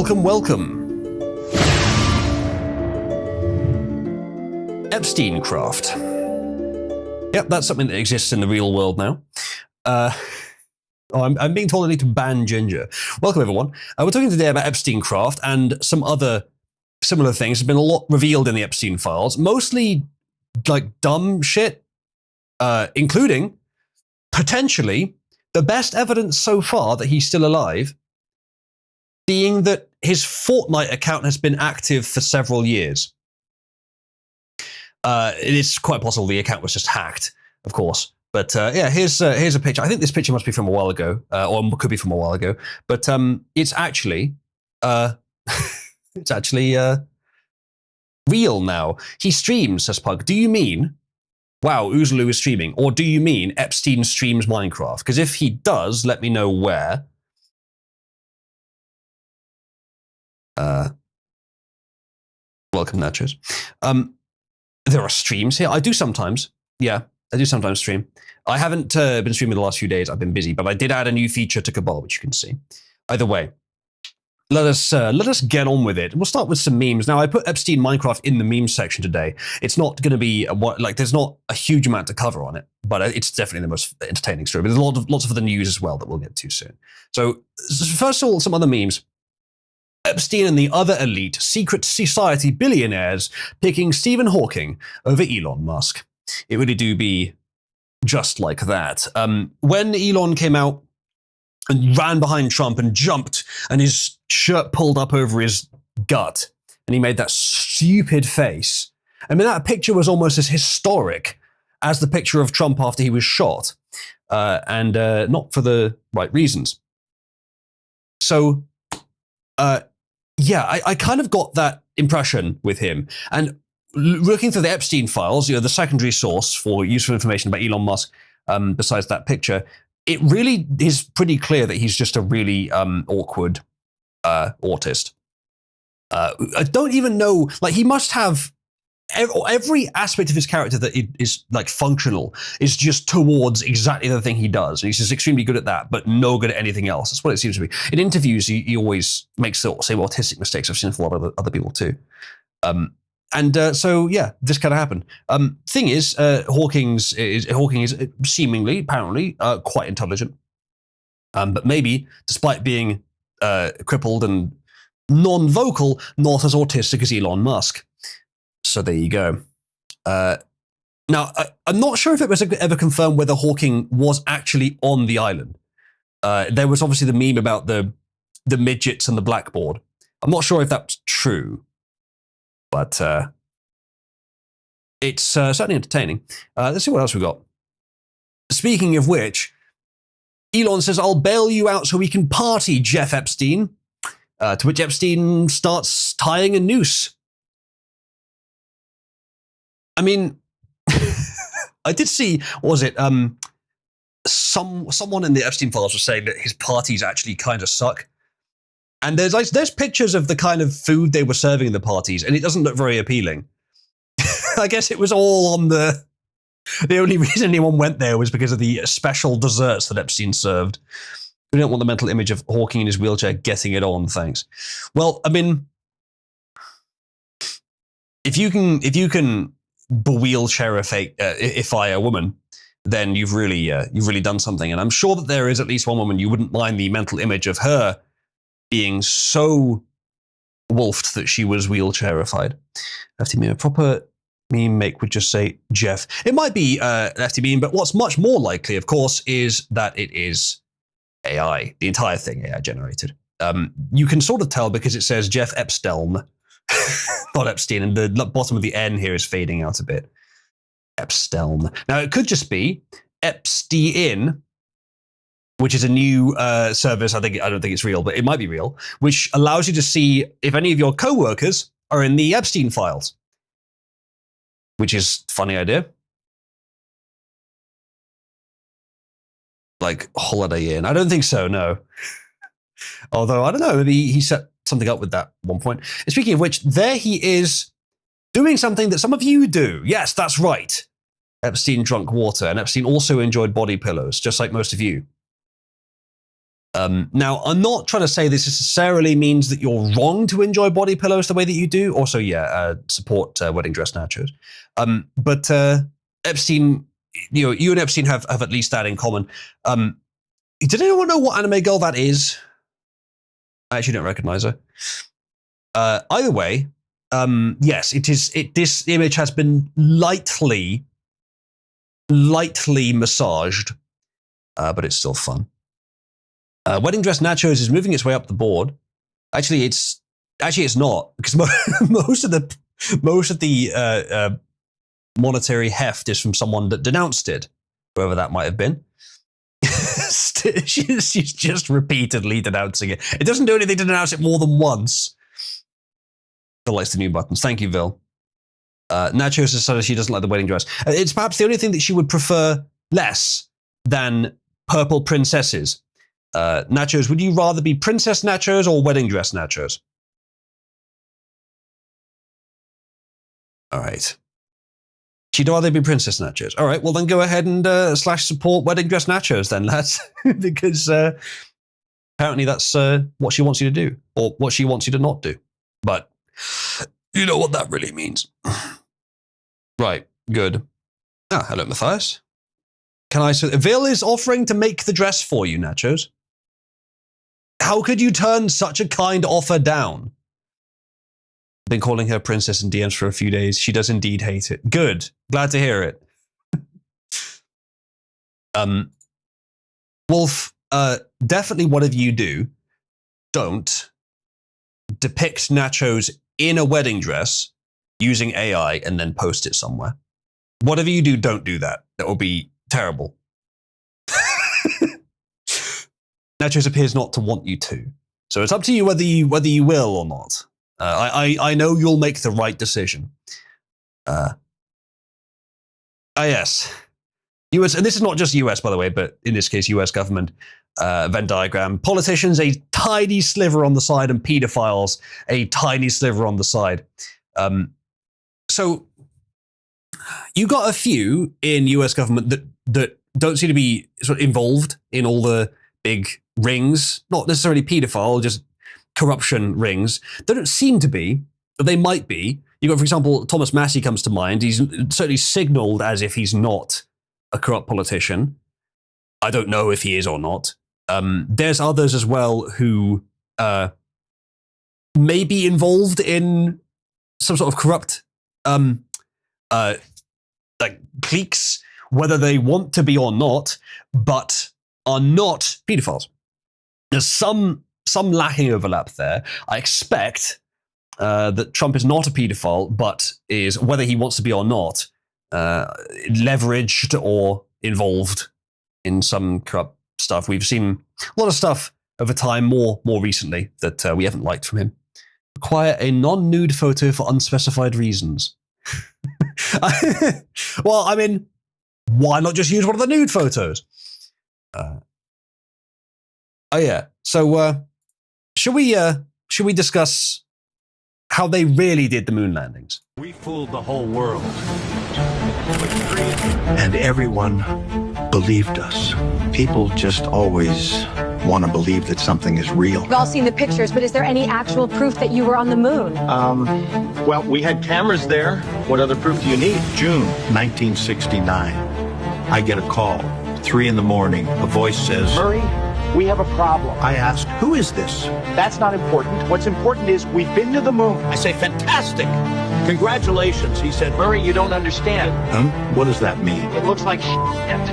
Welcome, welcome. Epstein craft. Yep, that's something that exists in the real world now. I'm being told I need to ban ginger. Welcome, everyone. We're talking today about Epstein craft and some other similar things. There's been a lot revealed in the Epstein files, mostly like dumb shit, including potentially the best evidence so far that he's still alive being that his Fortnite account has been active for several years. It is quite possible the account was just hacked, of course. But yeah, here's a picture. I think this picture must be from a while ago, or could be from a while ago. But it's actually real now. He streams, says Pug. Do you mean, wow, Oozaloo is streaming, or do you mean Epstein streams Minecraft? Because if he does, let me know where. Welcome, Nachos. There are streams here. I do sometimes. Yeah, I do sometimes stream. I haven't been streaming the last few days. I've been busy, but I did add a new feature to Cabal, which you can see. Either way, let us get on with it. We'll start with some memes. Now, I put Epstein Minecraft in the memes section today. It's not going to be there's not a huge amount to cover on it, but it's definitely the most entertaining story. But there's lots of other news as well that we'll get to soon. So first of all, some other memes. Epstein and the other elite secret society billionaires picking Stephen Hawking over Elon Musk. It really do be just like that. When Elon came out and ran behind Trump and jumped and his shirt pulled up over his gut and he made that stupid face, I mean, that picture was almost as historic as the picture of Trump after he was shot, and not for the right reasons. So, yeah, I kind of got that impression with him. And looking through the Epstein files, the secondary source for useful information about Elon Musk, besides that picture, it really is pretty clear that he's just a really awkward autist. I don't even know, he must have every aspect of his character that is functional is just towards exactly the thing he does. And he's just extremely good at that, but no good at anything else. That's what it seems to be. In interviews, he always makes the same autistic mistakes I've seen from a lot of other people too. So yeah, this kind of happened. Thing is, Hawking is seemingly, apparently, quite intelligent. But maybe, despite being crippled and non-vocal, not as autistic as Elon Musk. So there you go. Now, I'm not sure if it was ever confirmed whether Hawking was actually on the island. There was obviously the meme about the midgets and the blackboard. I'm not sure if that's true, but it's certainly entertaining. Let's see what else we got. Speaking of which, Elon says, "I'll bail you out so we can party, Jeff Epstein." To which Epstein starts tying a noose. I mean, I did see, what was it? Someone in the Epstein files was saying that his parties actually kind of suck. And there's pictures of the kind of food they were serving in the parties, and it doesn't look very appealing. I guess it was all on the only reason anyone went there was because of the special desserts that Epstein served. We don't want the mental image of Hawking in his wheelchair getting it on, thanks. Well, I mean, if you can wheelchairify a woman, then you've really done something. And I'm sure that there is at least one woman you wouldn't mind the mental image of her being so wolfed that she was wheelchairified. FT meme, a proper meme make would just say Jeff. It might be an FT meme, but what's much more likely, of course, is that it is AI. The entire thing AI generated. You can sort of tell because it says Jeff Epstein. Not Epstein, and the bottom of the N here is fading out a bit. Epstein. Now, it could just be Epstein, which is a new service. I don't think it's real, but it might be real, which allows you to see if any of your co-workers are in the Epstein files, which is a funny idea. Like Holiday Inn. I don't think so, no. Although, I don't know, maybe he set something up with that at one point. And speaking of which, there he is doing something that some of you do. Yes, that's right. Epstein drank water, and Epstein also enjoyed body pillows, just like most of you. Now, I'm not trying to say this necessarily means that you're wrong to enjoy body pillows the way that you do. Also, support wedding dress nachos. But Epstein, you and Epstein have at least that in common. Did anyone know what anime girl that is? I actually don't recognize her. Either way, yes, it is. This image has been lightly massaged, but it's still fun. Wedding dress nachos is moving its way up the board. Actually, it's not, because most of the monetary heft is from someone that denounced it, whoever that might have been. She's just repeatedly denouncing it. It doesn't do anything to denounce it more than once. Phil likes the new buttons. Thank you, Vil. Nachos has said she doesn't like the wedding dress. It's perhaps the only thing that she would prefer less than purple princesses. Nachos, would you rather be princess nachos or wedding dress nachos? All right. She'd rather be princess nachos. All right, well then go ahead and /support wedding dress nachos then, lads. Because apparently that's what she wants you to do, or what she wants you to not do. But you know what that really means. Right, good. Ah, hello, Matthias. Vil is offering to make the dress for you, Nachos. How could you turn such a kind offer down? I've been calling her princess in DMs for a few days. She does indeed hate it. Good. Glad to hear it. Wolf, definitely whatever you do, don't depict Nachos in a wedding dress using AI and then post it somewhere. Whatever you do, don't do that. That will be terrible. Nachos appears not to want you to. So it's up to you whether you will or not. I know you'll make the right decision. Yes. US, and this is not just US, by the way, but in this case, US government Venn diagram. Politicians, a tiny sliver on the side, and pedophiles, a tiny sliver on the side. So you got a few in US government that don't seem to be sort of involved in all the big rings, not necessarily pedophile, just corruption rings. They don't seem to be, but they might be. You got, for example, Thomas Massey comes to mind. He's certainly signaled as if he's not a corrupt politician. I don't know if he is or not. There's others as well who may be involved in some sort of corrupt like cliques, whether they want to be or not, but are not pedophiles. There's some lacking overlap there. I expect that Trump is not a pedophile, but is, whether he wants to be or not, leveraged or involved in some corrupt stuff. We've seen a lot of stuff over time, more recently, that we haven't liked from him. Require a non-nude photo for unspecified reasons. Well, I mean, why not just use one of the nude photos? Oh yeah. So should we discuss how they really did the moon landings? We fooled the whole world. And everyone believed us. People just always want to believe that something is real. We've all seen the pictures, but is there any actual proof that you were on the moon? Well, we had cameras there. What other proof do you need? June 1969. I get a call. 3 a.m. A voice says, Murray, we have a problem. I asked, who is this? That's not important. What's important is we've been to the moon. I say, fantastic. Congratulations. He said, Murray, you don't understand. What does that mean? It looks like shit.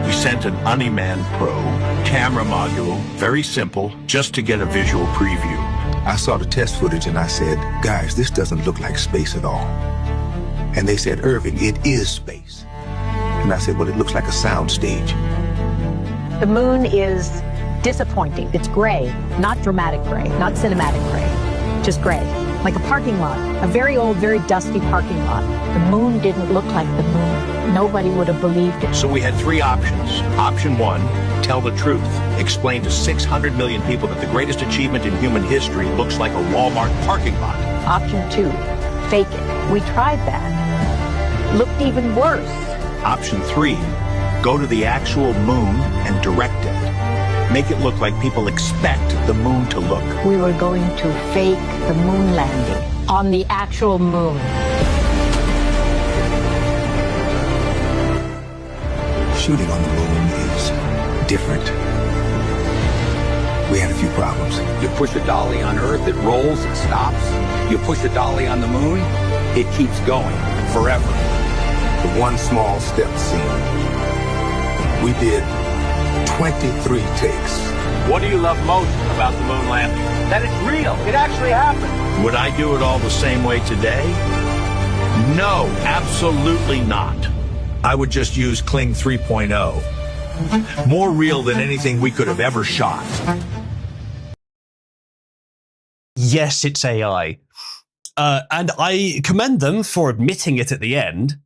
We sent an Uniman Pro camera module, very simple, just to get a visual preview. I saw the test footage and I said, guys, this doesn't look like space at all. And they said, Irving, it is space. And I said, well, it looks like a sound stage. The moon is disappointing. It's gray, not dramatic gray, not cinematic gray, just gray, like a parking lot, a very old, very dusty parking lot. The moon didn't look like the moon. Nobody would have believed it. So we had 3 options. Option 1, tell the truth. Explain to 600 million people that the greatest achievement in human history looks like a Walmart parking lot. Option 2, fake it. We tried that. Looked even worse. Option 3, go to the actual moon and direct it. Make it look like people expect the moon to look. We were going to fake the moon landing on the actual moon. Shooting on the moon is different. We had a few problems. You push a dolly on Earth, it rolls, it stops. You push a dolly on the moon, it keeps going forever. The one small step scene. We did 23 takes. What do you love most about the moon landing? That it's real. It actually happened. Would I do it all the same way today? No, absolutely not. I would just use Kling 3.0. More real than anything we could have ever shot. Yes, it's AI. And I commend them for admitting it at the end.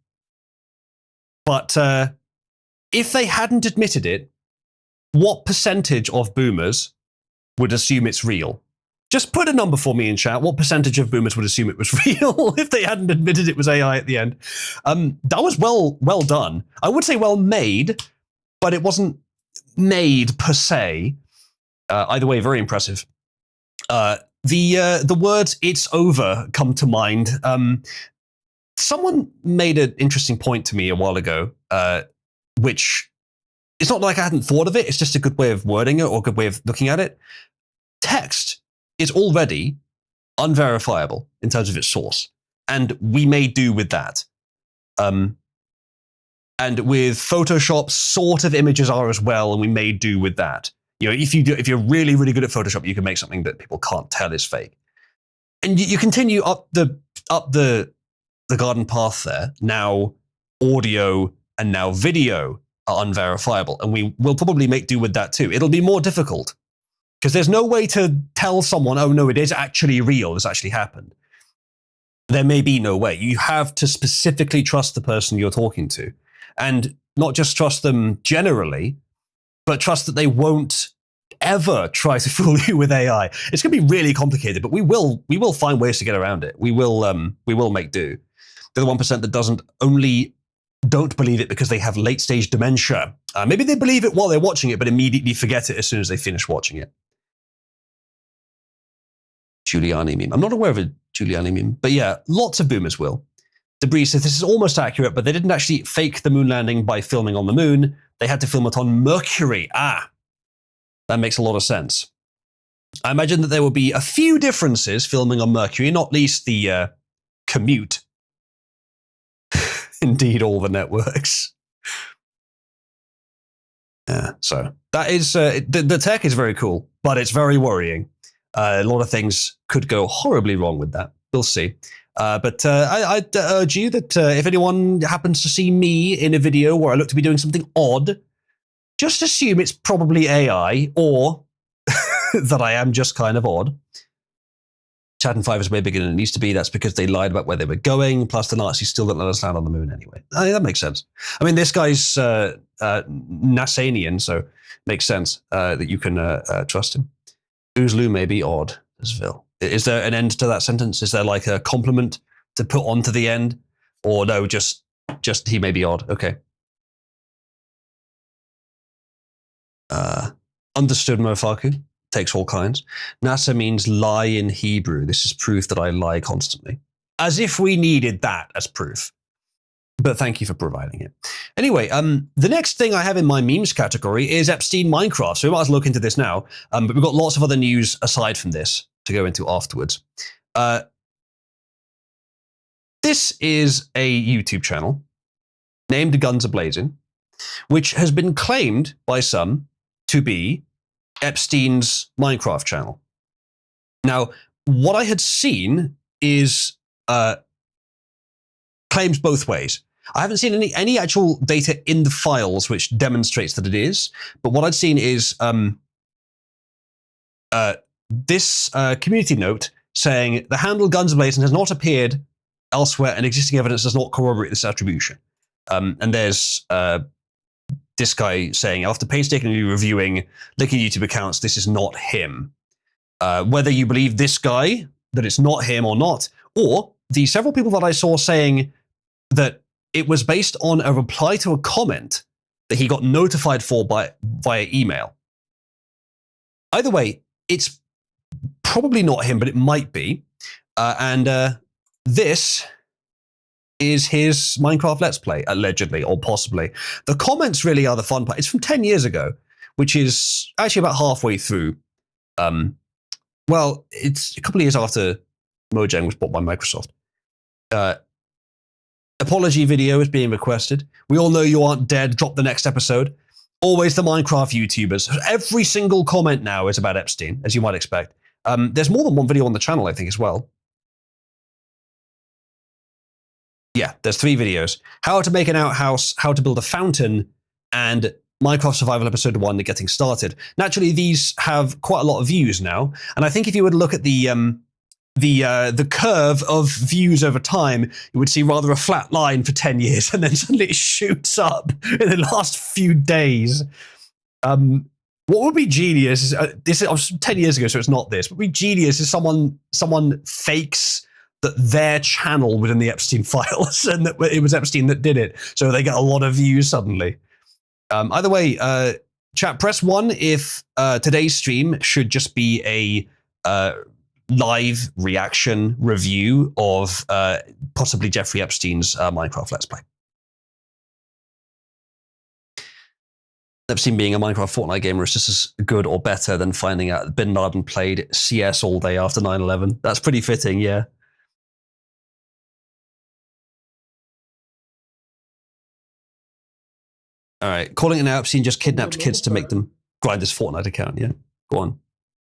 But if they hadn't admitted it, what percentage of boomers would assume it's real? Just put a number for me in chat. What percentage of boomers would assume it was real if they hadn't admitted it was AI at the end? That was well done. I would say well made, but it wasn't made per se. Either way, very impressive. The words "it's over" come to mind. Someone made an interesting point to me a while ago, which it's not like I hadn't thought of it. It's just a good way of wording it or a good way of looking at it. Text is already unverifiable in terms of its source, and we may do with that. And with Photoshop, sort of images are as well, and we may do with that. You know, if you're really, really good at Photoshop, you can make something that people can't tell is fake. And you continue up the garden path there. Now audio and now video are unverifiable, and we will probably make do with that too. It'll be more difficult because there's no way to tell someone, oh no, it is actually real, this actually happened. There may be no way. You have to specifically trust the person you're talking to, and not just trust them generally, but trust that they won't ever try to fool you with AI. It's going to be really complicated, but we will find ways to get around it. We will make do. The 1% that don't believe it because they have late stage dementia. Maybe they believe it while they're watching it, but immediately forget it as soon as they finish watching it. Giuliani meme. I'm not aware of a Giuliani meme, but yeah, lots of boomers will. Debris says this is almost accurate, but they didn't actually fake the moon landing by filming on the moon. They had to film it on Mercury. That makes a lot of sense. I imagine that there will be a few differences filming on Mercury, not least the commute. Indeed, all the networks. Yeah, so that is the tech is very cool, but it's very worrying. A lot of things could go horribly wrong with that. We'll see. But I'd urge you that if anyone happens to see me in a video where I look to be doing something odd, just assume it's probably AI or that I am just kind of odd. Saturn V is way bigger than it needs to be. That's because they lied about where they were going. Plus, the Nazis still don't let us land on the moon anyway. That makes sense. I mean, this guy's Nasanian, so it makes sense that you can trust him. Oozlu may be odd as Vil. Is there an end to that sentence? Is there like a compliment to put onto the end? Or no, just he may be odd. Okay. Understood, Mofaku. Takes all kinds. NASA means lie in Hebrew. This is proof that I lie constantly. As if we needed that as proof. But thank you for providing it. Anyway, the next thing I have in my memes category is Epstein Minecraft. So we might as well look into this now. But we've got lots of other news aside from this to go into afterwards. This is a YouTube channel named Guns A-Blazing, which has been claimed by some to be Epstein's Minecraft channel. Now, what I had seen is claims both ways. I haven't seen any actual data in the files which demonstrates that it is, but what I'd seen is this community note saying the handle Guns A-Blazing has not appeared elsewhere and existing evidence does not corroborate this attribution. And there's this guy saying, after painstakingly reviewing linking YouTube accounts, this is not him. Whether you believe this guy, that it's not him or not, or the several people that I saw saying that it was based on a reply to a comment that he got notified for via email. Either way, it's probably not him, but it might be. And this is his Minecraft Let's Play, allegedly, or possibly. The comments really are the fun part. It's from 10 years ago, which is actually about halfway through. Well, it's a couple of years after Mojang was bought by Microsoft. Apology video is being requested. We all know you aren't dead. Drop the next episode. Always the Minecraft YouTubers. Every single comment now is about Epstein, as you might expect. There's more than one video on the channel, I think, as well. Yeah, there's 3 videos. How to make an outhouse, how to build a fountain, and Minecraft Survival Episode 1 getting started. Naturally, these have quite a lot of views now, and I think if you would look at the curve of views over time, you would see rather a flat line for 10 years, and then suddenly it shoots up in the last few days. What would be genius is, this is 10 years ago, so it's not this, but would be genius is someone fakes that their channel was in the Epstein files and that it was Epstein that did it, so they get a lot of views suddenly. Either way, chat, press 1 if today's stream should just be a live reaction review of possibly Jeffrey Epstein's Minecraft Let's Play. Epstein being a Minecraft Fortnite gamer is just as good or better than finding out that Bin Laden played CS all day after 9/11. That's pretty fitting, yeah. All right, calling it now, Epstein just kidnapped kids to make them grind this Fortnite account, yeah? Go on.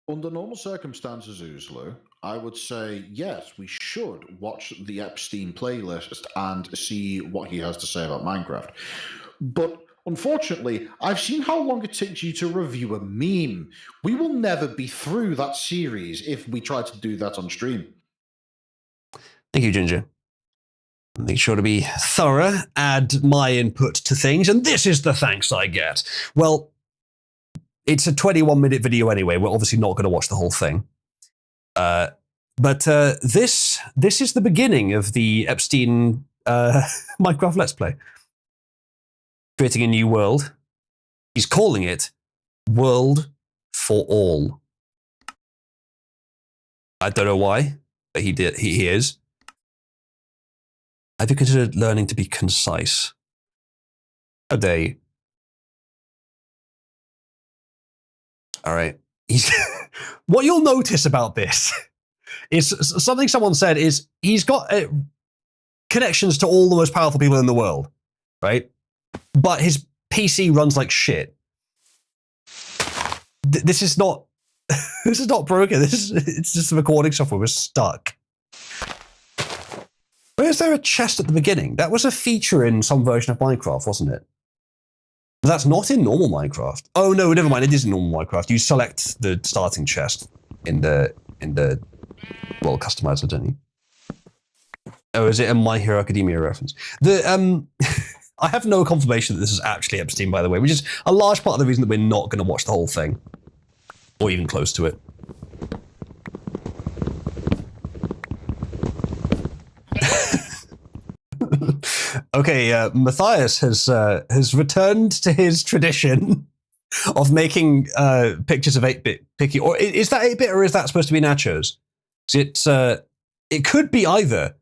Under normal circumstances, Oozlo, I would say, yes, we should watch the Epstein playlist and see what he has to say about Minecraft. But unfortunately, I've seen how long it takes you to review a meme. We will never be through that series if we try to do that on stream. Thank you, Ginger. Make sure to be thorough, add my input to things, and this is the thanks I get. Well, it's a 21-minute video anyway. We're obviously not going to watch the whole thing. But this is the beginning of the Epstein Minecraft Let's Play. Creating a new world. He's calling it World for All. I don't know why, but he did. He is. Have you considered learning to be concise? How dare you? All right. What you'll notice about this is something someone said is he's got connections to all the most powerful people in the world, right? But his PC runs like shit. This is not this is not broken. It's just the recording software was stuck. Where is there a chest at the beginning? That was a feature in some version of Minecraft, wasn't it? But that's not in normal Minecraft. Oh no, never mind. It is in normal Minecraft. You select the starting chest in the world customizer, don't you? Oh, is it a My Hero Academia reference? I have no confirmation that this is actually Epstein, by the way, which is a large part of the reason that we're not going to watch the whole thing, or even close to it. Okay, Matthias has returned to his tradition of making pictures of 8-bit picky. Or is that 8-bit or is that supposed to be nachos? It could be either.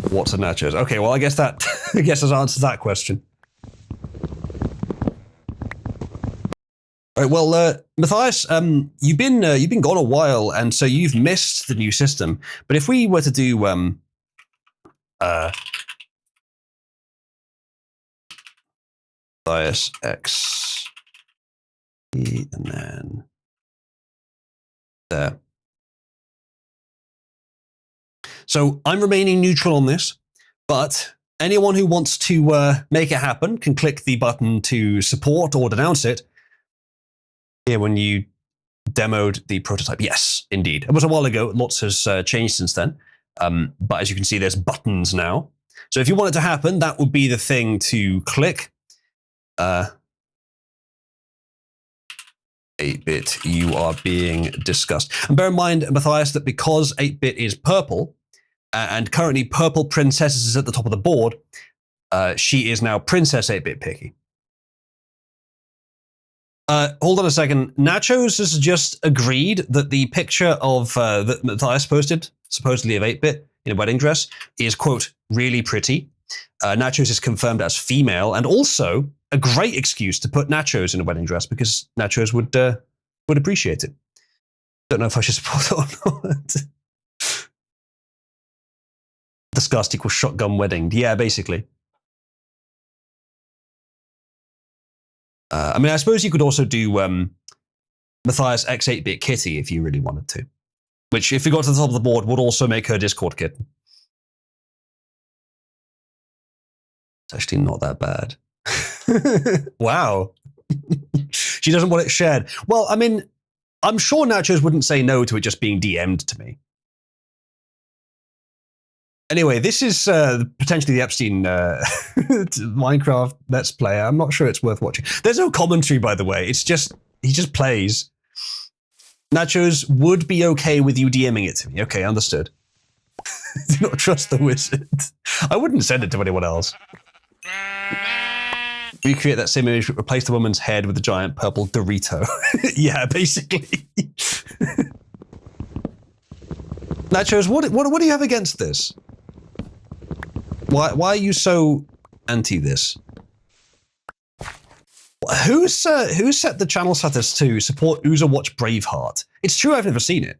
What's a nachos? Okay, well I guess that answers that question. All right, well, Matthias, you've been gone a while, and so you've missed the new system. But if we were to do Matthias X, and then there. So I'm remaining neutral on this, but anyone who wants to make it happen can click the button to support or denounce it. Here, when you demoed the prototype. Yes, indeed. It was a while ago. Lots has changed since then. But as you can see, there's buttons now. So if you want it to happen, that would be the thing to click. 8-bit, you are being discussed. And bear in mind, Matthias, that because 8-bit is purple, and currently Purple Princess is at the top of the board. She is now Princess 8-Bit Picky. Hold on a second. Nachos has just agreed that the picture of that Matthias posted, supposedly of 8-Bit in a wedding dress, is, quote, really pretty. Nachos is confirmed as female, and also a great excuse to put Nachos in a wedding dress because Nachos would appreciate it. Don't know if I should support it or not. Disgust equals shotgun wedding. Yeah, basically. I mean, I suppose you could also do Matthias X8-Bit Kitty if you really wanted to. Which, if you got to the top of the board, would also make her Discord kitten. It's actually not that bad. Wow. She doesn't want it shared. Well, I mean, I'm sure Nachos wouldn't say no to it just being DM'd to me. Anyway, this is potentially the Epstein Minecraft Let's Play. I'm not sure it's worth watching. There's no commentary, by the way. It's just, he just plays. Nachos would be okay with you DMing it to me. Okay, understood. Do not trust the wizard. I wouldn't send it to anyone else. Recreate that same image, but replace the woman's head with a giant purple Dorito. Yeah, basically. Nachos, what do you have against this? Why are you so anti this? Who set the channel status to support User Watch Braveheart? It's true, I've never seen it.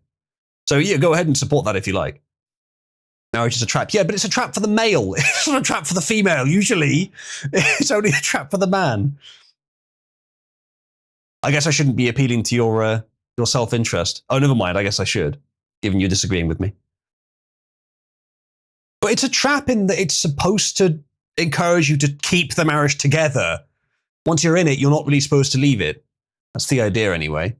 So yeah, go ahead and support that if you like. Marriage is a trap. Yeah, but it's a trap for the male. It's not a trap for the female. Usually, it's only a trap for the man. I guess I shouldn't be appealing to your self-interest. Oh, never mind. I guess I should, given you're disagreeing with me. But it's a trap in that it's supposed to encourage you to keep the marriage together. Once you're in it, you're not really supposed to leave it. That's the idea anyway.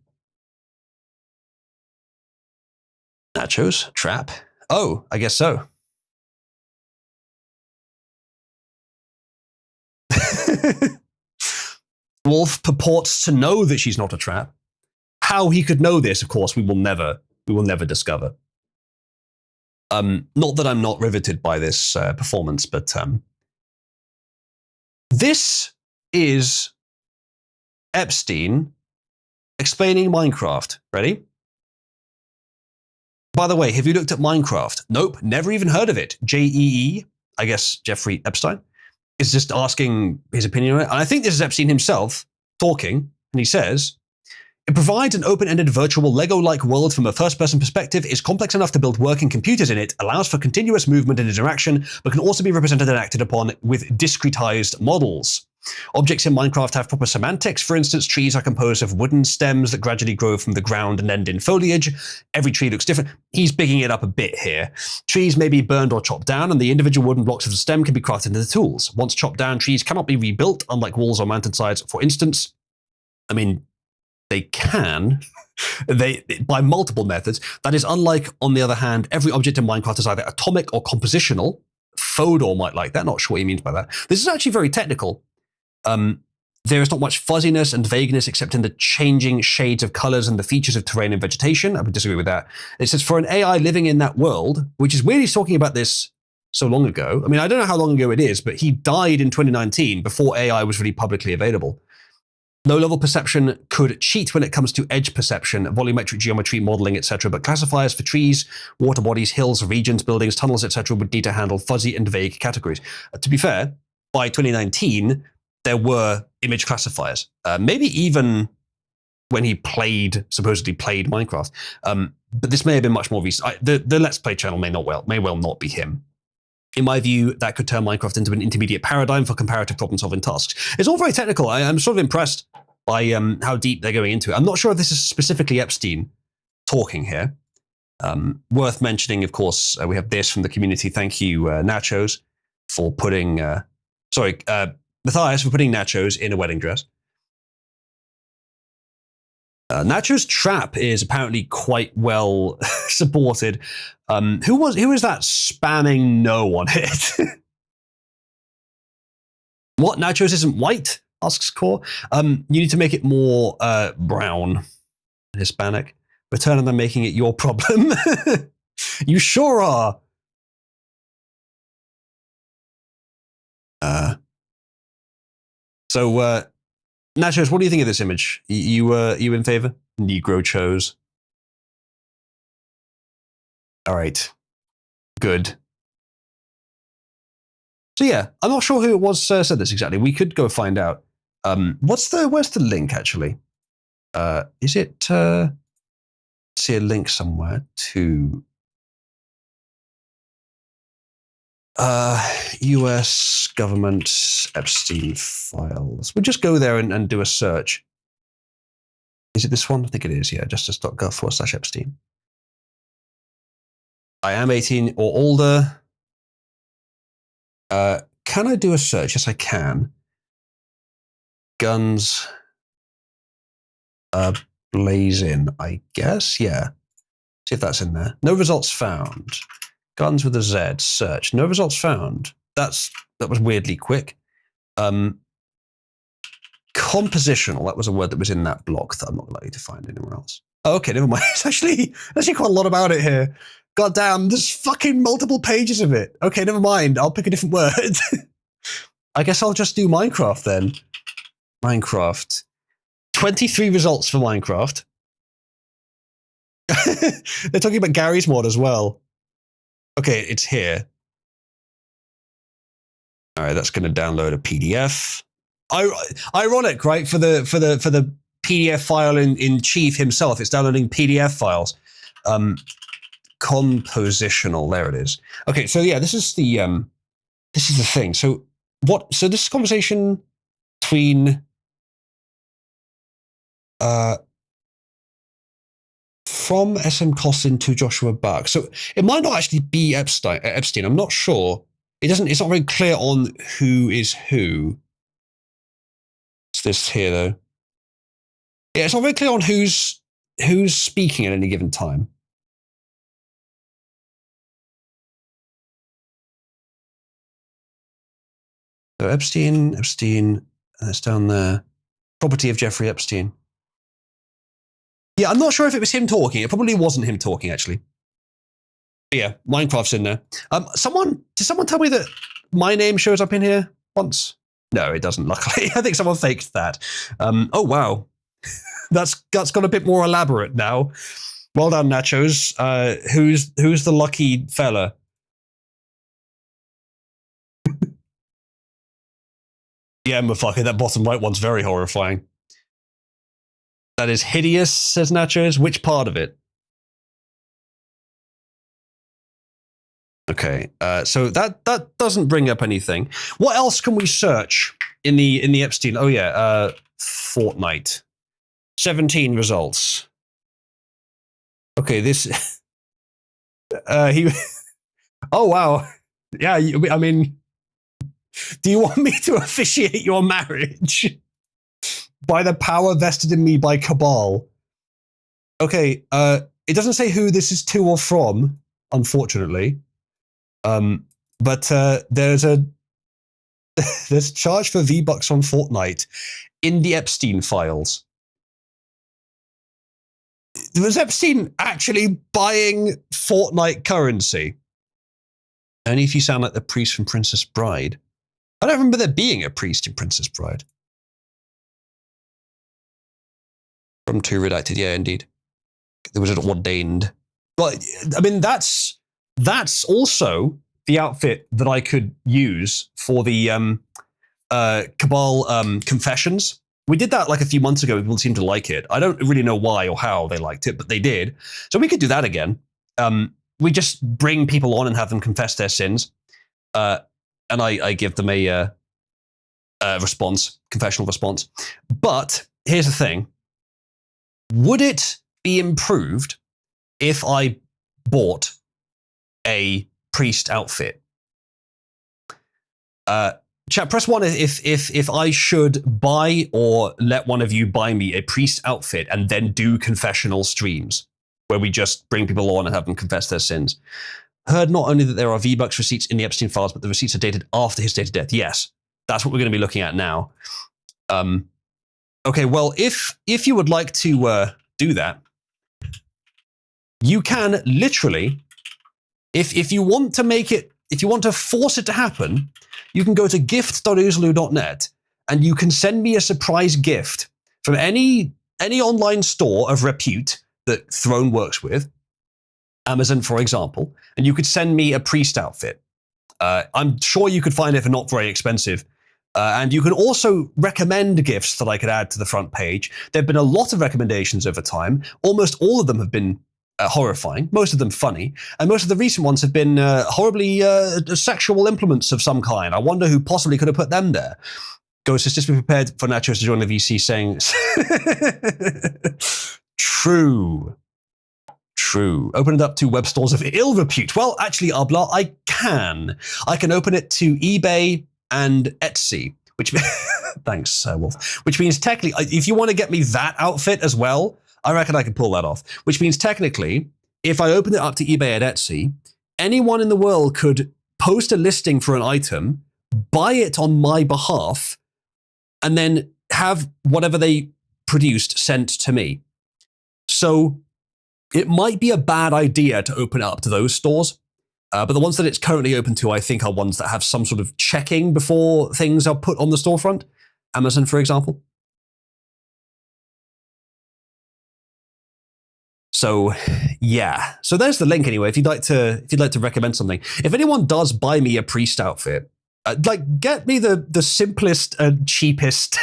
Nachos, trap. Oh, I guess so. Wolf purports to know that she's not a trap. How he could know this, of course, we will never discover. Not that I'm not riveted by this performance, but this is Epstein explaining Minecraft. Ready? By the way, have you looked at Minecraft? Nope, never even heard of it. JEE, I guess Jeffrey Epstein, is just asking his opinion on it. And I think this is Epstein himself talking, and he says, it provides an open-ended virtual Lego-like world from a first-person perspective, is complex enough to build working computers in it, allows for continuous movement and interaction, but can also be represented and acted upon with discretized models. Objects in Minecraft have proper semantics. For instance, trees are composed of wooden stems that gradually grow from the ground and end in foliage. Every tree looks different. He's bigging it up a bit here. Trees may be burned or chopped down, and the individual wooden blocks of the stem can be crafted into tools. Once chopped down, trees cannot be rebuilt, unlike walls or mountainsides, for instance. I mean, they can. By multiple methods. That is unlike, on the other hand, every object in Minecraft is either atomic or compositional. Fodor might like that. Not sure what he means by that. This is actually very technical. There is not much fuzziness and vagueness except in the changing shades of colors and the features of terrain and vegetation. I would disagree with that. It says, for an AI living in that world, which is weird he's talking about this so long ago. I mean, I don't know how long ago it is, but he died in 2019 before AI was really publicly available. Low-level perception could cheat when it comes to edge perception, volumetric geometry, modeling, etc., but classifiers for trees, water bodies, hills, regions, buildings, tunnels, etc. would need to handle fuzzy and vague categories. To be fair, by 2019, there were image classifiers. Maybe even when he supposedly played Minecraft. But this may have been much more recent. The Let's Play channel may well not be him. In my view, that could turn Minecraft into an intermediate paradigm for comparative problem-solving tasks. It's all very technical. I'm sort of impressed by how deep they're going into it. I'm not sure if this is specifically Epstein talking here. Worth mentioning, of course, we have this from the community. Thank you, Nachos, for putting... Matthias for putting Nachos in a wedding dress. Nachos' trap is apparently quite well supported. Who is that spamming no on it? What? Nachos isn't white? Asks Core. You need to make it more brown, Hispanic. Return and then making it your problem. You sure are. So, Nachos, what do you think of this image? You in favor? Negro chose. All right. Good. So yeah, I'm not sure who it was said this exactly. We could go find out. Where's the link actually? Is it see a link somewhere to US government Epstein files? We'll just go there and do a search. Is it this one? I think it is, yeah, justice.gov/Epstein. I am 18 or older. Can I do a search? Yes, I can. Guns blazing, I guess. Yeah. See if that's in there. No results found. Guns with a Z. Search. No results found. That was weirdly quick. Compositional. That was a word that was in that block that I'm not likely to find anywhere else. Oh, okay, never mind. It's actually quite a lot about it here. God damn, there's fucking multiple pages of it. Okay, never mind. I'll pick a different word. I guess I'll just do Minecraft then. Minecraft. 23 results for Minecraft. They're talking about Gary's mod as well. Okay, it's here. All right, that's going to download a PDF. Ironic, right? For the PDF file in Chief himself, it's downloading PDF files. Compositional, there it is. Okay, so yeah, this is the thing. So this conversation between from SM Costin to Joshua Buck. So it might not actually be Epstein. I'm not sure. It's not very clear on who is who. It's this here though. Yeah, it's not very clear on who's speaking at any given time. So Epstein, and it's down there. Property of Jeffrey Epstein. Yeah, I'm not sure if it was him talking. It probably wasn't him talking, actually. But yeah, Minecraft's in there. Did someone tell me that my name shows up in here once? No, it doesn't, luckily. I think someone faked that. Oh, wow. That's got a bit more elaborate now. Well done, Nachos. Who's the lucky fella? Yeah, motherfucker, that bottom right one's very horrifying. That is hideous, says Nachos. Which part of it? Okay, so that doesn't bring up anything. What else can we search in the Epstein? Oh yeah, Fortnite. 17 results. Okay, this. He. Oh wow. Yeah, I mean. Do you want me to officiate your marriage? By the power vested in me by Cabal. Okay, it doesn't say who this is to or from, unfortunately. But there's charge for V-Bucks on Fortnite in the Epstein files. Was Epstein actually buying Fortnite currency? Only if you sound like the priest from Princess Bride. I don't remember there being a priest in Princess Bride. From 2 redacted, yeah, indeed. There was an ordained. But I mean, that's also the outfit that I could use for the Cabal confessions. We did that like a few months ago. People seemed to like it. I don't really know why or how they liked it, but they did. So we could do that again. We just bring people on and have them confess their sins. And I give them a response, confessional response. But here's the thing. Would it be improved if I bought a priest outfit? Chat, press 1 if I should buy or let one of you buy me a priest outfit and then do confessional streams where we just bring people on and have them confess their sins. Heard not only that there are V-Bucks receipts in the Epstein files, but the receipts are dated after his date of death. Yes, that's what we're going to be looking at now. Okay, well, if you would like to do that, you can literally, if you want to make it if you want to force it to happen, you can go to gift.oozaloo.net and you can send me a surprise gift from any online store of repute that Throne works with, Amazon, for example, and you could send me a priest outfit. I'm sure you could find it for not very expensive. And you can also recommend gifts that I could add to the front page. There have been a lot of recommendations over time. Almost all of them have been horrifying, most of them funny, and most of the recent ones have been horribly sexual implements of some kind. I wonder who possibly could have put them there. Ghost has just been prepared for Nachos to join the VC saying, True. Open it up to web stores of ill repute. Well, actually, Abla, I can. I can open it to eBay and Etsy, which thanks, Wolf. Which means technically, if you want to get me that outfit as well, I reckon I can pull that off. Which means technically, if I open it up to eBay and Etsy, anyone in the world could post a listing for an item, buy it on my behalf, and then have whatever they produced sent to me. So it might be a bad idea to open it up to those stores. But the ones that it's currently open to, I think, are ones that have some sort of checking before things are put on the storefront. Amazon, for example. So, yeah. So there's the link anyway. If you'd like to recommend something, if anyone does buy me a priest outfit, get me the simplest and cheapest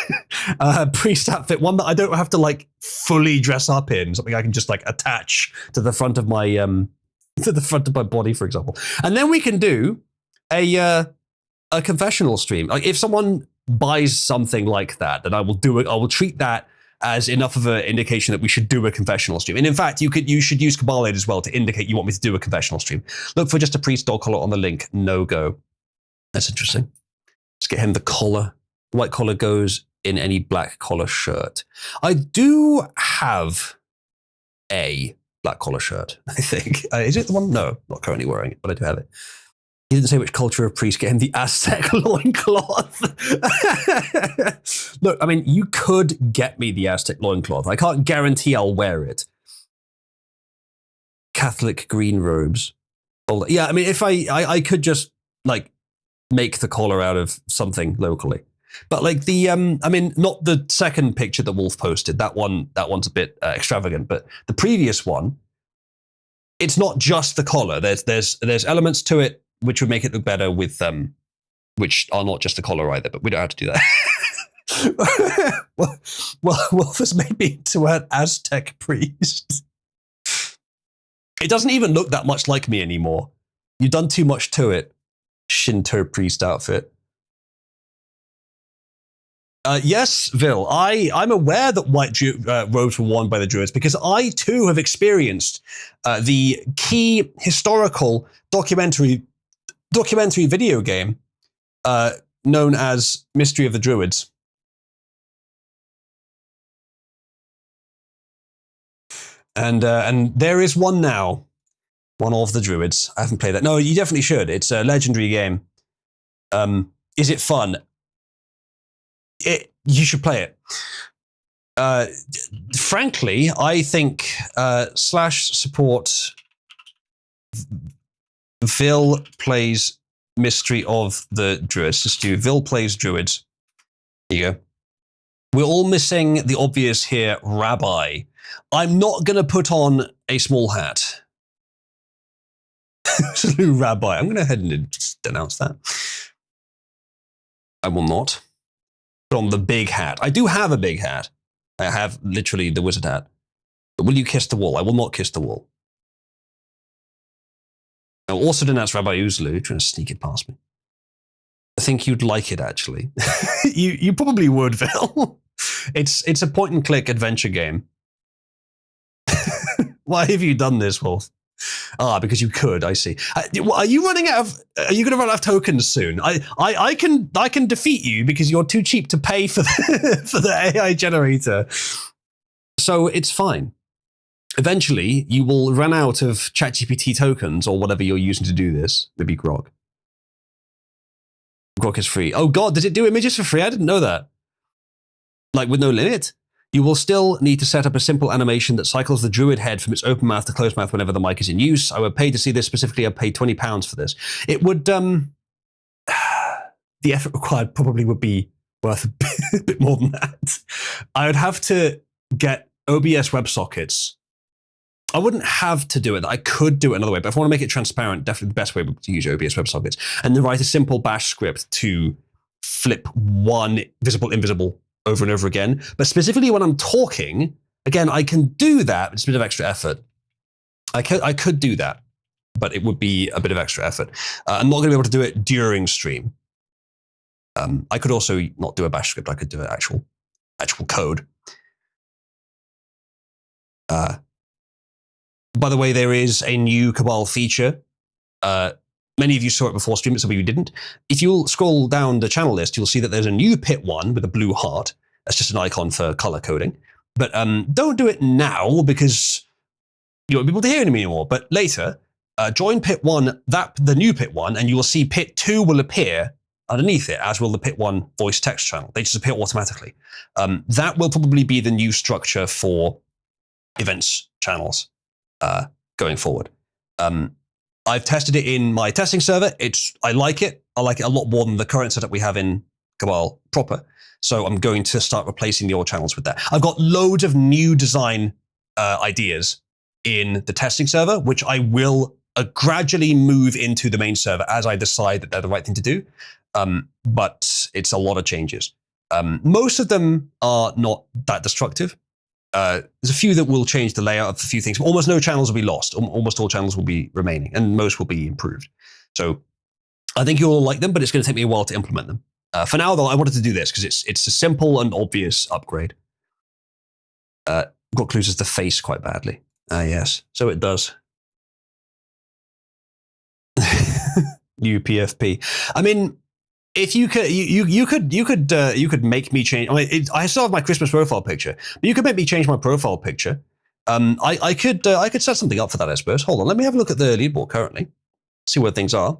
priest outfit, one that I don't have to fully dress up in, something I can just attach to the front of my body, for example. And then we can do a confessional stream. Like if someone buys something like that, then I will treat that as enough of an indication that we should do a confessional stream. And in fact, you should use Kabbalade as well to indicate you want me to do a confessional stream. Look for just a priest dog collar on the link. No go. That's interesting. Let's get him the collar. White collar goes in any black collar shirt. I do have a black collar shirt, I think. Is it the one? No, not currently wearing it, but I do have it. He didn't say which culture of priest. Get him the Aztec loincloth. Look, I mean, you could get me the Aztec loincloth. I can't guarantee I'll wear it. Catholic green robes. Well, yeah, I mean, if I could just make the collar out of something locally. But I mean, not the second picture that Wolf posted. That one's a bit extravagant. But the previous one, it's not just the collar. There's elements to it which would make it look better with which are not just the collar either. But we don't have to do that. well, Wolf has made me into an Aztec priest. It doesn't even look that much like me anymore. You've done too much to it. Shinto priest outfit. Yes, Vil, I'm aware that white robes were worn by the Druids because I too have experienced the key historical documentary video game known as Mystery of the Druids. And there is one now. One of the Druids. I haven't played that. No, you definitely should. It's a legendary game. Is it fun? You should play it. Frankly, I think /support Vil plays Mystery of the Druids. Just do Vil plays Druids. There you go. We're all missing the obvious here, Rabbi. I'm not going to put on a small hat. Rabbi. I'm going to head and just announce that. I will not put on the big hat. I do have a big hat. I have literally the wizard hat. But will you kiss the wall? I will not kiss the wall. I will also denounce Rabbi Oozaloo, trying to sneak it past me. I think you'd like it, actually. you probably would, Vil. It's a point-and-click adventure game. Why have you done this, Wolf? Because you could. I see. Are you running out of? Are you going to run out of tokens soon? I can defeat you because you're too cheap to pay for the AI generator. So it's fine. Eventually, you will run out of ChatGPT tokens or whatever you're using to do this. Maybe Grok. Grok is free. Oh God, does it do images for free? I didn't know that. With no limit. You will still need to set up a simple animation that cycles the druid head from its open mouth to closed mouth whenever the mic is in use. I would pay to see this. Specifically, I'd pay £20 for this. It would, the effort required probably would be worth a bit more than that. I would have to get OBS WebSockets. I wouldn't have to do it. I could do it another way, but if I want to make it transparent, definitely the best way would be to use OBS WebSockets and then write a simple bash script to flip one visible over and over again. But specifically when I'm talking, again, I can do that. It's a bit of extra effort. I could do that, but it would be a bit of extra effort. I'm not going to be able to do it during stream. I could also not do a bash script. I could do an actual code. By the way, there is a new Cabal feature. Many of you saw it before stream, but some of you didn't. If you'll scroll down the channel list, you'll see that there's a new Pit 1 with a blue heart. That's just an icon for color coding. But don't do it now because you won't be able to hear it anymore. But later, join Pit 1, the new Pit 1, and you will see Pit 2 will appear underneath it, as will the Pit 1 voice text channel. They just appear automatically. That will probably be the new structure for events channels going forward. I've tested it in my testing server. I like it. I like it a lot more than the current setup we have in Cabal proper. So I'm going to start replacing the old channels with that. I've got loads of new design ideas in the testing server, which I will gradually move into the main server as I decide that they're the right thing to do. But it's a lot of changes. Most of them are not that destructive. There's a few that will change the layout of a few things. Almost no channels will be lost. Almost all channels will be remaining, and most will be improved. So I think you'll like them, but it's going to take me a while to implement them. For now, though, I wanted to do this because it's a simple and obvious upgrade. Got loses the face quite badly. Yes, so it does. New PFP. I mean, if you could, you could make me change. I mean, I still have my Christmas profile picture, but you could make me change my profile picture. I could set something up for that, I suppose. Hold on, let me have a look at the leaderboard currently, see where things are.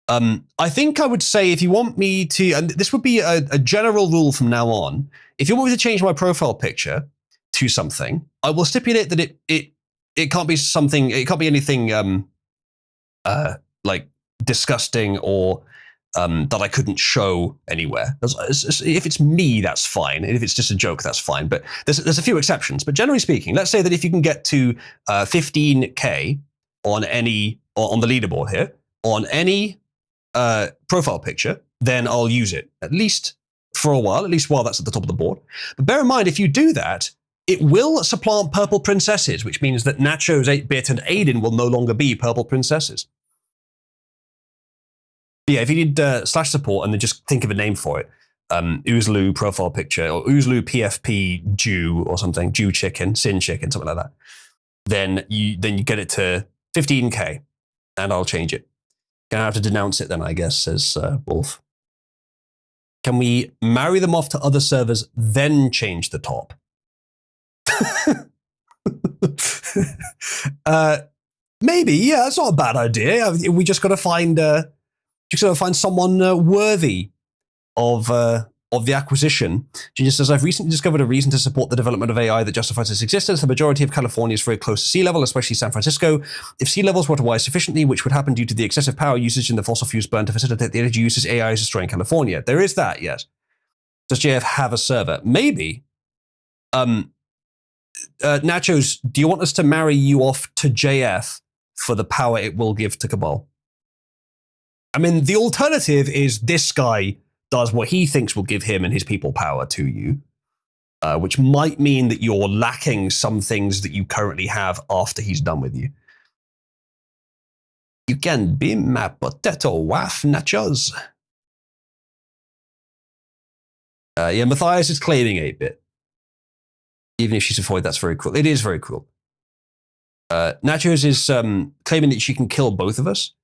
I think I would say if you want me to, and this would be a general rule from now on, if you want me to change my profile picture to something, I will stipulate that it can't be something, it can't be anything like disgusting or that I couldn't show anywhere. If it's me, that's fine. And if it's just a joke, that's fine. But there's a few exceptions. But generally speaking, let's say that if you can get to 15K on the leaderboard here, on any profile picture, then I'll use it, at least for a while, at least while that's at the top of the board. But bear in mind, if you do that, it will supplant purple princesses, which means that Nachos, 8-Bit, and Aiden will no longer be purple princesses. Yeah, if you need /support and then just think of a name for it, Oozloo profile picture or Oozloo PFP Jew or something, Jew chicken, Sin chicken, something like that, then you get it to 15K and I'll change it. Gonna have to denounce it then, I guess, says Wolf. Can we marry them off to other servers, then change the top? Maybe, yeah, that's not a bad idea. We just got to find someone worthy of the acquisition. Genius says, I've recently discovered a reason to support the development of AI that justifies its existence. The majority of California is very close to sea level, especially San Francisco. If sea levels were to rise sufficiently, which would happen due to the excessive power usage in the fossil fuels burn to facilitate the energy uses, AI is destroying California. There is that, yes. Does JF have a server? Maybe. Nachos, do you want us to marry you off to JF for the power it will give to Cabal? I mean, the alternative is this guy does what he thinks will give him and his people power to you, which might mean that you're lacking some things that you currently have after he's done with you. You can be my potato wife, Nachos. Yeah, Matthias is claiming 8-Bit. Even if she's a void, that's very cool. It is very cool. Nachos is claiming that she can kill both of us.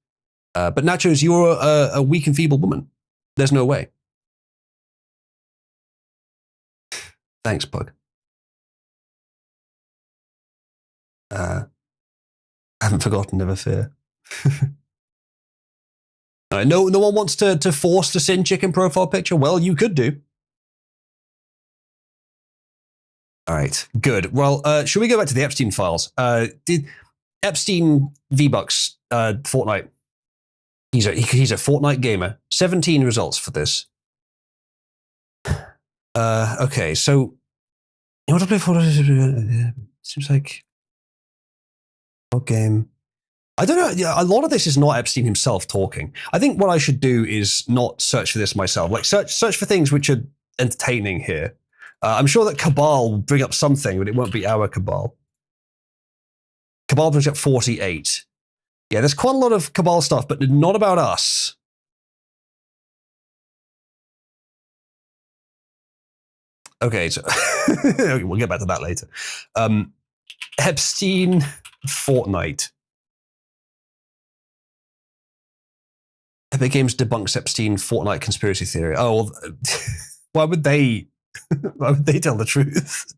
But Nachos, you're a weak and feeble woman. There's no way. Thanks, Pug. I haven't forgotten, never fear. No one wants to force the Sin Chicken profile picture. Well, you could do. All right, good. Well, should we go back to the Epstein files? Did Epstein V-Bucks Fortnite? He's a Fortnite gamer. 17 results for this. Okay, so you want to play Fortnite? Seems like a game. I don't know. Yeah, a lot of this is not Epstein himself talking. I think what I should do is not search for this myself. Like search for things which are entertaining here. I'm sure that Cabal will bring up something, but it won't be our Cabal. Cabal brings up 48. Yeah, there's quite a lot of Cabal stuff, but not about us. Okay, so we'll get back to that later. Epstein Fortnite. Epic Games debunks Epstein Fortnite conspiracy theory. Oh, well, why would they tell the truth?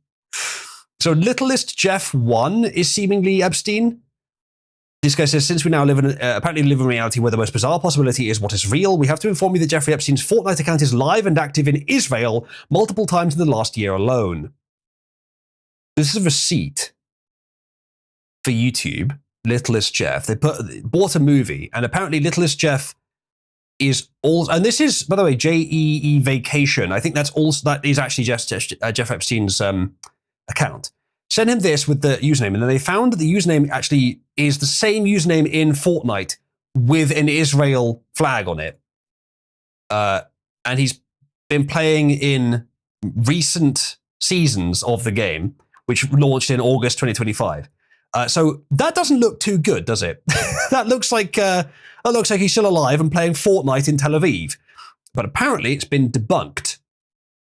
So Littlest Jeff 1 is seemingly Epstein. This guy says, since we now apparently live in reality where the most bizarre possibility is what is real, we have to inform you that Jeffrey Epstein's Fortnite account is live and active in Israel multiple times in the last year alone. This is a receipt for YouTube, Littlest Jeff. They bought a movie, and apparently Littlest Jeff is all, and this is, by the way, JEE Vacation. I think that is actually just Jeff Epstein's account. Send him this with the username, and then they found that the username actually is the same username in Fortnite with an Israel flag on it. And he's been playing in recent seasons of the game, which launched in August 2025. So that doesn't look too good, does it? That looks like he's still alive and playing Fortnite in Tel Aviv. But apparently it's been debunked.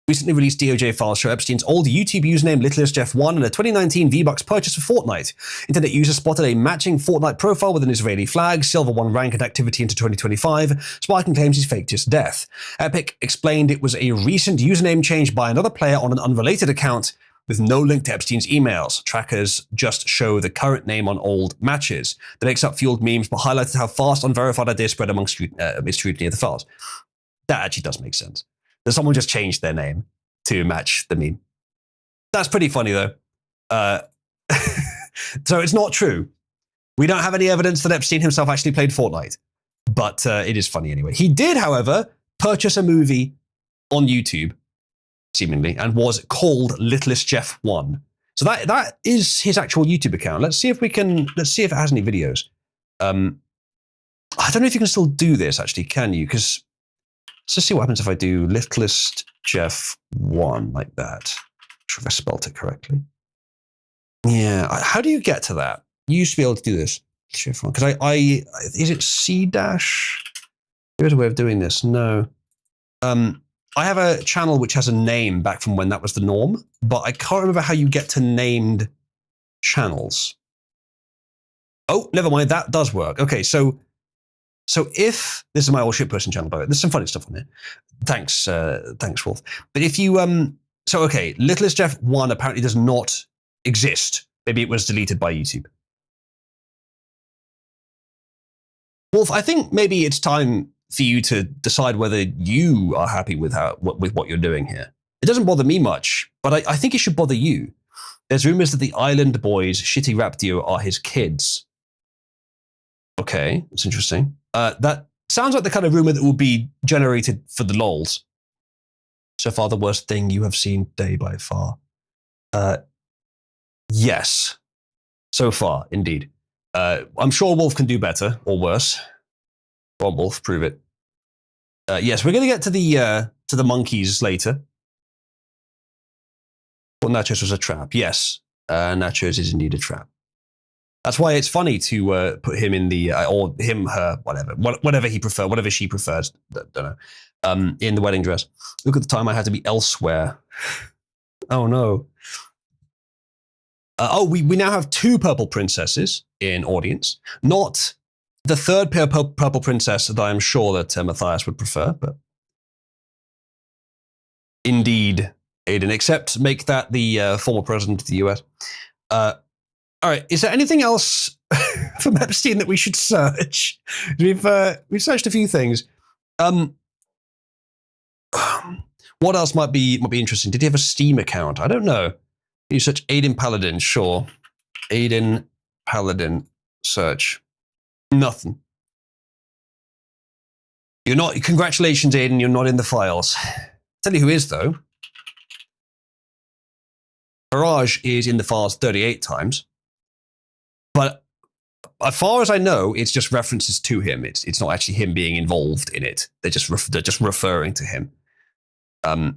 Recently released DOJ files show Epstein's old YouTube username LittlestJeff1 and a 2019 V-Bucks purchase for Fortnite. Internet users spotted a matching Fortnite profile with an Israeli flag, Silver 1 rank and activity into 2025, sparking claims he's faked his death. Epic explained it was a recent username change by another player on an unrelated account with no link to Epstein's emails. Trackers just show the current name on old matches. The mix-up fueled memes, but highlighted how fast unverified ideas spread among scrutiny of the files. That actually does make sense. That someone just changed their name to match the meme. That's pretty funny, though. So it's not true. We don't have any evidence that Epstein himself actually played Fortnite, but it is funny anyway. He did, however, purchase a movie on YouTube, seemingly, and was called Littlest Jeff 1. So that is his actual YouTube account. Let's see if it has any videos. I don't know if you can still do this, actually, can you? Because let's just see what happens if I do Littlest Jeff 1 like that. Not sure if I spelled it correctly. Yeah, how do you get to that? You used to be able to do this. Because is it C dash? There's a way of doing this. No. I have a channel which has a name back from when that was the norm, but I can't remember how you get to named channels. Oh, never mind. That does work. Okay, so if this is my old shitperson channel, by the way, there's some funny stuff on there. Thanks, Wolf. But if you okay, Littlest Jeff 1 apparently does not exist. Maybe it was deleted by YouTube. Wolf, I think maybe it's time for you to decide whether you are happy with what you're doing here. It doesn't bother me much, but I think it should bother you. There's rumors that the Island Boys shitty rap duo are his kids. Okay, that's interesting. That sounds like the kind of rumor that will be generated for the lols. So far, the worst thing you have seen today by far. Yes, so far, indeed. I'm sure Wolf can do better or worse. Go on, Wolf, prove it. Yes, we're going to get to the monkeys later. Well, Nachos was a trap. Yes, Nachos is indeed a trap. That's why it's funny to put him in the or him, her, whatever he prefers, whatever she prefers. Don't know. In the wedding dress. Look at the time I had to be elsewhere. Oh no. We now have 2 purple princesses in audience. Not the third purple princess that I'm sure that Matthias would prefer, but indeed, Aiden. Except make that the former president of the US. All right. Is there anything else from Epstein that we should search? We've searched a few things. What else might be interesting? Did he have a Steam account? I don't know. You search Aiden Paladin, sure. Aiden Paladin search. Nothing. You're not. Congratulations, Aiden. You're not in the files. Tell you who is though. Barrage is in the files 38 times, but as far as I know, it's just references to him. It's not actually him being involved in it. They're just referring to him. We'll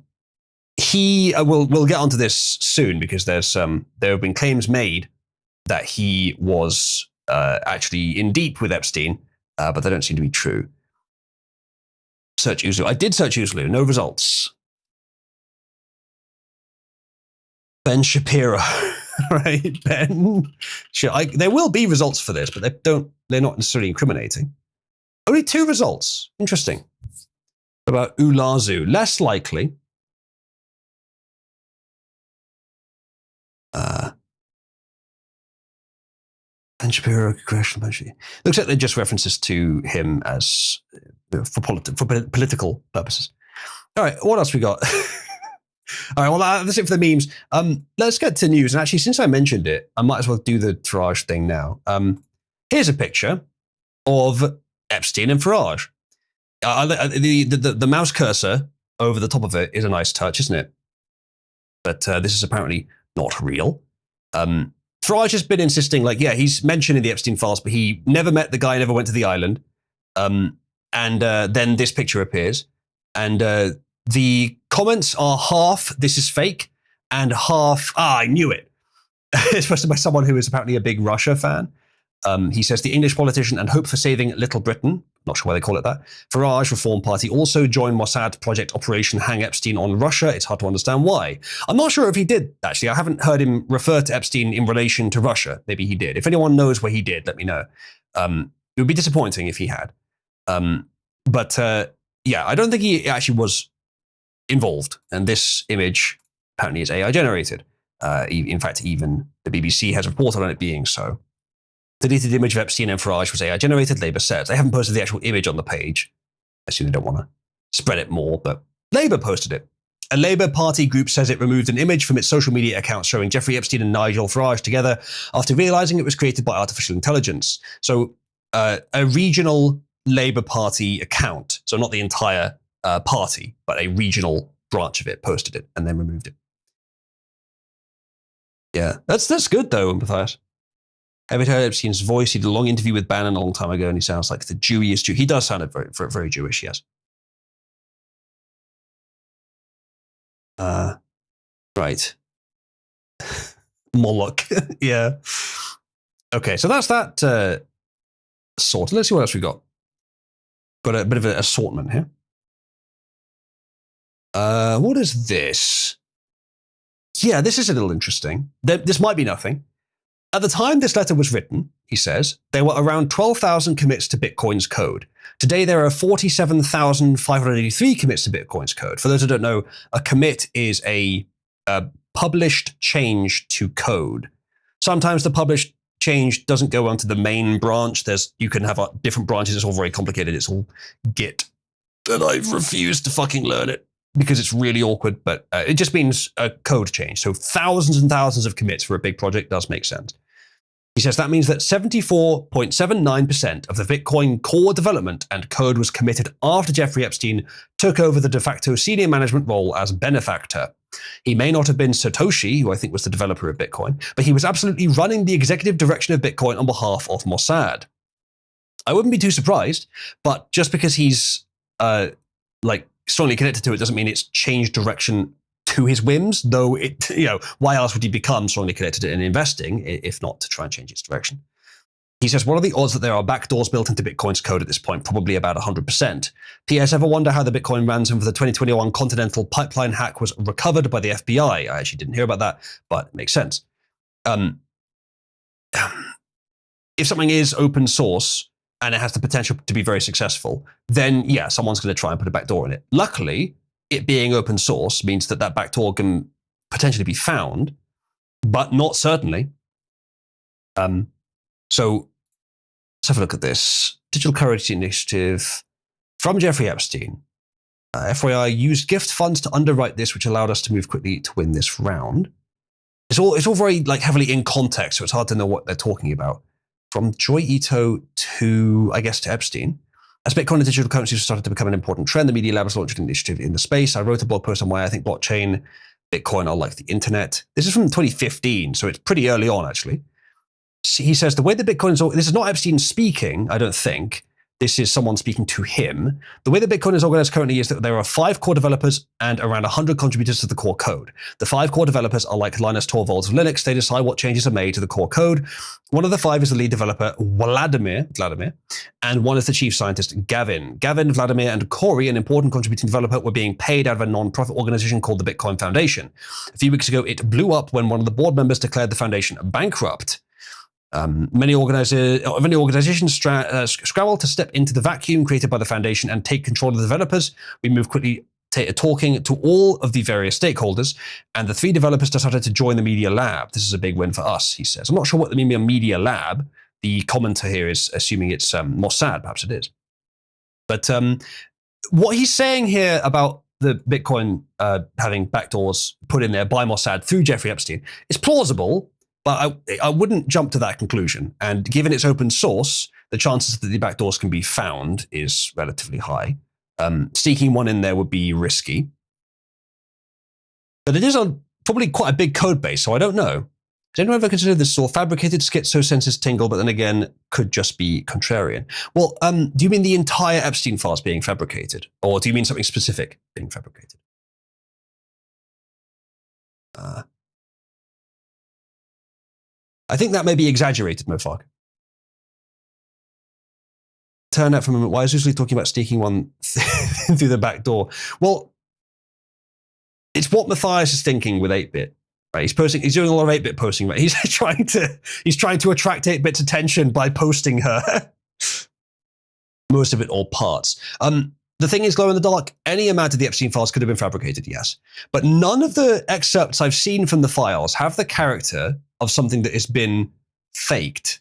get onto this soon because there have been claims made that he was actually in deep with Epstein, but they don't seem to be true. Search Uzlu. I did search Uzlu. No results. Ben Shapiro, right? Ben. There will be results for this, but they're not necessarily incriminating. Only 2 results. Interesting. About Ulazu. Less likely. Ben Shapiro, congressional budget. Looks like they're just references to him as for political purposes. All right, what else we got? All right, well, that's it for the memes. Let's get to news. And actually, since I mentioned it, I might as well do the Farage thing now. Here's a picture of Epstein and Farage. The mouse cursor over the top of it is a nice touch, isn't it? But this is apparently not real. Farage has been insisting, he's mentioned in the Epstein files, but he never met the guy, never went to the island. And then this picture appears. And the comments are half, this is fake, and half, I knew it. It's posted by someone who is apparently a big Russia fan. He says, the English politician and hope for saving Little Britain, not sure why they call it that, Farage Reform Party also joined Mossad project Operation Hang Epstein on Russia. It's hard to understand why. I'm not sure if he did, actually. I haven't heard him refer to Epstein in relation to Russia. Maybe he did. If anyone knows where he did, let me know. It would be disappointing if he had. But I don't think he actually was involved. And this image apparently is AI generated. In fact, even the BBC has reported on it being so. The deleted image of Epstein and Farage was AI generated, Labour says. They haven't posted the actual image on the page. I assume they don't want to spread it more, but Labour posted it. A Labour Party group says it removed an image from its social media account showing Jeffrey Epstein and Nigel Farage together after realising it was created by artificial intelligence. So a regional Labour Party account, so not the entire party, but a regional branch of it posted it and then removed it. Yeah, that's good though, Matthias. Have you heard Epstein's voice? He did a long interview with Bannon a long time ago, and he sounds like the Jewiest Jew. He does sound very, very Jewish, yes. Right. Moloch. Yeah. Okay, so that's that sorted. Let's see what else we got. Got a bit of an assortment here. What is this? Yeah, this is a little interesting. This might be nothing. At the time this letter was written, he says, there were around 12,000 commits to Bitcoin's code. Today, there are 47,583 commits to Bitcoin's code. For those who don't know, a commit is a published change to code. Sometimes the published change doesn't go onto the main branch. You can have different branches. It's all very complicated. It's all Git. And I've refused to fucking learn it because it's really awkward, but it just means a code change. So thousands and thousands of commits for a big project does make sense. He says that means that 74.79% of the Bitcoin core development and code was committed after Jeffrey Epstein took over the de facto senior management role as benefactor. He may not have been Satoshi, who I think was the developer of Bitcoin, but he was absolutely running the executive direction of Bitcoin on behalf of Mossad. I wouldn't be too surprised, but just because he's strongly connected to it doesn't mean it's changed direction to his whims, though why else would he become strongly connected in investing if not to try and change its direction? He says, what are the odds that there are backdoors built into Bitcoin's code at this point? Probably about 100%. P.S. Ever wonder how the Bitcoin ransom for the 2021 Continental Pipeline hack was recovered by the FBI? I actually didn't hear about that, but it makes sense. If something is open source and it has the potential to be very successful, then yeah, someone's going to try and put a backdoor in it. Luckily, it being open source means that backdoor can potentially be found, but not certainly. So let's have a look at this. Digital Currency Initiative from Jeffrey Epstein. FYI used gift funds to underwrite this, which allowed us to move quickly to win this round. it's all very like heavily in context, so it's hard to know what they're talking about. From Joy Ito to, I guess, to Epstein. As Bitcoin and digital currencies started to become an important trend, the Media Lab has launched an initiative in the space. I wrote a blog post on why I think blockchain, Bitcoin are like the internet. This is from 2015, so it's pretty early on, actually. He says the way that Bitcoin is, this is not Epstein speaking, I don't think. This is someone speaking to him. The way that Bitcoin is organized currently is that there are 5 core developers and around 100 contributors to the core code. The 5 core developers are like Linus Torvalds of Linux. They decide what changes are made to the core code. One of the 5 is the lead developer, Vladimir, and one is the chief scientist, Gavin. Gavin, Vladimir, and Corey, an important contributing developer, were being paid out of a non-profit organization called the Bitcoin Foundation. A few weeks ago, it blew up when one of the board members declared the foundation bankrupt. Many organizations scramble to step into the vacuum created by the foundation and take control of the developers. We move quickly talking to all of the various stakeholders, and the 3 developers decided to join the Media Lab. This is a big win for us, he says. I'm not sure what they mean by Media Lab. The commenter here is assuming it's Mossad. Perhaps it is. But what he's saying here about the Bitcoin having backdoors put in there by Mossad through Jeffrey Epstein is plausible, but I wouldn't jump to that conclusion. And given it's open source, the chances that the backdoors can be found is relatively high. Sneaking one in there would be risky. But it is on probably quite a big code base, so I don't know. Has anyone ever considered this sort of fabricated schizo senses tingle, but then again, could just be contrarian? Well, do you mean the entire Epstein files being fabricated? Or do you mean something specific being fabricated? I think that may be exaggerated, Mofog. Turn out for a moment, why is usually talking about sneaking one through the back door? Well, it's what Matthias is thinking with 8-bit. Right? He's doing a lot of 8-bit posting, right? He's trying to attract 8-bit's attention by posting her. Most of it all parts. The thing is, glow in the dark, any amount of the Epstein files could have been fabricated, yes. But none of the excerpts I've seen from the files have the character of something that has been faked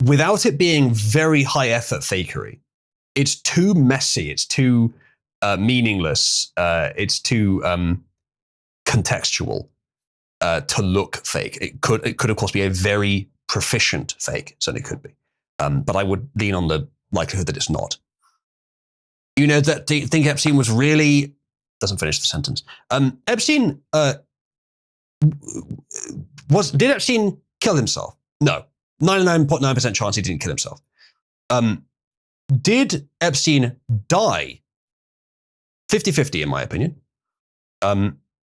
without it being very high effort fakery. It's too messy. It's too meaningless. It's too contextual to look fake. It could of course be a very proficient fake. Certainly could be. But I would lean on the likelihood that it's not. You know that think Epstein was really doesn't finish the sentence. Epstein did Epstein kill himself? No. 99.9% chance he didn't kill himself. Did Epstein die? 50-50 in my opinion.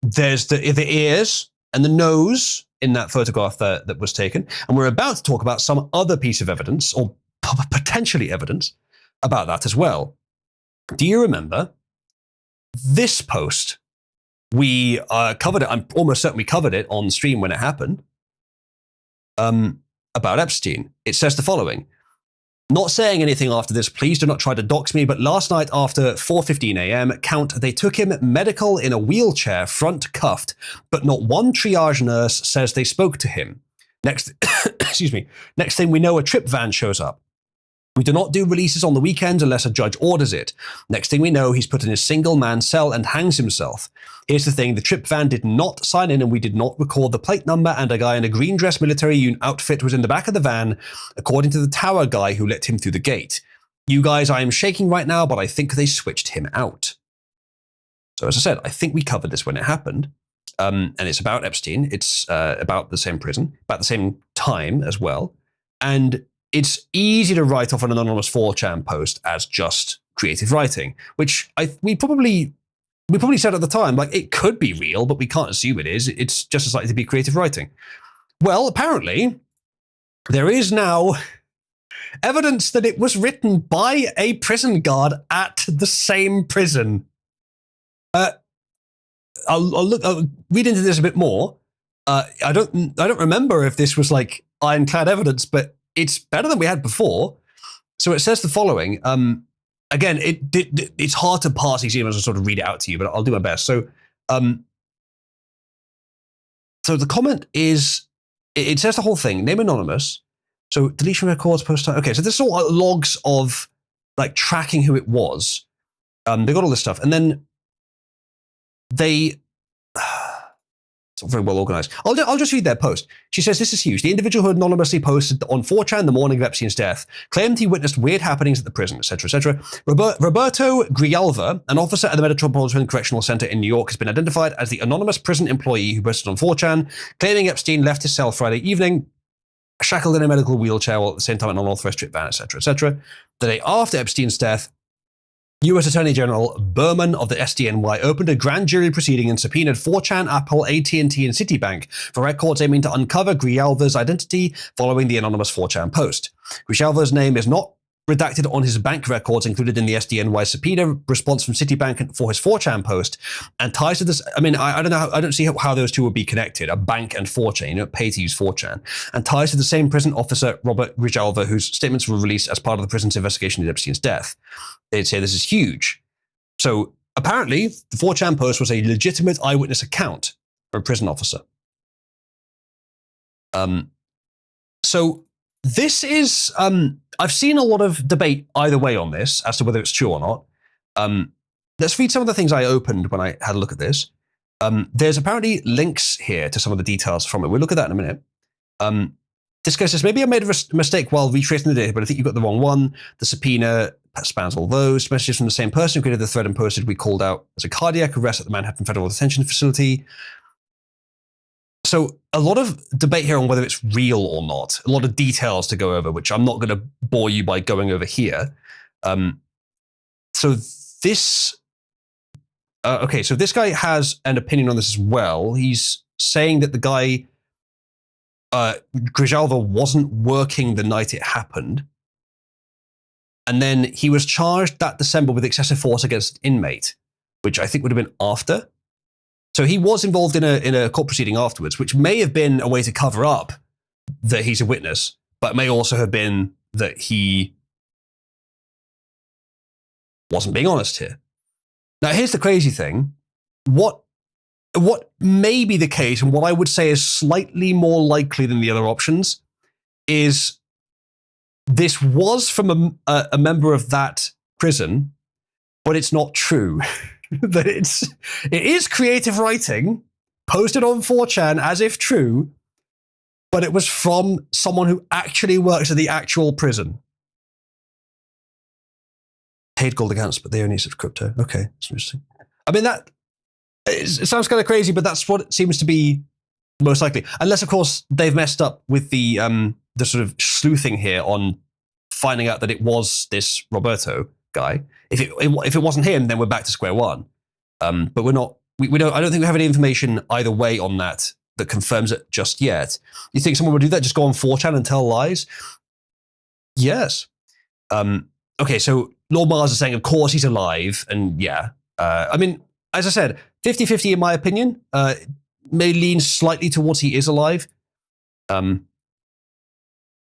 There's the ears and the nose in that photograph that was taken. And we're about to talk about some other piece of evidence, or potentially evidence, about that as well. Do you remember this post? We covered it. I'm almost certain we covered it on stream when it happened. About Epstein. It says the following. Not saying anything after this, please do not try to dox me, but last night after 4:15 a.m., they took him medical in a wheelchair, front cuffed, but not one triage nurse says they spoke to him. Next, excuse me. Next thing we know, a trip van shows up. We do not do releases on the weekends unless a judge orders it. Next thing we know, he's put in a single-man cell and hangs himself. Here's the thing, the trip van did not sign in and we did not record the plate number, and a guy in a green dress military outfit was in the back of the van, according to the tower guy who let him through the gate. You guys, I am shaking right now, but I think they switched him out. So as I said, I think we covered this when it happened. And it's about Epstein. It's about the same prison, about the same time as well. And it's easy to write off an anonymous 4chan post as just creative writing, which we probably said at the time, like, it could be real, but we can't assume it is. It's just as likely to be creative writing. Well, apparently, there is now evidence that it was written by a prison guard at the same prison. I'll read into this a bit more. I don't remember if this was like ironclad evidence, but it's better than we had before. So it says the following. Again, it's hard to parse these emails and sort of read it out to you, but I'll do my best. So, so the comment is, it says the whole thing, name anonymous. So deletion records, post time. Okay, so this is all logs of like tracking who it was. They got all this stuff. And then they, It's not very well organized. I'll just read their post. She says, this is huge. The individual who anonymously posted on 4chan the morning of Epstein's death claimed he witnessed weird happenings at the prison, etc., etc. Roberto Grijalva, an officer at the Metropolitan Correctional Center in New York, has been identified as the anonymous prison employee who posted on 4chan, claiming Epstein left his cell Friday evening, shackled in a medical wheelchair while at the same time in an unauthorized trip van, etc., etc. The day after Epstein's death, U.S. Attorney General Berman of the SDNY opened a grand jury proceeding and subpoenaed 4chan, Apple, AT&T, and Citibank for records aiming to uncover Grijalva's identity following the anonymous 4chan post. Grijalva's name is not redacted on his bank records included in the SDNY subpoena response from Citibank for his 4chan post, and ties to this. I mean, I don't know. I don't see how those two would be connected. A bank and 4chan, you know, pay to use 4chan, and ties to the same prison officer Robert Grijalva, whose statements were released as part of the prison's investigation into Epstein's death. They'd say this is huge. So apparently, the 4chan post was a legitimate eyewitness account for a prison officer. So this is, I've seen a lot of debate either way on this as to whether it's true or not. Let's read some of the things I opened when I had a look at this. There's apparently links here to some of the details from it. We'll look at that in a minute. This guy says, maybe I made a mistake while retracing the data, but I think you got the wrong one. The subpoena spans all those. Messages from the same person who created the thread and posted, we called out as a cardiac arrest at the Manhattan Federal Detention Facility. So a lot of debate here on whether it's real or not. A lot of details to go over, which I'm not going to bore you by going over here. So this guy has an opinion on this as well. He's saying that the guy, Grijalva, wasn't working the night it happened. And then he was charged that December with excessive force against an inmate, which I think would have been after. So he was involved in a court proceeding afterwards, which may have been a way to cover up that he's a witness, but may also have been that he wasn't being honest here. Now, here's the crazy thing. What may be the case, and what I would say is slightly more likely than the other options, is this was from a member of that prison, but it's not true. That it is creative writing posted on 4chan as if true, but it was from someone who actually works at the actual prison. Paid gold accounts, but they only accept crypto. Okay, that's interesting. I mean, it sounds kind of crazy, but that's what it seems to be most likely. Unless, of course, they've messed up with the sort of sleuthing here on finding out that it was this Roberto guy. If it wasn't him, then we're back to square one. But we're not. We don't. I don't think we have any information either way on that confirms it just yet. You think someone would do that? Just go on 4chan and tell lies? Yes. Okay. So Lord Mars is saying, of course he's alive, and yeah. I mean, as I said, 50-50 in my opinion. May lean slightly towards he is alive. But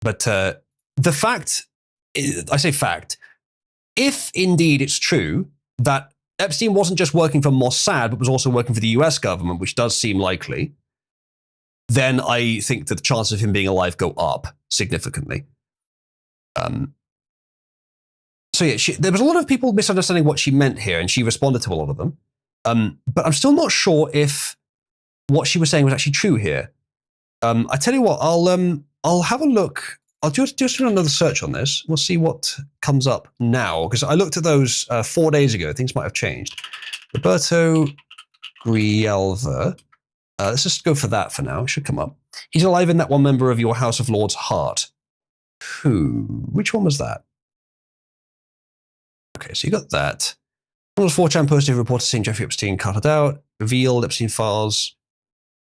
the fact, I say fact, if indeed it's true that Epstein wasn't just working for Mossad, but was also working for the US government, which does seem likely, then I think that the chances of him being alive go up significantly. So yeah, there was a lot of people misunderstanding what she meant here, and she responded to a lot of them. But I'm still not sure if what she was saying was actually true here. I tell you what, I'll have a look. I'll just do another search on this. We'll see what comes up now, because I looked at those 4 days ago. Things might have changed. Roberto Grijalva. Let's just go for that for now. It should come up. He's alive in that one member of your House of Lords heart. Who? Which one was that? Okay, so you got that. One was 4chan posted who reported seeing Jeffrey Epstein carted out, revealed Epstein files,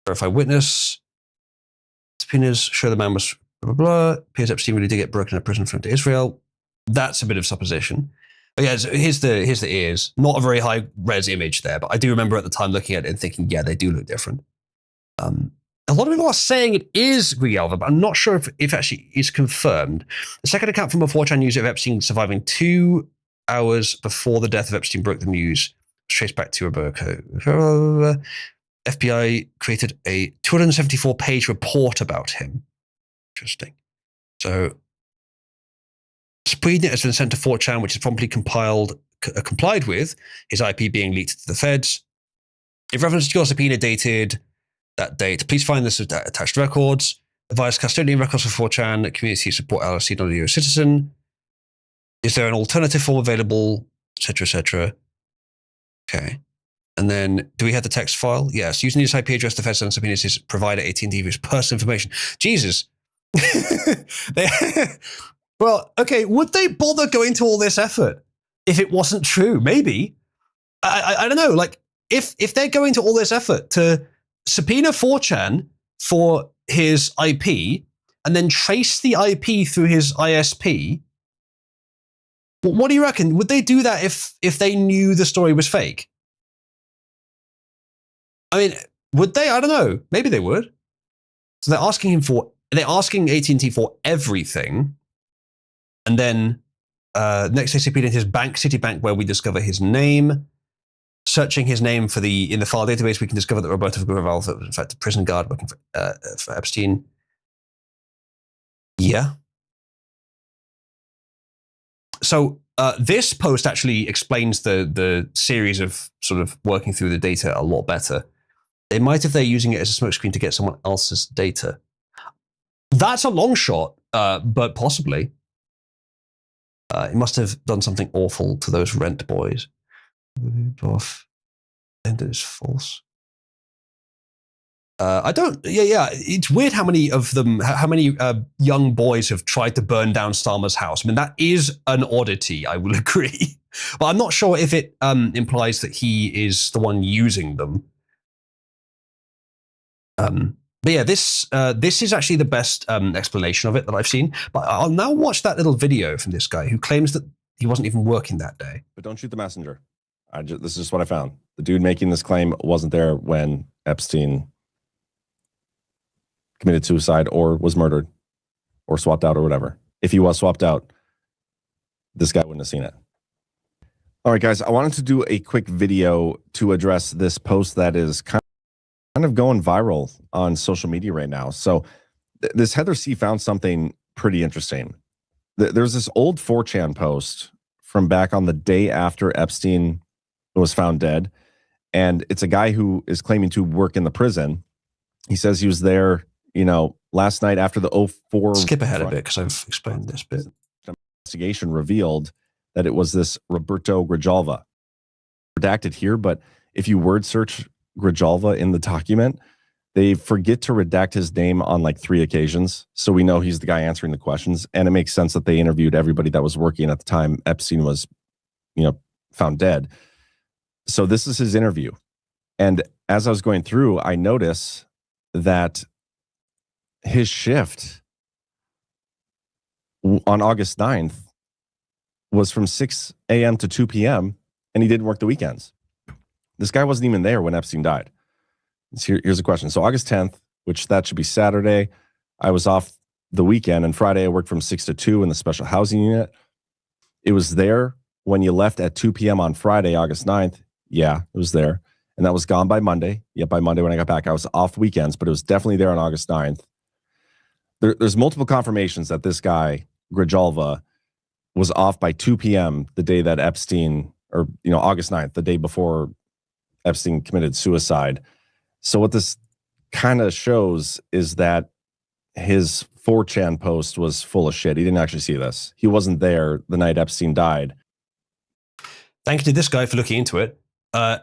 verify witness, subpoenas show the man was blah, blah, blah. Appears Epstein really did get broken out of prison from to Israel. That's a bit of supposition. But yeah, so here's the ears. Not a very high res image there, but I do remember at the time looking at it and thinking, yeah, they do look different. A lot of people are saying it is Grijalva, but I'm not sure if actually it's confirmed. The second account from a 4chan user of Epstein surviving 2 hours before the death of Epstein broke the news was traced back to Roberto. FBI created a 274-page report about him. Interesting. So, subpoena has been sent to 4chan, which is promptly complied with, his IP being leaked to the feds. If reference to your subpoena dated that date. Please find this attached records. Advise custodian records for 4chan, community support LLC, not a US citizen. Is there an alternative form available, etc., etc.? Okay. And then, do we have the text file? Yes. Using this IP address, the Fed and subpoenas his provider AT&T for his personal information. Jesus. Well, okay. Would they bother going to all this effort if it wasn't true? Maybe. I don't know. Like, if they're going to all this effort to subpoena 4chan for his IP and then trace the IP through his ISP, what do you reckon? Would they do that if they knew the story was fake? I mean, would they? I don't know. Maybe they would. So they're asking AT&T for everything, and then next they subpoenaed his bank, Citibank, where we discover his name. Searching his name in the file database, we can discover that Roberto Graval was in fact a prison guard working for Epstein. Yeah. So this post actually explains the series of sort of working through the data a lot better. They might, if they're using it as a smokescreen to get someone else's data. That's a long shot, but possibly. He must have done something awful to those rent boys. Off. And it's false. It's weird how many of them, how many young boys have tried to burn down Starmer's house. I mean, that is an oddity, I will agree. But I'm not sure if it implies that he is the one using them. But yeah, this is actually the best explanation of it that I've seen. But I'll now watch that little video from this guy who claims that he wasn't even working that day. But don't shoot the messenger. This is just what I found. The dude making this claim wasn't there when Epstein committed suicide or was murdered or swapped out or whatever. If he was swapped out, this guy wouldn't have seen it. All right, guys, I wanted to do a quick video to address this post that is kind of going viral on social media right now. So this Heather C found something pretty interesting. There's this old 4chan post from back on the day after Epstein was found dead. And it's a guy who is claiming to work in the prison. He says he was there, last night after the 04... Skip ahead a bit because I've explained this bit. Investigation revealed that it was this Roberto Grijalva. Redacted here, but if you word search Grijalva in the document, they forget to redact his name on like 3 occasions. So we know he's the guy answering the questions. And it makes sense that they interviewed everybody that was working at the time Epstein was, found dead. So this is his interview. And as I was going through, I noticed that his shift on August 9th was from 6 a.m. to 2 p.m. and he didn't work the weekends. This guy wasn't even there when Epstein died. Here's a question. So August 10th, which that should be Saturday, I was off the weekend, and Friday I worked from 6 to 2 in the special housing unit. It was there when you left at 2 p.m. on Friday, August 9th. Yeah, it was there. And that was gone by Monday. Yeah, by Monday when I got back, I was off weekends, but it was definitely there on August 9th. There's multiple confirmations that this guy, Grijalva, was off by 2 p.m. the day that Epstein, or, August 9th, the day before Epstein committed suicide. So what this kind of shows is that his 4chan post was full of shit. He didn't actually see this. He wasn't there the night Epstein died. Thank you to this guy for looking into it. I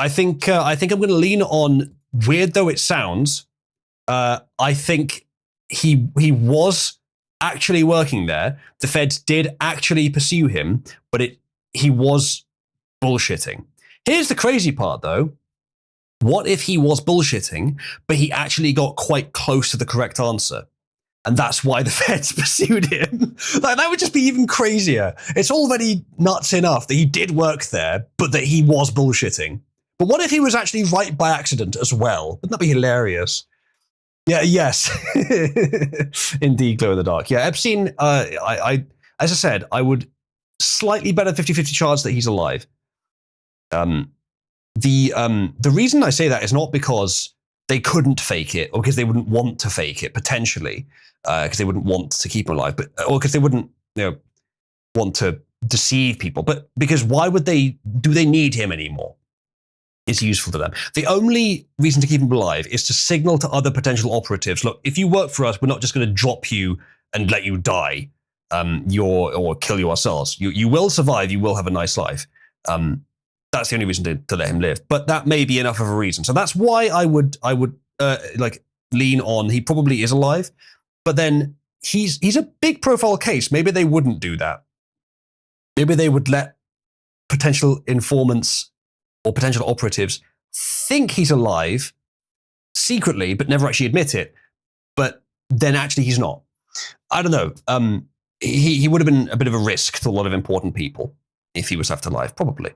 think I'm going to lean on, weird though it sounds, I think he was actually working there. The feds did actually pursue him, but he was bullshitting. Here's the crazy part though. What if he was bullshitting, but he actually got quite close to the correct answer? And that's why the feds pursued him. Like, that would just be even crazier. It's already nuts enough that he did work there, but that he was bullshitting. But what if he was actually right by accident as well? Wouldn't that be hilarious? Yeah, yes. Indeed, glow in the dark. Yeah, Epstein, as I said, I would slightly better 50-50 chance that he's alive. The reason I say that is not because they couldn't fake it, or because they wouldn't want to fake it, potentially, because they wouldn't want to keep him alive, or because they wouldn't, want to deceive people. But because why would they? Do they need him anymore? is useful to them. The only reason to keep him alive is to signal to other potential operatives, look, if you work for us, we're not just going to drop you and let you die or kill you ourselves. You will survive. You will have a nice life. That's the only reason to let him live. But that may be enough of a reason. So that's why I would like lean on he probably is alive. But then he's a big profile case. Maybe they wouldn't do that. Maybe they would let potential informants or potential operatives think he's alive secretly, but never actually admit it. But then actually he's not. I don't know. He would have been a bit of a risk to a lot of important people if he was left alive, probably.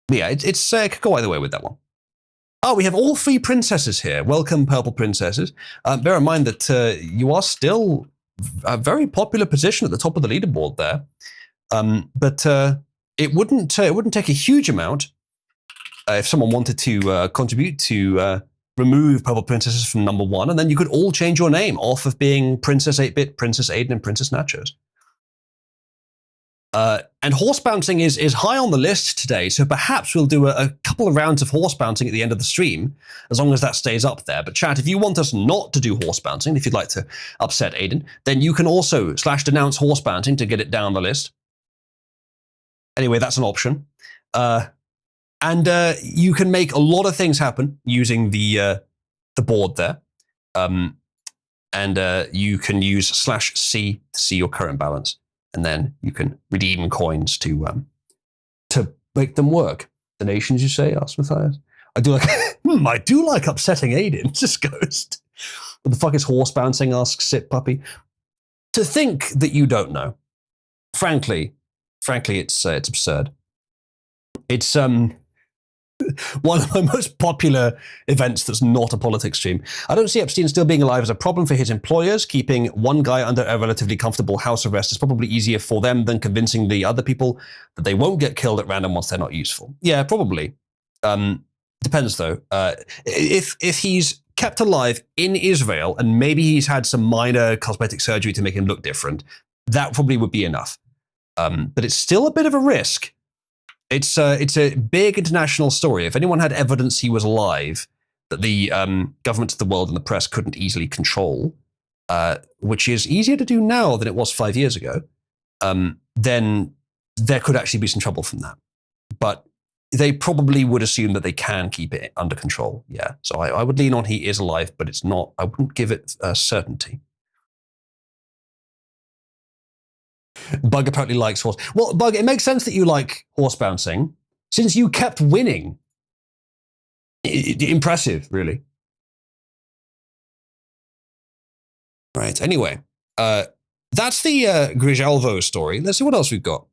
But yeah, it could go either way with that one. Oh, we have all 3 princesses here. Welcome, purple princesses. Bear in mind that you are still a very popular position at the top of the leaderboard there. But it wouldn't take a huge amount if someone wanted to contribute to remove purple princesses from number 1, and then you could all change your name off of being Princess 8-Bit, Princess Aiden, and Princess Nachos. And horse bouncing is high on the list today, so perhaps we'll do a couple of rounds of horse bouncing at the end of the stream, as long as that stays up there. But chat, if you want us not to do horse bouncing, if you'd like to upset Aiden, then you can also /denounce horse bouncing to get it down the list. Anyway, that's an option. And you can make a lot of things happen using the board there. And you can use /C to see your current balance. And then you can redeem coins to make them work. Donations, you say? Asked Matthias. I do like upsetting Aiden. Just Ghost. What the fuck is horse bouncing? Asks Sit Puppy. To think that you don't know. Frankly, it's absurd. It's one of my most popular events that's not a politics stream. I don't see Epstein still being alive as a problem for his employers. Keeping one guy under a relatively comfortable house arrest is probably easier for them than convincing the other people that they won't get killed at random once they're not useful. Yeah, probably. Depends though. If he's kept alive in Israel and maybe he's had some minor cosmetic surgery to make him look different, that probably would be enough. But it's still a bit of a risk. It's a big international story. If anyone had evidence he was alive that the governments of the world and the press couldn't easily control, which is easier to do now than it was 5 years ago, then there could actually be some trouble from that. But they probably would assume that they can keep it under control. Yeah, so I would lean on he is alive, but it's not. I wouldn't give it certainty. Bug apparently likes horse. Well, Bug, it makes sense that you like horse bouncing since you kept winning. Impressive, really. Right, anyway. That's the Grijalvo story. Let's see what else we've got.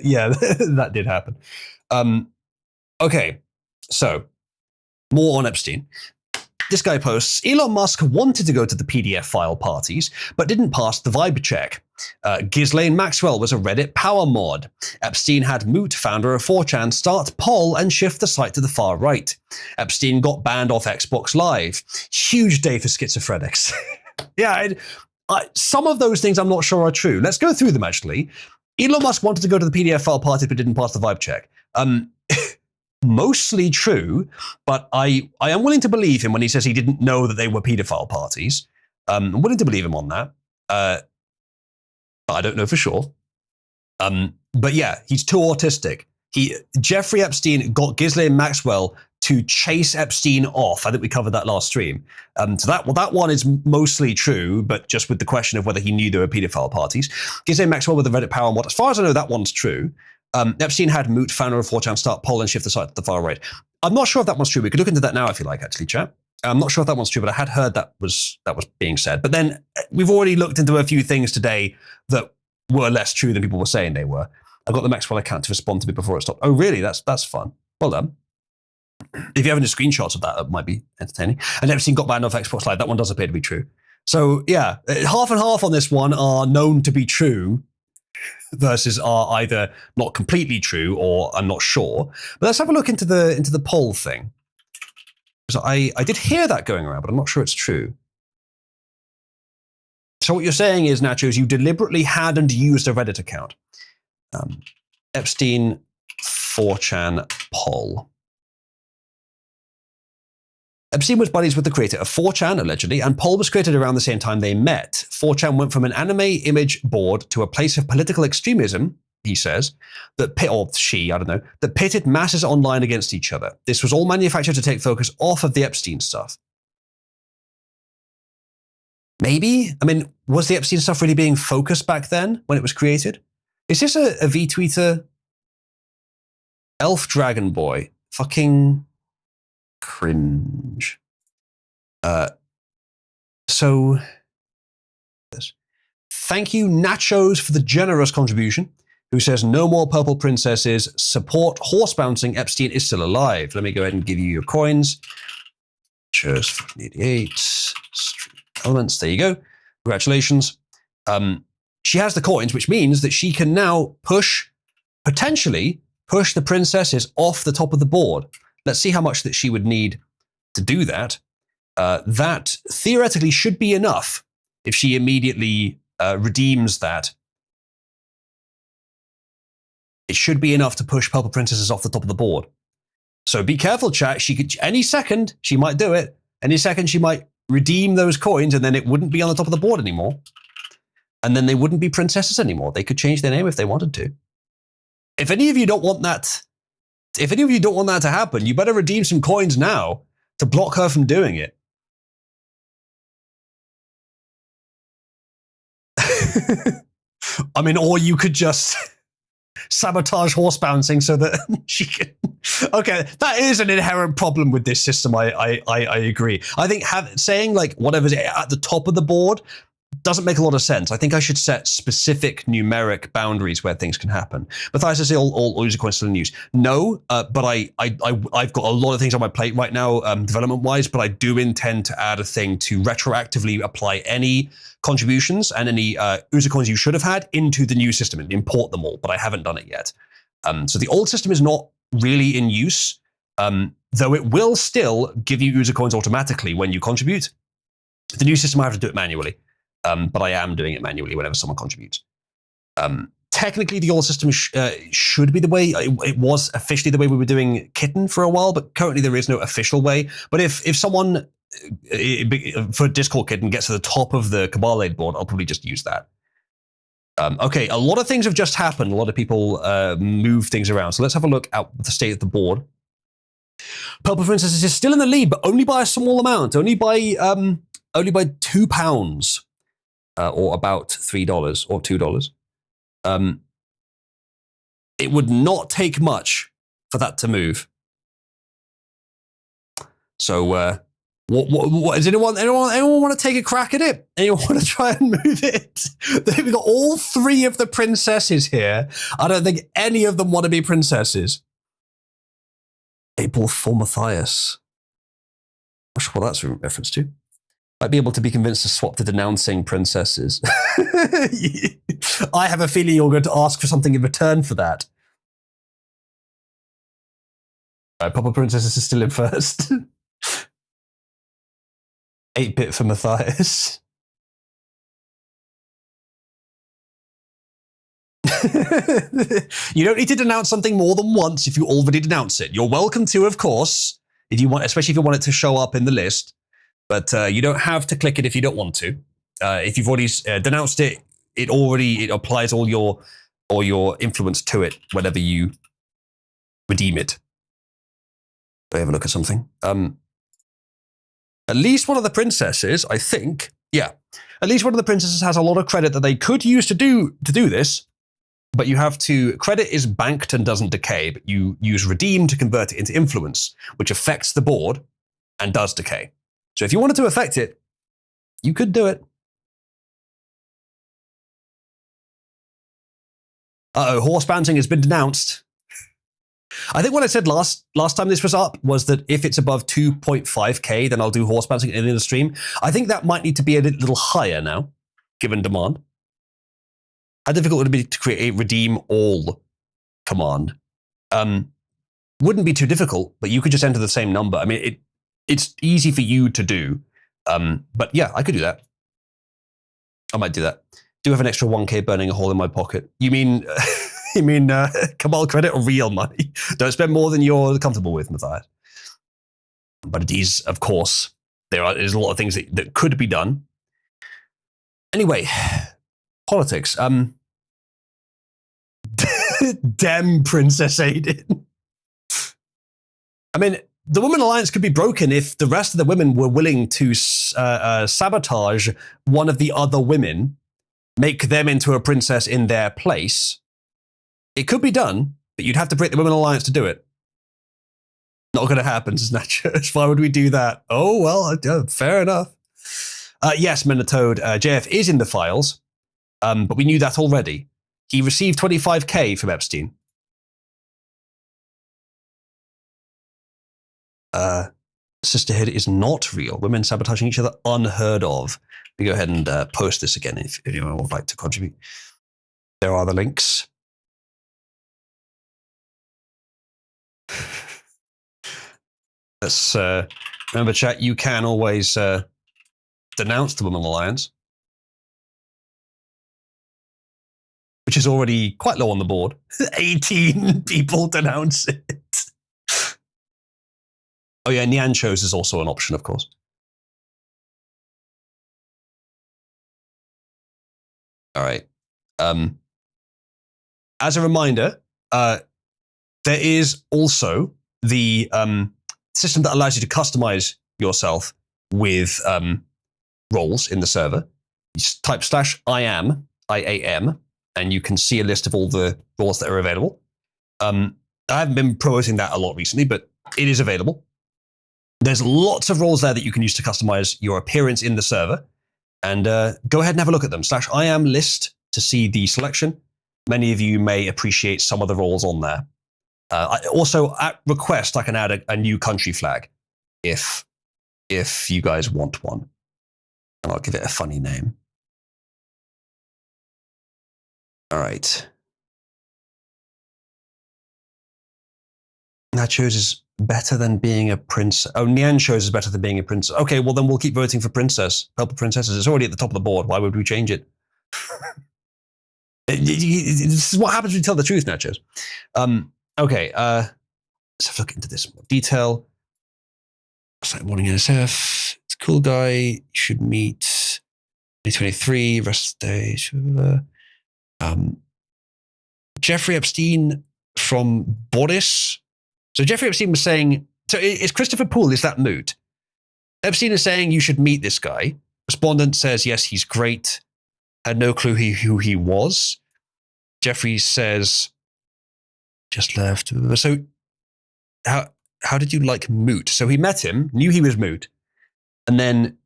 Yeah, that did happen. Okay, so more on Epstein. This guy posts, Elon Musk wanted to go to the PDF file parties, but didn't pass the vibe check. Ghislaine Maxwell was a Reddit power mod. Epstein had Moot, founder of 4chan, start poll and shift the site to the far right. Epstein got banned off Xbox Live. Huge day for schizophrenics. Yeah, some of those things I'm not sure are true. Let's go through them, actually. Elon Musk wanted to go to the PDF file parties, but didn't pass the vibe check. Mostly true, but I am willing to believe him when he says he didn't know that they were pedophile parties. I'm willing to believe him on that. But I don't know for sure. But yeah, he's too autistic. Jeffrey Epstein got Ghislaine Maxwell to chase Epstein off. I think we covered that last stream. So that one is mostly true, but just with the question of whether he knew there were pedophile parties. Ghislaine Maxwell with the Reddit power mod. As far as I know, that one's true. Epstein had Moot, founder of 4chan, start poll and shift the site to the far right. I'm not sure if that one's true. We could look into that now if you like, actually, chat. I'm not sure if that one's true, but I had heard that was being said. But then we've already looked into a few things today that were less true than people were saying they were. I got the Maxwell account to respond to me before it stopped. Oh, really? That's fun. Well done. If you have any screenshots of that, that might be entertaining. And Epstein got banned off Xbox Live. That one does appear to be true. So yeah, half and half on this one are known to be true versus are either not completely true or I'm not sure. But let's have a look into the poll thing. So I did hear that going around, but I'm not sure it's true. So what you're saying is, Nachos, you deliberately had and used a Reddit account. Epstein 4chan poll. Epstein was buddies with the creator of 4chan, allegedly, and Poll was created around the same time they met. 4chan went from an anime image board to a place of political extremism, he says, that pitted masses online against each other. This was all manufactured to take focus off of the Epstein stuff. Maybe? I mean, was the Epstein stuff really being focused back then when it was created? Is this a V-tweeter? Elf Dragon Boy. Fucking cringe. So, thank you, Nachos, for the generous contribution, who says, no more purple princesses, support horse bouncing, Epstein is still alive. Let me go ahead and give you your coins. Cheers, 88. Elements, there you go. Congratulations. She has the coins, which means that she can now potentially push the princesses off the top of the board. Let's see how much that she would need to do that. That theoretically should be enough if she immediately redeems that. It should be enough to push purple princesses off the top of the board. So be careful, chat. She could, any second, she might do it. Any second, she might redeem those coins, and then it wouldn't be on the top of the board anymore. And then they wouldn't be princesses anymore. They could change their name if they wanted to. If any of you don't want that, to happen, you better redeem some coins now to block her from doing it. I mean, or you could just sabotage horse bouncing so that she can. Okay, that is an inherent problem with this system. I agree. I think saying like whatever's at the top of the board doesn't make a lot of sense. I think I should set specific numeric boundaries where things can happen. Matthias says all user coins still in use. No, but I've got a lot of things on my plate right now, development-wise, but I do intend to add a thing to retroactively apply any contributions and any user coins you should have had into the new system and import them all, but I haven't done it yet. So the old system is not really in use, though it will still give you user coins automatically when you contribute. The new system, I have to do it manually. But I am doing it manually whenever someone contributes. Technically, the old system should be the way. It was officially the way we were doing Kitten for a while, but currently there is no official way. But if someone for Discord Kitten gets to the top of the Cabal Aid board, I'll probably just use that. Okay, a lot of things have just happened. A lot of people move things around. So let's have a look at the state of the board. Purple Princess is still in the lead, but only by a small amount. Only by £2. Or about $3 or $2. It would not take much for that to move. So, what does anyone want to take a crack at it? Anyone want to try and move it? We've got all three of the princesses here. I don't think any of them want to be princesses. April for Matthias. Not sure what that's a reference to. Might be able to be convinced to swap to denouncing princesses. I have a feeling you're going to ask for something in return for that. Papa Princesses is still in first. 8-bit for Matthias. You don't need to denounce something more than once if you already denounce it. You're welcome to, of course, if you want, especially if you want it to show up in the list. But you don't have to click it if you don't want to. If you've already denounced it, it applies all your influence to it whenever you redeem it. Let me have a look at something. At least one of the princesses, I think, at least one of the princesses has a lot of credit that they could use to do this. But you have to, credit is banked and doesn't decay, but you use redeem to convert it into influence, which affects the board and does decay. So if you wanted to affect it, you could do it. Horse bouncing has been denounced. I think what I said last time this was up was that if it's above 2.5k, then I'll do horse bouncing in the stream. I think that might need to be a little higher now, given demand. How difficult would it be to create a redeem all command? Wouldn't be too difficult, but you could just enter the same number. I mean, it's easy for you to do. But yeah, I could do that. I might do that. Do have an extra 1k burning a hole in my pocket. You mean You mean Cabal credit or real money? Don't spend more than you're comfortable with, Matthias. But it is, of course, there's a lot of things that could be done. Anyway, politics. Damn Princess Aiden. I mean, the Women Alliance could be broken if the rest of the women were willing to sabotage one of the other women, make them into a princess in their place. It could be done, but you'd have to break the Women Alliance to do it. Not going to happen, Snatchers. Why would we do that? Oh, well, fair enough. Yes, Minatoad, JF is in the files, but we knew that already. He received $25K from Epstein. Sisterhood is not real. Women sabotaging each other, unheard of. We go ahead and post this again if anyone would like to contribute. There are the links. Let's remember, chat. You can always denounce the Women Alliance, which is already quite low on the board. 18 people denounce it. Oh yeah, Nyan shows is also an option, of course. All right. As a reminder, there is also the system that allows you to customize yourself with roles in the server. You type /IAM, IAM, and you can see a list of all the roles that are available. I haven't been promoting that a lot recently, but it is available. There's lots of roles there that you can use to customize your appearance in the server. And go ahead and have a look at them. /IAM list to see the selection. Many of you may appreciate some of the roles on there. Also, at request, I can add a new country flag if you guys want one. And I'll give it a funny name. All right. Nachos is better than being a prince. Oh, Nyan shows is better than being a princess. Okay, well then we'll keep voting for princess. Purple princesses. It's already at the top of the board. Why would we change it? This is what happens when you tell the truth, Nachos. Okay, let's have a look into this in more detail. Saturday morning NSF. It's a cool guy. You should meet 2023, rest of the day. Jeffrey Epstein from Boris. So Jeffrey Epstein was saying, so is Christopher Poole, is that moot? Epstein is saying you should meet this guy. Respondent says, yes, he's great. Had no clue who he was. Jeffrey says, just left. So how did you like moot? So he met him, knew he was moot. And then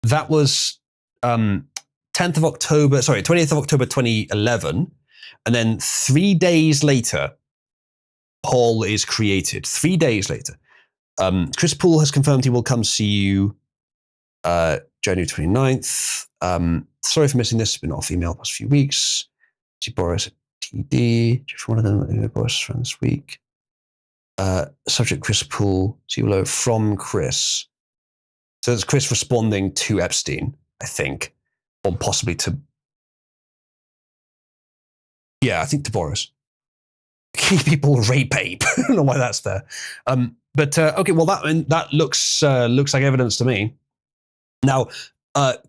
that was 20th of October 2011. And then 3 days later, Paul is created. 3 days later. Chris Poole has confirmed he will come see you January 29th. Sorry for missing this. Been off email the past few weeks. See Boris TD. Just one of them. Boris from this week. Subject Chris Poole. See below from Chris. So it's Chris responding to Epstein, I think, or possibly to. Yeah, I think to Boris. Key people rape ape. I don't know why that's there. But okay, well that looks like evidence to me. Now,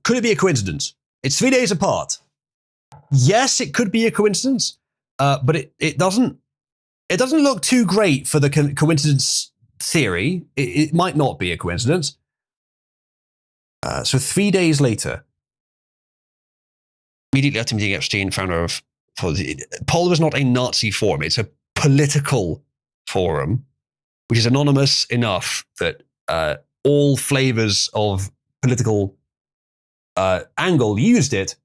could it be a coincidence? It's 3 days apart. Yes, it could be a coincidence, but it doesn't look too great for the coincidence theory. It might not be a coincidence. So 3 days later, immediately after meeting Epstein, founder of Poll was not a Nazi forum. It's a political forum, which is anonymous enough that all flavors of political angle used it.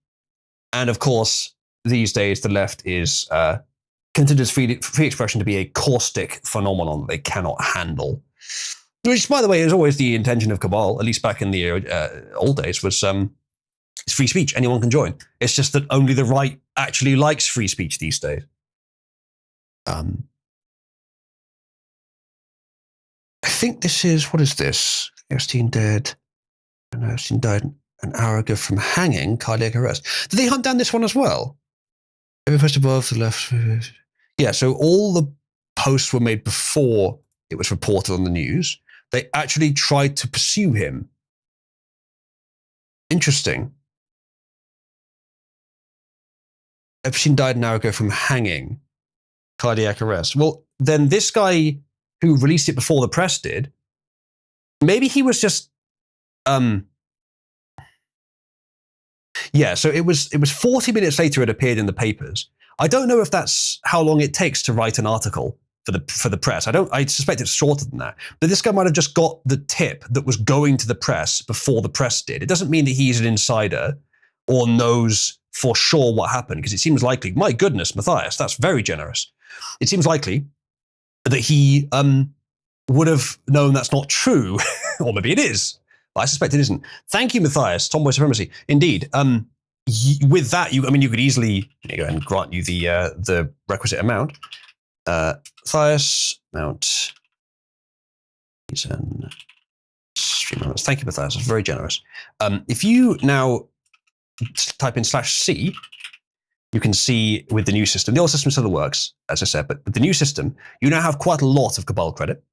And of course, these days, the left is considers free expression to be a caustic phenomenon that they cannot handle. Which, by the way, is always the intention of Cabal, at least back in the old days, was it's free speech. Anyone can join. It's just that only the right actually likes free speech these days. I think this is, what is this? Epstein dead. And Epstein died an hour ago from hanging, cardiac arrest. Did they hunt down this one as well? Every post above the left. Yeah, so all the posts were made before it was reported on the news. They actually tried to pursue him. Interesting. Epstein died an hour ago from hanging, cardiac arrest. Well, then this guy who released it before the press did, maybe he was just, yeah, so it was 40 minutes later it appeared in the papers. I don't know if that's how long it takes to write an article for the press. I suspect it's shorter than that. But this guy might have just got the tip that was going to the press before the press did. It doesn't mean that he's an insider or knows for sure what happened, because it seems likely, my goodness, Matthias, that's very generous. It seems likely that he would have known that's not true, or maybe it is, but I suspect it isn't. Thank you, Matthias, Tomboy Supremacy. Indeed, with that, you could easily go ahead and grant you the requisite amount. Matthias, amount, reason, stream members. Thank you, Matthias, that's very generous. If you now type in /C, you can see with the new system, the old system still works, as I said, but with the new system, you now have quite a lot of Cabal credit.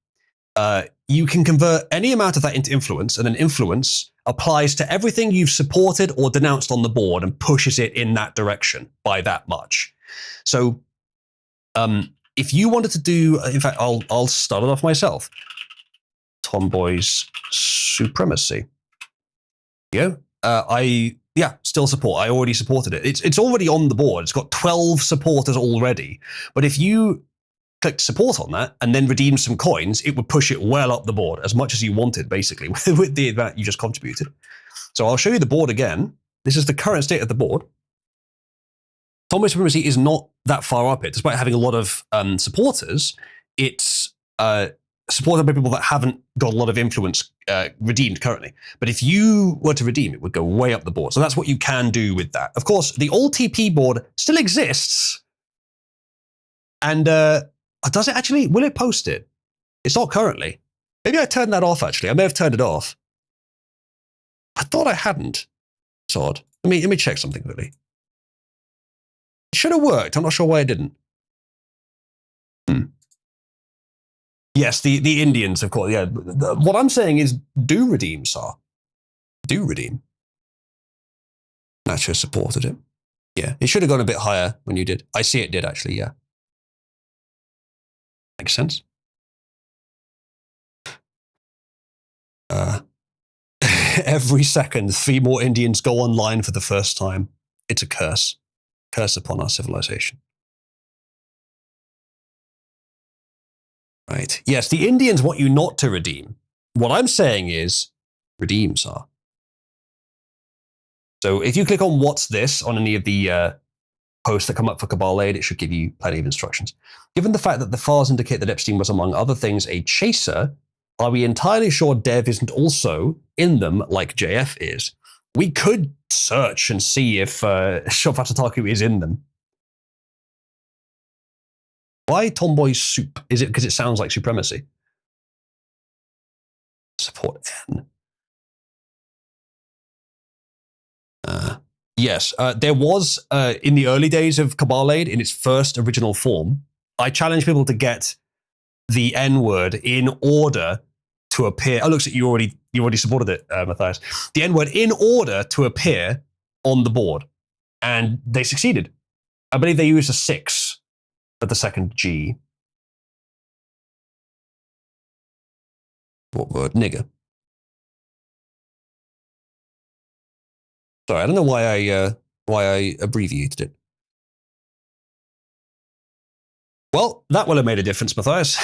You can convert any amount of that into influence, and then influence applies to everything you've supported or denounced on the board and pushes it in that direction by that much. So, if you wanted to do, in fact, I'll start it off myself. Tomboy's Supremacy. Yeah, still support. I already supported it. It's already on the board. It's got 12 supporters already. But if you clicked support on that and then redeemed some coins, it would push it well up the board, as much as you wanted, basically, with the amount you just contributed. So I'll show you the board again. This is the current state of the board. Tomboy Supremacy is not that far up it, despite having a lot of supporters. It's supported by people that haven't got a lot of influence redeemed currently. But if you were to redeem, it would go way up the board. So that's what you can do with that. Of course, the old TP board still exists. And does it actually? Will it post it? It's not currently. Maybe I turned that off, actually. I may have turned it off. I thought I hadn't. It's odd. Let me check something quickly. It should have worked. I'm not sure why it didn't. Yes, the Indians, of course. Yeah. What I'm saying is do redeem, Sar. Do redeem. Nacho supported it. Yeah, it should have gone a bit higher when you did. I see it did, actually, yeah. Makes sense. Every second, 3 more Indians go online for the first time. It's a curse. Curse upon our civilization. Right. Yes, the Indians want you not to redeem. What I'm saying is, redeem, Sar. So if you click on what's this on any of the posts that come up for Cabal Aid, it should give you plenty of instructions. Given the fact that the files indicate that Epstein was, among other things, a chaser, are we entirely sure Dev isn't also in them like JF is? We could search and see if Shofat is in them. Why Tomboy Soup? Is it because it sounds like supremacy? Support N. Yes, there was, in the early days of Cabal Aid, in its first original form, I challenged people to get the N-word in order to appear. Oh, looks like you already supported it, Matthias. The N-word in order to appear on the board. And they succeeded. I believe they used a 6 at the second G. What word? Nigger. Sorry, I don't know why I abbreviated it. Well, that will have made a difference, Matthias.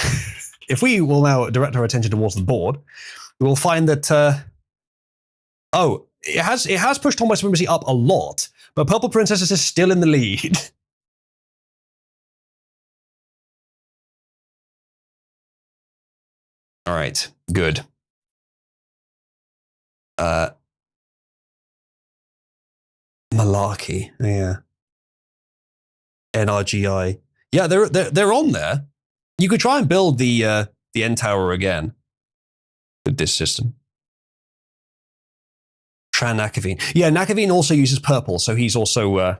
If we will now direct our attention towards the board, we will find that it has pushed Tomboy Supremacy up a lot, but Purple Princesses is still in the lead. All right, good. Malarkey, yeah. NRGI. Yeah, they're on there. You could try and build the N Tower again with this system. Tran Nakavine. Yeah, Nakavine also uses purple, so he's also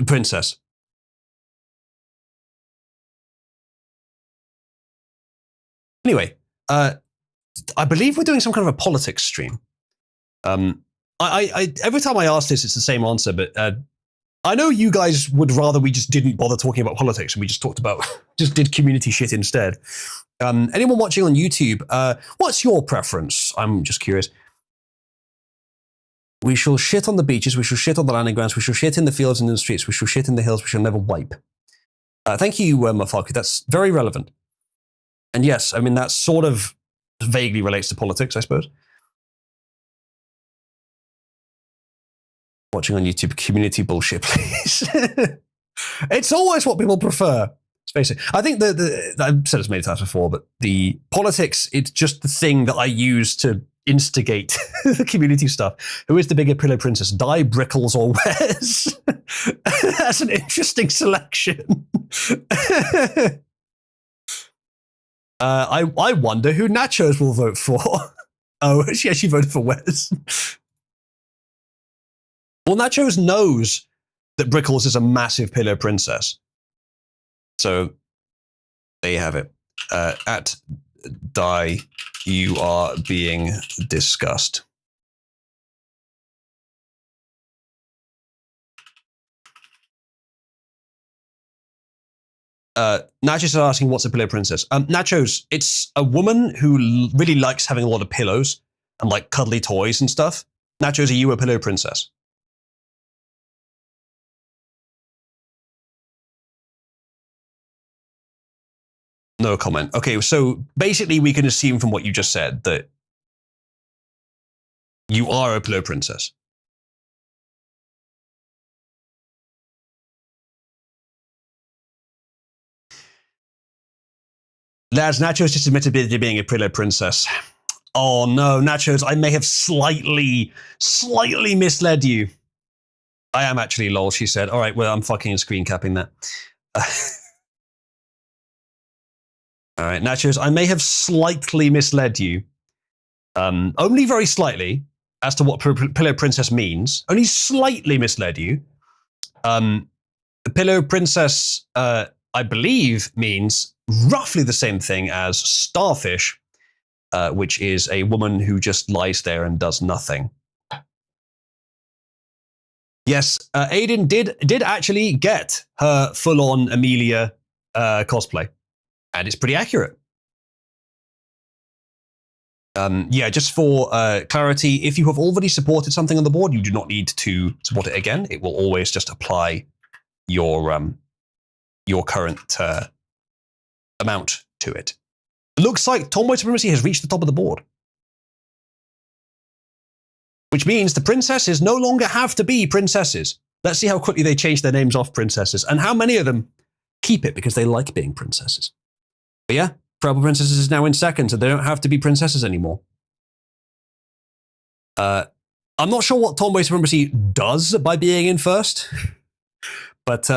Princess. Anyway, I believe we're doing some kind of a politics stream. I every time I ask this, it's the same answer, but I know you guys would rather we just didn't bother talking about politics and we just talked about, just did community shit instead. Anyone watching on YouTube, what's your preference? I'm just curious. We shall shit on the beaches, we shall shit on the landing grounds, we shall shit in the fields and in the streets, we shall shit in the hills, we shall never wipe. Thank you, Mafaku, that's very relevant. And yes, I mean, that sort of vaguely relates to politics, I suppose. Watching on YouTube, community bullshit, please. It's always what people prefer. Let's face it. I think I've said this many times before, but the politics, it's just the thing that I use to instigate the community stuff. Who is the bigger pillow princess, Di, Brickles, or Wes? That's an interesting selection. I wonder who Nachos will vote for. Oh, she voted for Wes. Well, Nachos knows that Brickles is a massive pillow princess. So, there you have it. At Di, you are being discussed. Nachos is asking, what's a pillow princess? Nachos, it's a woman who really likes having a lot of pillows and like cuddly toys and stuff. Nachos, are you a pillow princess? No comment. Okay, so basically we can assume from what you just said that you are a pillow princess. Lads, Nachos just admitted to being a pillow princess. Oh no, Nachos, I may have slightly misled you. I am actually lol, she said. All right, well, I'm fucking screen capping that. All right, Nachos, I may have slightly misled you. Only very slightly as to what Pillow Princess means. Only slightly misled you. The Pillow Princess, I believe, means roughly the same thing as starfish, which is a woman who just lies there and does nothing. Yes, Aiden did actually get her full-on Amelia cosplay. And it's pretty accurate. Yeah, just for clarity, if you have already supported something on the board, you do not need to support it again. It will always just apply your current amount to it. Looks like Tomboy Supremacy has reached the top of the board. Which means the princesses no longer have to be princesses. Let's see how quickly they change their names off princesses and how many of them keep it because they like being princesses. But yeah, Purple Princesses is now in second, so they don't have to be princesses anymore. I'm not sure what Tomboy Supremacy does by being in first, but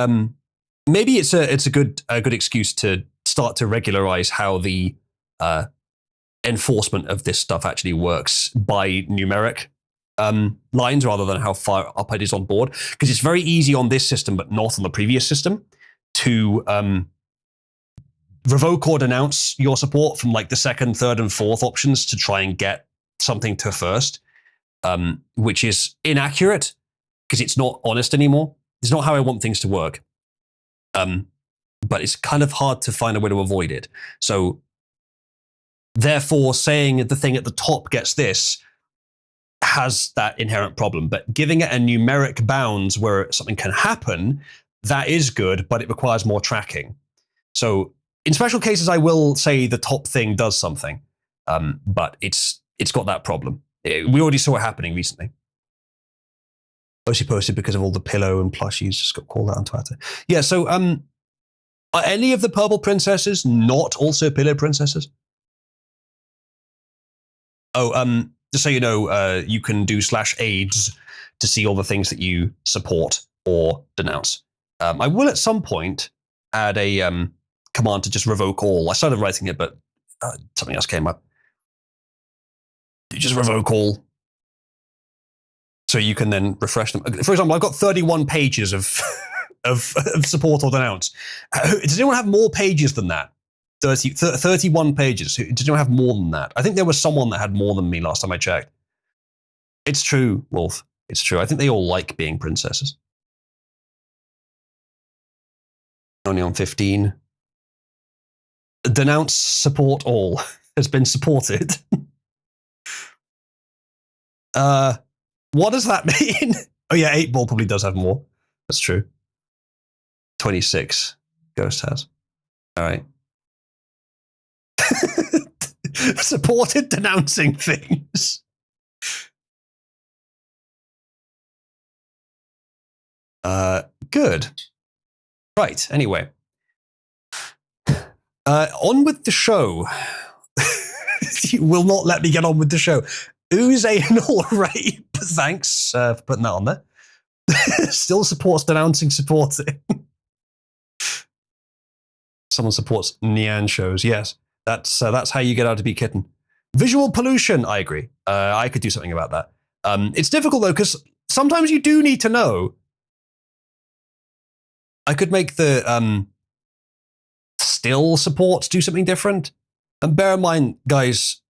maybe it's a good excuse to start to regularize how the enforcement of this stuff actually works by numeric lines rather than how far up it is on board, because it's very easy on this system, but not on the previous system, to revoke or denounce your support from like the second, third, and fourth options to try and get something to first, which is inaccurate because it's not honest anymore. It's not how I want things to work. But it's kind of hard to find a way to avoid it. So therefore, saying the thing at the top gets this has that inherent problem. But giving it a numeric bounds where something can happen, that is good, but it requires more tracking. So in special cases, I will say the top thing does something, but it's got that problem. We already saw it happening recently. Mostly posted because of all the pillow and plushies just got called out on Twitter. Yeah, so are any of the purple princesses not also pillow princesses? Oh, just so you know, you can do /AIDS to see all the things that you support or denounce. I will at some point add a command to just revoke all. I started writing it, but something else came up. You just revoke all. So you can then refresh them. For example, I've got 31 pages of of support or denounce. Does anyone have more pages than that? 31 pages. Does anyone have more than that? I think there was someone that had more than me last time I checked. It's true, Wolf. It's true. I think they all like being princesses. Only on 15. Denounce, support all has been supported. What does that mean? Oh yeah, 8-Ball probably does have more. That's true. 26. Ghost has. All right. Supported denouncing things. Good. Right, anyway. On with the show. You will not let me get on with the show. Ooze anal rape. Thanks for putting that on there. Still supports denouncing supporting. Someone supports Nyan shows. Yes, that's how you get out to be kitten. Visual pollution. I agree. I could do something about that. It's difficult though because sometimes you do need to know. I could make the still support do something different. And bear in mind, guys,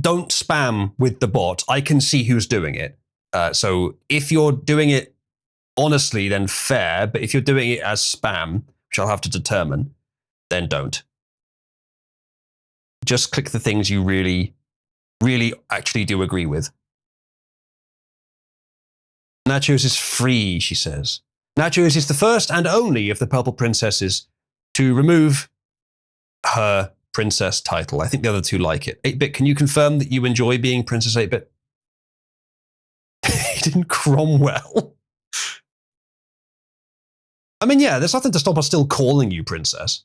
don't spam with the bot. I can see who's doing it. So if you're doing it honestly, then fair. But if you're doing it as spam, which I'll have to determine, then don't. Just click the things you really, really actually do agree with. Nachos is free, she says. Nachos is the first and only of the Purple Princesses to remove her princess title. I think the other two like it. 8-Bit, can you confirm that you enjoy being Princess 8-Bit? Hayden Cromwell. I mean, yeah, there's nothing to stop us still calling you Princess.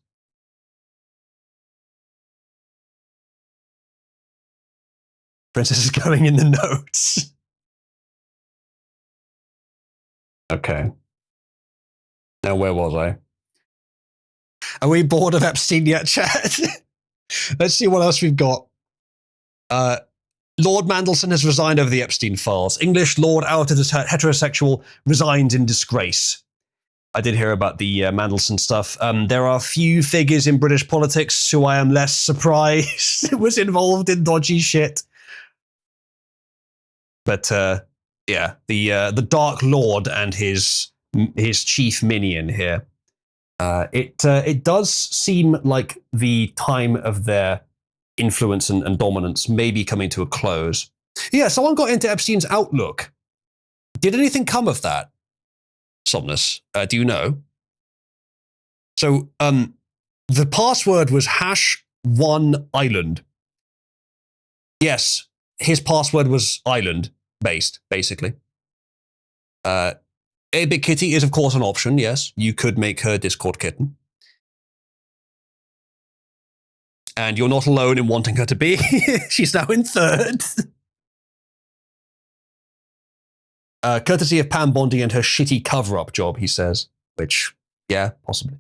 Princess is going in the notes. Okay. Now, where was I? Are we bored of Epstein yet, chat? Let's see what else we've got. Lord Mandelson has resigned over the Epstein files. English Lord outed as heterosexual resigns in disgrace. I did hear about the Mandelson stuff. There are few figures in British politics who I am less surprised was involved in dodgy shit. But yeah, the Dark Lord and his chief minion here. It does seem like the time of their influence and dominance may be coming to a close. Yeah, someone got into Epstein's Outlook. Did anything come of that? Somnus, do you know? So, the password was #1island. Yes, his password was island-based, basically. 8-Bit Kitty is, of course, an option, yes. You could make her Discord kitten. And you're not alone in wanting her to be. She's now in 3rd. Courtesy of Pam Bondi and her shitty cover-up job, he says. Which, yeah, possibly.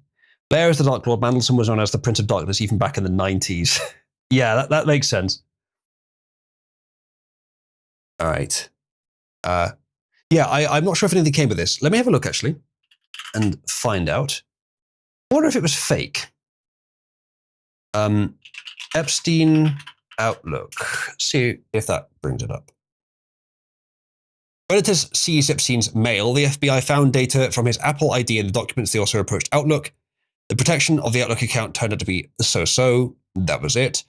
Blair is the Dark Lord. Mandelson was known as the Prince of Darkness even back in the 90s. Yeah, that makes sense. All right. Yeah, I'm not sure if anything came with this. Let me have a look, actually, and find out. I wonder if it was fake. Epstein Outlook. See if that brings it up. When it seized Epstein's mail, the FBI found data from his Apple ID in the documents. They also approached Outlook. The protection of the Outlook account turned out to be so-so. That was it.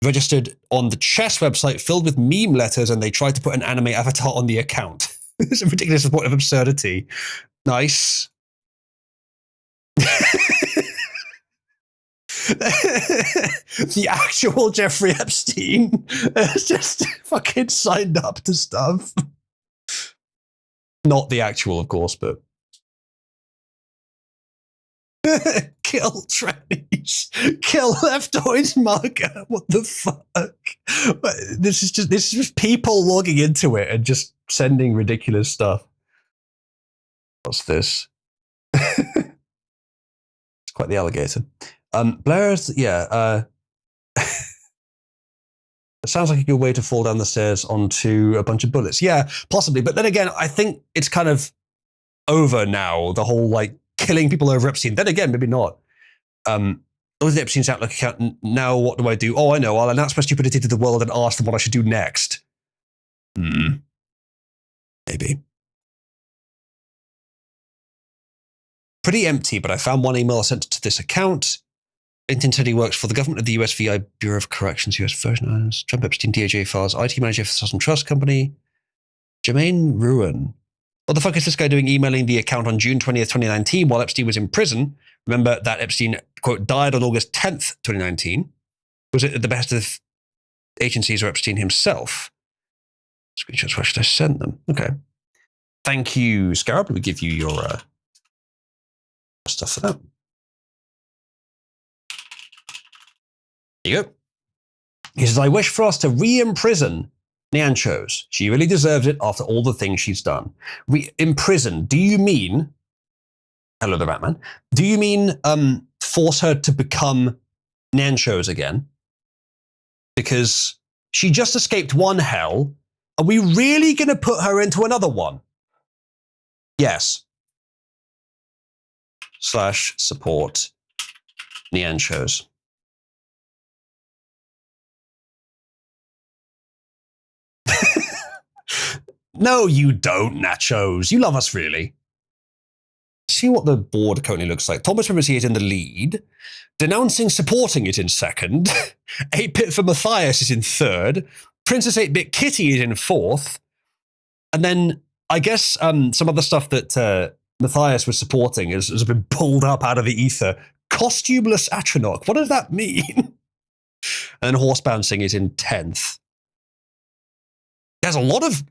Registered on the chess website filled with meme letters, and they tried to put an anime avatar on the account. It's a ridiculous point of absurdity. Nice. The actual Jeffrey Epstein has just fucking signed up to stuff. Not the actual, of course, but kill trannies, kill leftoid mugger. What the fuck? This is just people logging into it and just sending ridiculous stuff. What's this? It's quite the alligator. Blair's, yeah. It sounds like a good way to fall down the stairs onto a bunch of bullets. Yeah, possibly. But then again, I think it's kind of over now. The whole like killing people over Epstein. Then again, maybe not. With Epstein's Outlook account, now what do I do? Oh, I know. I'll announce my stupidity to the world and ask them what I should do next. Maybe. Pretty empty, but I found one email sent to this account. LinkedIn said he works for the government of the US VI Bureau of Corrections, US Virgin Islands, Trump Epstein DOJ files, IT manager for Southern Trust Company, Jermaine Ruin. What the fuck is this guy doing emailing the account on June 20th, 2019 while Epstein was in prison? Remember that Epstein, quote, died on August 10th, 2019. Was it at the best of agencies or Epstein himself? Screenshots, where should I send them? Okay. Thank you, Scarab. Let me give you your stuff for that. There you go. He says, I wish for us to re-imprison Nyanchos. She really deserves it after all the things she's done. Re-imprison, do you mean, hello the Batman, do you mean force her to become Nyanchos again? Because she just escaped one hell. Are we really going to put her into another one? Yes. /support Nyanchos. No, you don't, Nachos. You love us, really. See what the board currently looks like. Thomas Privacy is in the lead. Denouncing Supporting it in second. 8-Bit for Matthias is in third. Princess 8-Bit Kitty is in fourth. And then I guess some other stuff that Matthias was supporting has been pulled up out of the ether. Costumeless Atronach. What does that mean? And then Horse Bouncing is in 10th. There's a lot of...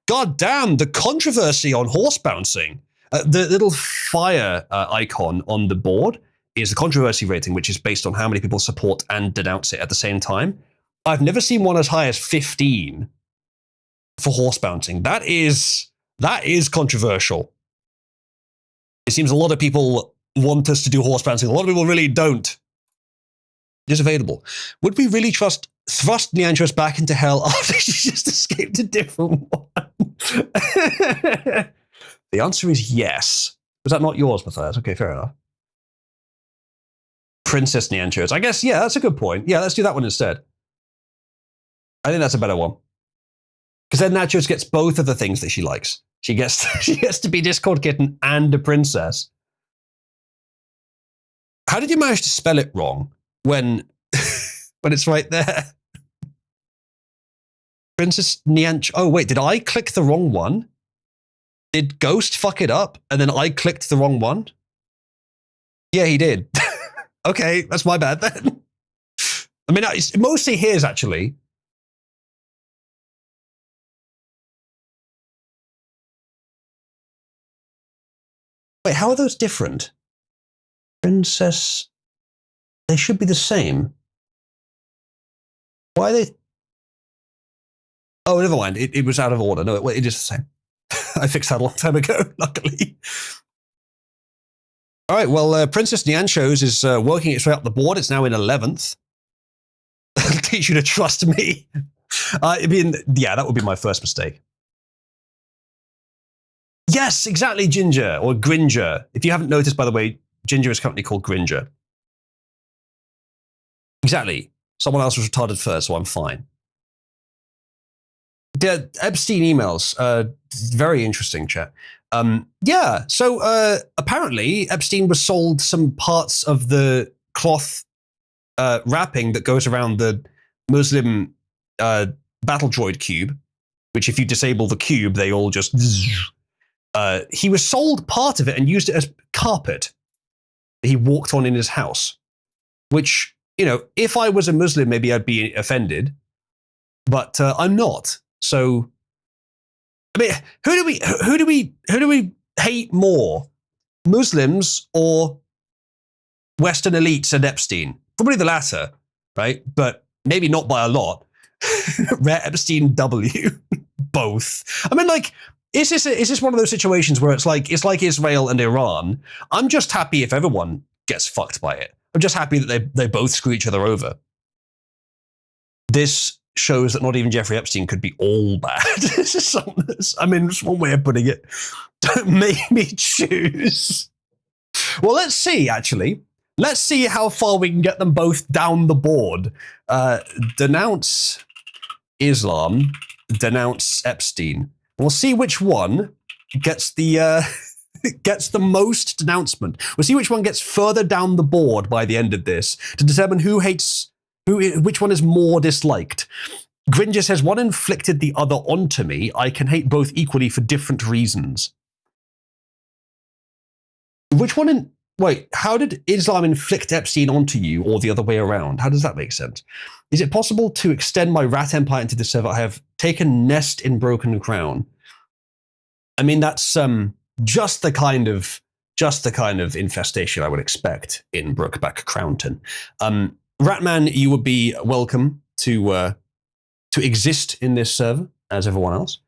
God damn, the controversy on Horse Bouncing. The little fire icon on the board is the controversy rating, which is based on how many people support and denounce it at the same time. I've never seen one as high as 15 for Horse Bouncing. That is controversial. It seems a lot of people want us to do Horse Bouncing. A lot of people really don't. It is available. Would we really thrust Nyanchos back into hell after she just escaped a different one? The answer is yes. Was that not yours, Matthias? Okay, fair enough. Princess Nyanchos. I guess, yeah, that's a good point. Yeah, let's do that one instead. I think that's a better one. Because then Nachos gets both of the things that she likes. She gets to be Discord Kitten and a princess. How did you manage to spell it wrong when it's right there? Princess Nyanch. Oh, wait, did I click the wrong one? Did Ghost fuck it up and then I clicked the wrong one? Yeah, he did. Okay, that's my bad then. I mean, it's mostly his, actually. Wait, how are those different? Princess... They should be the same. Why are they... Oh, never mind. It was out of order. No, it is the same. I fixed that a long time ago, luckily. All right, well, Princess Nyanchos is working its way up the board. It's now in 11th. I'll teach you to trust me. I mean, yeah, that would be my first mistake. Yes, exactly, Ginger, or Gringer. If you haven't noticed, by the way, Ginger is currently called Gringer. Exactly. Someone else was retarded first, so I'm fine. The Epstein emails, very interesting, chat. Yeah, so apparently Epstein was sold some parts of the cloth wrapping that goes around the Muslim battle droid cube, which if you disable the cube, they all just... he was sold part of it and used it as carpet that he walked on in his house, which, you know, if I was a Muslim, maybe I'd be offended, but I'm not. So, I mean, who do we hate more, Muslims or Western elites and Epstein? Probably the latter, right? But maybe not by a lot. Rare Epstein W, both. I mean, like, is this one of those situations where it's like Israel and Iran? I'm just happy if everyone gets fucked by it. I'm just happy that they both screw each other over. This shows that not even Jeffrey Epstein could be all bad. I mean, it's one way of putting it. Don't make me choose. Well, let's see, actually. Let's see how far we can get them both down the board. Denounce Islam, denounce Epstein. We'll see which one gets the gets the most denouncement. We'll see which one gets further down the board by the end of this to determine which one is more disliked. Gringer says, one inflicted the other onto me. I can hate both equally for different reasons. Which one wait, how did Islam inflict Epstein onto you or the other way around? How does that make sense? Is it possible to extend my rat empire into the server? I have taken nest in Broken Crown. I mean, that's just the kind of infestation I would expect in Brokeback Crownton. Ratman, you would be welcome to exist in this server as everyone else.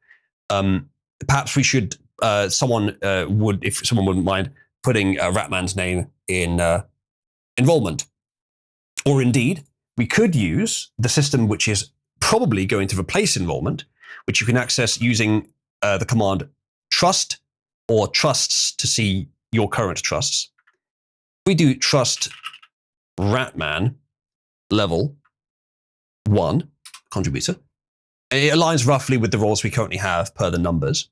Perhaps we should if someone wouldn't mind putting Ratman's name in enrollment. Or indeed, we could use the system which is probably going to replace enrollment, which you can access using the command trust or trusts to see your current trusts. We do trust Ratman level 1 contributor. It aligns roughly with the roles we currently have per the numbers.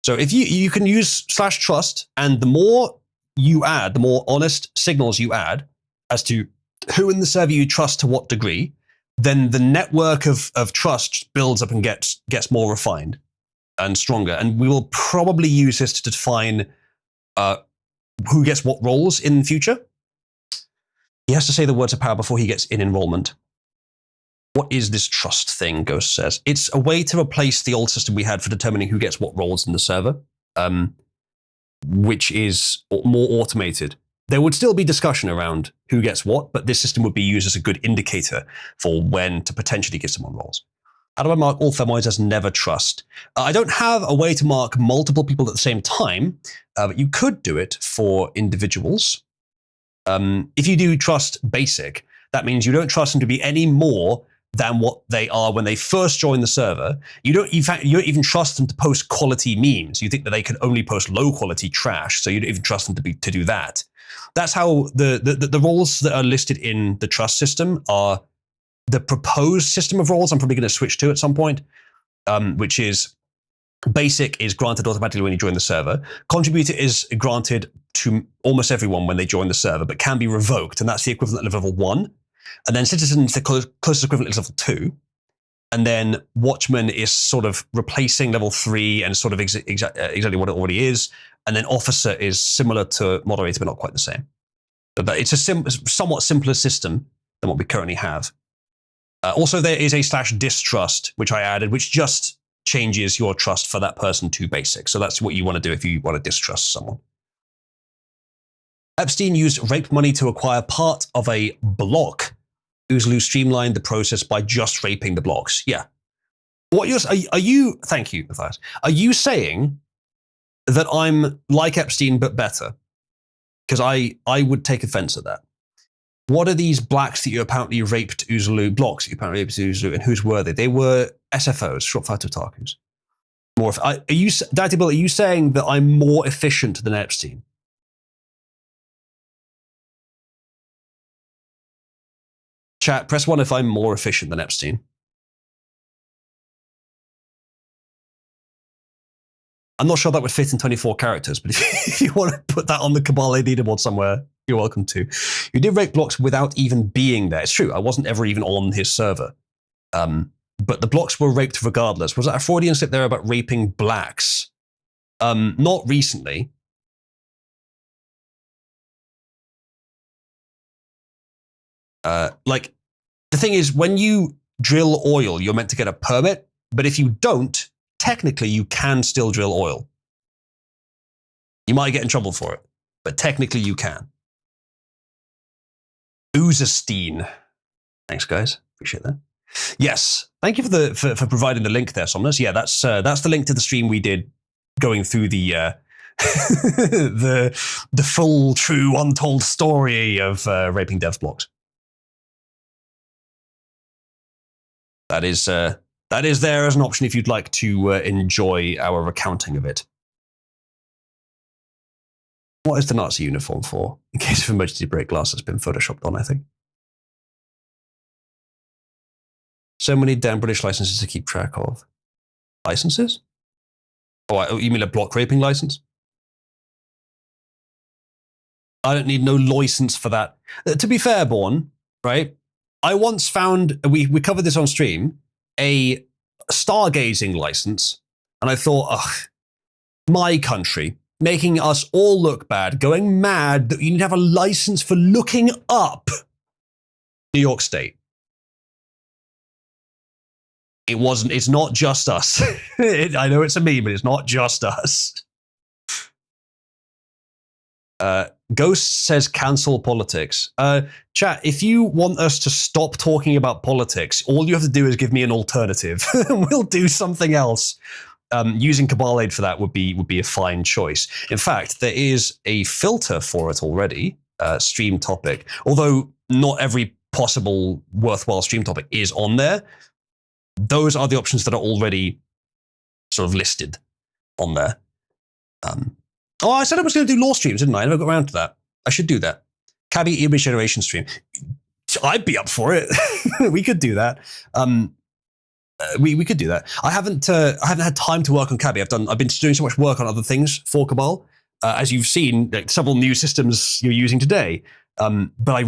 So if you can use /trust, and the more you add, the more honest signals you add as to who in the server you trust to what degree, then the network of trust builds up and gets more refined and stronger. And we will probably use this to define who gets what roles in the future. He has to say the words of power before he gets in enrollment. What is this trust thing, Ghost says? It's a way to replace the old system we had for determining who gets what roles in the server, which is more automated. There would still be discussion around who gets what, but this system would be used as a good indicator for when to potentially give someone roles. How do I mark all thermoids as never trust? I don't have a way to mark multiple people at the same time, but you could do it for individuals. If you do trust basic, that means you don't trust them to be any more than what they are when they first join the server. You don't even trust them to post quality memes. You think that they can only post low quality trash, so you don't even trust them to do that. That's how the roles that are listed in the trust system are the proposed system of roles I'm probably going to switch to at some point, which is basic is granted automatically when you join the server. Contributor is granted to almost everyone when they join the server, but can be revoked, and that's the equivalent of level 1. And then Citizen is the closest equivalent is level 2. And then Watchman is sort of replacing level 3 and sort of exactly what it already is. And then Officer is similar to Moderator, but not quite the same. But it's a somewhat simpler system than what we currently have. Also, there is a /distrust, which I added, which just changes your trust for that person to basic. So that's what you want to do if you want to distrust someone. Epstein used rape money to acquire part of a block. Oozloo streamlined the process by just raping the blocks. Yeah. Are you? Thank you, Matthias. Are you saying that I'm like Epstein but better? Because I would take offense at that. What are these blacks that you apparently raped Oozloo, blocks that you apparently raped Oozloo, and whose were they? They were SFOs, short for otakus. Daddy Bill, are you saying that I'm more efficient than Epstein? Chat, press 1 if I'm more efficient than Epstein. I'm not sure that would fit in 24 characters, but if you want to put that on the Cabal AD leaderboard somewhere, you're welcome to. You did rape blocks without even being there. It's true, I wasn't ever even on his server. But the blocks were raped regardless. Was that a Freudian slip there about raping blacks? Not recently. Like, the thing is, when you drill oil, you're meant to get a permit, but if you don't, technically you can still drill oil. You might get in trouble for it, but technically you can. Oozestein. Thanks, guys. Appreciate that. Yes, thank you for providing the link there, Somnus. Yeah, that's the link to the stream we did going through the the full, true, untold story of raping devs blocks. That is there as an option if you'd like to enjoy our recounting of it. What is the Nazi uniform for? In case of emergency break glass that's been photoshopped on, I think. So many damn British licenses to keep track of. Licenses? Oh, you mean a block raping license? I don't need no license for that. To be fair, Born, right? I once found, we covered this on stream, a stargazing license, and I thought, ugh, my country, making us all look bad, going mad that you need to have a license for looking up New York State. It's not just us. I know it's a meme, but it's not just us. Ghost says cancel politics. Chat, if you want us to stop talking about politics, all you have to do is give me an alternative. We'll do something else. Using Cabal Aid for that would be a fine choice. In fact, there is a filter for it already, stream topic. Although not every possible worthwhile stream topic is on there, those are the options that are already sort of listed on there. I said I was going to do law streams, didn't I? I never got around to that. I should do that. Cabby Image Generation stream. I'd be up for it. We could do that. We could do that. I haven't had time to work on Cabby. I've been doing so much work on other things for Cabal. As you've seen, like several new systems you're using today. But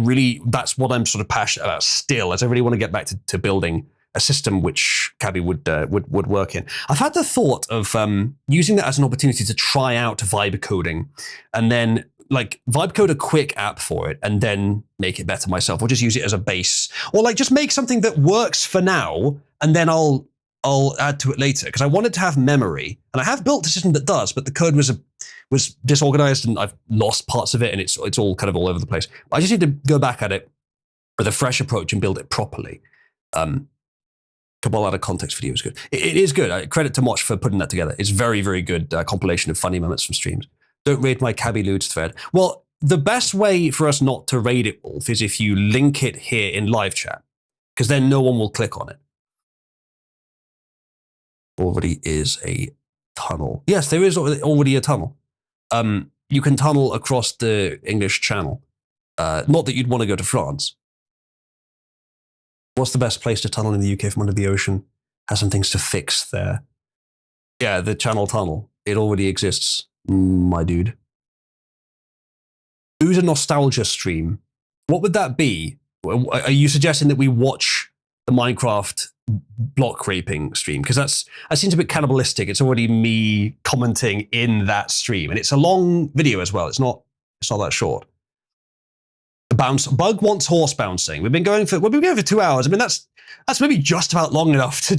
that's what I'm sort of passionate about still, as I really want to get back to building a system which Cabby would work in. I've had the thought of using that as an opportunity to try out vibe coding, and then like vibe code a quick app for it, and then make it better myself, or just use it as a base, or like just make something that works for now, and then I'll add to it later. Because I wanted to have memory, and I have built a system that does, but the code was disorganized, and I've lost parts of it, and it's all kind of all over the place. I just need to go back at it with a fresh approach and build it properly. Cabal out of context video is good. It is good. Credit to Mosh for putting that together. It's very, very good compilation of funny moments from streams. Don't raid my Cabby Ludes thread. Well, the best way for us not to raid it, Wolf, is if you link it here in live chat, because then no one will click on it. Already is a tunnel. Yes, there is already a tunnel. You can tunnel across the English Channel. Not that you'd want to go to France. What's the best place to tunnel in the UK from under the ocean? Has some things to fix there. Yeah, the Channel Tunnel. It already exists, my dude. Who's a nostalgia stream? What would that be? Are you suggesting that we watch the Minecraft block raping stream? Because that seems a bit cannibalistic. It's already me commenting in that stream, and it's a long video as well. It's not that short. Bug wants horse bouncing. We've been going for 2 hours. I mean, that's maybe just about long enough to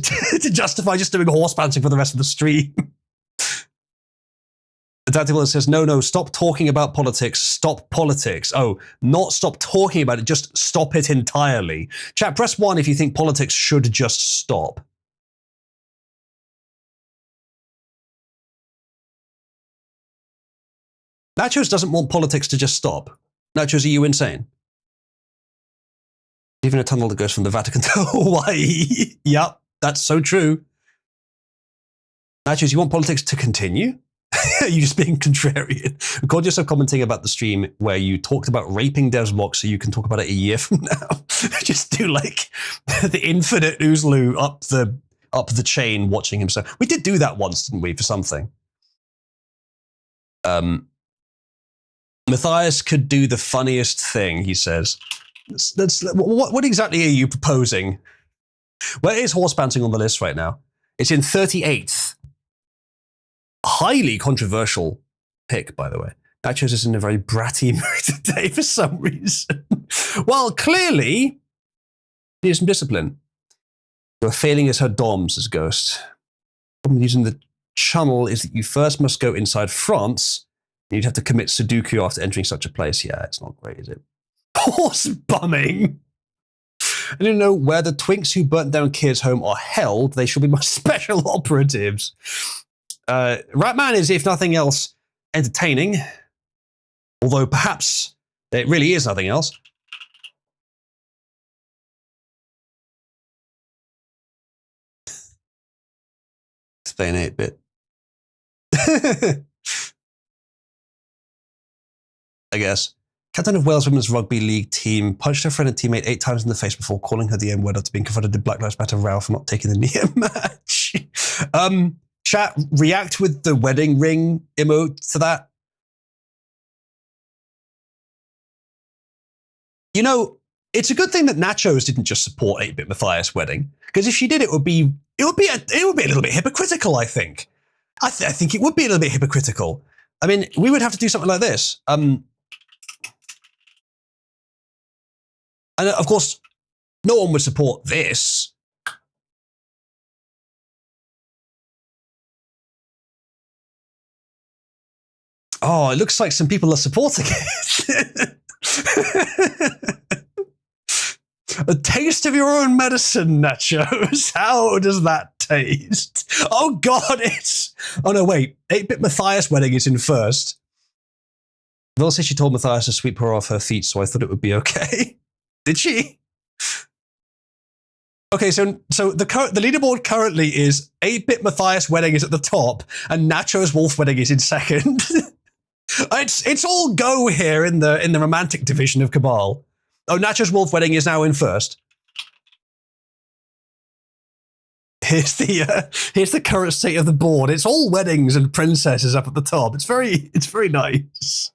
justify just doing horse bouncing for the rest of the stream. The tactical says, no, stop talking about politics. Stop politics. Oh, not stop talking about it. Just stop it entirely. Chat, press 1 if you think politics should just stop. Nachos doesn't want politics to just stop. Nachos, are you insane? Even a tunnel that goes from the Vatican to Hawaii. Yep, that's so true. Nachos, you want politics to continue? Are you just being contrarian? Record yourself commenting about the stream where you talked about raping Dev's block so you can talk about it a year from now. Just do like the infinite Oozloo up the chain watching himself. We did do that once, didn't we, for something? Matthias could do the funniest thing, he says. What exactly are you proposing? Where is horse bouncing on the list right now? It's in 38th. Highly controversial pick, by the way. Nachos is in a very bratty mood today for some reason. Well, clearly, he needs some discipline. You're failing as her dom, says Ghost. The problem using the channel is that you first must go inside France. You'd have to commit Sudoku after entering such a place. Yeah, it's not great, is it? Horse bumming! I don't know where the twinks who burnt down Kids' home are held. They should be my special operatives. Ratman is, if nothing else, entertaining. Although perhaps it really is nothing else. Explain 8-bit. I guess. Captain of Wales Women's Rugby League team punched her friend and teammate 8 times in the face before calling her the N-word after being confronted in Black Lives Matter row for not taking the knee at match. Chat, react with the wedding ring emote to that. You know, it's a good thing that Nachos didn't just support 8-Bit Matthias' wedding, because if she did, it would be a little bit hypocritical. I think. I think it would be a little bit hypocritical. I mean, we would have to do something like this. And of course, no one would support this. Oh, it looks like some people are supporting it. A taste of your own medicine, Nachos. How does that taste? Oh God, oh no, wait. 8-Bit Matthias' wedding is in first. Will says she told Matthias to sweep her off her feet, so I thought it would be okay. Did she? Okay, so the leaderboard currently is 8-Bit Matthias' wedding is at the top, and Nachos' Wolf wedding is in second. It's all go here in the romantic division of Cabal. Oh, Nachos' Wolf wedding is now in first. Here's the current state of the board. It's all weddings and princesses up at the top. It's very nice.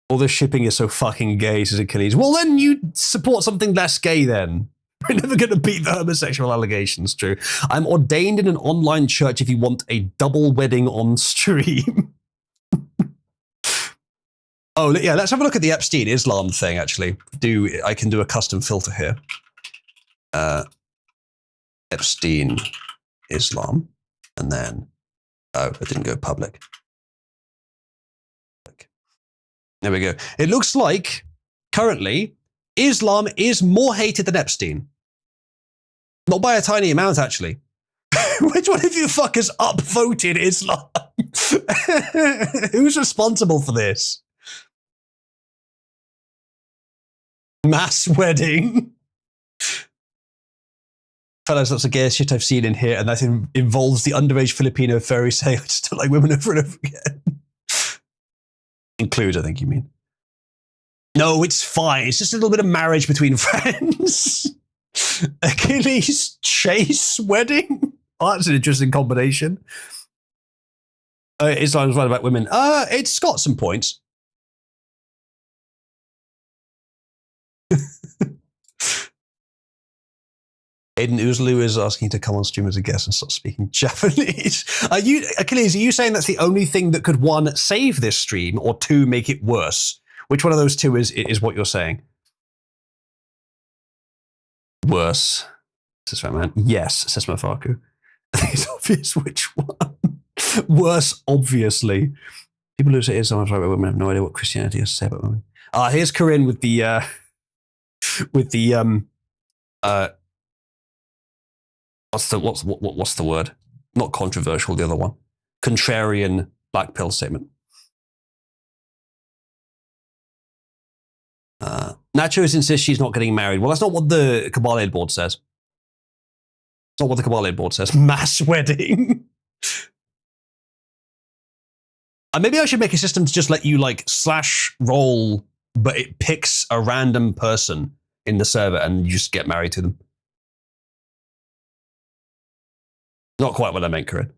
All this shipping is so fucking gay, says Achilles. Well, then you support something less gay then. We're never going to beat the homosexual allegations, Drew. I'm ordained in an online church if you want a double wedding on stream. Oh, yeah, let's have a look at the Epstein Islam thing, actually. I can do a custom filter here. Epstein Islam. And then, oh, it didn't go public. There we go. It looks like, currently, Islam is more hated than Epstein. Not by a tiny amount, actually. Which one of you fuckers upvoted Islam? Who's responsible for this? Mass wedding. Fellas, that's the gayest shit I've seen in here, and that involves the underage Filipino fairy saying, I just don't like women over and over again. Include, I think you mean. No, it's fine. It's just a little bit of marriage between friends. Achilles Chase wedding? Oh, that's an interesting combination. Islam's right about women. It's got some points. Aiden Uzlu is asking to come on stream as a guest and start speaking Japanese. Achilles, are you saying that's the only thing that could, 1, save this stream, or 2, make it worse? Which one of those 2 is what you're saying? Worse, says Fatman. Yes, says Mafaku. I think it's obvious which one. Worse, obviously. People who say Islam is right about women have no idea what Christianity has to say about women. Here's Corinne with the what's the word? Not controversial, the other one. Contrarian black pill statement. Nachos insists she's not getting married. Well, that's not what the Cabal Aid board says. It's not what the Cabal Aid board says. Mass wedding. Maybe I should make a system to just let you /roll, but it picks a random person in the server and you just get married to them. Not quite what I meant, Corinne.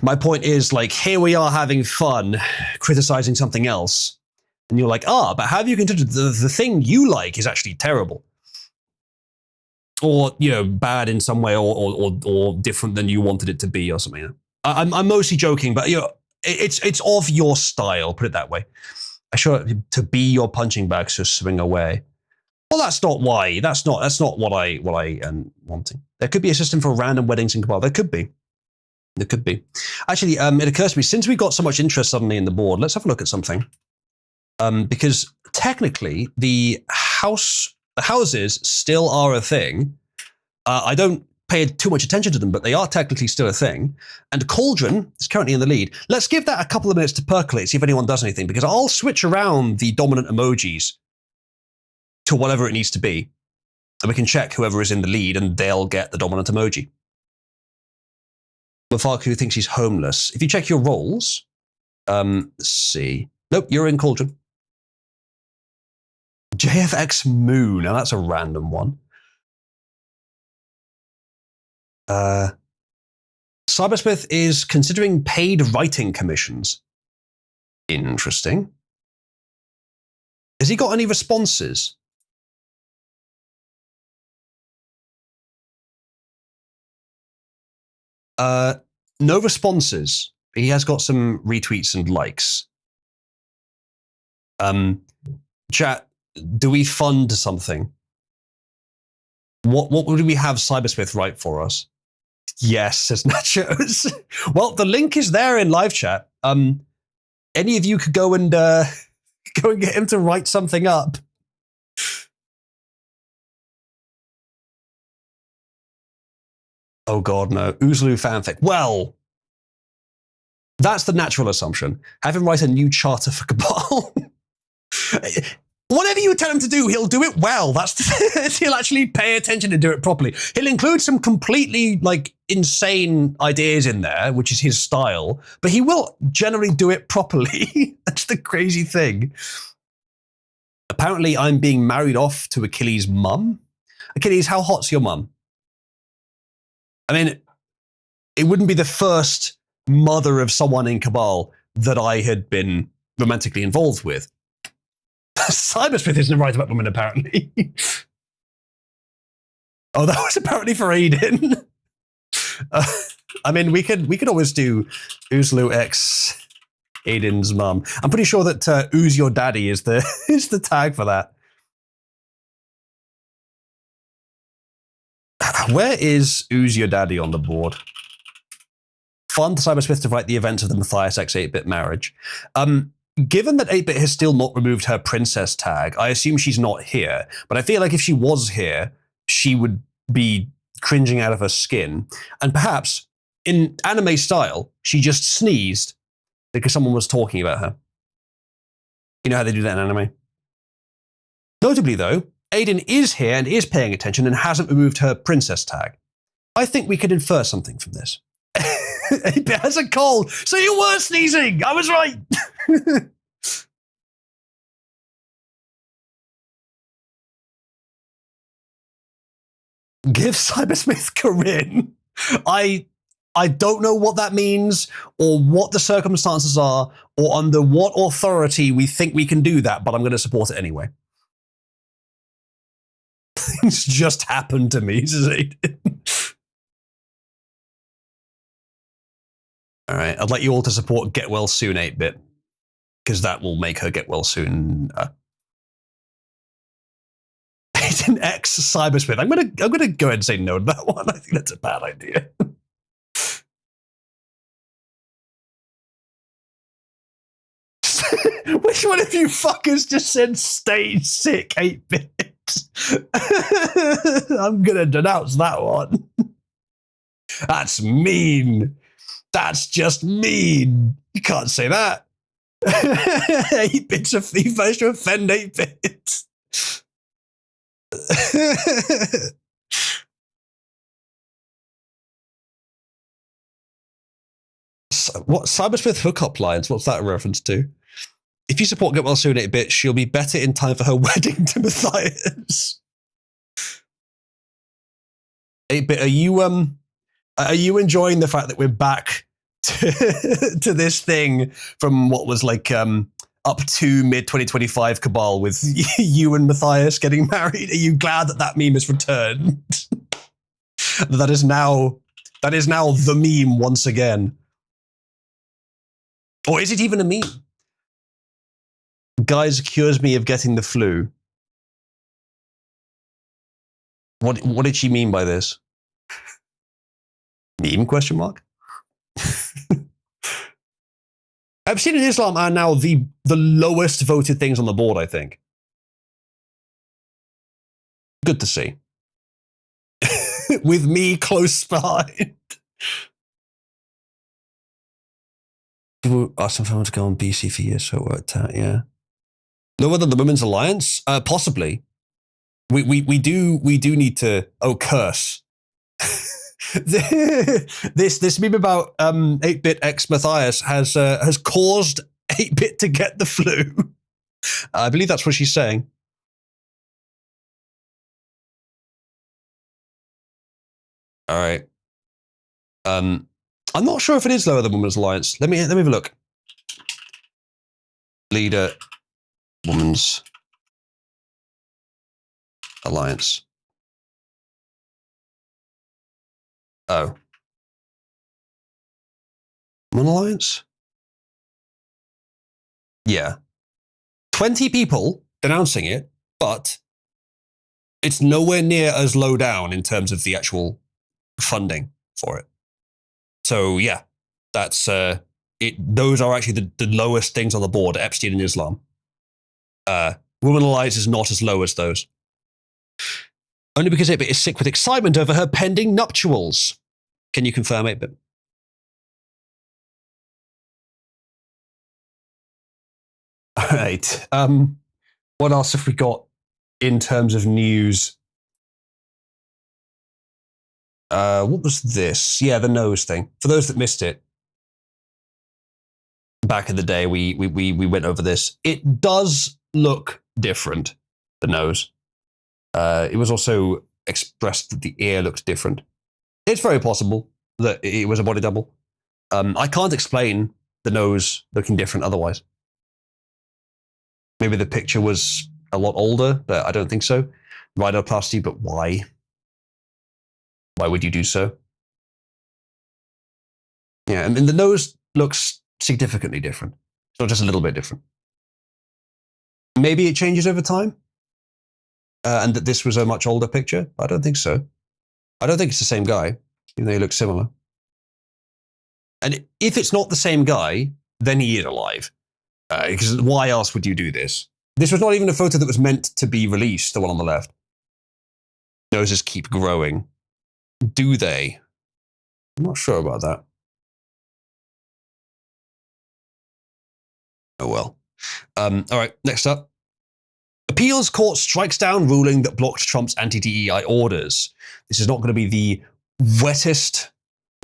My point is, here we are having fun, criticizing something else. And you're like, but have you considered the thing you like is actually terrible? Or, bad in some way, or different than you wanted it to be, or something. I'm mostly joking, but, it's of your style, put it that way. I show it to be your punching bag, so swing away. Well, that's not why. That's not what I am wanting. There could be a system for random weddings in Cabal. There could be. Actually, it occurs to me, since we got so much interest suddenly in the board, let's have a look at something. Because technically, the houses still are a thing. I don't pay too much attention to them, but they are technically still a thing. And Cauldron is currently in the lead. Let's give that a couple of minutes to percolate, see if anyone does anything, because I'll switch around the dominant emojis to whatever it needs to be. And we can check whoever is in the lead, and they'll get the dominant emoji. Mafaku thinks he's homeless. If you check your roles, let's see. Nope, you're in Cauldron. JFX Moon. Now that's a random one. Cybersmith is considering paid writing commissions. Interesting. Has he got any responses? No responses. He has got some retweets and likes. Chat, do we fund something? What would we have Cybersmith write for us? Yes, says Nachos. Well, the link is there in live chat. Any of you could go and get him to write something up. Oh god, no. Oozlu fanfic. Well, that's the natural assumption. Have him write a new charter for Cabal. Whatever you tell him to do, he'll do it well. He'll actually pay attention and do it properly. He'll include some completely insane ideas in there, which is his style, but he will generally do it properly. That's the crazy thing. Apparently, I'm being married off to Achilles' mum. Achilles, how hot's your mum? I mean, it wouldn't be the first mother of someone in Cabal that I had been romantically involved with. Cybersmith isn't right about women, apparently. Oh, that was apparently for Aiden. I mean, we could always do Oozlu X Aiden's mum. I'm pretty sure that Ooze Your Daddy is the tag for that. Where is Ooze Your Daddy on the board? Fund Cybersmith to write the events of the Matthias X 8-bit marriage. Given that 8-bit has still not removed her princess tag, I assume she's not here. But I feel like if she was here, she would be cringing out of her skin. And perhaps, in anime style, she just sneezed because someone was talking about her. You know how they do that in anime? Notably, though, Aiden is here and is paying attention and hasn't removed her princess tag. I think we could infer something from this. 8-bit has a cold, so you were sneezing! I was right! Give Cybersmith Corinne. I don't know what that means or what the circumstances are or under what authority we think we can do that, but I'm going to support it anyway. Things just happened to me, says Aiden. All right, I'd like you all to support Get Well Soon 8-bit, because that will make her get well soon. Aiden X Cybersmith. I'm gonna go ahead and say no to that one. I think that's a bad idea. Which one of you fuckers just said stay sick 8-bit? I'm gonna denounce that one. That's mean. That's just mean. You can't say that. 8-bit's a thief. I should offend 8-bit. What Cybersmith hookup lines? What's that a reference to? If you support Get Well Soon 8-bit, she'll be better in time for her wedding to Matthias. 8-bit, are you enjoying the fact that we're back to this thing from what was up to mid-2025 Cabal with you and Matthias getting married? Are you glad that meme has returned? That is now the meme once again. Or is it even a meme? Guys accuse me of getting the flu. What did she mean by this? Meme question mark? Epstein and Islam are now the lowest voted things on the board, I think. Good to see. With me close behind. People asked some someone to go on BC for years, so it worked out, yeah. Lower than the Women's Alliance? Possibly. We do need to curse. this meme about 8-bit X Matthias has caused 8-bit to get the flu. I believe that's what she's saying. All right. I'm not sure if it is lower than Women's Alliance. Let me have a look. Leader, Women's Alliance. Oh. Women Alliance? Yeah. 20 people denouncing it, but it's nowhere near as low down in terms of the actual funding for it. So yeah, that's those are actually the lowest things on the board, Epstein and Islam. Women Alliance is not as low as those. Only because 8-bit is sick with excitement over her pending nuptials. Can you confirm, 8-bit? All right. What else have we got in terms of news? What was this? Yeah, the nose thing. For those that missed it, back in the day, we went over this. It does look different, the nose. It was also expressed that the ear looks different. It's very possible that it was a body double. I can't explain the nose looking different otherwise. Maybe the picture was a lot older, but I don't think so. Rhinoplasty, but why? Why would you do so? Yeah, and the nose looks significantly different. It's not just a little bit different. Maybe it changes over time, and that this was a much older picture. I don't think so. I don't think it's the same guy, even though he looks similar. And if it's not the same guy, then he is alive. Because why else would you do this? This was not even a photo that was meant to be released, the one on the left. Noses keep growing. Do they? I'm not sure about that. Oh well. All right, next up. Appeals court strikes down ruling that blocked Trump's anti-DEI orders. This is not going to be the wettest,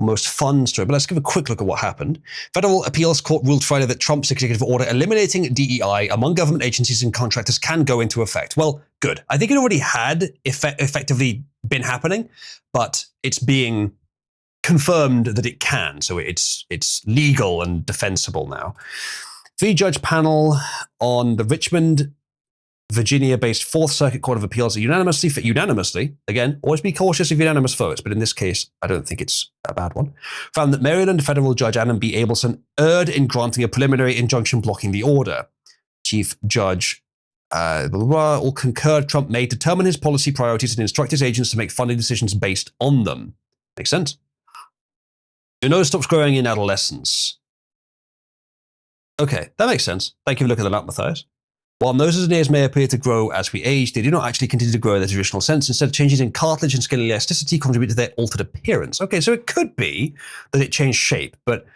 most fun story, but let's give a quick look at what happened. Federal appeals court ruled Friday that Trump's executive order eliminating DEI among government agencies and contractors can go into effect. Well, good. I think it already had effectively been happening, but it's being confirmed that it can. So it's legal and defensible now. 3-judge panel on the Richmond, Virginia-based Fourth Circuit Court of Appeals unanimously, again, always be cautious of unanimous votes, but in this case, I don't think it's a bad one, found that Maryland federal judge Adam B. Abelson erred in granting a preliminary injunction blocking the order. Chief Judge all concurred Trump may determine his policy priorities and instruct his agents to make funding decisions based on them. Makes sense? Your nose stops growing in adolescence. Okay, that makes sense. Thank you for looking at that up, Matthias. While noses and ears may appear to grow as we age, they do not actually continue to grow in their traditional sense. Instead, changes in cartilage and skin elasticity contribute to their altered appearance. Okay, so it could be that it changed shape, but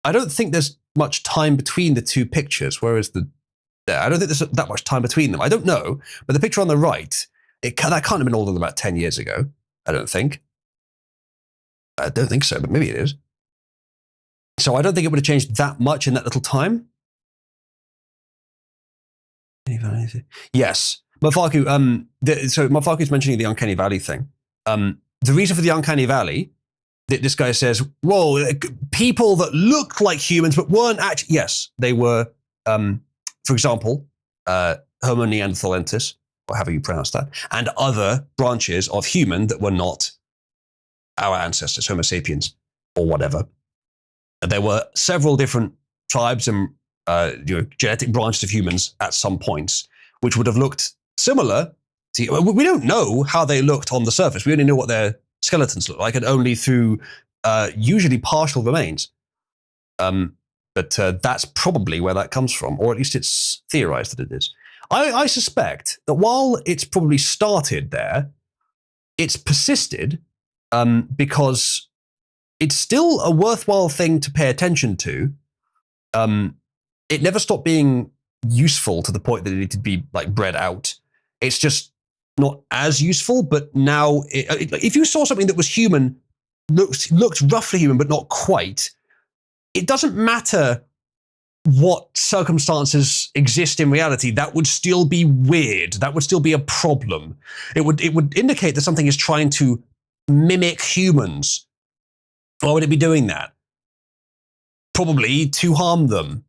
I don't think there's much time between the two pictures. Whereas I don't think there's that much time between them. I don't know, but the picture on the right, that can't have been older than about 10 years ago. I don't think. I don't think so, but maybe it is. So I don't think it would have changed that much in that little time. Yes. Mafaku, so Mafaku's mentioning the Uncanny Valley thing. The reason for the Uncanny Valley, this guy says, whoa, people that looked like humans but weren't actually, yes, they were, for example, Homo neanderthalensis, or however you pronounce that, and other branches of human that were not our ancestors, Homo sapiens, or whatever. There were several different tribes and genetic branches of humans at some points, which would have looked similar. We don't know how they looked on the surface. We only know what their skeletons look like, and only through usually partial remains. But that's probably where that comes from, or at least it's theorized that it is. I suspect that while it's probably started there, it's persisted because it's still a worthwhile thing to pay attention to. It never stopped being useful to the point that it needed to be like bred out. It's just not as useful, but now if you saw something that was human looked roughly human, but not quite. It doesn't matter what circumstances exist in reality. That would still be weird. That would still be a problem. It would indicate that something is trying to mimic humans. Why would it be doing that? Probably to harm them.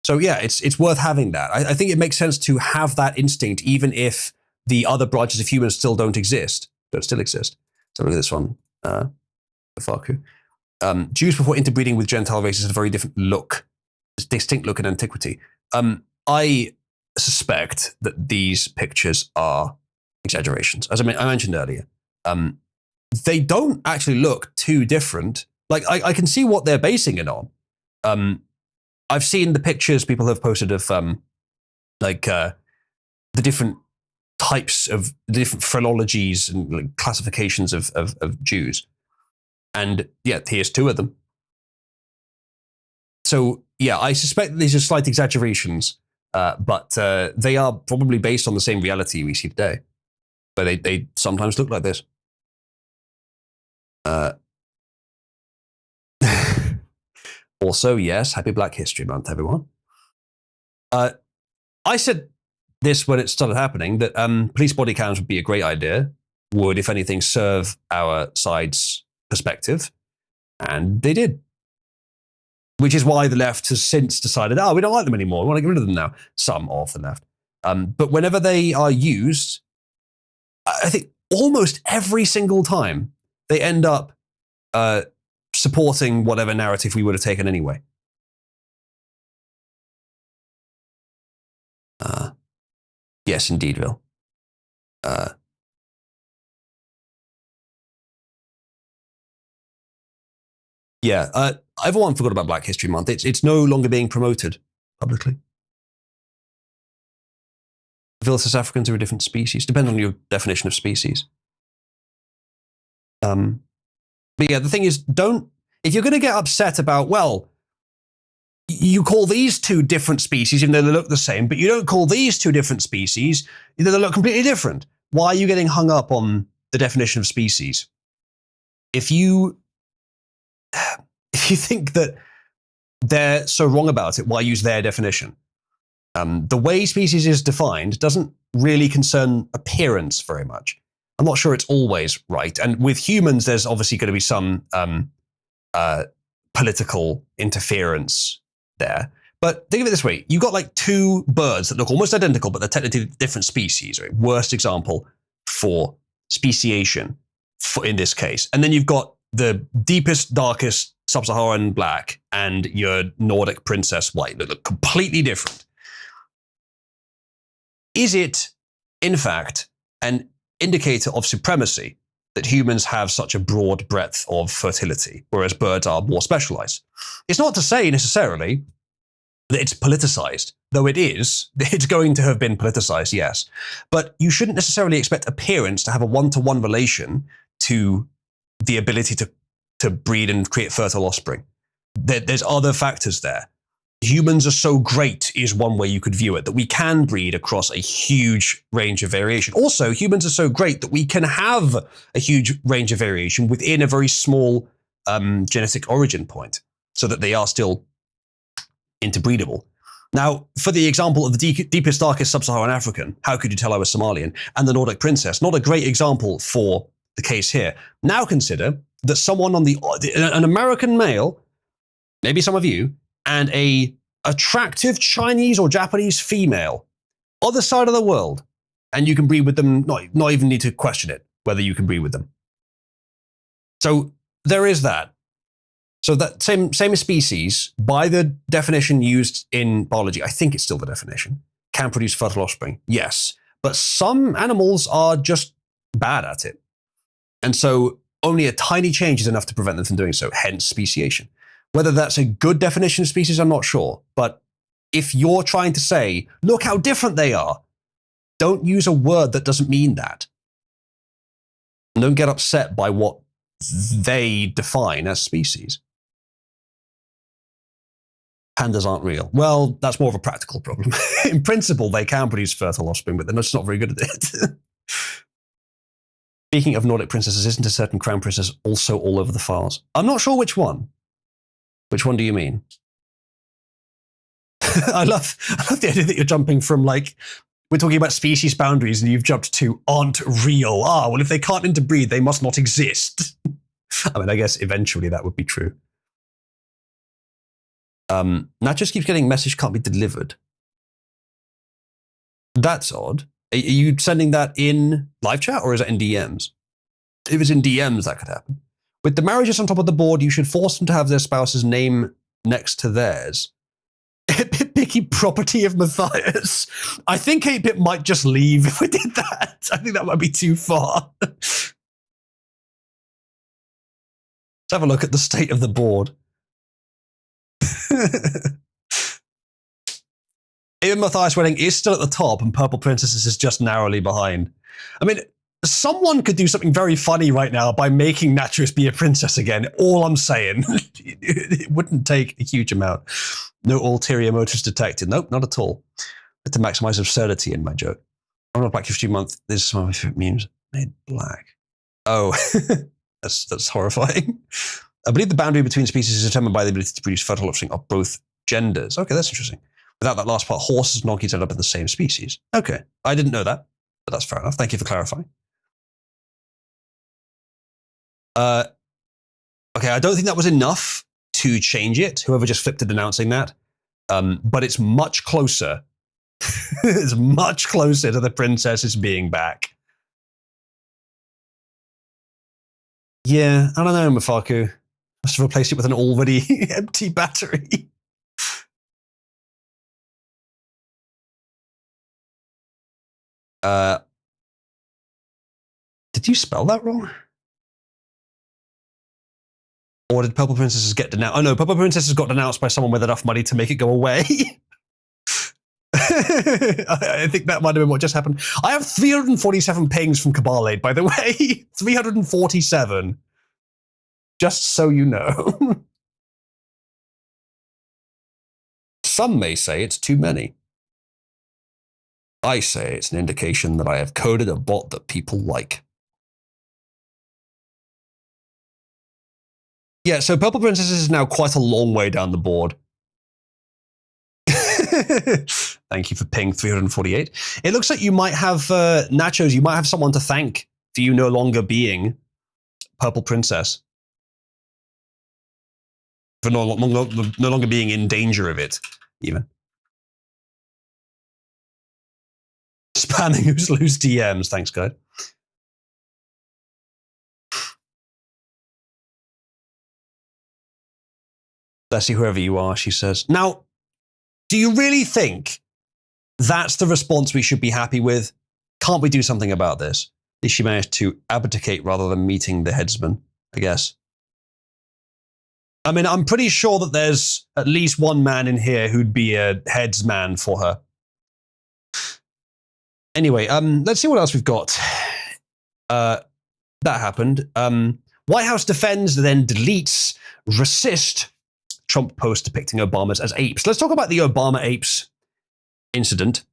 So yeah, it's worth having that. I think it makes sense to have that instinct, even if the other branches of humans still don't exist. Don't still exist. So look at this one. Faku. Jews before interbreeding with Gentile races had a very different look, distinct look in antiquity. I suspect that these pictures are exaggerations. As I mentioned earlier, they don't actually look too different. Like I can see what they're basing it on. I've seen the pictures people have posted of the different types of the different philologies and like, classifications of Jews. And yeah, here's two of them. So yeah, I suspect these are slight exaggerations, but they are probably based on the same reality we see today. But they sometimes look like this. Also, yes, happy Black History Month, everyone. I said this when it started happening, that police body cams would be a great idea, would, if anything, serve our side's perspective. And they did. Which is why the left has since decided, we don't like them anymore. We want to get rid of them now. Some of the left. But whenever they are used, I think almost every single time they end up supporting whatever narrative we would have taken anyway. Yes, indeed, Will. Yeah, everyone forgot about Black History Month. It's no longer being promoted publicly. I feel South Africans are a different species. Depends on your definition of species. But yeah, the thing is, if you're going to get upset about, well, you call these two different species even though they look the same, but you don't call these two different species even though they look completely different. Why are you getting hung up on the definition of species? If you think that they're so wrong about it, why use their definition? The way species is defined doesn't really concern appearance very much. I'm not sure it's always right. And with humans, there's obviously going to be some political interference there. But think of it this way. You've got like two birds that look almost identical, but they're technically different species. Right? Worst example for speciation in this case. And then you've got the deepest, darkest sub-Saharan black and your Nordic princess white that look completely different. Is it, in fact, an indicator of supremacy that humans have such a broad breadth of fertility, whereas birds are more specialized? It's not to say necessarily that it's politicized, though it is. It's going to have been politicized, yes. But you shouldn't necessarily expect appearance to have a one-to-one relation to the ability to breed and create fertile offspring. There's other factors there. Humans are so great is one way you could view it, that we can breed across a huge range of variation. Also, humans are so great that we can have a huge range of variation within a very small genetic origin point, so that they are still interbreedable. Now, for the example of the deepest, darkest sub-Saharan African, how could you tell I was Somalian? And the Nordic princess, not a great example for the case here. Now consider that someone an American male, maybe some of you, and a attractive Chinese or Japanese female, other side of the world, and you can breed with them, not even need to question it, whether you can breed with them. So there is that. So that same species, by the definition used in biology, I think it's still the definition, can produce fertile offspring, yes. But some animals are just bad at it. And so only a tiny change is enough to prevent them from doing so, hence speciation. Whether that's a good definition of species, I'm not sure. But if you're trying to say, look how different they are, don't use a word that doesn't mean that. And don't get upset by what they define as species. Pandas aren't real. Well, that's more of a practical problem. In principle, they can produce fertile offspring, but they're just not very good at it. Speaking of Nordic princesses, isn't a certain crown princess also all over the files? I'm not sure which one. Which one do you mean? I love the idea that you're jumping from like, we're talking about species boundaries and you've jumped to aren't real. Ah, well, if they can't interbreed, they must not exist. I mean, I guess eventually that would be true. Nat just keeps getting message can't be delivered. That's odd. Are you sending that in live chat or is it in DMs? If it's in DMs, that could happen. With the marriages on top of the board, you should force them to have their spouse's name next to theirs. 8-bit picky property of Matthias. I think 8-bit might just leave if we did that. I think that might be too far. Let's have a look at the state of the board. Even Matthias Wedding is still at the top and Purple Princesses is just narrowly behind. I mean, someone could do something very funny right now by making Natris be a princess again. All I'm saying. It wouldn't take a huge amount. No ulterior motives detected. Nope, not at all. To maximize absurdity in my joke. I'm not Black History Month. This is some of my favorite memes made black. Oh, that's horrifying. I believe the boundary between species is determined by the ability to produce fertile offspring of both genders. Okay, that's interesting. Without that last part, horses and donkeys end up in the same species. Okay, I didn't know that, but that's fair enough. Thank you for clarifying. Okay, I don't think that was enough to change it. Whoever just flipped it announcing that. But it's much closer. It's much closer to the princesses being back. Yeah, I don't know, Mafaku. Must have replaced it with an already empty battery. Did you spell that wrong? Or did Purple Princesses get denounced? Oh no, Purple Princesses got denounced by someone with enough money to make it go away. I think that might have been what just happened. I have 347 pings from Cabalade, by the way. 347. Just so you know. Some may say it's too many. I say it's an indication that I have coded a bot that people like. Yeah, so Purple Princesses is now quite a long way down the board. Thank you for ping 348. It looks like you might have, Nachos, you might have someone to thank for you no longer being Purple Princess. For no longer being in danger of it, even. Spamming who's loose DMs. Thanks, guys. Bless you, whoever you are, she says. Now, do you really think that's the response we should be happy with? Can't we do something about this? At least she managed to abdicate rather than meeting the headsman, I guess. I mean, I'm pretty sure that there's at least one man in here who'd be a headsman for her. Anyway, let's see what else we've got. That happened. White House defends, then deletes racist Trump post depicting Obamas as apes. Let's talk about the Obama apes incident.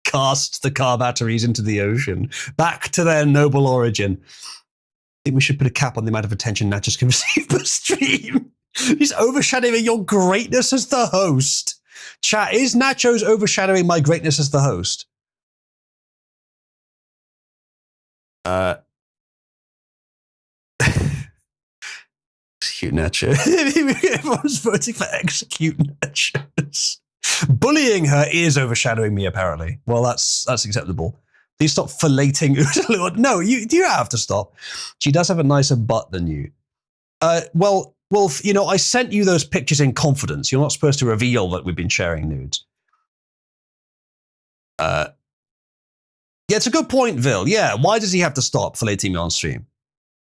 Cast the car batteries into the ocean, back to their noble origin. I think we should put a cap on the amount of attention Nachos can receive per stream. He's overshadowing your greatness as the host. Chat, is Nachos overshadowing my greatness as the host? Execute Nacho. Everyone's voting for execute Nachos. Bullying her is overshadowing me, apparently. Well, that's acceptable. Please stop filleting Ursula. No, you have to stop. She does have a nicer butt than you. Well, Wolf, you know, I sent you those pictures in confidence. You're not supposed to reveal that we've been sharing nudes. Yeah, it's a good point, Vil. Yeah, why does he have to stop filleting me on stream?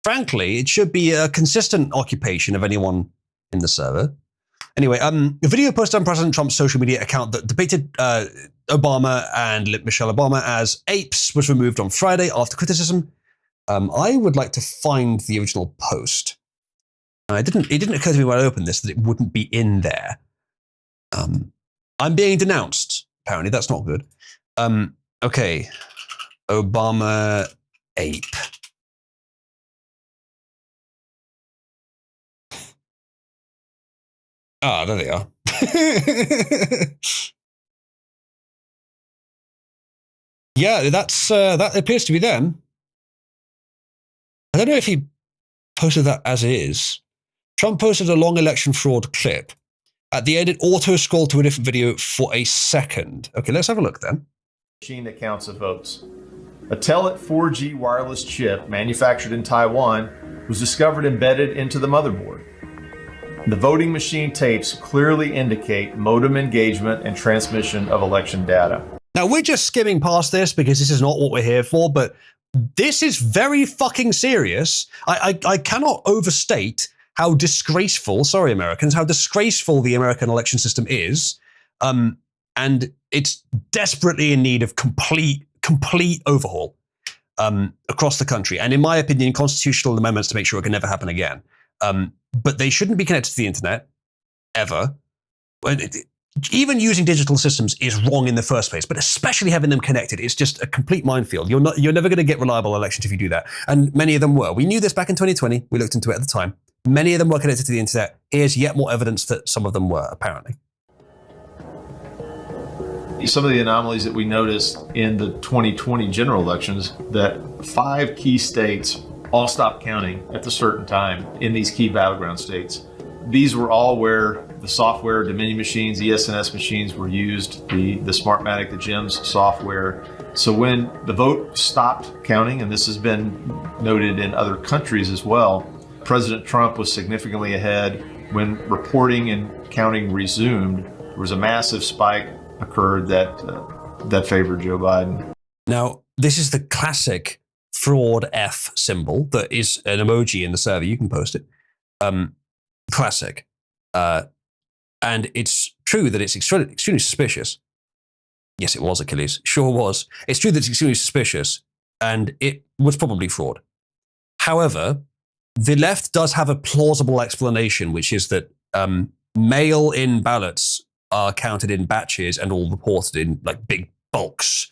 Frankly, it should be a consistent occupation of anyone in the server. Anyway, a video posted on President Trump's social media account that depicted Obama and Michelle Obama as apes was removed on Friday after criticism. I would like to find the original post. It didn't occur to me when I opened this that it wouldn't be in there. I'm being denounced. Apparently, that's not good. Okay. Obama ape. Ah, there they are. Yeah, that appears to be them. I don't know if he posted that as is. Trump posted a long election fraud clip. At the end, it auto-scrolled to a different video for a second. Okay, let's have a look then. Machine that counts the votes. A Telit 4G wireless chip manufactured in Taiwan was discovered embedded into the motherboard. The voting machine tapes clearly indicate modem engagement and transmission of election data. Now, we're just skimming past this because this is not what we're here for, but this is very fucking serious. I cannot overstate how disgraceful, sorry Americans, how disgraceful the American election system is. And it's desperately in need of complete overhaul across the country. And in my opinion, constitutional amendments to make sure it can never happen again. But they shouldn't be connected to the internet, ever. Even using digital systems is wrong in the first place, but especially having them connected, it's just a complete minefield. You're never going to get reliable elections if you do that. And many of them were. We knew this back in 2020. We looked into it at the time. Many of them were connected to the internet. Here's yet more evidence that some of them were, apparently. Some of the anomalies that we noticed in the 2020 general elections, that 5 key states all stopped counting at a certain time in these key battleground states. These were all where the software, Dominion machines, ES&S machines were used, the Smartmatic, the GEMS software. So when the vote stopped counting, and this has been noted in other countries as well, President Trump was significantly ahead. When reporting and counting resumed, there was a massive spike occurred that favored Joe Biden. Now, this is the classic fraud F symbol that is an emoji in the survey. You can post it. Classic. And it's true that it's extremely suspicious. Yes, it was, Achilles. Sure was. It's true that it's extremely suspicious, and it was probably fraud. However, the left does have a plausible explanation, which is that mail-in ballots are counted in batches and all reported in like big bulks.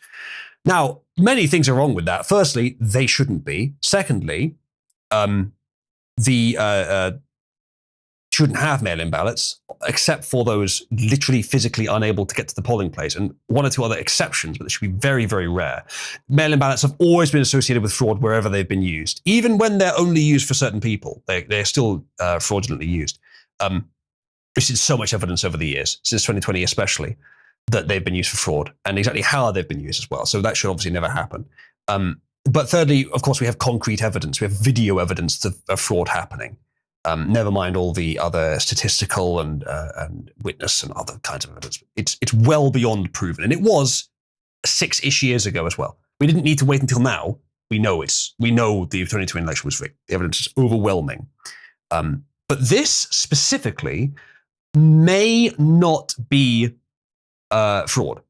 Now, many things are wrong with that. Firstly, they shouldn't be. Secondly, shouldn't have mail-in ballots, except for those literally physically unable to get to the polling place, and one or two other exceptions, but they should be very, very rare. Mail-in ballots have always been associated with fraud wherever they've been used. Even when they're only used for certain people, they're still fraudulently used. We've seen so much evidence over the years, since 2020 especially, that they've been used for fraud, and exactly how they've been used as well. So that should obviously never happen. But thirdly, of course, we have concrete evidence. We have video evidence of fraud happening. Never mind all the other statistical and witness and other kinds of evidence. It's well beyond proven, and it was 6-ish years ago as well. We didn't need to wait until now. We know the 2020 election was rigged. The evidence is overwhelming. But this specifically may not be fraud.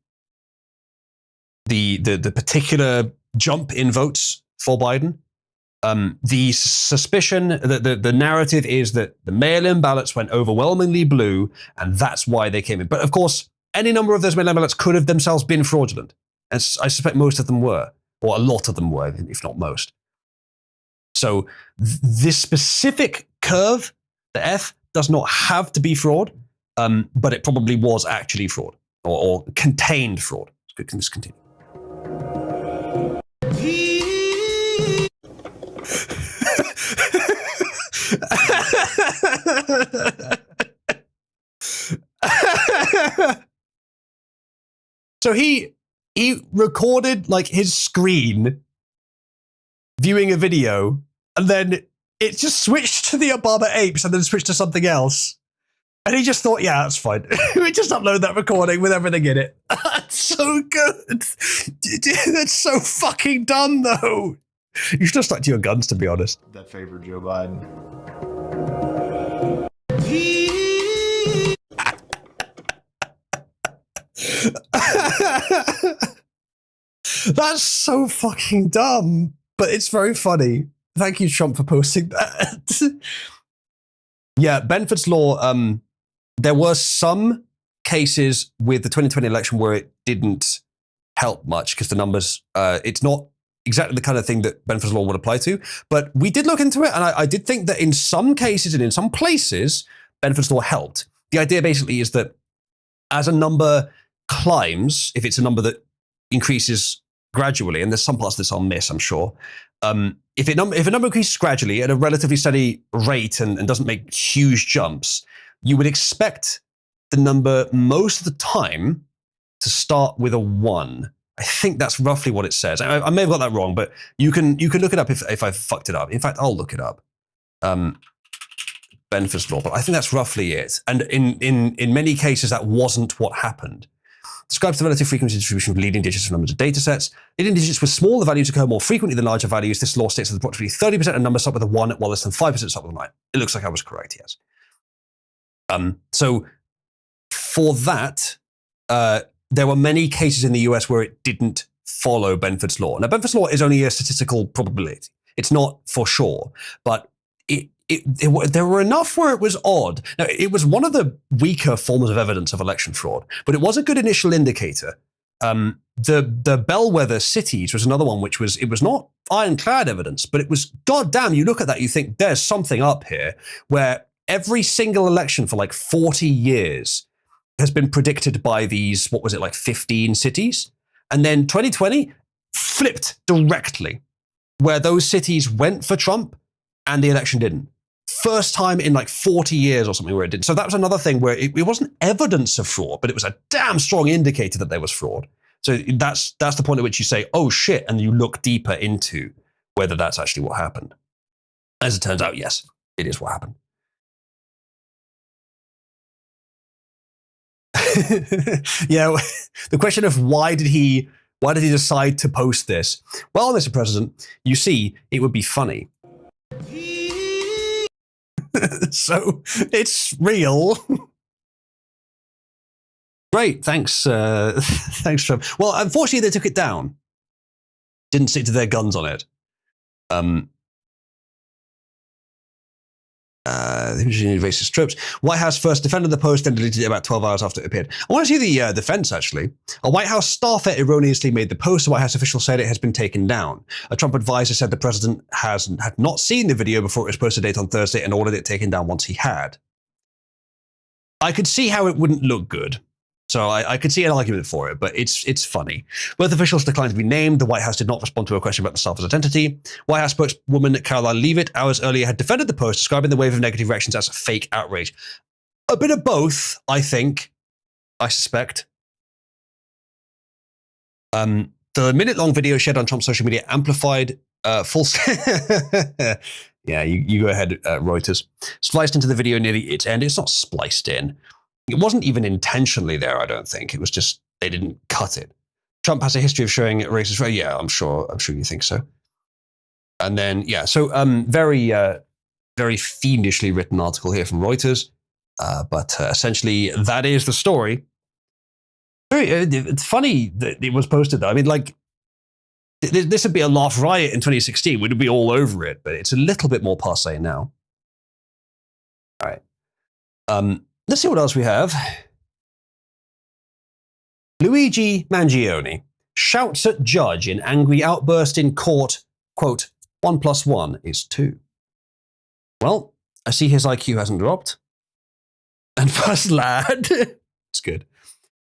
The particular jump in votes for Biden. The suspicion, the narrative is that the mail-in ballots went overwhelmingly blue, and that's why they came in. But of course, any number of those mail-in ballots could have themselves been fraudulent. And I suspect most of them were, or a lot of them were, if not most. So this specific curve, the F, does not have to be fraud, but it probably was actually fraud, or contained fraud. Let's continue. So he recorded like his screen viewing a video, and then it just switched to the Obama apes and then switched to something else. And he just thought, yeah, that's fine. We just upload that recording with everything in it. That's so good. That's so fucking dumb, though. You should have stuck to your guns, to be honest. That favored Joe Biden. That's so fucking dumb, but it's very funny. Thank you, Trump, for posting that. Yeah, Benford's Law, there were some cases with the 2020 election where it didn't help much because the numbers, it's not exactly the kind of thing that Benford's Law would apply to. But we did look into it, and I did think that in some cases and in some places, Benford's Law helped. The idea basically is that as a number climbs, if it's a number that increases gradually, and there's some parts of this I'll miss, I'm sure. If a number increases gradually at a relatively steady rate and doesn't make huge jumps, you would expect the number most of the time to start with a 1. I think that's roughly what it says. I may have got that wrong, but you can look it up if I fucked it up. In fact, I'll look it up. Benford's Law, but I think that's roughly it. And in many cases, that wasn't what happened. Describes the relative frequency distribution of leading digits of numbers of data sets. Leading digits with smaller values occur more frequently than larger values. This law states that approximately 30% of numbers start with a 1, while less than 5% start with a 9. It looks like I was correct, yes. So for that, there were many cases in the US where it didn't follow Benford's Law. Now, Benford's Law is only a statistical probability. It's not for sure, but there were enough where it was odd. Now, it was one of the weaker forms of evidence of election fraud, but it was a good initial indicator. The bellwether cities was another one, which was, it was not ironclad evidence, but it was, goddamn, you look at that, you think there's something up here, where every single election for like 40 years has been predicted by these, what was it, like 15 cities? And then 2020 flipped directly, where those cities went for Trump and the election didn't. First time in like 40 years or something where it didn't. So that was another thing where it wasn't evidence of fraud, but it was a damn strong indicator that there was fraud. So that's the point at which you say, oh shit, and you look deeper into whether that's actually what happened. As it turns out, yes, it is what happened. Yeah, the question of why did he decide to post this? Well, Mr. President, you see, it would be funny. So it's real. Great, thanks, thanks, Trump. Well, unfortunately, they took it down. Didn't stick to their guns on it. Invasive tropes. White House first defended the post, then deleted it about 12 hours after it appeared. I want to see the defense, actually. A White House staffer erroneously made the post. A White House official said it has been taken down. A Trump advisor said the president had not seen the video before it was posted late on Thursday and ordered it taken down once he had. I could see how it wouldn't look good. So I could see an argument for it, but it's funny. Both officials declined to be named. The White House did not respond to a question about the staffer's identity. White House spokeswoman Caroline Leavitt hours earlier had defended the post, describing the wave of negative reactions as fake outrage. A bit of both, I think. I suspect. The minute-long video shared on Trump's social media amplified false... Yeah, you go ahead, Reuters. Spliced into the video nearly its end. It's not spliced in. It wasn't even intentionally there, I don't think. It was just, they didn't cut it. Trump has a history of showing racist... Yeah, I'm sure you think so. And then, yeah, so very fiendishly written article here from Reuters. But essentially, that is the story. It's funny that it was posted, though. I mean, like, this would be a laugh riot in 2016. We'd be all over it, but it's a little bit more passé now. All right. Let's see what else we have. Luigi Mangione shouts at judge in angry outburst in court, quote, 1 + 1 is 2. Well, I see his IQ hasn't dropped. And first lad, it's good.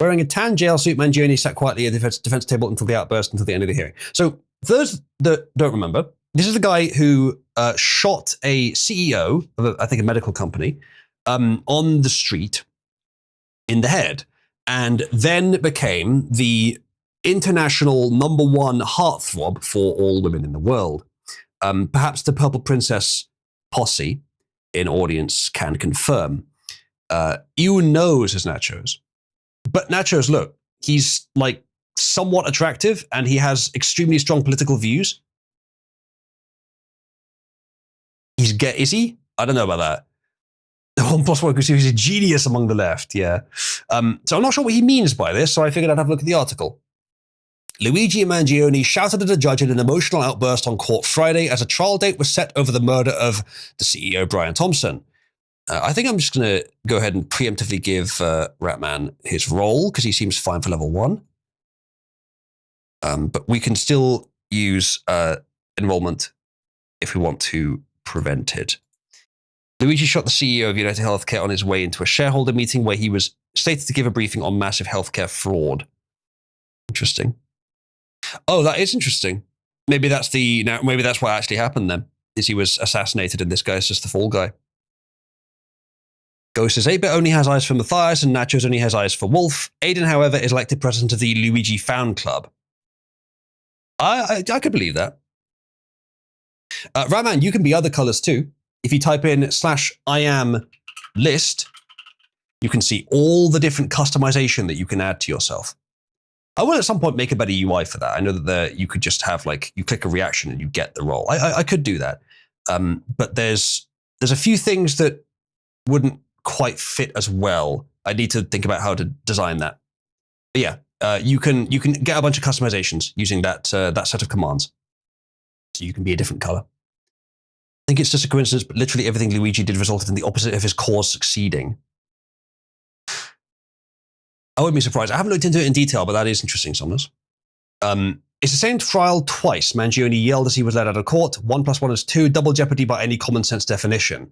Wearing a tan jail suit, Mangione sat quietly at the defense table until the outburst, until the end of the hearing. So, for those that don't remember, this is the guy who shot a CEO of, I think, a medical company on the street in the head, and then became the international #1 heartthrob for all women in the world. Perhaps the Purple Princess posse in audience can confirm. You knows his Nachos. But Nachos, look, he's like somewhat attractive and he has extremely strong political views. Is he? I don't know about that. 1 + 1 because he's a genius among the left, yeah. So I'm not sure what he means by this, so I figured I'd have a look at the article. Luigi Mangione shouted at a judge in an emotional outburst on court Friday as a trial date was set over the murder of the CEO, Brian Thompson. I think I'm just going to go ahead and preemptively give Ratman his role because he seems fine for level 1. But we can still use enrollment if we want to prevent it. Luigi shot the CEO of United Healthcare on his way into a shareholder meeting where he was stated to give a briefing on massive healthcare fraud. Interesting. Oh, that is interesting. Maybe that's what actually happened then, is he was assassinated and this guy's just the fall guy. Ghost says 8-Bit only has eyes for Matthias and Nachos only has eyes for Wolf. Aiden, however, is elected president of the Luigi Fan Club. I could believe that. Ratman, you can be other colors too. If you type in /IAM list, you can see all the different customization that you can add to yourself. I will at some point make a better UI for that. I know that you could just have you click a reaction and you get the role. I could do that. But there's a few things that wouldn't quite fit as well. I need to think about how to design that. But yeah, you can get a bunch of customizations using that set of commands. So you can be a different color. I think it's just a coincidence, but literally everything Luigi did resulted in the opposite of his cause succeeding. I wouldn't be surprised. I haven't looked into it in detail, but that is interesting, Somnus. It's the same trial twice. Mangione yelled as he was led out of court. 1 + 1 is 2. Double jeopardy by any common sense definition.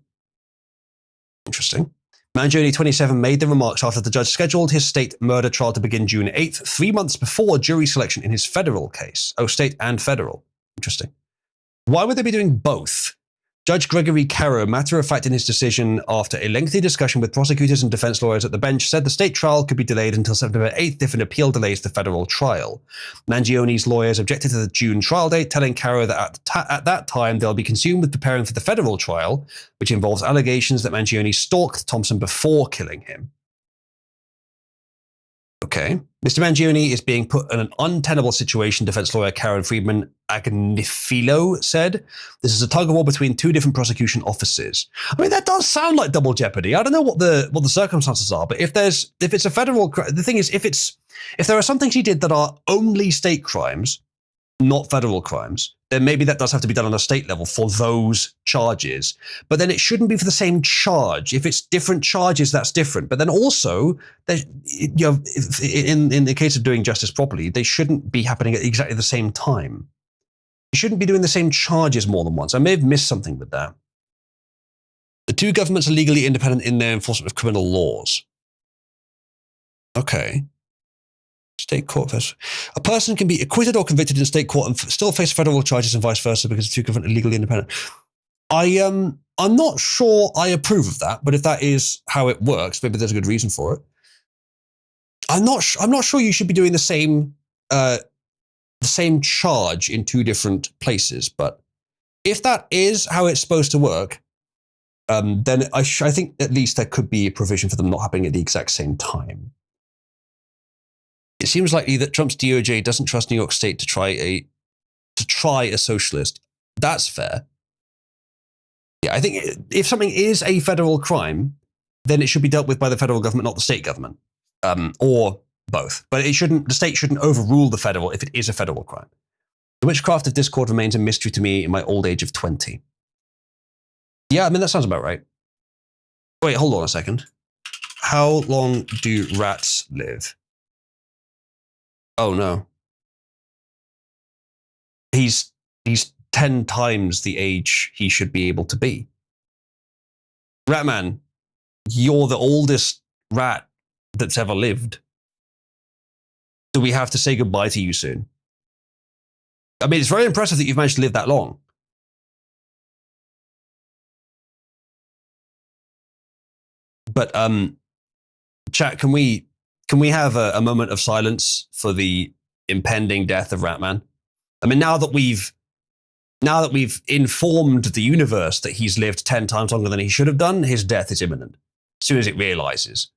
Interesting. Mangione, 27, made the remarks after the judge scheduled his state murder trial to begin June 8th, 3 months before jury selection in his federal case. Oh, state and federal. Interesting. Why would they be doing both? Judge Gregory Caro, matter of fact in his decision after a lengthy discussion with prosecutors and defense lawyers at the bench, said the state trial could be delayed until September 8th if an appeal delays the federal trial. Mangione's lawyers objected to the June trial date, telling Caro that at that time they'll be consumed with preparing for the federal trial, which involves allegations that Mangione stalked Thompson before killing him. Okay. Mr. Mangione is being put in an untenable situation, defense lawyer Karen Friedman Agnifilo said. This is a tug-of-war between two different prosecution offices. I mean, that does sound like double jeopardy. I don't know what the circumstances are, but if it's a federal, the thing is, if there are some things he did that are only state crimes, not federal crimes, then maybe that does have to be done on a state level for those charges. But then it shouldn't be for the same charge. If it's different charges, that's different. But then also, in the case of doing justice properly, they shouldn't be happening at exactly the same time. You shouldn't be doing the same charges more than once. I may have missed something with that. The two governments are legally independent in their enforcement of criminal laws. Okay. State court. A person can be acquitted or convicted in state court and still face federal charges and vice versa because the two governments are legally independent. I'm not sure I approve of that, but if that is how it works, maybe there's a good reason for it. I'm not sure you should be doing the same charge in two different places, but if that is how it's supposed to work, then I think at least there could be a provision for them not happening at the exact same time. It seems likely that Trump's DOJ doesn't trust New York State to try a socialist. That's fair. Yeah, I think if something is a federal crime, then it should be dealt with by the federal government, not the state government, or both. But the state shouldn't overrule the federal if it is a federal crime. The witchcraft of Discord remains a mystery to me in my old age of 20. Yeah, I mean, that sounds about right. Wait, hold on a second. How long do rats live? Oh no. He's 10 times the age he should be able to be. Ratman, you're the oldest rat that's ever lived. Do we have to say goodbye to you soon? I mean, it's very impressive that you've managed to live that long. But chat, can we have a moment of silence for the impending death of Ratman? I mean, now that we've informed the universe that he's lived 10 times longer than he should have done, his death is imminent. As soon as it realizes.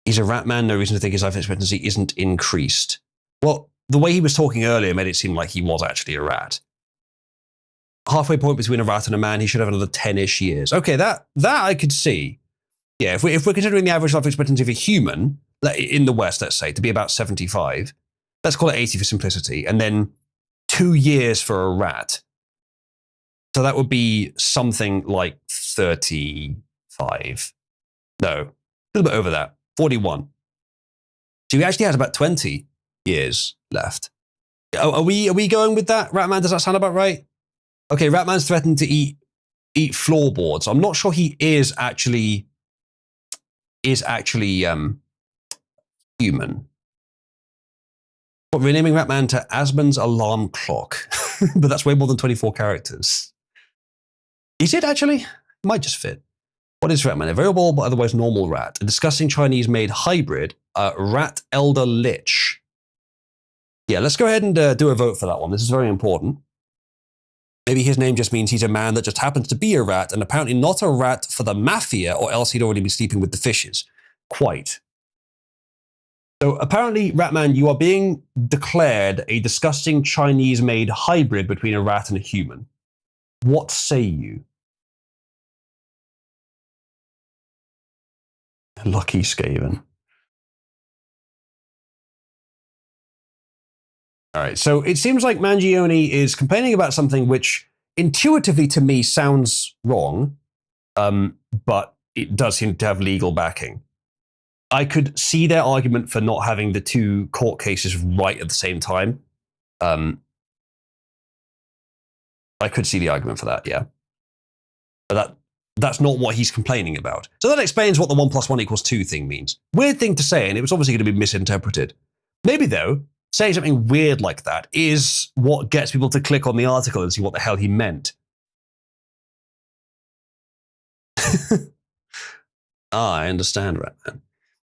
He's a Ratman, no reason to think his life expectancy isn't increased. Well, the way he was talking earlier made it seem like he was actually a rat. Halfway point between a rat and a man, he should have another 10-ish years. Okay, that I could see. Yeah, if we're considering the average life expectancy of a human, in the West, let's say, to be about 75, let's call it 80 for simplicity, and then 2 years for a rat. So that would be something like 35. No, a little bit over that, 41. So he actually has about 20 years left. Are we going with that, Ratman? Does that sound about right? Okay, Ratman's threatened to eat floorboards. I'm not sure he is actually human. What, renaming Ratman to Asman's alarm clock? But that's way more than 24 characters. Is it actually? Might just fit. What is Ratman? A variable but otherwise normal rat. A disgusting Chinese-made hybrid. Rat Elder Lich. Yeah, let's go ahead and do a vote for that one. This is very important. Maybe his name just means he's a man that just happens to be a rat, and apparently not a rat for the mafia, or else he'd already be sleeping with the fishes. Quite. So apparently, Ratman, you are being declared a disgusting Chinese-made hybrid between a rat and a human. What say you? Lucky Skaven. All right, so it seems like Mangione is complaining about something which intuitively to me sounds wrong, but it does seem to have legal backing. I could see their argument for not having the two court cases right at the same time. I could see the argument for that, yeah. But that's not what he's complaining about. So that explains what the 1 + 1 = 2 thing means. Weird thing to say, and it was obviously going to be misinterpreted. Maybe, though, saying something weird like that is what gets people to click on the article and see what the hell he meant. I understand, Ratman.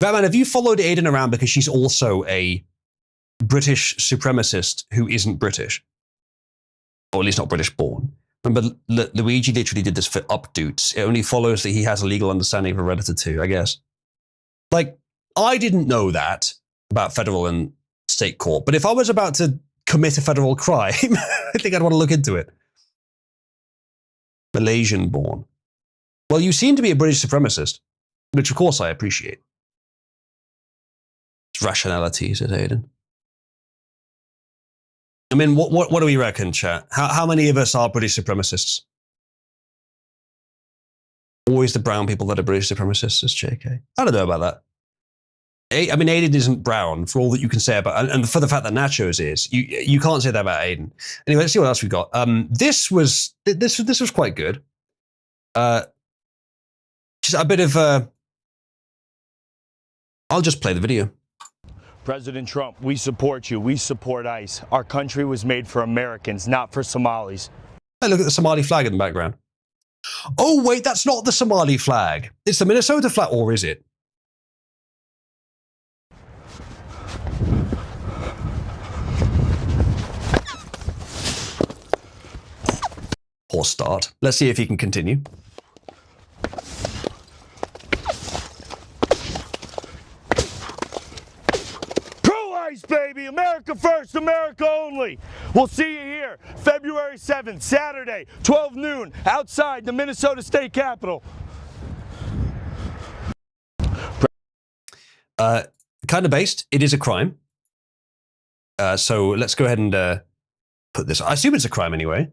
Ratman, have you followed Aiden around because she's also a British supremacist who isn't British? Or at least not British born. Remember, Luigi literally did this for Updoots. It only follows that he has a legal understanding of Hereditary 2, I guess. Like, I didn't know that about federal and state court, but if I was about to commit a federal crime, I think I'd want to look into it. Malaysian born. Well, you seem to be a British supremacist, which of course I appreciate. It's rationality, said Aiden. I mean, what do we reckon, chat? How many of us are British supremacists? Always the brown people that are British supremacists, says JK. I don't know about that. I mean, Aiden isn't brown, for all that you can say about, and for the fact that Nachos is. You can't say that about Aiden. Anyway, let's see what else we've got. This was quite good. Just a bit of. I'll just play the video. President Trump, we support you. We support ICE. Our country was made for Americans, not for Somalis. Hey, look at the Somali flag in the background. Oh, wait, that's not the Somali flag. It's the Minnesota flag, or is it? Poor start. Let's see if he can continue. Baby, America first, America only. We'll see you here February 7th, Saturday, 12 noon, outside the Minnesota State Capitol. Kind of based. It is a crime. So let's go ahead and put this. I assume it's a crime anyway.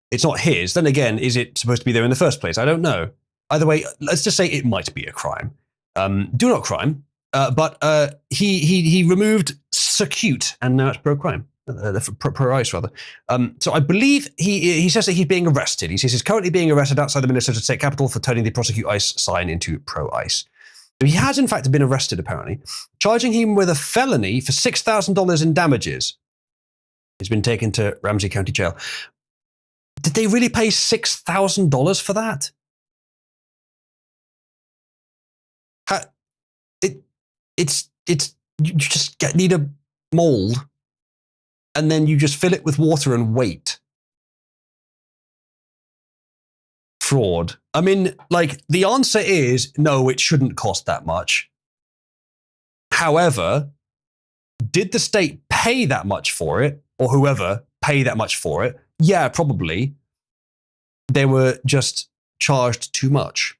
It's not his. Then again, is it supposed to be there in the first place? I don't know. Either way, let's just say it might be a crime. Do not crime. But he removed Secute, and now it's pro-crime. Pro-ICE, rather. So I believe he says that he's being arrested. He says he's currently being arrested outside the Minnesota State Capitol for turning the prosecute ICE sign into pro-ICE. So he has, in fact, been arrested, apparently, charging him with a felony for $6,000 in damages. He's been taken to Ramsey County Jail. Did they really pay $6,000 for that? It's you just need a mold, and then you just fill it with water and wait. Fraud. I mean, like, the answer is no, it shouldn't cost that much. However, did the state pay that much for it, or whoever pay that much for it? Yeah, probably. They were just charged too much.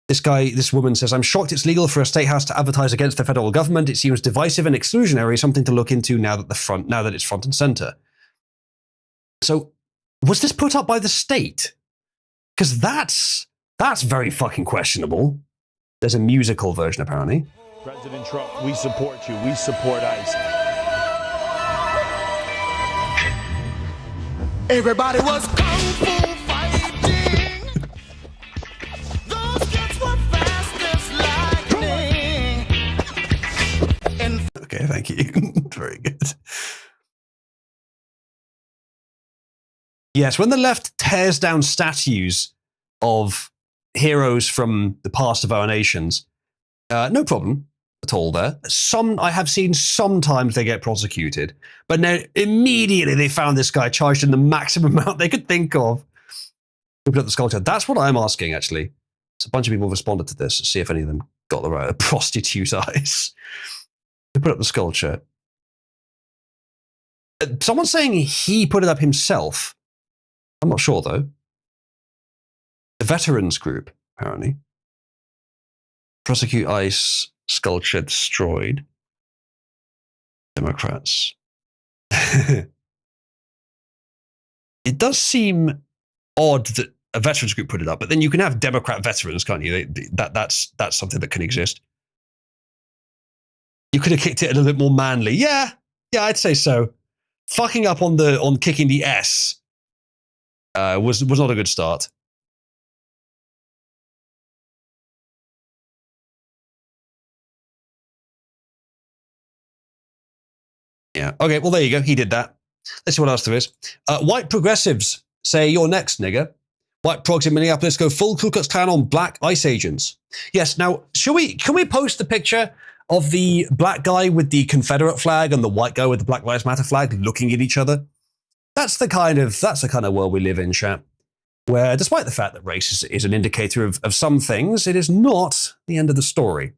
This woman says, I'm shocked it's legal for a state house to advertise against the federal government. It seems divisive and exclusionary, something to look into now that it's front and center. So, was this put up by the state? Because that's very fucking questionable. There's a musical version, apparently. President Trump, we support you. We support ICE. Everybody was kung fu fighting. Those kids were fast as lightning. And Okay, thank you. Very good. Yes, when the left tears down statues of heroes from the past of our nations, no problem at all there. I have seen sometimes they get prosecuted, but now immediately they found this guy charged in the maximum amount they could think of. Put up the sculpture. That's what I'm asking, actually. So a bunch of people responded to this. See if any of them got the right prostitute eyes. They put up the sculpture. Someone's saying he put it up himself. I'm not sure, though. The veterans group, apparently. Prosecute ICE, sculpture destroyed. Democrats. It does seem odd that a veterans group put it up, but then you can have Democrat veterans, can't you? That's something that can exist. You could have kicked it a little bit more manly. Yeah, I'd say so. Fucking up on kicking the S was not a good start. Yeah. Okay. Well, there you go. He did that. Let's see what else there is. White progressives say you're next, nigger. White progs in Minneapolis go full Ku Klux Klan on black ICE agents. Yes. Now, can we post the picture of the black guy with the Confederate flag and the white guy with the Black Lives Matter flag looking at each other? That's the kind of world we live in, chat. Where, despite the fact that race is an indicator of some things, it is not the end of the story.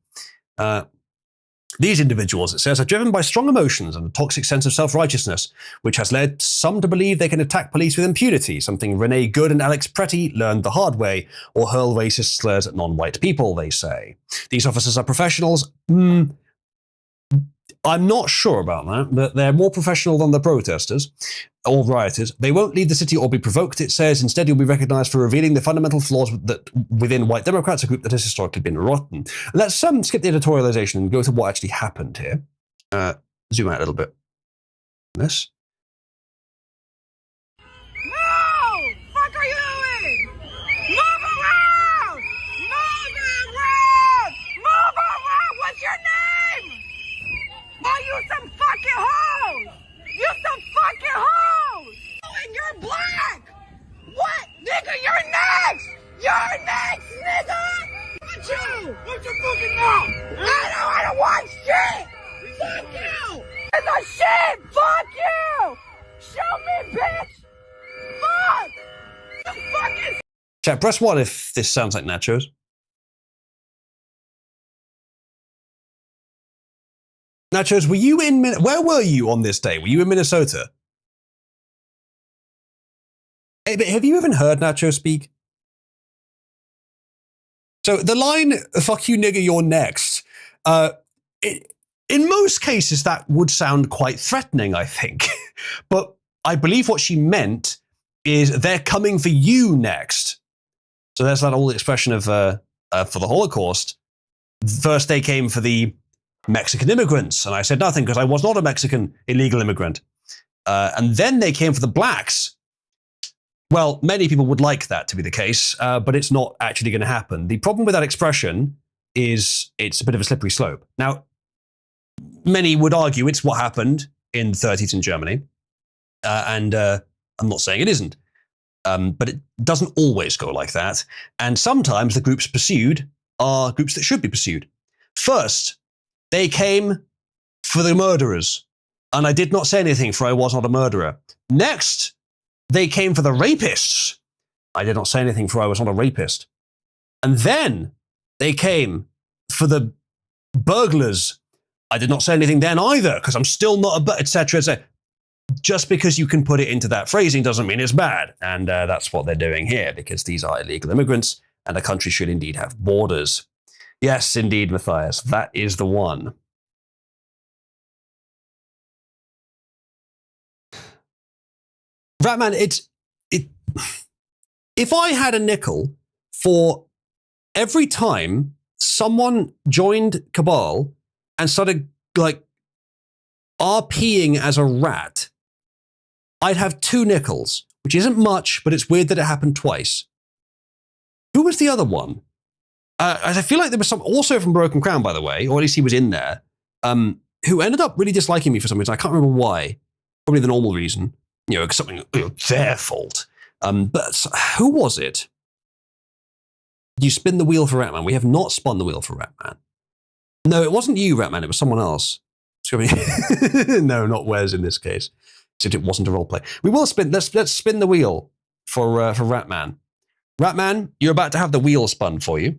These individuals, it says, are driven by strong emotions and a toxic sense of self-righteousness, which has led some to believe they can attack police with impunity, something Renee Good and Alex Pretty learned the hard way, or hurl racist slurs at non-white people, they say. These officers are professionals. I'm not sure about that, but they're more professional than the protesters or rioters. They won't leave the city or be provoked, it says. Instead, you'll be recognized for revealing the fundamental flaws that within white Democrats, a group that has historically been rotten. Let's skip the editorialization and go to what actually happened here. Zoom out a little bit. This. no! Fuck are you doing? Move around! Move around! Move around! What's your name? Oh, you some fucking hoes! You some fucking hoes! And you're black! What? Nigga, you're next! You're next, nigga! What you? What's your fucking mouth? I don't want shit! Fuck you! It's a shit! Fuck you! Show me, bitch! Fuck! You fucking... Chat, press 1 if this sounds like nachos. Nachos, were you where were you on this day? Were you in Minnesota? Hey, but have you even heard Nacho speak? So the line, fuck you nigger, you're next. In most cases, that would sound quite threatening, I think. But I believe what she meant is they're coming for you next. So there's that old expression of, for the Holocaust. First they came for the Mexican immigrants, and I said nothing because I was not a Mexican illegal immigrant. And then they came for the blacks. Well, many people would like that to be the case, but it's not actually going to happen. The problem with that expression is it's a bit of a slippery slope. Now, many would argue it's what happened in the 30s in Germany, and I'm not saying it isn't, but it doesn't always go like that. And sometimes the groups pursued are groups that should be pursued. First, they came for the murderers, and I did not say anything, for I was not a murderer. Next, they came for the rapists. I did not say anything, for I was not a rapist. And then they came for the burglars. I did not say anything then either, because I'm still not a, etc. Just because you can put it into that phrasing doesn't mean it's bad. And that's what they're doing here, because these are illegal immigrants, and a country should indeed have borders. Yes, indeed, Matthias, that is the one. Ratman, if I had a nickel for every time someone joined Cabal and started like RPing as a rat, I'd have 2 nickels. which isn't much, but it's weird that it happened twice. Who was the other one? I feel like there was some, also from Broken Crown, by the way, or at least he was in there, who ended up really disliking me for some reason. I can't remember why. Probably the normal reason. Something, their fault. But who was it? You spin the wheel for Ratman. We have not spun the wheel for Ratman. No, it wasn't you, Ratman. It was someone else. No, not Wes in this case. Except it wasn't a roleplay. We will spin. Let's spin the wheel for Ratman. Ratman, you're about to have the wheel spun for you.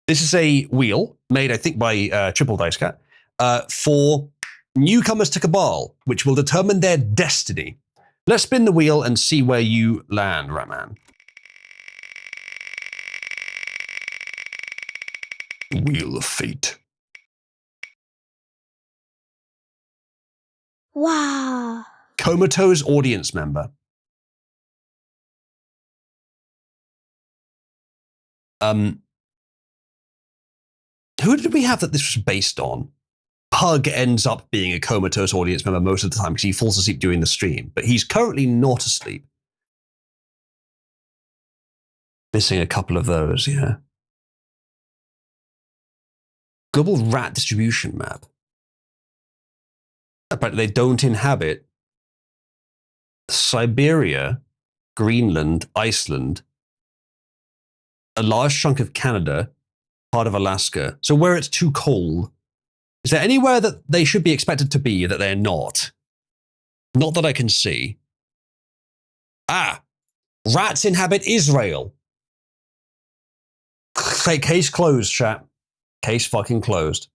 This is a wheel made, I think, by Triple Dice Cat for newcomers to Cabal, which will determine their destiny. Let's spin the wheel and see where you land, Ratman. Wheel of Fate. Wow. Comatose audience member. Who did we have that this was based on? Pug ends up being a comatose audience member most of the time because he falls asleep during the stream, but he's currently not asleep. Missing a couple of those, yeah. Global rat distribution map. But they don't inhabit Siberia, Greenland, Iceland, a large chunk of Canada, part of Alaska. So where it's too cold. Is there anywhere that they should be expected to be that they're not? Not that I can see. Rats inhabit Israel. Case closed, chat. Case fucking closed.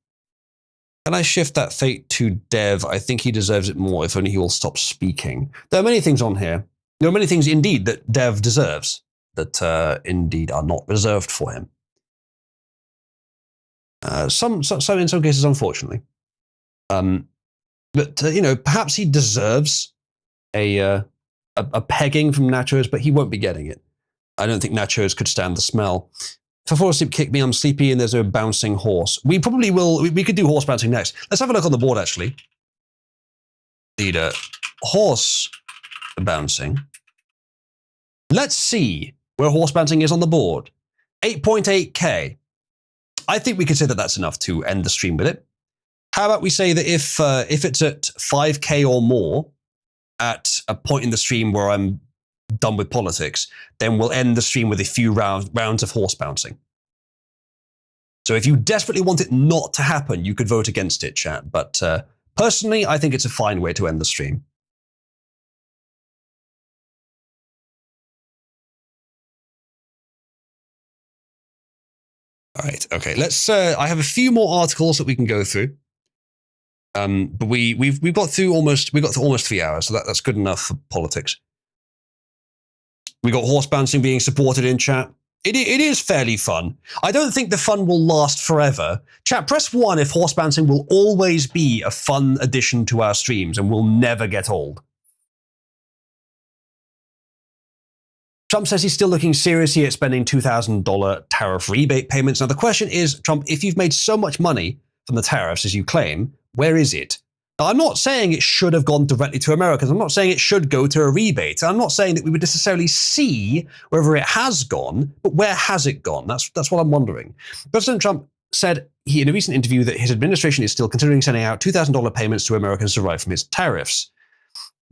Can I shift that fate to Dev? I think he deserves it more if only he will stop speaking. There are many things on here. There are many things indeed that Dev deserves that indeed are not reserved for him. Some in some cases, unfortunately. But perhaps he deserves a pegging from Nachos, but he won't be getting it. I don't think Nachos could stand the smell. If I fall asleep, kick me, I'm sleepy, and there's a bouncing horse. We probably will. We could do horse bouncing next. Let's have a look on the board, actually. Leader, horse bouncing. Let's see where horse bouncing is on the board. 8.8k. I think we could say that that's enough to end the stream with it. How about we say that if it's at 5k or more at a point in the stream where I'm done with politics, then we'll end the stream with a few rounds of horse bouncing. So if you desperately want it not to happen, you could vote against it, chat. But personally, I think it's a fine way to end the stream. All right, okay. Let's. I have a few more articles that we can go through. But we've got through almost 3 hours, so that's good enough for politics. We got horse bouncing being supported in chat. It is fairly fun. I don't think the fun will last forever. Chat, press 1 if horse bouncing will always be a fun addition to our streams and will never get old. Trump says he's still looking seriously at spending $2,000 tariff rebate payments. Now the question is, Trump, if you've made so much money from the tariffs as you claim, where is it? Now, I'm not saying it should have gone directly to Americans. I'm not saying it should go to a rebate. I'm not saying that we would necessarily see wherever it has gone, but where has it gone? That's what I'm wondering. President Trump said in a recent interview that his administration is still considering sending out $2,000 payments to Americans derived from his tariffs.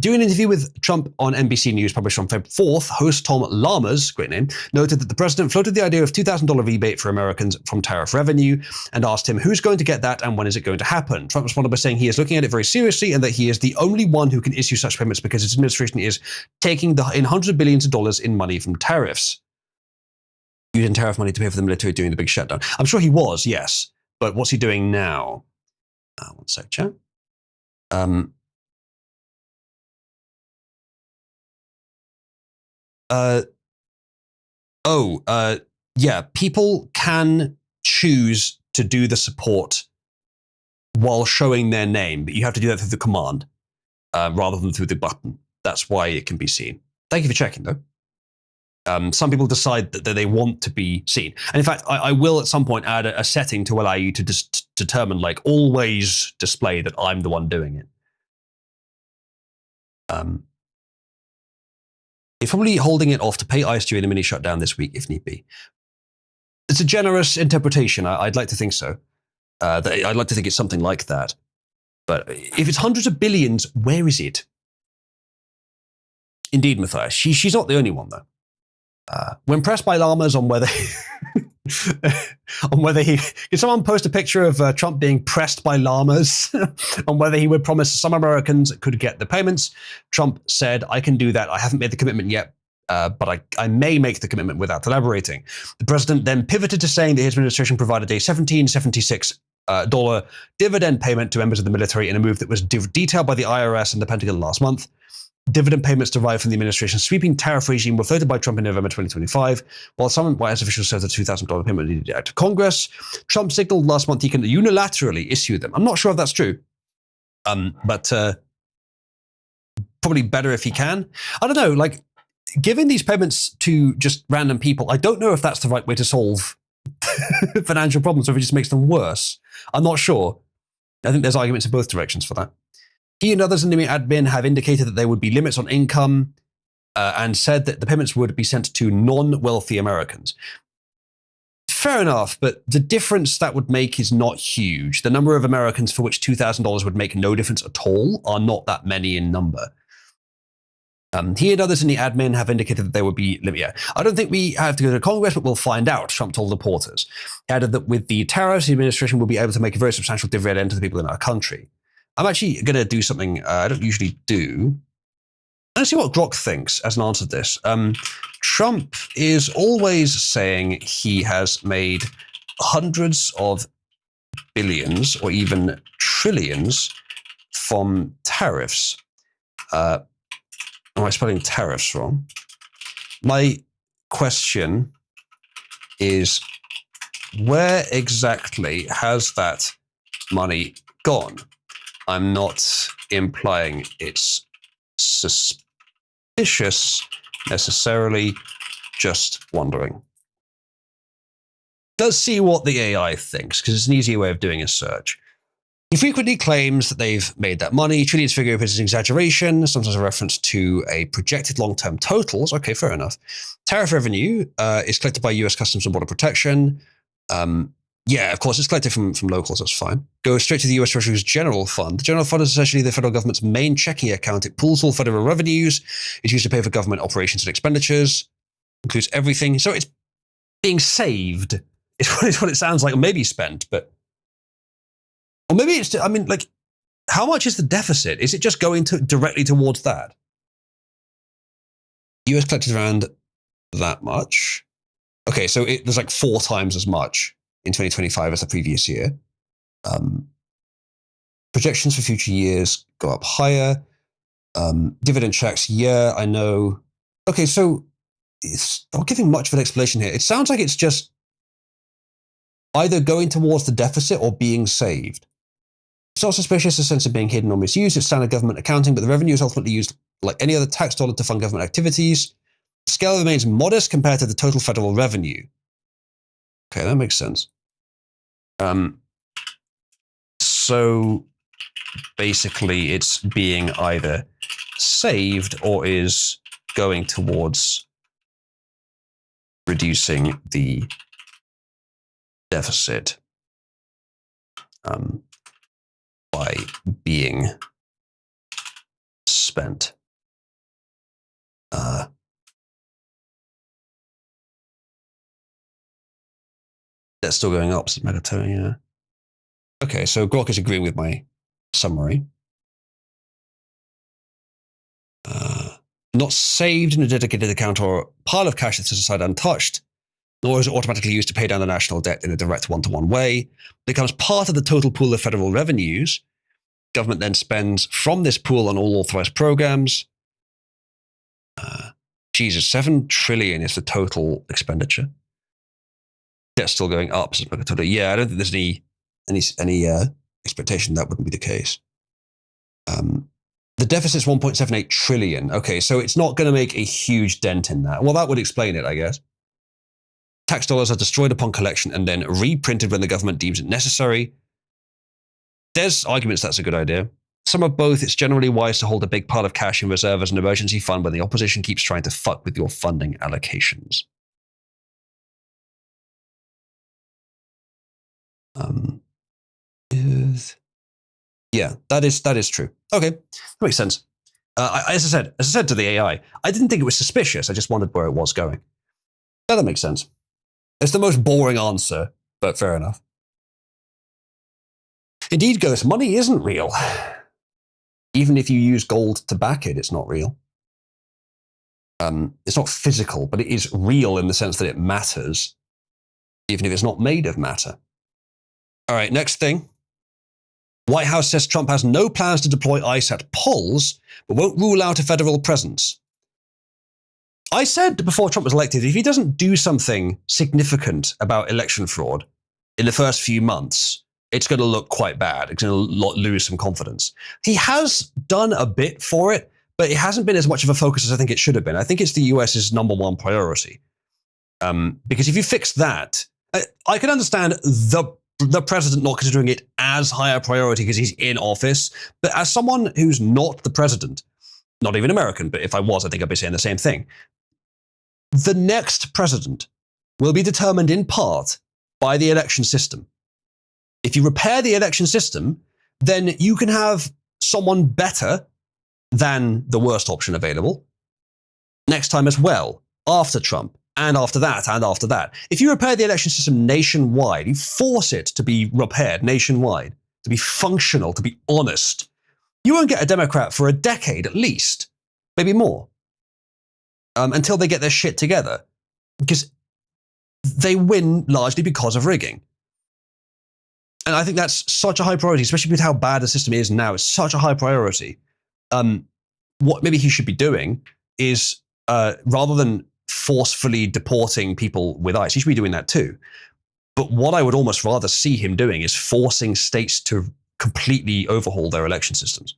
During an interview with Trump on NBC News published on Feb 4th, host Tom Lammers, great name, noted that the president floated the idea of $2,000 rebate for Americans from tariff revenue and asked him who's going to get that and when is it going to happen. Trump responded by saying he is looking at it very seriously and that he is the only one who can issue such payments because his administration is taking in hundreds of billions of dollars in money from tariffs. Using tariff money to pay for the military during the big shutdown. I'm sure he was, yes. But what's he doing now? One sec, chat. Yeah, people can choose to do the support while showing their name, but you have to do that through the command rather than through the button. That's why it can be seen. Thank you for checking, though. Some people decide that they want to be seen. And in fact, I will at some point add a setting to allow you to determine, like, always display that I'm the one doing it. He's probably holding it off to pay ICE during the mini shutdown this week if need be. It's a generous interpretation. I'd like to think so. I'd like to think it's something like that. But if it's hundreds of billions, where is it? Indeed, Matthias. She's not the only one, though. When pressed by llamas on whether can someone post a picture of Trump being pressed by llamas on whether he would promise some Americans could get the payments, Trump said, "I can do that. I haven't made the commitment yet, but I may make the commitment without elaborating." The president then pivoted to saying that his administration provided a $1776 dividend payment to members of the military in a move that was detailed by the IRS and the Pentagon last month. Dividend payments derived from the administration's sweeping tariff regime were floated by Trump in November 2025. While some White House officials said the $2,000 payment needed to act to Congress, Trump signaled last month he can unilaterally issue them. I'm not sure if that's true, but probably better if he can. I don't know, like giving these payments to just random people, I don't know if that's the right way to solve financial problems or if it just makes them worse. I'm not sure. I think there's arguments in both directions for that. He and others in the admin have indicated that there would be limits on income and said that the payments would be sent to non-wealthy Americans. Fair enough, but the difference that would make is not huge. The number of Americans for which $2,000 would make no difference at all are not that many in number. He and others in the admin have indicated that there would be limits. Yeah, I don't think we have to go to Congress, but we'll find out, Trump told reporters. He added that with the tariffs, the administration will be able to make a very substantial dividend to the people in our country. I'm actually going to do something I don't usually do. Let's see what Grok thinks as an answer to this. Trump is always saying he has made hundreds of billions or even trillions from tariffs. Am I spelling tariffs wrong? My question is, where exactly has that money gone? I'm not implying it's suspicious necessarily, just wondering. Let's see what the AI thinks, because it's an easier way of doing a search. He frequently claims that they've made that money. Trillions figure is an exaggeration, sometimes a reference to a projected long-term totals. Okay, fair enough. Tariff revenue is collected by US Customs and Border Protection. Yeah, of course, it's collected from locals, that's fine. Goes straight to the US Treasury's General Fund. The General Fund is essentially the federal government's main checking account. It pools all federal revenues. It's used to pay for government operations and expenditures. Includes everything. So it's being saved, is what it sounds like, or maybe spent, but... Or maybe it's, I mean, like, how much is the deficit? Is it just going directly towards that? US collected around that much. Okay, so there's like 4 times as much in 2025 as the previous year. Projections for future years go up higher. Dividend checks, yeah, I know. Okay, so it's not giving much of an explanation here. It sounds like it's just either going towards the deficit or being saved. It's not suspicious in the sense of being hidden or misused. It's standard government accounting, but the revenue is ultimately used like any other tax dollar to fund government activities. The scale remains modest compared to the total federal revenue. Okay, that makes sense. So basically it's being either saved or is going towards reducing the deficit by being spent. That's still going up, says Megato, yeah. Okay, so Grok is agreeing with my summary. Not saved in a dedicated account or pile of cash that's set aside untouched, nor is it automatically used to pay down the national debt in a direct one-to-one way. It becomes part of the total pool of federal revenues. Government then spends from this pool on all authorized programs. Jesus, 7 trillion is the total expenditure. Debt's still going up. Yeah, I don't think there's any expectation that wouldn't be the case. The deficit's 1.78 trillion. Okay, so it's not going to make a huge dent in that. Well, that would explain it, I guess. Tax dollars are destroyed upon collection and then reprinted when the government deems it necessary. There's arguments that's a good idea. some of both. It's generally wise to hold a big pile of cash in reserve as an emergency fund when the opposition keeps trying to fuck with your funding allocations. Yeah, that is true. Okay, that makes sense. As I said to the AI, I didn't think it was suspicious. I just wondered where it was going. Yeah, that makes sense. It's the most boring answer, but fair enough. Indeed, Ghost, money isn't real. Even if you use gold to back it, it's not real. It's not physical, but it is real in the sense that it matters, even if it's not made of matter. All right, next thing. White House says Trump has no plans to deploy ICE at polls, but won't rule out a federal presence. I said before Trump was elected, if he doesn't do something significant about election fraud in the first few months, it's going to look quite bad. It's going to lose some confidence. He has done a bit for it, but it hasn't been as much of a focus as I think it should have been. I think it's the US's number one priority. Because if you fix that, I can understand the president not considering it as high a priority because he's in office. But as someone who's not the president, not even American, but if I was, I think I'd be saying the same thing. The next president will be determined in part by the election system. If you repair the election system, then you can have someone better than the worst option available next time as well, after Trump. And after that, and after that. If you repair the election system nationwide, you force it to be repaired nationwide, to be functional, to be honest, you won't get a Democrat for a decade at least, maybe more, until they get their shit together. Because they win largely because of rigging. And I think that's such a high priority, especially with how bad the system is now. It's such a high priority. What maybe he should be doing is, rather than forcefully deporting people with ICE. He should be doing that too. But what I would almost rather see him doing is forcing states to completely overhaul their election systems.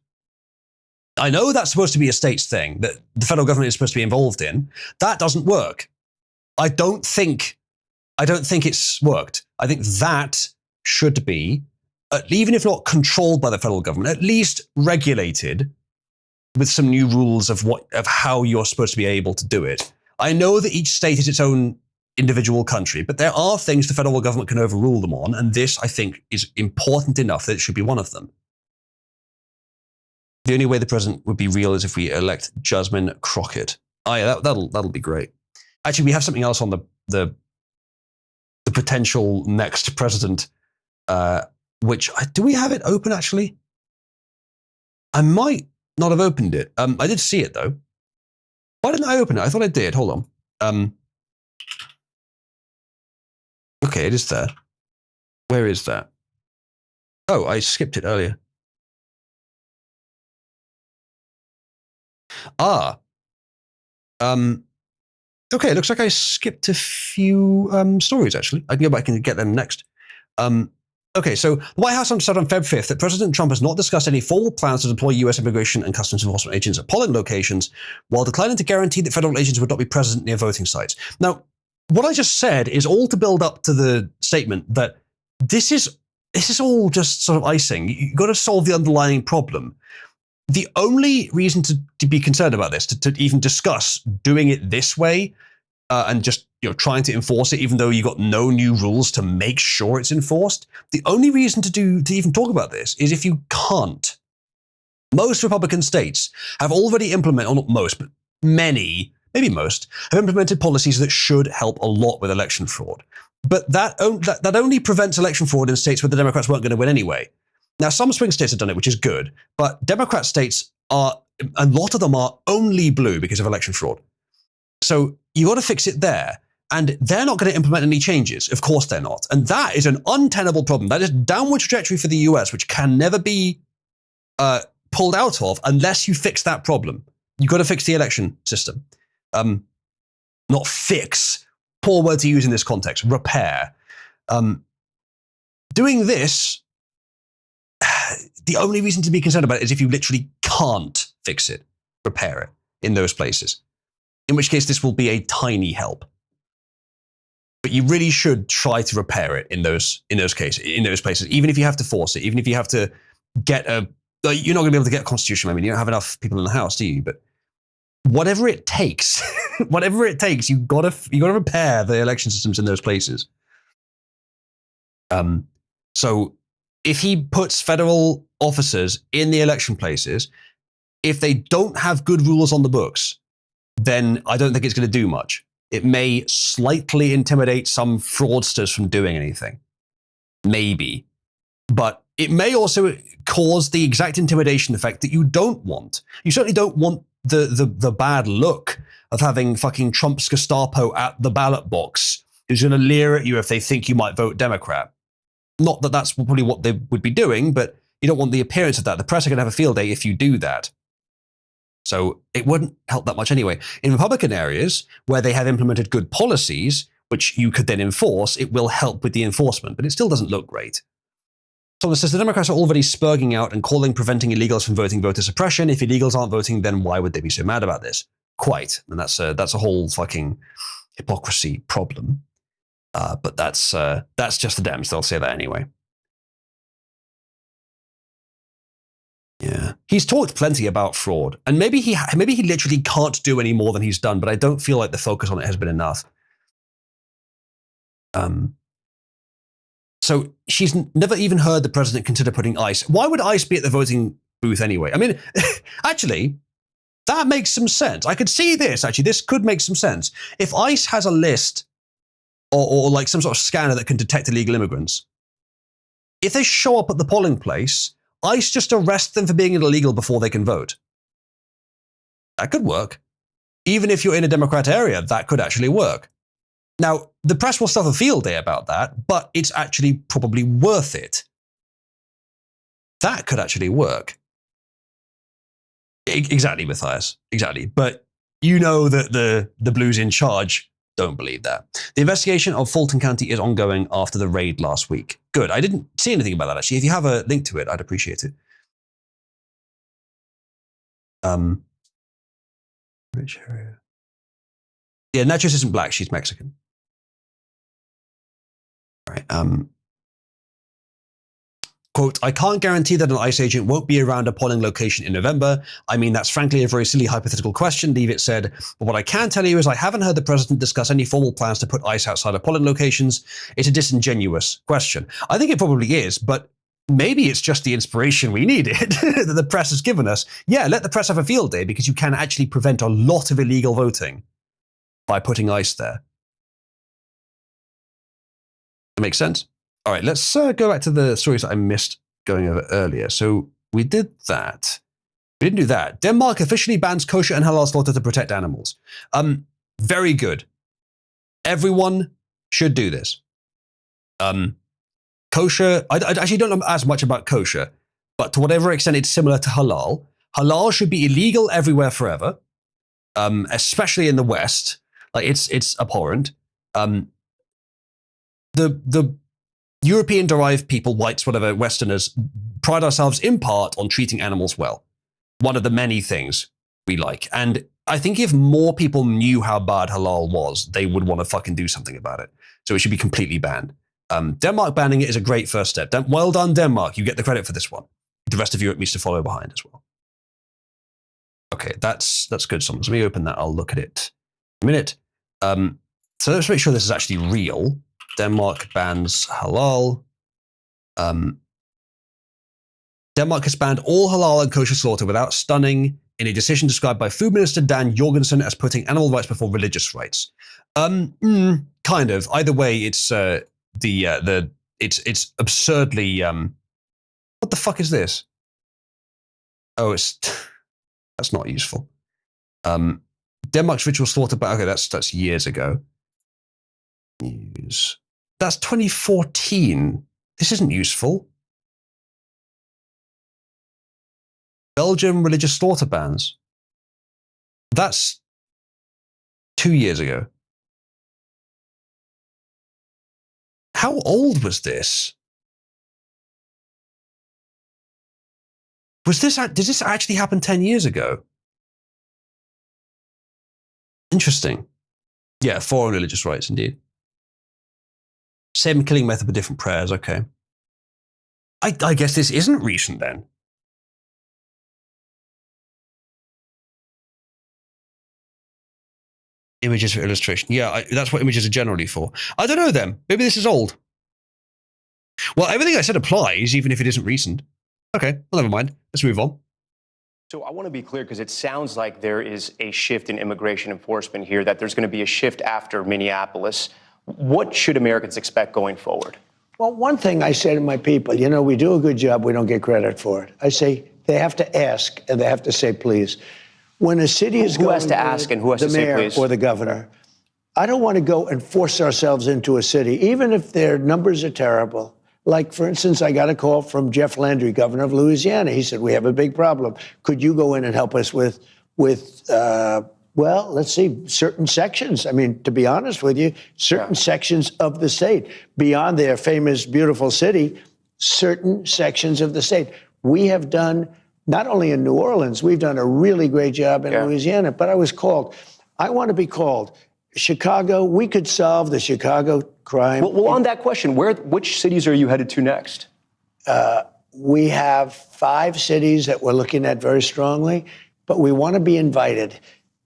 I know that's supposed to be a state's thing that the federal government is supposed to be involved in. That doesn't work. I don't think it's worked. I think that should be, even if not controlled by the federal government, at least regulated with some new rules of how you're supposed to be able to do it. I know that each state is its own individual country, but there are things the federal government can overrule them on, and this, I think, is important enough that it should be one of them. The only way the president would be real is if we elect Jasmine Crockett. Oh yeah, that'll be great. Actually, we have something else on the potential next president, which do we have it open actually? I might not have opened it. I did see it though. Why didn't I open it? I thought I did. Hold on. Okay, it is there. Where is that? Oh, I skipped it earlier. Okay, it looks like I skipped a few stories, actually. I can go back and get them next. Okay, so the White House said on Feb 5th that President Trump has not discussed any formal plans to deploy U.S. immigration and customs enforcement agents at polling locations, while declining to guarantee that federal agents would not be present near voting sites. Now, what I just said is all to build up to the statement that this is all just sort of icing. You've got to solve the underlying problem. The only reason to be concerned about this, to even discuss doing it this way, and just trying to enforce it, even though you got no new rules to make sure it's enforced. The only reason to even talk about this is if you can't. Most Republican states have already implemented, or not most, but many, maybe most, have implemented policies that should help a lot with election fraud. But that only prevents election fraud in states where the Democrats weren't going to win anyway. Now, some swing states have done it, which is good, but Democrat states a lot of them are only blue because of election fraud. So you got to fix it there. And they're not going to implement any changes. Of course they're not. And that is an untenable problem. That is a downward trajectory for the US, which can never be pulled out of unless you fix that problem. You've got to fix the election system. Not fix. Poor word to use in this context. Repair. Doing this, the only reason to be concerned about it is if you literally can't fix it, repair it in those places. In which case this will be a tiny help. But you really should try to repair it in those cases, in those places, even if you have to force it, even if you have to get a you're not going to be able to get a constitution. I mean, you don't have enough people in the House, do you? But whatever it takes, you gotta repair the election systems in those places. So if he puts federal officers in the election places, if they don't have good rules on the books, then I don't think it's going to do much. It may slightly intimidate some fraudsters from doing anything. Maybe. But it may also cause the exact intimidation effect that you don't want. You certainly don't want the bad look of having fucking Trump's Gestapo at the ballot box who's going to leer at you if they think you might vote Democrat. Not that that's probably what they would be doing, but you don't want the appearance of that. The press are going to have a field day if you do that. So it wouldn't help that much anyway. In Republican areas where they have implemented good policies, which you could then enforce, it will help with the enforcement, but it still doesn't look great. Someone says the Democrats are already spurging out and calling preventing illegals from voting voter suppression. If illegals aren't voting, then why would they be so mad about this? Quite. And that's a whole fucking hypocrisy problem. But that's just the Dems. They'll say that anyway. Yeah, he's talked plenty about fraud, and maybe he literally can't do any more than he's done. But I don't feel like the focus on it has been enough. So she's never even heard the president consider putting ICE. Why would ICE be at the voting booth anyway? I mean, actually, that makes some sense. I could see this. Actually, this could make some sense. If ICE has a list or like some sort of scanner that can detect illegal immigrants, if they show up at the polling place, ICE just arrest them for being illegal before they can vote. That could work. Even if you're in a Democrat area, that could actually work. Now, the press will still have a field day about that, but it's actually probably worth it. That could actually work. Exactly, Matthias. Exactly. But you know that the Blues in charge don't believe that. The investigation of Fulton County is ongoing after the raid last week. Good. I didn't see anything about that, actually. If you have a link to it, I'd appreciate it. Rich area. Yeah, Nachos isn't black. She's Mexican. All right. Quote, I can't guarantee that an ICE agent won't be around a polling location in November. I mean, that's frankly a very silly hypothetical question, Leavitt said. But what I can tell you is I haven't heard the president discuss any formal plans to put ICE outside of polling locations. It's a disingenuous question. I think it probably is, but maybe it's just the inspiration we needed that the press has given us. Yeah, let the press have a field day because you can actually prevent a lot of illegal voting by putting ICE there. That makes sense? All right, let's go back to the stories that I missed going over earlier. So we did that. We didn't do that. Denmark officially bans kosher and halal slaughter to protect animals. Very good. Everyone should do this. Kosher, I actually don't know as much about kosher, but to whatever extent it's similar to halal. Halal should be illegal everywhere forever, especially in the West. Like it's abhorrent. The European-derived people, whites, whatever, Westerners, pride ourselves in part on treating animals well. One of the many things we like. And I think if more people knew how bad halal was, they would want to fucking do something about it. So it should be completely banned. Denmark banning it is a great first step. Well done, Denmark. You get the credit for this one. The rest of Europe needs to follow behind as well. Okay, that's good. So let me open that. I'll look at it in a minute. So let's make sure this is actually real. Denmark bans halal. Denmark has banned all halal and kosher slaughter without stunning in a decision described by Food Minister Dan Jorgensen as putting animal rights before religious rights. Kind of. Either way, it's it's absurdly. What the fuck is this? Oh, that's not useful. Denmark's ritual slaughter. Okay, that's years ago. News. That's 2014. This isn't useful. Belgium religious slaughter bans. That's 2 years ago. How old was this? Did this actually happen 10 years ago? Interesting. Yeah, foreign religious rights, indeed. Same killing method with different prayers, okay. I guess this isn't recent then. Images for illustration. Yeah, that's what images are generally for. I don't know then. Maybe this is old. Well, everything I said applies, even if it isn't recent. Okay, well, never mind. Let's move on. So I want to be clear because it sounds like there is a shift in immigration enforcement here, that there's going to be a shift after Minneapolis. What should Americans expect going forward? Well, one thing I say to my people, you know, we do a good job, we don't get credit for it. I say they have to ask and they have to say please. When a city is going, who has to ask and who has to say please? The mayor or the governor. I don't want to go and force ourselves into a city, even if their numbers are terrible. Like, for instance, I got a call from Jeff Landry, governor of Louisiana. He said, we have a big problem. Could you go in and help us with well, let's see, certain sections. I mean, to be honest with you, certain sections of the state, beyond their famous, beautiful city, certain sections of the state. We have done, not only in New Orleans, we've done a really great job in Louisiana, but I was called. I want to be called. Chicago, we could solve the Chicago crime. Well, on that question, which cities are you headed to next? We have 5 cities that we're looking at very strongly, but we want to be invited.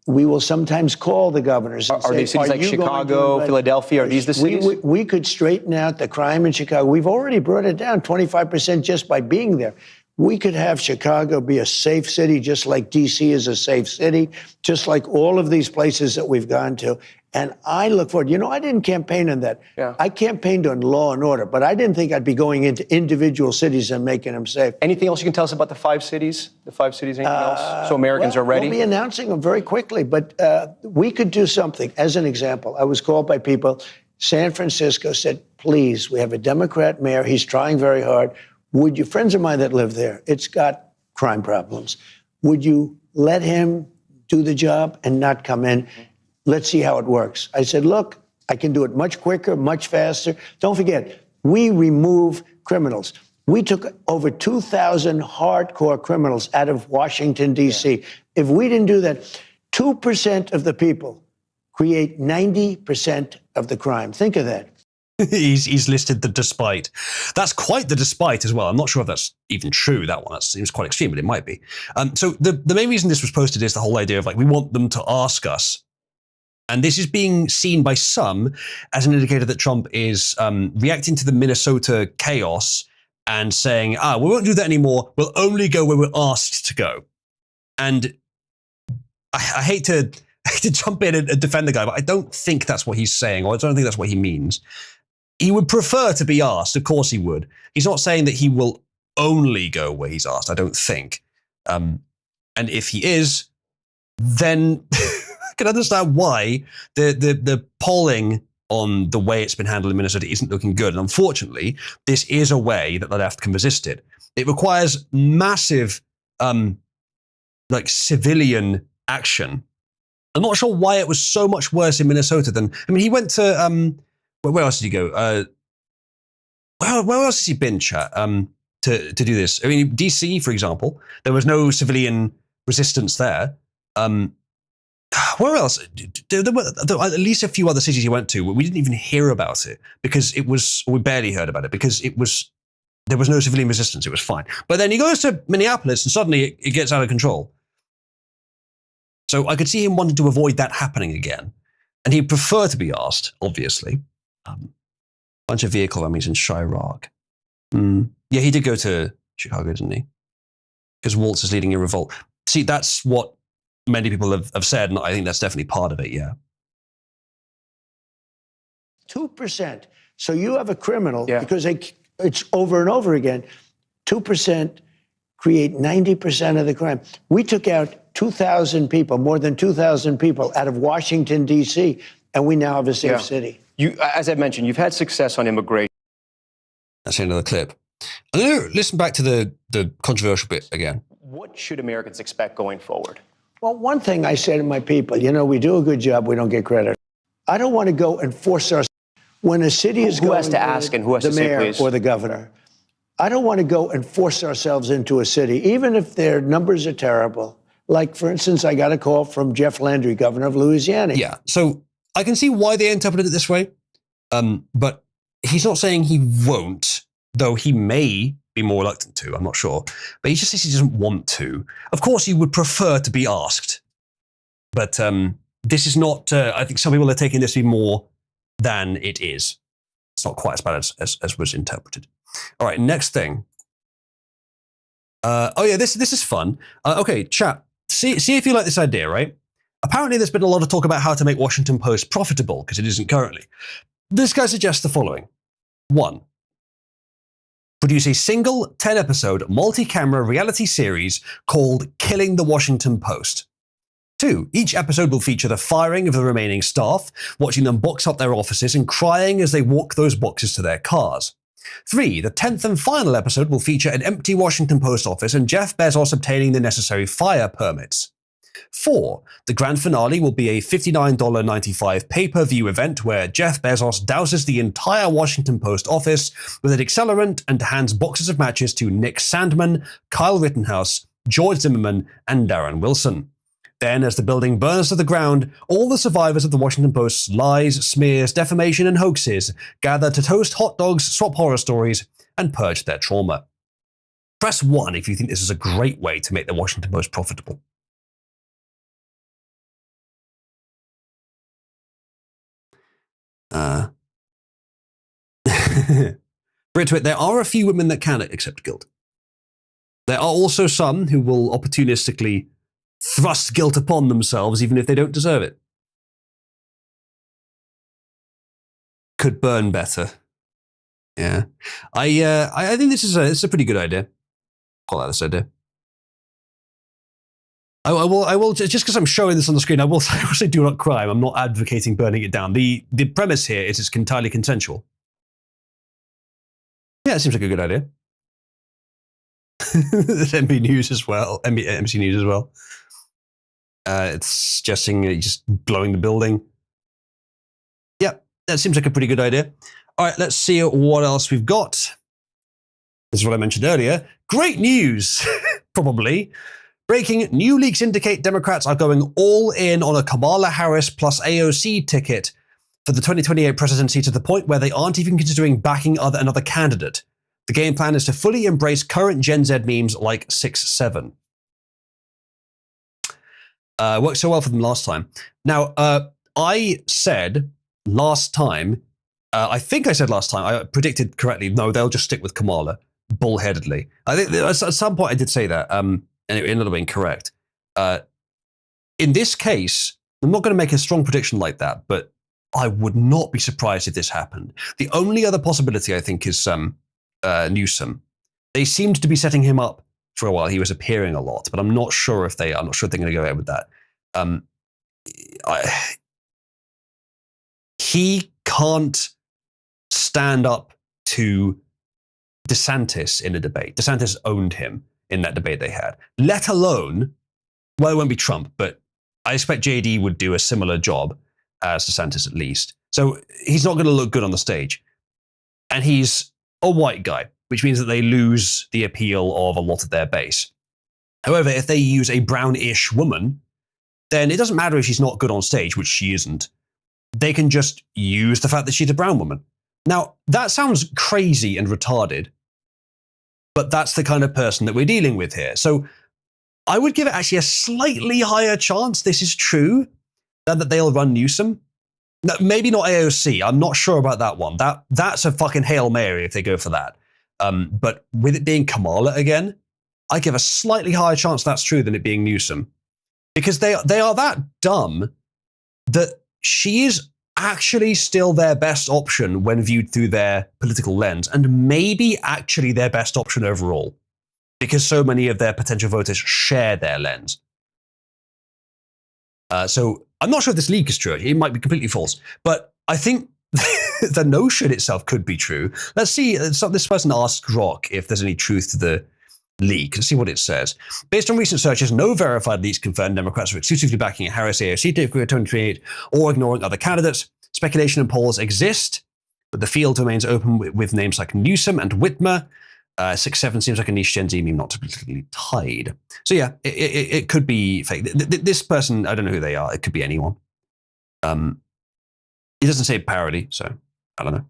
We will sometimes call the governors. And are they cities like Chicago, Philadelphia? Are these the cities? We could straighten out the crime in Chicago. We've already brought it down 25% just by being there. We could have Chicago be a safe city, just like D.C. is a safe city, just like all of these places that we've gone to. And I look forward. You know, I didn't campaign on that. Yeah. I campaigned on law and order, but I didn't think I'd be going into individual cities and making them safe. Anything else you can tell us about the 5 cities? The 5 cities, anything else? So Americans are ready? We'll be announcing them very quickly, but we could do something. As an example, I was called by people. San Francisco said, please, we have a Democrat mayor. He's trying very hard. Would you, friends of mine that live there, it's got crime problems. Would you let him do the job and not come in? Let's see how it works. I said, look, I can do it much quicker, much faster. Don't forget, we remove criminals. We took over 2,000 hardcore criminals out of Washington, D.C. If we didn't do that, 2% of the people create 90% of the crime. Think of that. He's listed the despite. That's quite the despite as well. I'm not sure if that's even true, that one. That seems quite extreme, but it might be. So the main reason this was posted is the whole idea of, like, we want them to ask us. And this is being seen by some as an indicator that Trump is reacting to the Minnesota chaos and saying, we won't do that anymore. We'll only go where we're asked to go. And I hate to jump in and defend the guy, but I don't think that's what he's saying, or I don't think that's what he means. He would prefer to be asked. Of course he would. He's not saying that he will only go where he's asked, I don't think. And if he is, then I can understand why the polling on the way it's been handled in Minnesota isn't looking good. And unfortunately, this is a way that the left can resist it. It requires massive, civilian action. I'm not sure why it was so much worse in Minnesota than, I mean, he went to, where else did he go? Where else has he been, chat, to do this? I mean, DC, for example, there was no civilian resistance there. Where else? There were at least a few other cities he went to where we didn't even hear about it because we barely heard about it because there was no civilian resistance. It was fine. But then he goes to Minneapolis and suddenly it gets out of control. So I could see him wanting to avoid that happening again. And he'd prefer to be asked, obviously. Bunch of vehicle armies in Chirac. Yeah, he did go to Chicago, didn't he? Because Waltz is leading a revolt. See, that's what many people have said, and I think that's definitely part of it, yeah. 2%. So you have a criminal, because it's over and over again, 2% create 90% of the crime. We took out 2,000 people, more than 2,000 people out of Washington, D.C., and we now have a safe city. You, as I mentioned, you've had success on immigration. That's another clip. I'm going to listen back to the controversial bit again. What should Americans expect going forward? Well, one thing I say to my people, you know, we do a good job, we don't get credit. I don't want to go and force ourselves. When a city is going, who has to ask and who has to say please? The mayor or the governor. I don't want to go and force ourselves into a city, even if their numbers are terrible. Like, for instance, I got a call from Jeff Landry, governor of Louisiana. Yeah, so I can see why they interpreted it this way, but he's not saying he won't, though he may be more reluctant to, I'm not sure. But he just says he doesn't want to. Of course, he would prefer to be asked. But this is not, I think some people are taking this to be more than it is. It's not quite as bad as was interpreted. All right, next thing. Oh yeah, this is fun. Okay, chat. See if you like this idea, right? Apparently, there's been a lot of talk about how to make Washington Post profitable because it isn't currently. This guy suggests the following: 1. Produce a single 10-episode multi-camera reality series called Killing the Washington Post. 2. Each episode will feature the firing of the remaining staff, watching them box up their offices and crying as they walk those boxes to their cars. 3. The 10th and final episode will feature an empty Washington Post office and Jeff Bezos obtaining the necessary fire permits. 4. The grand finale will be a $59.95 pay-per-view event where Jeff Bezos douses the entire Washington Post office with an accelerant and hands boxes of matches to Nick Sandman, Kyle Rittenhouse, George Zimmerman, and Darren Wilson. Then, as the building burns to the ground, all the survivors of the Washington Post's lies, smears, defamation, and hoaxes gather to toast hot dogs, swap horror stories, and purge their trauma. Press 1 if you think this is a great way to make the Washington Post profitable. Britwit, there are a few women that can accept guilt. There are also some who will opportunistically thrust guilt upon themselves even if they don't deserve it. Could burn better. Yeah. I think this is a pretty good idea. Call that this idea. I will just because I'm showing this on the screen, I will say do not crime. I'm not advocating burning it down. The premise here is it's entirely consensual. Yeah, it seems like a good idea. There's MB News as well. MC News as well. It's suggesting just blowing the building. Yeah, that seems like a pretty good idea. All right, let's see what else we've got. This is what I mentioned earlier. Great news, probably. Breaking, new leaks indicate Democrats are going all in on a Kamala Harris plus AOC ticket for the 2028 presidency to the point where they aren't even considering backing another candidate. The game plan is to fully embrace current Gen Z memes like 6'7". Worked so well for them last time. Now, I said last time, I think I said last time, I predicted correctly, no, they'll just stick with Kamala, bullheadedly. I think at some point I did say that, and it ended up being correct. In this case, I'm not going to make a strong prediction like that, but I would not be surprised if this happened. The only other possibility, I think, is Newsom. They seemed to be setting him up for a while. He was appearing a lot, but I'm not sure if they're going to go ahead with that. He can't stand up to DeSantis in a debate. DeSantis owned him in that debate they had, let alone, well, it won't be Trump, but I expect JD would do a similar job as DeSantis at least. So he's not going to look good on the stage. And he's a white guy, which means that they lose the appeal of a lot of their base. However, if they use a brownish woman, then it doesn't matter if she's not good on stage, which she isn't. They can just use the fact that she's a brown woman. Now, that sounds crazy and retarded, but that's the kind of person that we're dealing with here. So I would give it actually a slightly higher chance this is true than that they'll run Newsom. No, maybe not AOC. I'm not sure about that one. That's a fucking Hail Mary if they go for that. But with it being Kamala again, I give a slightly higher chance that's true than it being Newsom. Because they are that dumb that she is actually still their best option when viewed through their political lens, and maybe actually their best option overall, because so many of their potential voters share their lens. So I'm not sure if this leak is true. It might be completely false, but I think the notion itself could be true. Let's see. This person asked Rock if there's any truth to the leak. Let's see what it says. Based on recent searches, no verified leaks confirm Democrats are exclusively backing a Harris AOC ticket for 2028 or ignoring other candidates. Speculation and polls exist, but the field remains open with names like Newsom and Whitmer. 6'7" seems like a niche Gen Z meme, not particularly tied. So yeah, it could be fake. This person, I don't know who they are. It could be anyone. It doesn't say parody, so I don't know.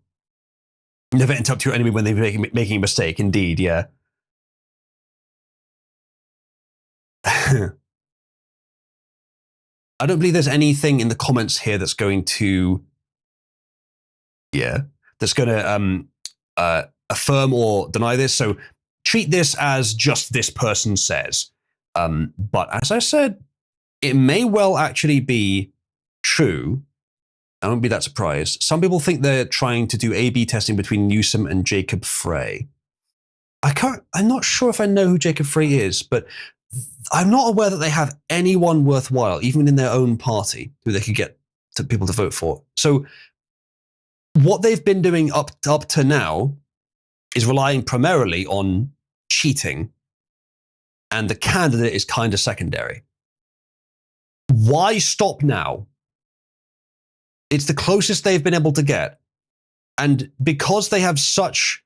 Never interrupt your enemy when they're making a mistake. Indeed, yeah. I don't believe there's anything in the comments here that's going to, affirm or deny this. So treat this as just this person says. But as I said, it may well actually be true. I won't be that surprised. Some people think they're trying to do A/B testing between Newsom and Jacob Frey. I'm not sure if I know who Jacob Frey is, but I'm not aware that they have anyone worthwhile, even in their own party, who they could get people to vote for. So what they've been doing up to now is relying primarily on cheating, and the candidate is kind of secondary. Why stop now? It's the closest they've been able to get. And because they have such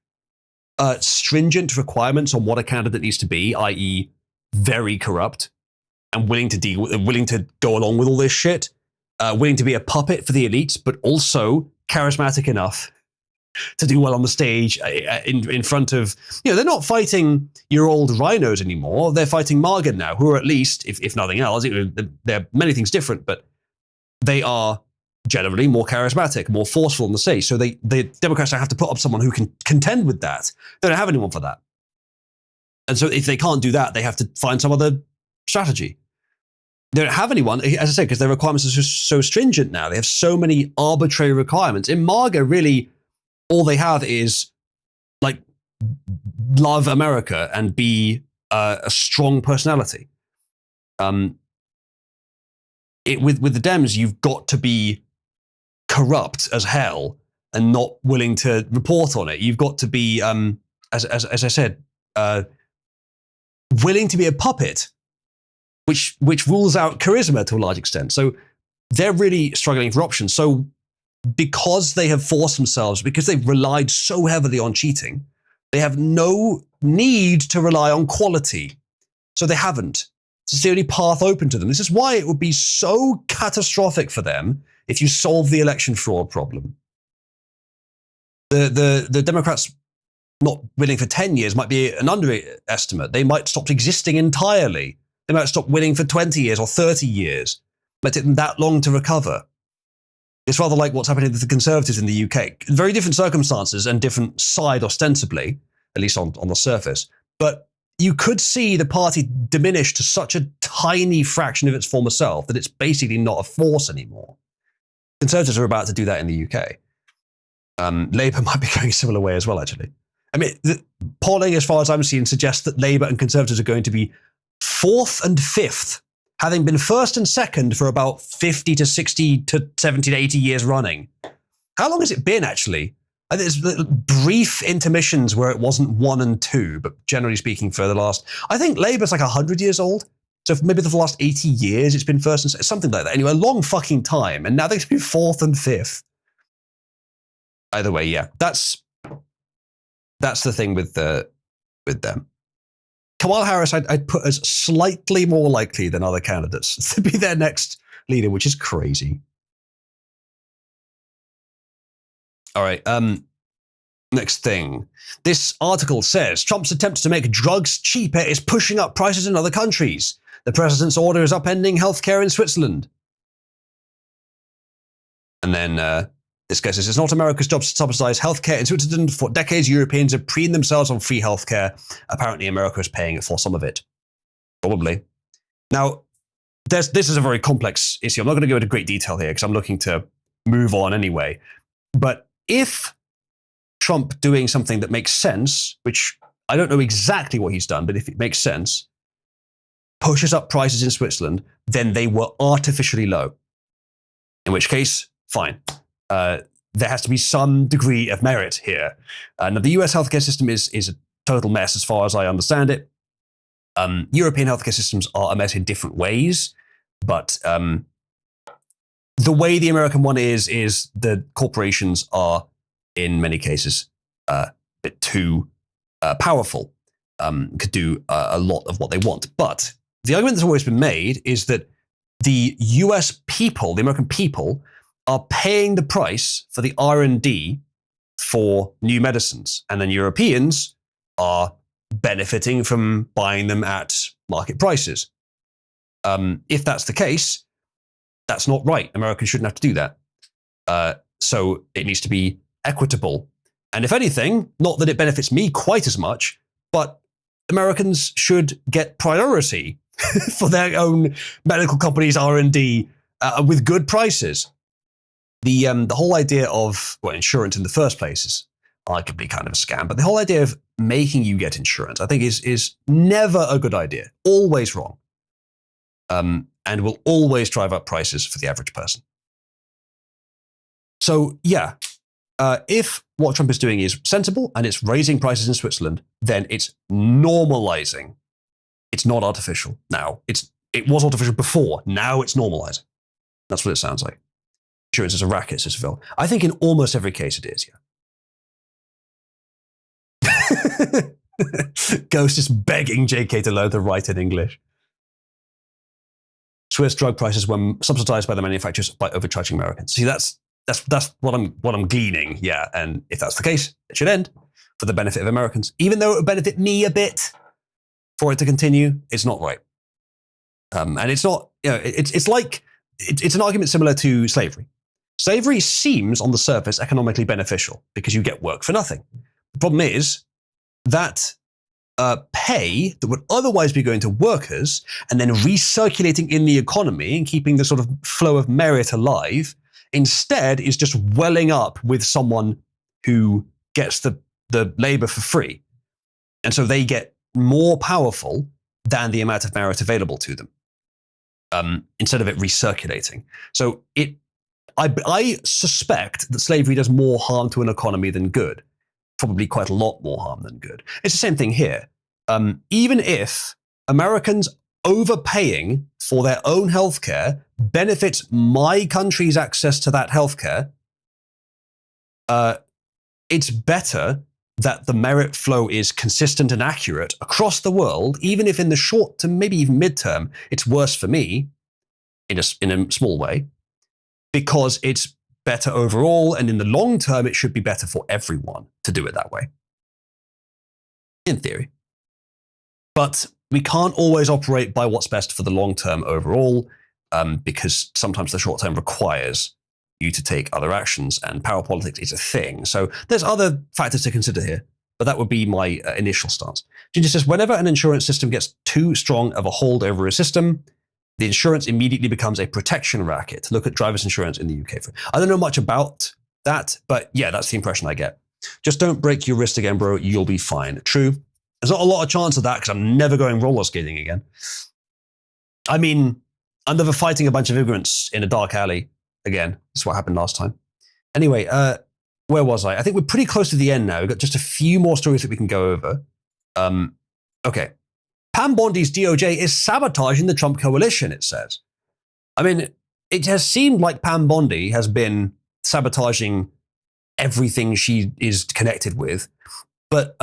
stringent requirements on what a candidate needs to be, i.e. very corrupt and willing to go along with all this shit, willing to be a puppet for the elites, but also charismatic enough to do well on the stage in front of, they're not fighting your old rhinos anymore. They're fighting MAGA now, who are at least, if nothing else, there are many things different, but they are generally more charismatic, more forceful on the stage. So the Democrats have to put up someone who can contend with that. They don't have anyone for that. And so if they can't do that, they have to find some other strategy. They don't have anyone, as I said, because their requirements are so stringent now. They have so many arbitrary requirements. In MAGA, really, all they have is love America and be a strong personality. With the Dems, you've got to be corrupt as hell and not willing to report on it. You've got to be, as I said, willing to be a puppet, which rules out charisma to a large extent. So they're really struggling for options. So because they have forced themselves, because they've relied so heavily on cheating, they have no need to rely on quality. So they haven't. It's the only path open to them. This is why it would be so catastrophic for them if you solve the election fraud problem. The Democrats not winning for 10 years might be an underestimate. They might stop existing entirely. They might stop winning for 20 years or 30 years. It might take them that long to recover. It's rather like what's happening with the Conservatives in the UK. Very different circumstances and different side ostensibly, at least on the surface. But you could see the party diminish to such a tiny fraction of its former self that it's basically not a force anymore. Conservatives are about to do that in the UK. Labour might be going a similar way as well, actually. I mean, the polling, as far as I'm seeing, suggests that Labour and Conservatives are going to be 4th and 5th, having been 1st and 2nd for about 50 to 60 to 70 to 80 years running. How long has it been, actually? I think there's brief intermissions where it wasn't 1 and 2, but generally speaking, for the last, I think Labour's like 100 years old. So maybe for the last 80 years, it's been 1st and something like that. Anyway, a long fucking time. And now they're going to be 4th and 5th. Either way, yeah. That's the thing with them. Kamala Harris, I'd put as slightly more likely than other candidates to be their next leader, which is crazy. All right. Next thing. This article says Trump's attempt to make drugs cheaper is pushing up prices in other countries. The president's order is upending healthcare in Switzerland. And then this guy says it's not America's job to subsidize healthcare in Switzerland. For decades, Europeans have preened themselves on free healthcare. Apparently, America is paying for some of it. Probably. Now, this is a very complex issue. I'm not going to go into great detail here because I'm looking to move on anyway. But if Trump doing something that makes sense, which I don't know exactly what he's done, but if it makes sense, pushes up prices in Switzerland, then they were artificially low. In which case, fine. There has to be some degree of merit here. Now, the US healthcare system is a total mess as far as I understand it. European healthcare systems are a mess in different ways, but the way the American one is the corporations are, in many cases, a bit too powerful, could do a lot of what they want. But the argument that's always been made is that the US people, the American people, are paying the price for the R&D for new medicines. And then Europeans are benefiting from buying them at market prices. If that's the case, That's not right. Americans shouldn't have to do that. So it needs to be equitable. And if anything, not that it benefits me quite as much, but Americans should get priority for their own medical companies' R&D with good prices. The whole idea of insurance in the first place is arguably kind of a scam, but the whole idea of making you get insurance, I think, is never a good idea. Always wrong. And will always drive up prices for the average person. So yeah, if what Trump is doing is sensible and it's raising prices in Switzerland, then it's normalizing. It's not artificial now. It was artificial before. Now it's normalizing. That's what it sounds like. Insurance is a racket, says Phil. I think in almost every case it is, yeah. Ghost is begging JK to learn to write in English. Swiss drug prices were subsidized by the manufacturers by overcharging Americans. See, that's what I'm gleaning, yeah. And if that's the case, it should end for the benefit of Americans. Even though it would benefit me a bit for it to continue, it's not right. And it's not, it's like, it's an argument similar to slavery. Slavery seems on the surface economically beneficial because you get work for nothing. The problem is that pay that would otherwise be going to workers and then recirculating in the economy and keeping the sort of flow of merit alive instead is just welling up with someone who gets the labor for free. And so they get more powerful than the amount of merit available to them, instead of it recirculating. So I suspect that slavery does more harm to an economy than good. Probably quite a lot more harm than good. It's the same thing here. Even if Americans overpaying for their own healthcare benefits my country's access to that healthcare, it's better that the merit flow is consistent and accurate across the world, even if in the short to maybe even midterm, it's worse for me in a small way, because it's better overall, and in the long term, it should be better for everyone to do it that way. In theory. But we can't always operate by what's best for the long term overall, because sometimes the short term requires you to take other actions, and power politics is a thing. So there's other factors to consider here, but that would be my initial stance. Ginger says, whenever an insurance system gets too strong of a hold over a system, the insurance immediately becomes a protection racket. Look at driver's insurance in the UK. I don't know much about that, but yeah, that's the impression I get. Just don't break your wrist again, bro. You'll be fine. True. There's not a lot of chance of that because I'm never going roller skating again. I mean, I'm never fighting a bunch of immigrants in a dark alley again. That's what happened last time. Anyway, where was I? I think we're pretty close to the end now. We've got just a few more stories that we can go over. Okay. Pam Bondi's DOJ is sabotaging the Trump coalition, it says. I mean, it has seemed like Pam Bondi has been sabotaging everything she is connected with. But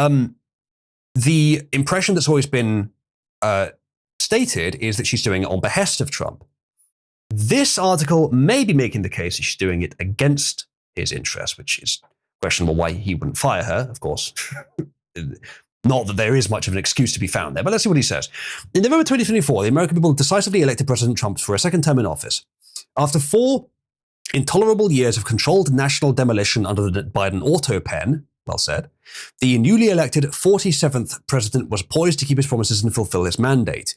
the impression that's always been stated is that she's doing it on behest of Trump. This article may be making the case that she's doing it against his interests, which is questionable why he wouldn't fire her, of course. Not that there is much of an excuse to be found there, but let's see what he says. In November 2024, the American people decisively elected President Trump for a second term in office. After 4 intolerable years of controlled national demolition under the Biden auto pen, well said, the newly elected 47th president was poised to keep his promises and fulfill his mandate.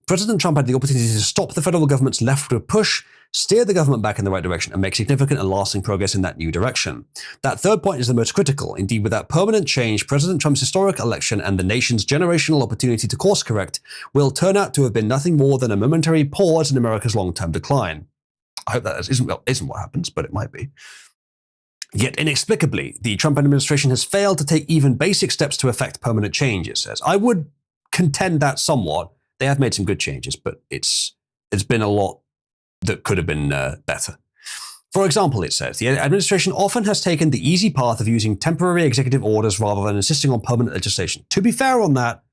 President Trump had the opportunity to stop the federal government's leftward push, steer the government back in the right direction, and make significant and lasting progress in that new direction. That third point is the most critical. Indeed, without permanent change, President Trump's historic election and the nation's generational opportunity to course correct will turn out to have been nothing more than a momentary pause in America's long-term decline. I hope that isn't what happens, but it might be. Yet inexplicably, the Trump administration has failed to take even basic steps to effect permanent change, it says. I would contend that somewhat. They have made some good changes, but it's been a lot that could have been better. For example, it says, the administration often has taken the easy path of using temporary executive orders rather than insisting on permanent legislation. To be fair on that,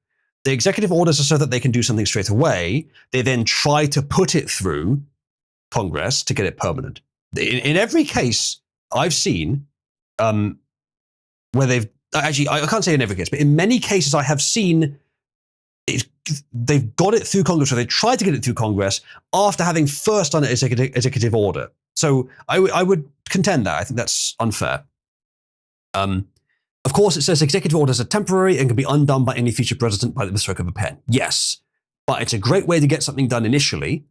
the executive orders are so that they can do something straight away. They then try to put it through Congress to get it permanent. In every case I've seen where they've, actually, I can't say in every case, but in many cases I have seen it's they've got it through Congress, or they tried to get it through Congress after having first done an executive order. So I would contend that. I think that's unfair. Of course, it says executive orders are temporary and can be undone by any future president by the stroke of a pen. Yes, but it's a great way to get something done initially.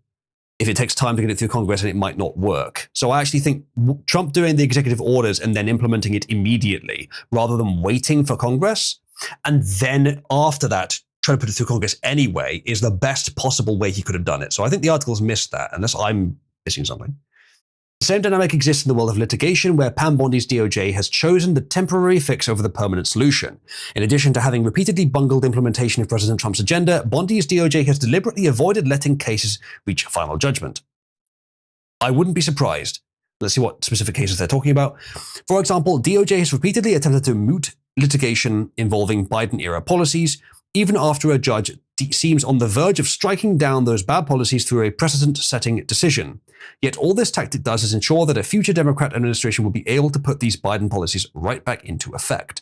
If it takes time to get it through Congress, and it might not work. So I actually think Trump doing the executive orders and then implementing it immediately, rather than waiting for Congress, and then after that, trying to put it through Congress anyway, is the best possible way he could have done it. So I think the articles missed that, unless I'm missing something. The same dynamic exists in the world of litigation, where Pam Bondi's DOJ has chosen the temporary fix over the permanent solution. In addition to having repeatedly bungled implementation of President Trump's agenda, Bondi's DOJ has deliberately avoided letting cases reach final judgment. I wouldn't be surprised. Let's see what specific cases they're talking about. For example, DOJ has repeatedly attempted to moot litigation involving Biden-era policies, even after a judge seems on the verge of striking down those bad policies through a precedent-setting decision. Yet all this tactic does is ensure that a future Democrat administration will be able to put these Biden policies right back into effect.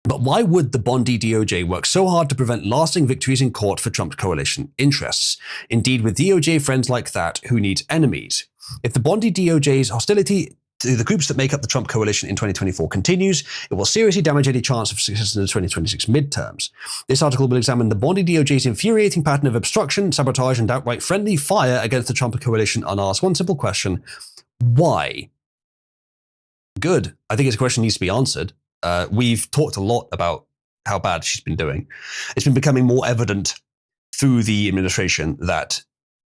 But why would the Bondi DOJ work so hard to prevent lasting victories in court for Trump's coalition interests? Indeed, with DOJ friends like that, who needs enemies? If the Bondi DOJ's hostility to the groups that make up the Trump coalition in 2024 continues, it will seriously damage any chance of success in the 2026 midterms. This article will examine the Bondi DOJ's infuriating pattern of obstruction, sabotage, and outright friendly fire against the Trump coalition, and ask one simple question: why? Good. I think it's a question that needs to be answered. We've talked a lot about how bad she's been doing. It's been becoming more evident through the administration that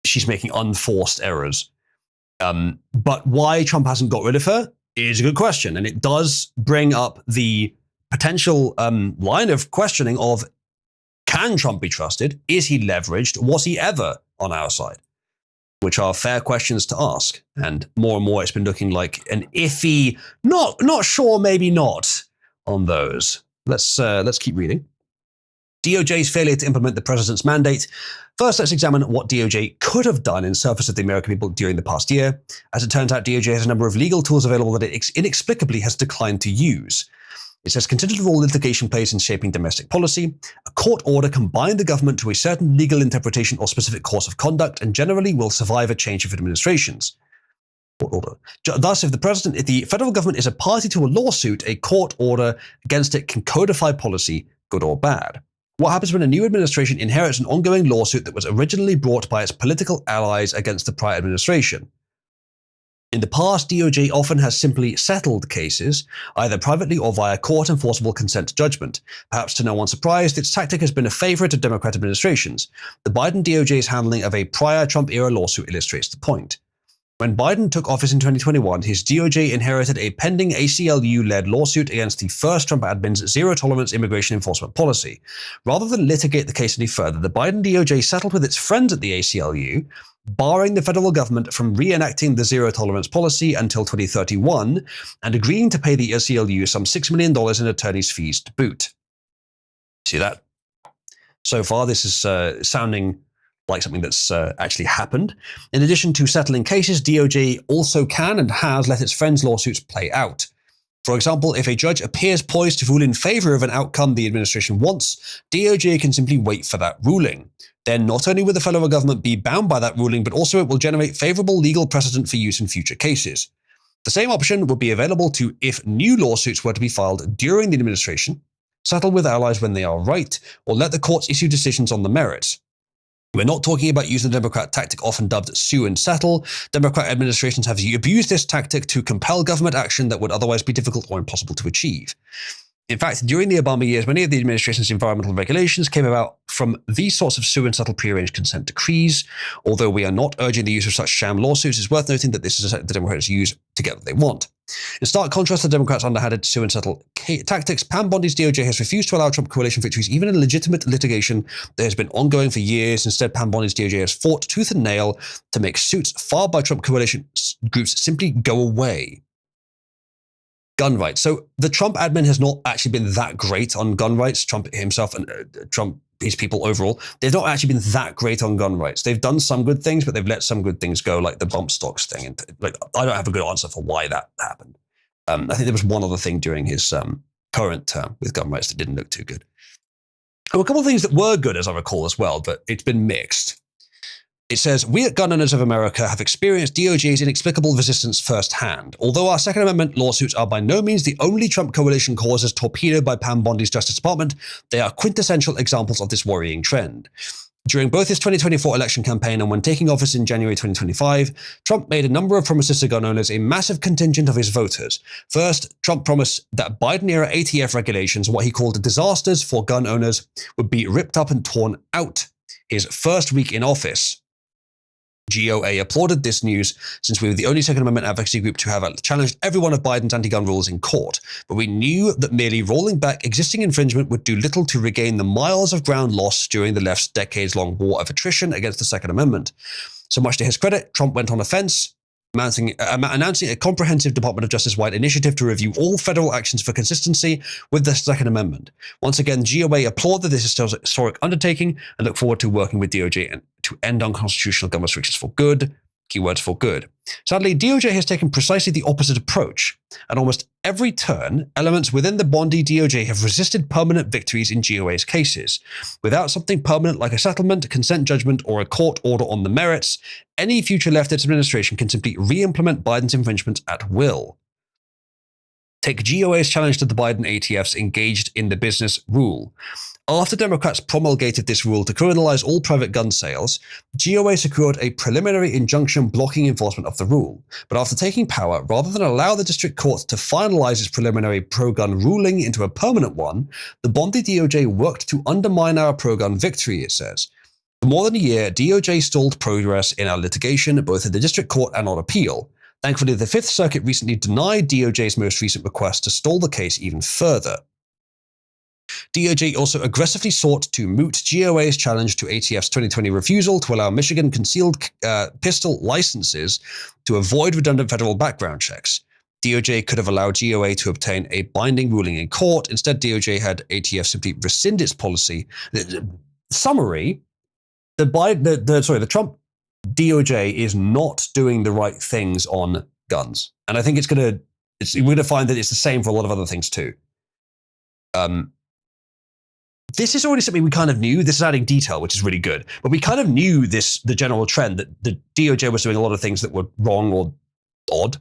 she's making unforced errors. But why Trump hasn't got rid of her is a good question. And it does bring up the potential line of questioning of, can Trump be trusted? Is he leveraged? Was he ever on our side? Which are fair questions to ask. And more it's been looking like an iffy, not sure, maybe not on those. Let's keep reading. DOJ's failure to implement the president's mandate. First, let's examine what DOJ could have done in service of the American people during the past year. As it turns out, DOJ has a number of legal tools available that it inexplicably has declined to use. It says, consider the role litigation plays in shaping domestic policy. A court order can bind the government to a certain legal interpretation or specific course of conduct, and generally will survive a change of administrations. Court order. Thus, if the federal government is a party to a lawsuit, a court order against it can codify policy, good or bad. What happens when a new administration inherits an ongoing lawsuit that was originally brought by its political allies against the prior administration? In the past, DOJ often has simply settled cases, either privately or via court-enforceable consent judgment. Perhaps to no one's surprise, this tactic has been a favorite of Democrat administrations. The Biden DOJ's handling of a prior Trump-era lawsuit illustrates the point. When Biden took office in 2021, his DOJ inherited a pending ACLU-led lawsuit against the first Trump admin's zero-tolerance immigration enforcement policy. Rather than litigate the case any further, the Biden DOJ settled with its friends at the ACLU, barring the federal government from reenacting the zero-tolerance policy until 2031, and agreeing to pay the ACLU some $6 million in attorney's fees to boot. See that? So far, this is sounding like something that's actually happened. In addition to settling cases, DOJ also can and has let its friends' lawsuits play out. For example, if a judge appears poised to rule in favor of an outcome the administration wants, DOJ can simply wait for that ruling. Then not only will the federal government be bound by that ruling, but also it will generate favorable legal precedent for use in future cases. The same option would be available to if new lawsuits were to be filed during the administration, settle with allies when they are right, or let the courts issue decisions on the merits. We're not talking about using the Democrat tactic often dubbed sue and settle. Democrat administrations have abused this tactic to compel government action that would otherwise be difficult or impossible to achieve. In fact, during the Obama years, many of the administration's environmental regulations came about from these sorts of sue and settle prearranged consent decrees. Although we are not urging the use of such sham lawsuits, it's worth noting that this is the Democrats use to get what they want. In stark contrast to the Democrats' underhanded sue and settle tactics, Pam Bondi's DOJ has refused to allow Trump coalition victories even in legitimate litigation that has been ongoing for years. Instead, Pam Bondi's DOJ has fought tooth and nail to make suits filed by Trump coalition groups simply go away. Gun rights. So the Trump admin has not actually been that great on gun rights. Trump himself and Trump, his people overall, they've not actually been that great on gun rights. They've done some good things, but they've let some good things go, like the bump stocks thing. And like, I don't have a good answer for why that happened. I think there was one other thing during his current term with gun rights that didn't look too good. There were a couple of things that were good, as I recall, as well, but it's been mixed. It says, we at Gun Owners of America have experienced DOJ's inexplicable resistance firsthand. Although our Second Amendment lawsuits are by no means the only Trump coalition causes torpedoed by Pam Bondi's Justice Department, they are quintessential examples of this worrying trend. During both his 2024 election campaign and when taking office in January 2025, Trump made a number of promises to gun owners, a massive contingent of his voters. First, Trump promised that Biden-era ATF regulations, what he called disasters for gun owners, would be ripped up and torn out. His first week in office, GOA applauded this news since we were the only Second Amendment advocacy group to have challenged every one of Biden's anti-gun rules in court. But we knew that merely rolling back existing infringement would do little to regain the miles of ground lost during the left's decades-long war of attrition against the Second Amendment. So much to his credit, Trump went on offense, announcing a comprehensive Department of Justice-wide initiative to review all federal actions for consistency with the Second Amendment. Once again, GOA applauded this historic undertaking and look forward to working with DOJ to end unconstitutional gun restrictions for good. Keywords for good. Sadly, DOJ has taken precisely the opposite approach. At almost every turn, elements within the Bondi DOJ have resisted permanent victories in GOA's cases. Without something permanent like a settlement, consent judgment, or a court order on the merits, any future leftist administration can simply re-implement Biden's infringements at will. Take GOA's challenge to the Biden ATFs engaged in the business rule. After Democrats promulgated this rule to criminalize all private gun sales, GOA secured a preliminary injunction blocking enforcement of the rule. But after taking power, rather than allow the district court to finalize its preliminary pro-gun ruling into a permanent one, the Bondi DOJ worked to undermine our pro-gun victory, it says. For more than a year, DOJ stalled progress in our litigation, both in the district court and on appeal. Thankfully, the Fifth Circuit recently denied DOJ's most recent request to stall the case even further. DOJ also aggressively sought to moot GOA's challenge to ATF's 2020 refusal to allow Michigan concealed pistol licenses to avoid redundant federal background checks. DOJ could have allowed GOA to obtain a binding ruling in court. Instead, DOJ had ATF simply rescind its policy. Summary, the Trump DOJ is not doing the right things on guns. And I think we're going to find that it's the same for a lot of other things too. This is already something we kind of knew. This is adding detail, which is really good. But we kind of knew the general trend that the DOJ was doing a lot of things that were wrong or odd.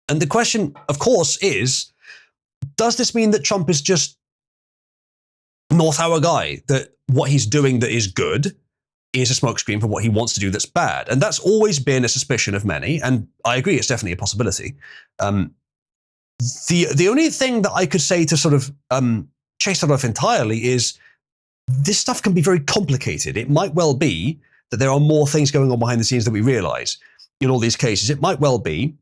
And the question, of course, is, does this mean that Trump is just not our guy? That what he's doing that is good is a smokescreen for what he wants to do that's bad? And that's always been a suspicion of many. And I agree, it's definitely a possibility. The only thing that I could say to sort of chase that off entirely is this stuff can be very complicated. It might well be that there are more things going on behind the scenes than we realize in all these cases. It might well be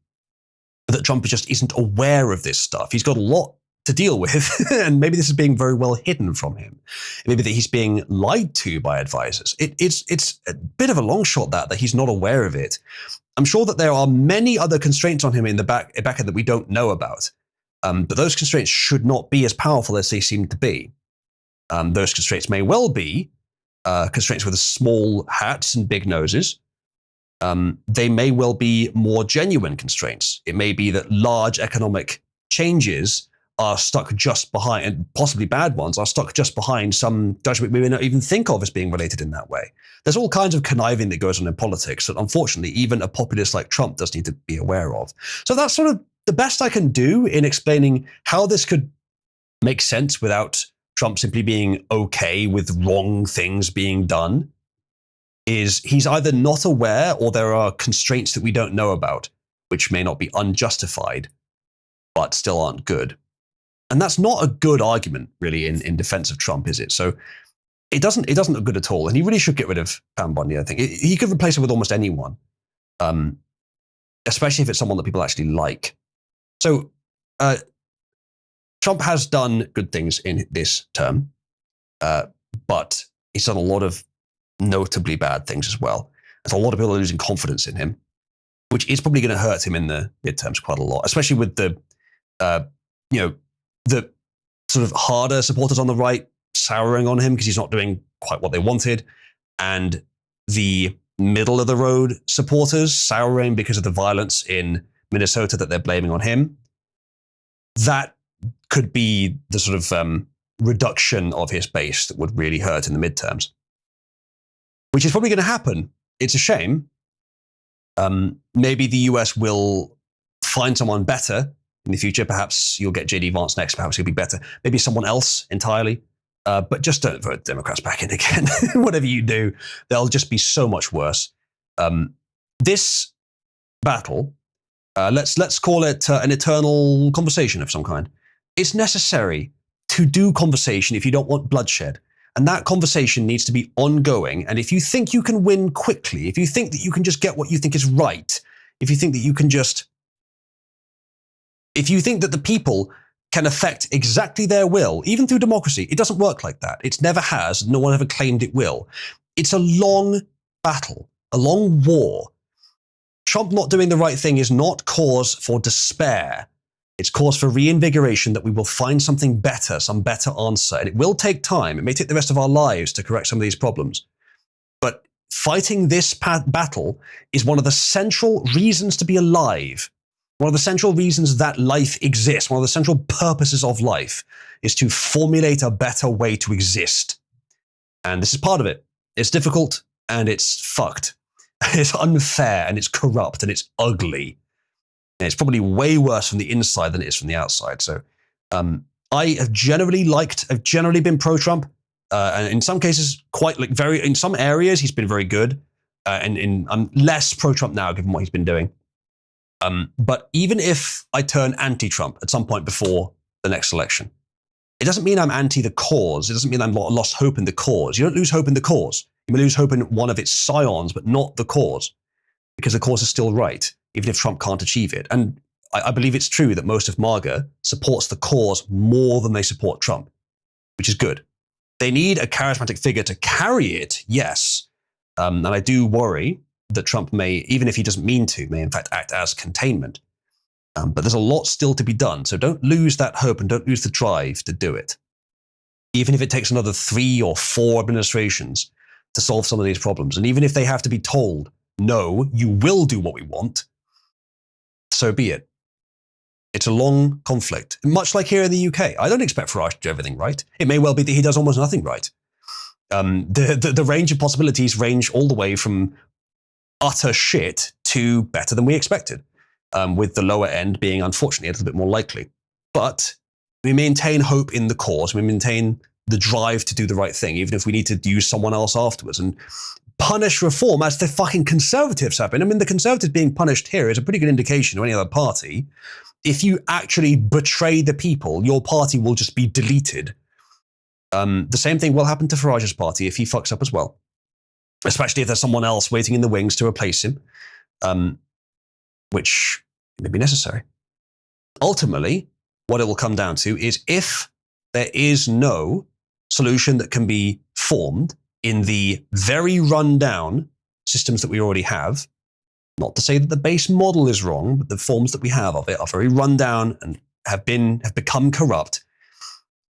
that Trump just isn't aware of this stuff. He's got a lot to deal with, and maybe this is being very well hidden from him. Maybe that he's being lied to by advisors. It's a bit of a long shot that he's not aware of it. I'm sure that there are many other constraints on him in the back end that we don't know about. But those constraints should not be as powerful as they seem to be. Those constraints may well be constraints with small hats and big noses. They may well be more genuine constraints. It may be that large economic changes are stuck just behind, and possibly bad ones, are stuck just behind some judgment we may not even think of as being related in that way. There's all kinds of conniving that goes on in politics that unfortunately even a populist like Trump does need to be aware of. So that's sort of the best I can do in explaining how this could make sense without Trump simply being okay with wrong things being done, is he's either not aware or there are constraints that we don't know about, which may not be unjustified, but still aren't good. And that's not a good argument, really, in defense of Trump, is it? So it doesn't look good at all. And he really should get rid of Pam Bondi, I think. He could replace her with almost anyone, especially if it's someone that people actually like. So Trump has done good things in this term, but he's done a lot of notably bad things as well. There's a lot of people losing confidence in him, which is probably going to hurt him in the midterms quite a lot, especially with the sort of harder supporters on the right souring on him because he's not doing quite what they wanted, and the middle of the road supporters souring because of the violence in Minnesota that they're blaming on him. That could be the sort of reduction of his base that would really hurt in the midterms, which is probably going to happen. It's a shame. Maybe the US will find someone better in the future. Perhaps you'll get J.D. Vance next. Perhaps he'll be better. Maybe someone else entirely. But just don't vote Democrats back in again. Whatever you do, they'll just be so much worse. This battle, let's call it an eternal conversation of some kind. It's necessary to do conversation if you don't want bloodshed. And that conversation needs to be ongoing. And if you think you can win quickly, if you think that you can just get what you think is right, if you think that you can just, if you think that the people can affect exactly their will, even through democracy, it doesn't work like that. It never has. No one ever claimed it will. It's a long battle, a long war. Trump not doing the right thing is not cause for despair. It's cause for reinvigoration that we will find something better, some better answer. And it will take time. It may take the rest of our lives to correct some of these problems. But fighting this battle is one of the central reasons to be alive. One of the central reasons that life exists, one of the central purposes of life, is to formulate a better way to exist. And this is part of it. It's difficult and it's fucked. It's unfair and it's corrupt and it's ugly. And it's probably way worse from the inside than it is from the outside. So I have generally been pro-Trump. And in some cases, in some areas, he's been very good. And I'm less pro-Trump now, given what he's been doing. But even if I turn anti-Trump at some point before the next election, it doesn't mean I'm anti the cause. It doesn't mean I'm lost hope in the cause. You don't lose hope in the cause. You may lose hope in one of its scions, but not the cause, because the cause is still right, even if Trump can't achieve it. And I believe it's true that most of MAGA supports the cause more than they support Trump, which is good. They need a charismatic figure to carry it, yes. And I do worry that Trump may, even if he doesn't mean to, may in fact act as containment. But there's a lot still to be done. So don't lose that hope and don't lose the drive to do it. Even if it takes another 3 or 4 administrations to solve some of these problems. And even if they have to be told, no, you will do what we want, so be it. It's a long conflict. Much like here in the UK. I don't expect Farage to do everything right. It may well be that he does almost nothing right. The range of possibilities range all the way from utter shit to better than we expected, with the lower end being, unfortunately, a little bit more likely. But we maintain hope in the cause. We maintain the drive to do the right thing, even if we need to use someone else afterwards and punish reform as the fucking Conservatives have been. I mean, the Conservatives being punished here is a pretty good indication to any other party. If you actually betray the people, your party will just be deleted. The same thing will happen to Farage's party if he fucks up as well, especially if there's someone else waiting in the wings to replace him, which may be necessary. Ultimately, what it will come down to is if there is no solution that can be formed in the very run-down systems that we already have, not to say that the base model is wrong, but the forms that we have of it are very run-down and have become corrupt.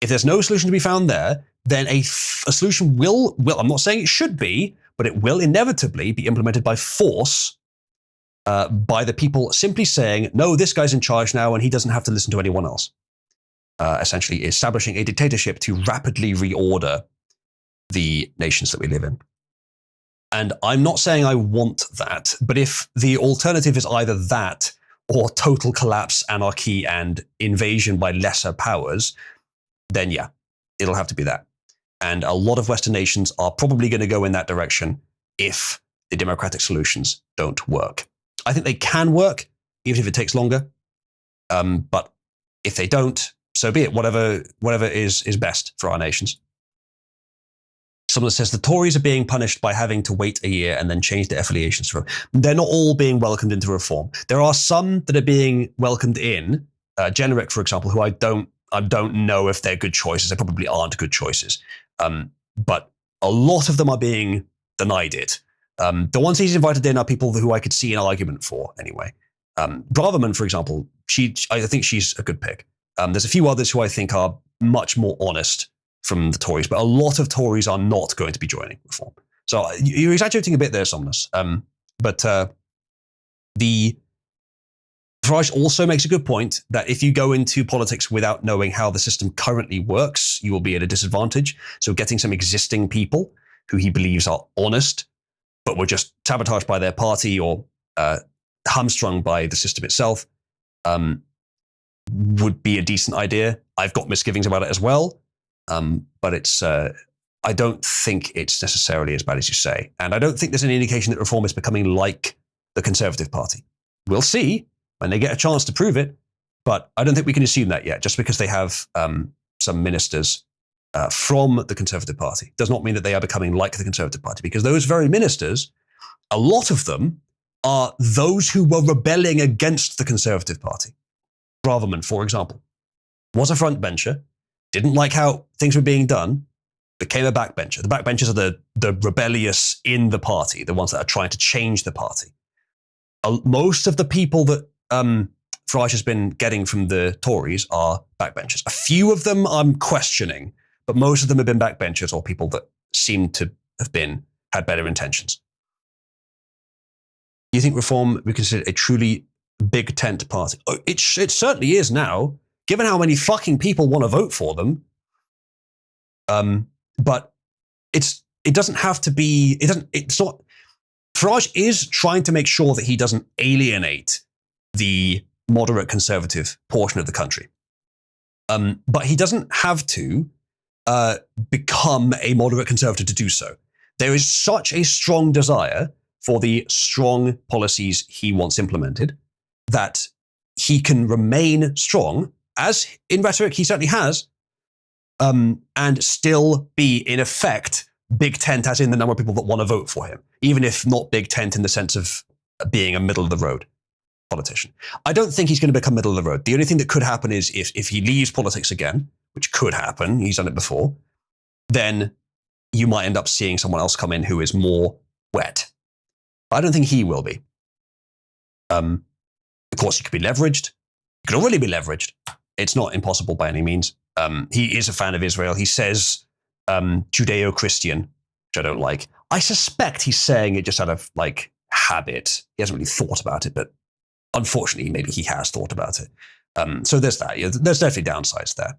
If there's no solution to be found there, then a solution will, I'm not saying it should be, but it will inevitably be implemented by force, by the people simply saying, no, this guy's in charge now and he doesn't have to listen to anyone else. Essentially establishing a dictatorship to rapidly reorder the nations that we live in. And I'm not saying I want that, but if the alternative is either that or total collapse, anarchy, and invasion by lesser powers, then yeah, it'll have to be that. And a lot of Western nations are probably going to go in that direction if the democratic solutions don't work. I think they can work, even if it takes longer. But if they don't, so be it. Whatever is best for our nations. Someone says the Tories are being punished by having to wait a year and then change their affiliations. They're not all being welcomed into reform. There are some that are being welcomed in. Generic, for example, who I don't know if they're good choices. They probably aren't good choices. But a lot of them are being denied it. The ones he's invited in are people who I could see an argument for anyway. Braverman, for example, I think she's a good pick. There's a few others who I think are much more honest from the Tories, but a lot of Tories are not going to be joining reform. So you're exaggerating a bit there, Somnus. But the Farage also makes a good point that if you go into politics without knowing how the system currently works, you will be at a disadvantage. So getting some existing people who he believes are honest, but were just sabotaged by their party or hamstrung by the system itself, would be a decent idea. I've got misgivings about it as well, but it's. I don't think it's necessarily as bad as you say, and I don't think there's any indication that Reform is becoming like the Conservative Party. We'll see when they get a chance to prove it, but I don't think we can assume that yet. Just because they have some ministers from the Conservative Party does not mean that they are becoming like the Conservative Party, because those very ministers, a lot of them are those who were rebelling against the Conservative Party. Braverman, for example, was a frontbencher, didn't like how things were being done, became a backbencher. The backbenchers are the rebellious in the party, the ones that are trying to change the party. Most of the people that Farage has been getting from the Tories are backbenchers. A few of them I'm questioning, but most of them have been backbenchers or people that seem to have had better intentions. Do you think Reform would be considered a truly big tent party? Oh, it certainly is now, given how many fucking people want to vote for them. But it doesn't have to be. It's not. Farage is trying to make sure that he doesn't alienate the moderate conservative portion of the country. But he doesn't have to become a moderate conservative to do so. There is such a strong desire for the strong policies he wants implemented that he can remain strong, as in rhetoric he certainly has, and still be, in effect, big tent, as in the number of people that want to vote for him, even if not big tent in the sense of being a middle-of-the-road politician. I don't think he's going to become middle of the road. The only thing that could happen is if he leaves politics again, which could happen, he's done it before, then you might end up seeing someone else come in who is more wet. I don't think he will be. Of course, he could be leveraged. He could already be leveraged. It's not impossible by any means. He is a fan of Israel. He says Judeo-Christian, which I don't like. I suspect he's saying it just out of habit. He hasn't really thought about it, but unfortunately, maybe he has thought about it. So there's that. Yeah, there's definitely downsides there.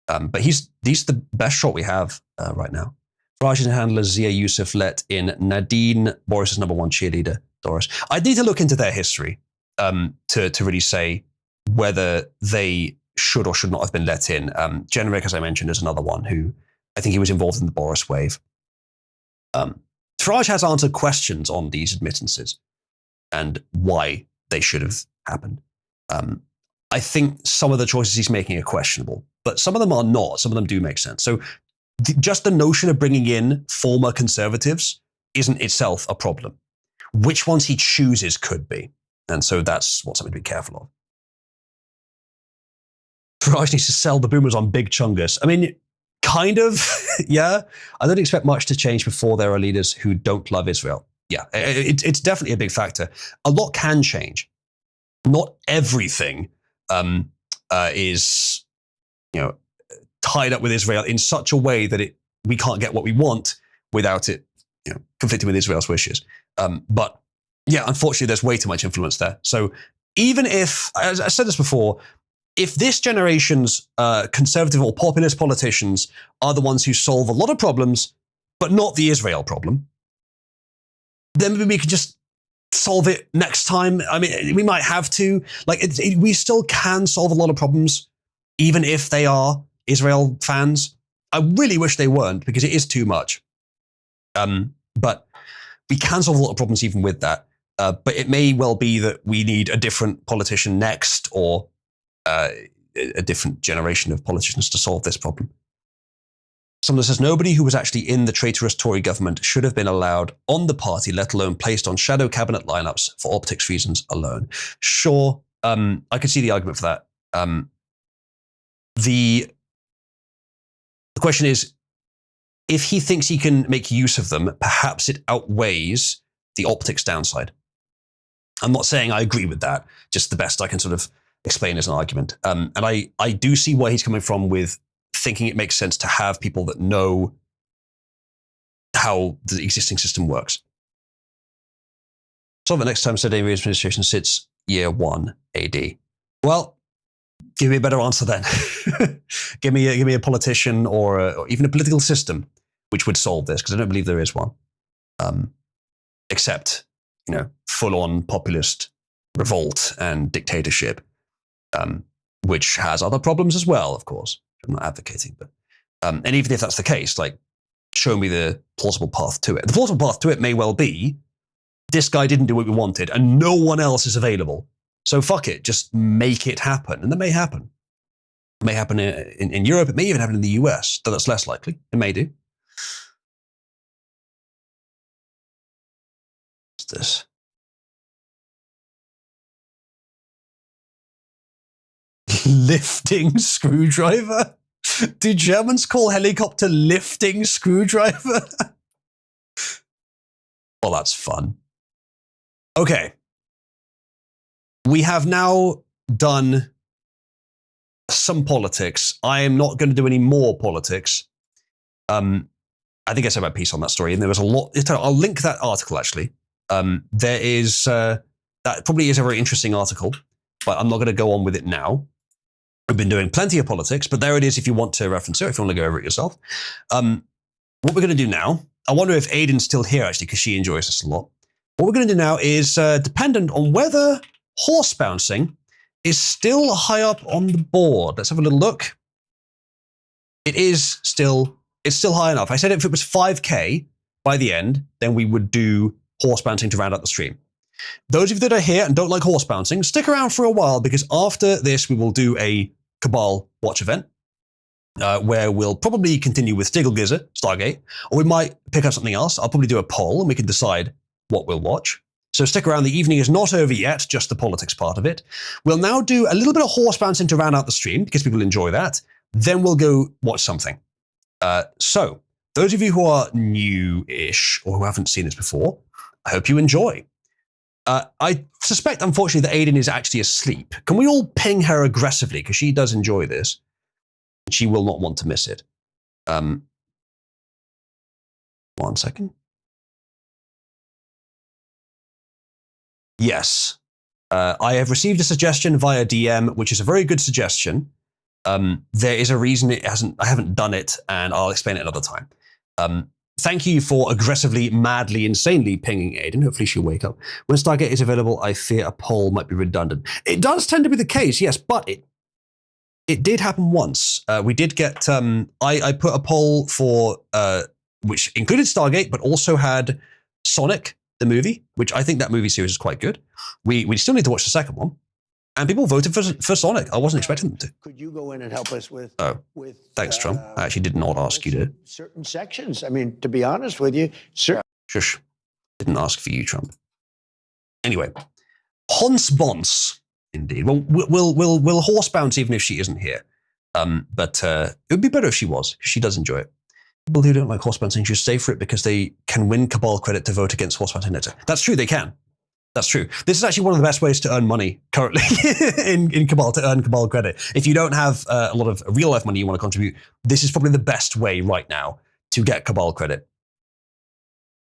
But he's the best shot we have right now. Farage's handler Zia Yusuf let in Nadine, Boris's number one cheerleader, Doris. I'd need to look into their history to really say whether they should or should not have been let in. Generic, as I mentioned, is another one who I think he was involved in the Boris wave. Farage has answered questions on these admittances and why they should have happened. I think some of the choices he's making are questionable, but some of them are not. Some of them do make sense. So just the notion of bringing in former conservatives isn't itself a problem. Which ones he chooses could be. And so that's what's something to be careful of. Farage needs to sell the boomers on big chungus. I mean, kind of, yeah. I don't expect much to change before there are leaders who don't love Israel. Yeah, it's definitely a big factor. A lot can change. Not everything is, tied up with Israel in such a way that we can't get what we want without it, conflicting with Israel's wishes. But yeah, unfortunately, there's way too much influence there. So even if, as I said this before, if this generation's conservative or populist politicians are the ones who solve a lot of problems, but not the Israel problem, then maybe we could just solve it next time. I mean, we might have to. We still can solve a lot of problems, even if they are Israel fans. I really wish they weren't, because it is too much. But we can solve a lot of problems even with that. But it may well be that we need a different politician next, or a different generation of politicians to solve this problem. Someone says, nobody who was actually in the traitorous Tory government should have been allowed on the party, let alone placed on shadow cabinet lineups for optics reasons alone. Sure, I could see the argument for that. The question is, if he thinks he can make use of them, perhaps it outweighs the optics downside. I'm not saying I agree with that, just the best I can sort of explain as an argument. And I do see where he's coming from with thinking it makes sense to have people that know how the existing system works. So the next time Saudi Arabia's administration sits, year 1 AD? Well, give me a better answer then. give me a politician or even a political system which would solve this, because I don't believe there is one. Except, full-on populist revolt and dictatorship, which has other problems as well, of course. I'm not advocating, but and even if that's the case, like, show me the plausible path to it. The plausible path to it may well be this guy didn't do what we wanted and no one else is available. So fuck it, just make it happen. And that may happen. It may happen in Europe. It may even happen in the US, though that's less likely. It may do. What's this? Lifting screwdriver? Do Germans call helicopter lifting screwdriver? Well, that's fun. Okay. We have now done some politics. I am not going to do any more politics. I think I said my piece on that story, and there was a lot. I'll link that article, actually. There is, that probably is a very interesting article, but I'm not going to go on with it now. We've been doing plenty of politics, but there it is if you want to reference it, if you want to go over it yourself. What we're going to do now, I wonder if Aiden's still here, actually, because she enjoys this a lot. What we're going to do now is dependent on whether horse bouncing is still high up on the board. Let's have a little look. It's still high enough. I said if it was 5K by the end, then we would do horse bouncing to round out the stream. Those of you that are here and don't like horse bouncing, stick around for a while, because after this we will do a Cabal watch event where we'll probably continue with Stargate, or we might pick up something else. I'll probably do a poll and we can decide what we'll watch. So stick around. The evening is not over yet, just the politics part of it. We'll now do a little bit of horse bouncing to round out the stream, because people enjoy that. Then we'll go watch something. So those of you who are new-ish or who haven't seen this before, I hope you enjoy. I suspect, unfortunately, that Aiden is actually asleep. Can we all ping her aggressively? Because she does enjoy this. She will not want to miss it. 1 second. Yes. I have received a suggestion via DM, which is a very good suggestion. There is a reason I haven't done it, and I'll explain it another time. Thank you for aggressively, madly, insanely pinging Aiden. Hopefully she'll wake up. When Stargate is available, I fear a poll might be redundant. It does tend to be the case, yes, but it did happen once. We did get, I put a poll for, which included Stargate, but also had Sonic, the movie, which I think that movie series is quite good. We still need to watch the second one. And people voted for Sonic. I wasn't expecting them to. Could you go in and help us with? Oh, thanks, Trump. I actually did not ask you to. Certain sections. I mean, to be honest with you, Shush. Didn't ask for you, Trump. Anyway, Hans Bons, indeed. Well, we'll horse bounce even if she isn't here. But it would be better if she was, because she does enjoy it. People who don't like horse bouncing should stay for it because they can win Cabal credit to vote against horse bouncing later. That's true, they can. That's true. This is actually one of the best ways to earn money currently in Cabal, to earn Cabal credit. If you don't have a lot of real life money you want to contribute, this is probably the best way right now to get Cabal credit.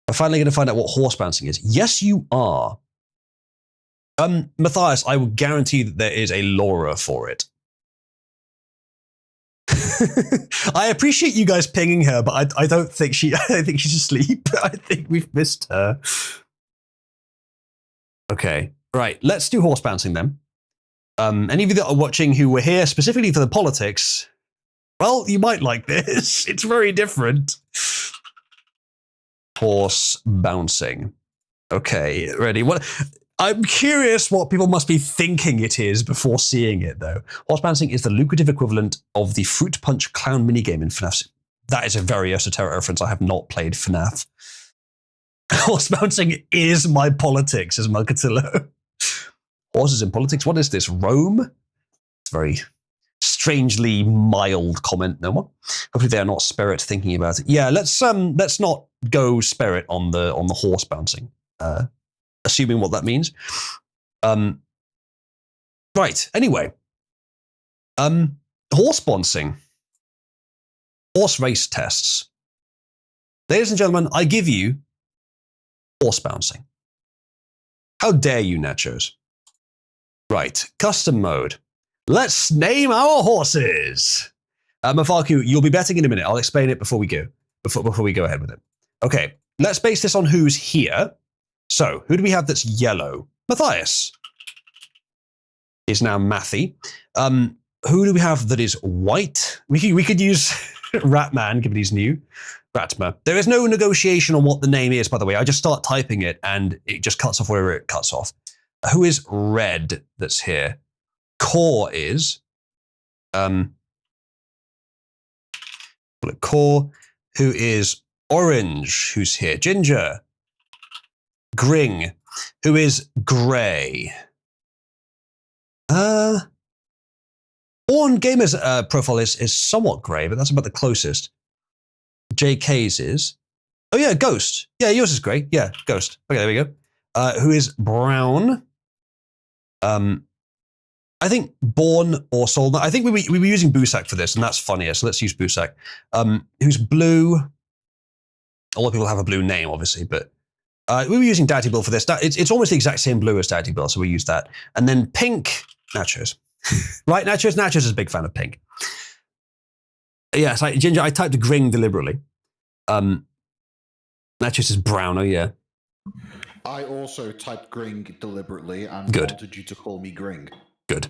I'm finally going to find out what horse bouncing is. Yes, you are. Matthias, I will guarantee that there is a Laura for it. I appreciate you guys pinging her, but I don't think I think she's asleep. I think we've missed her. Okay, right. Let's do horse bouncing then. Any of you that are watching who were here specifically for the politics, well, you might like this. It's very different. Horse bouncing. Okay, ready? What? I'm curious what people must be thinking it is before seeing it, though. Horse bouncing is the lucrative equivalent of the Fruit Punch clown minigame in FNAF. That is a very esoteric reference. I have not played FNAF. Horse bouncing is my politics, says Mulcatillo. Horses in politics? What is this? Rome? It's a very strangely mild comment, no one. Hopefully they are not Spirit thinking about it. Yeah, let's not go Spirit on the horse bouncing. Assuming what that means. Right, anyway. Horse bouncing. Horse race tests. Ladies and gentlemen, I give you horse bouncing. How dare you, Nachos? Right, custom mode. Let's name our horses. Mafaku, you'll be betting in a minute. I'll explain it before we go. Before we go ahead with it. Okay, let's base this on who's here. So, who do we have that's yellow? Matthias is now Mathy. Who do we have that is white? We could use Ratman, given he's new. Ratma. There is no negotiation on what the name is, by the way. I just start typing it and it just cuts off wherever it cuts off. Who is red that's here? Core is. Core. Who is orange? Who's here? Ginger. Gring. Who is grey? Born Gamer's profile is somewhat grey, but that's about the closest. JK's is. Oh yeah, Ghost. Yeah, yours is grey. Yeah, Ghost. Okay, there we go. Who is brown? I think Born or Soul. I think we were using Busak for this, and that's funnier, so let's use Busak. Who's blue? A lot of people have a blue name, obviously, but we were using Daddy Bill for this. It's almost the exact same blue as Daddy Bill, so we use that. And then pink, Nachos. Right, Nachos? Nachos is a big fan of pink. Yes, Ginger, I typed Gring deliberately. Nachos is brown, oh yeah. I also typed Gring deliberately and wanted you to call me Gring. Good.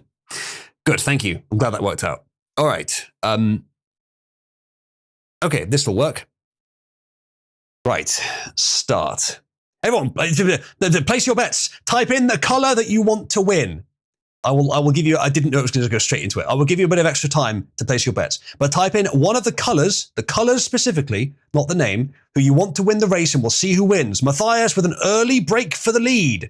Good, thank you. I'm glad that worked out. All right. Okay, this will work. Right, start. Everyone, place your bets. Type in the color that you want to win. I will give you, I didn't know it was going to go straight into it. I will give you a bit of extra time to place your bets. But type in one of the colors specifically, not the name, who you want to win the race, and we'll see who wins. Matthias with an early break for the lead.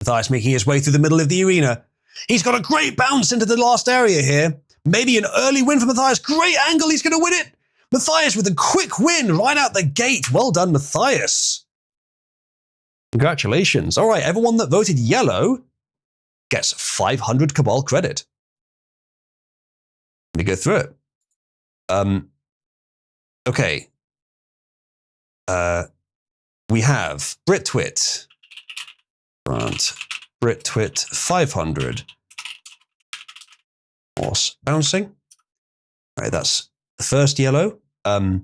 Matthias making his way through the middle of the arena. He's got a great bounce into the last area here. Maybe an early win for Matthias. Great angle, he's going to win it. Matthias with a quick win right out the gate. Well done, Matthias. Congratulations. All right, everyone that voted yellow gets 500 Cabal credit. Let me go through it. Okay. We have Britwit. Grant Britwit 500. Horse bouncing. All right, that's the first yellow. Did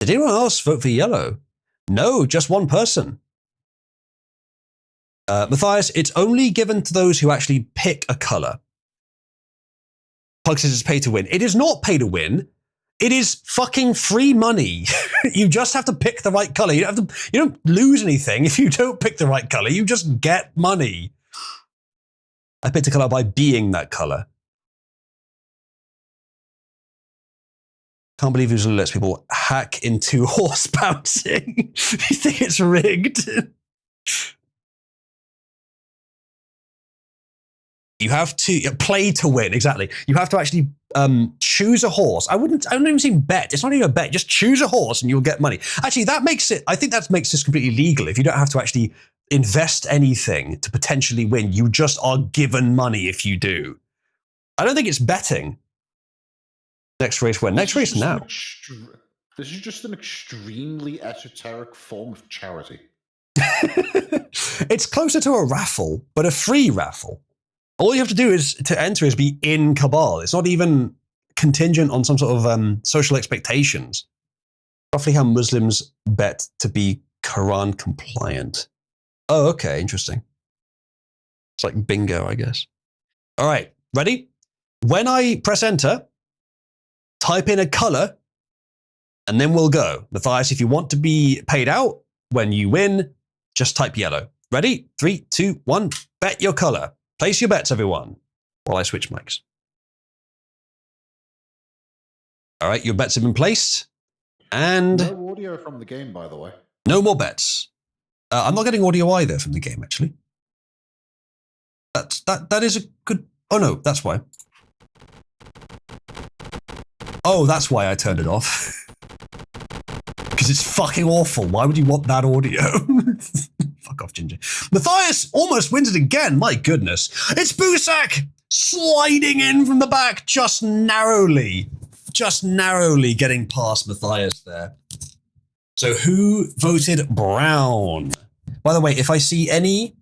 anyone else vote for yellow? No, just one person. Matthias, it's only given to those who actually pick a color. Plug says it's pay to win. It is not pay to win. It is fucking free money. You just have to pick the right color. You don't lose anything if you don't pick the right color. You just get money. I picked a color by being that color. Can't believe usually lets people hack into horse bouncing. You think it's rigged? You have to play to win, exactly. You have to actually choose a horse. I don't even say bet. It's not even a bet. Just choose a horse and you'll get money. Actually, that makes it, I think that makes this completely legal. If you don't have to actually invest anything to potentially win, you just are given money if you do. I don't think it's betting. Next race when? Next race now. This is just an extremely esoteric form of charity. It's closer to a raffle, but a free raffle. All you have to do to enter is be in Cabal. It's not even contingent on some sort of social expectations. Roughly how Muslims bet to be Quran compliant. Oh, okay, interesting. It's like bingo, I guess. All right, ready? When I press enter, type in a color, and then we'll go. Matthias, if you want to be paid out when you win, just type yellow. Ready? 3, 2, 1, bet your color. Place your bets, everyone, while I switch mics. All right, your bets have been placed. And no audio from the game, by the way. No more bets. I'm not getting audio either from the game, actually. That is a good... Oh, no, that's why. Oh, that's why I turned it off. Because it's fucking awful. Why would you want that audio? Fuck off, Ginger. Matthias almost wins it again. My goodness. It's Busak sliding in from the back just narrowly getting past Matthias there. So who voted brown? By the way, if I see any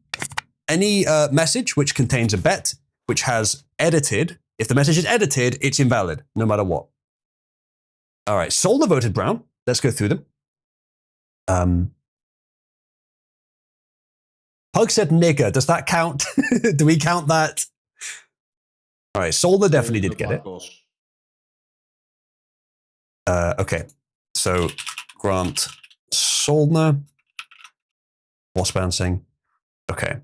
any message which contains a bet which has edited, if the message is edited, it's invalid, no matter what. All right, Solder voted brown. Let's go through them. Pug said nigger. Does that count? Do we count that? All right, Solder definitely did get it. Okay, so Grant Soldner. Horse bouncing. Okay.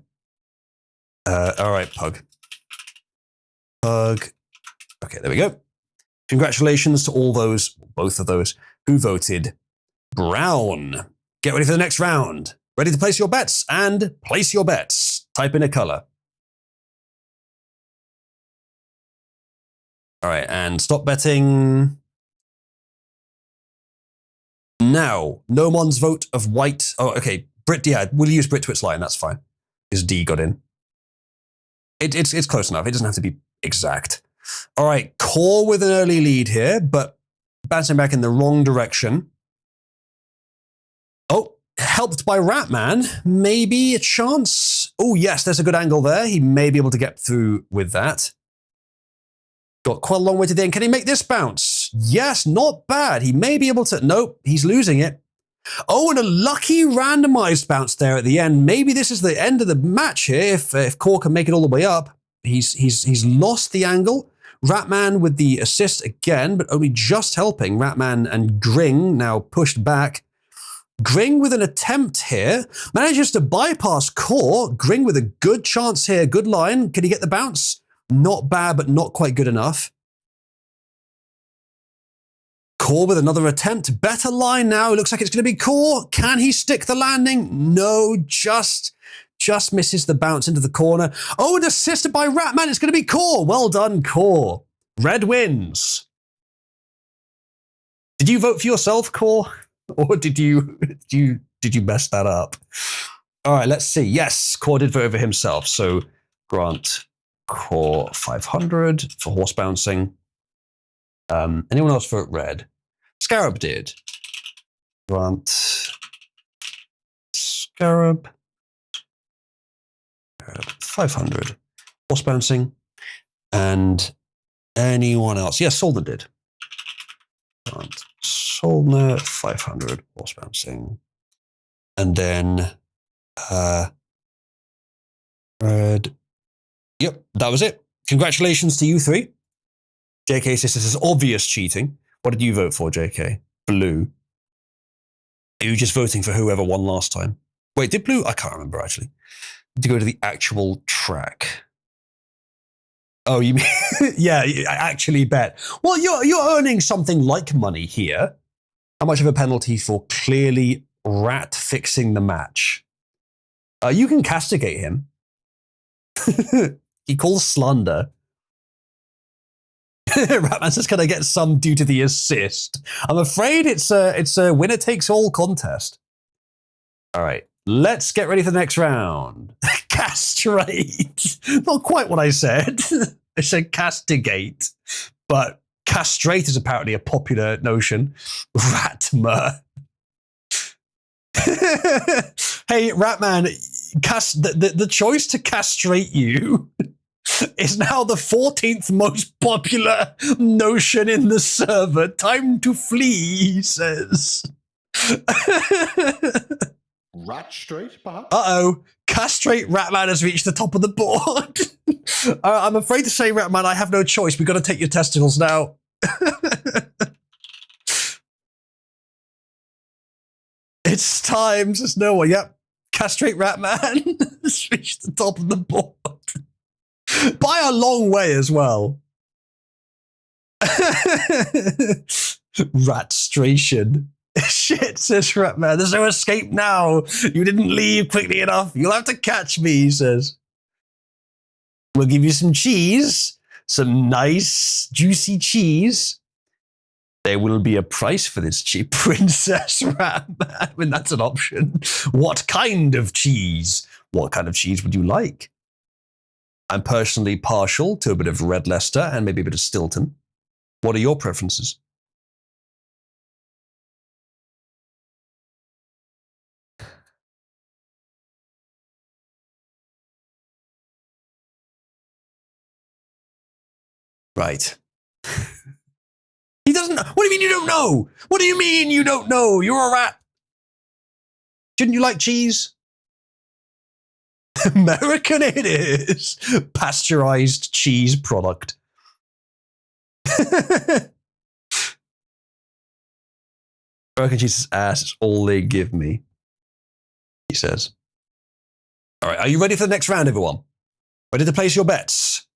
All right, Pug. Pug. Okay, there we go. Congratulations to all those, both of those, who voted brown. Get ready for the next round. Ready to place your bets and place your bets. Type in a color. All right, and stop betting. Now, no one's vote of white. Oh, okay. Brit, yeah, we'll use Brit Twit's line. That's fine. Because D got in. It's close enough. It doesn't have to be exact. All right, Core with an early lead here, but bouncing back in the wrong direction. Oh, helped by Ratman. Maybe a chance. Oh, yes, there's a good angle there. He may be able to get through with that. Got quite a long way to the end. Can he make this bounce? Yes, not bad. He may be able to. Nope, he's losing it. Oh, and a lucky randomized bounce there at the end. Maybe this is the end of the match here. If Core can make it all the way up, he's lost the angle. Ratman with the assist again, but only just helping. Ratman and Gring now pushed back. Gring with an attempt here manages to bypass Core. Gring with a good chance here. Good line. Can he get the bounce? Not bad, but not quite good enough. Core with another attempt. Better line now. It looks like it's going to be Core. Can he stick the landing? No, just misses the bounce into the corner. Oh, and assisted by Ratman. It's going to be Core. Well done, Core. Red wins. Did you vote for yourself, Core? Or did you mess that up? All right, let's see. Yes, Core did vote for himself. So grant Core 500 for horse bouncing. Anyone else vote red? Scarab did. Grant Scarab 500 horse bouncing. And anyone else? Yes, Solder did. Grant Solder 500 horse bouncing. And then red. Yep, that was it. Congratulations to you three. JK says this is obvious cheating. What did you vote for, JK? Blue. Are you just voting for whoever won last time? Wait, did Blue? I can't remember, actually. To go to the actual track. Oh, you mean... yeah, I actually bet. Well, you're earning something like money here. How much of a penalty for clearly rat fixing the match? You can castigate him. He calls slander. Ratman's just gonna get some due to the assist. I'm afraid it's a winner takes all contest. All right, let's get ready for the next round. Castrate. Not quite what I said. I said castigate, but castrate is apparently a popular notion. Ratmer. Hey, Ratman, the choice to castrate you is now the 14th most popular notion in the server. Time to flee, he says. Rat straight, perhaps? Uh-oh. Castrate Ratman has reached the top of the board. I'm afraid to say, Ratman, I have no choice. We've got to take your testicles now. It's time, says no one. Yep. Castrate Ratman has reached the top of the board. By a long way as well. Ratstration. Shit, says Ratman. There's no escape now. You didn't leave quickly enough. You'll have to catch me, he says. We'll give you some cheese. Some nice, juicy cheese. There will be a price for this cheap Princess Ratman. I mean, that's an option. What kind of cheese? What kind of cheese would you like? I'm personally partial to a bit of Red Leicester and maybe a bit of Stilton. What are your preferences? Right. He doesn't know. What do you mean you don't know? What do you mean you don't know? You're a rat. Shouldn't you like cheese? American it is. Pasteurized cheese product. American cheese's ass is all they give me, he says. All right, are you ready for the next round, everyone? Ready to place your bets?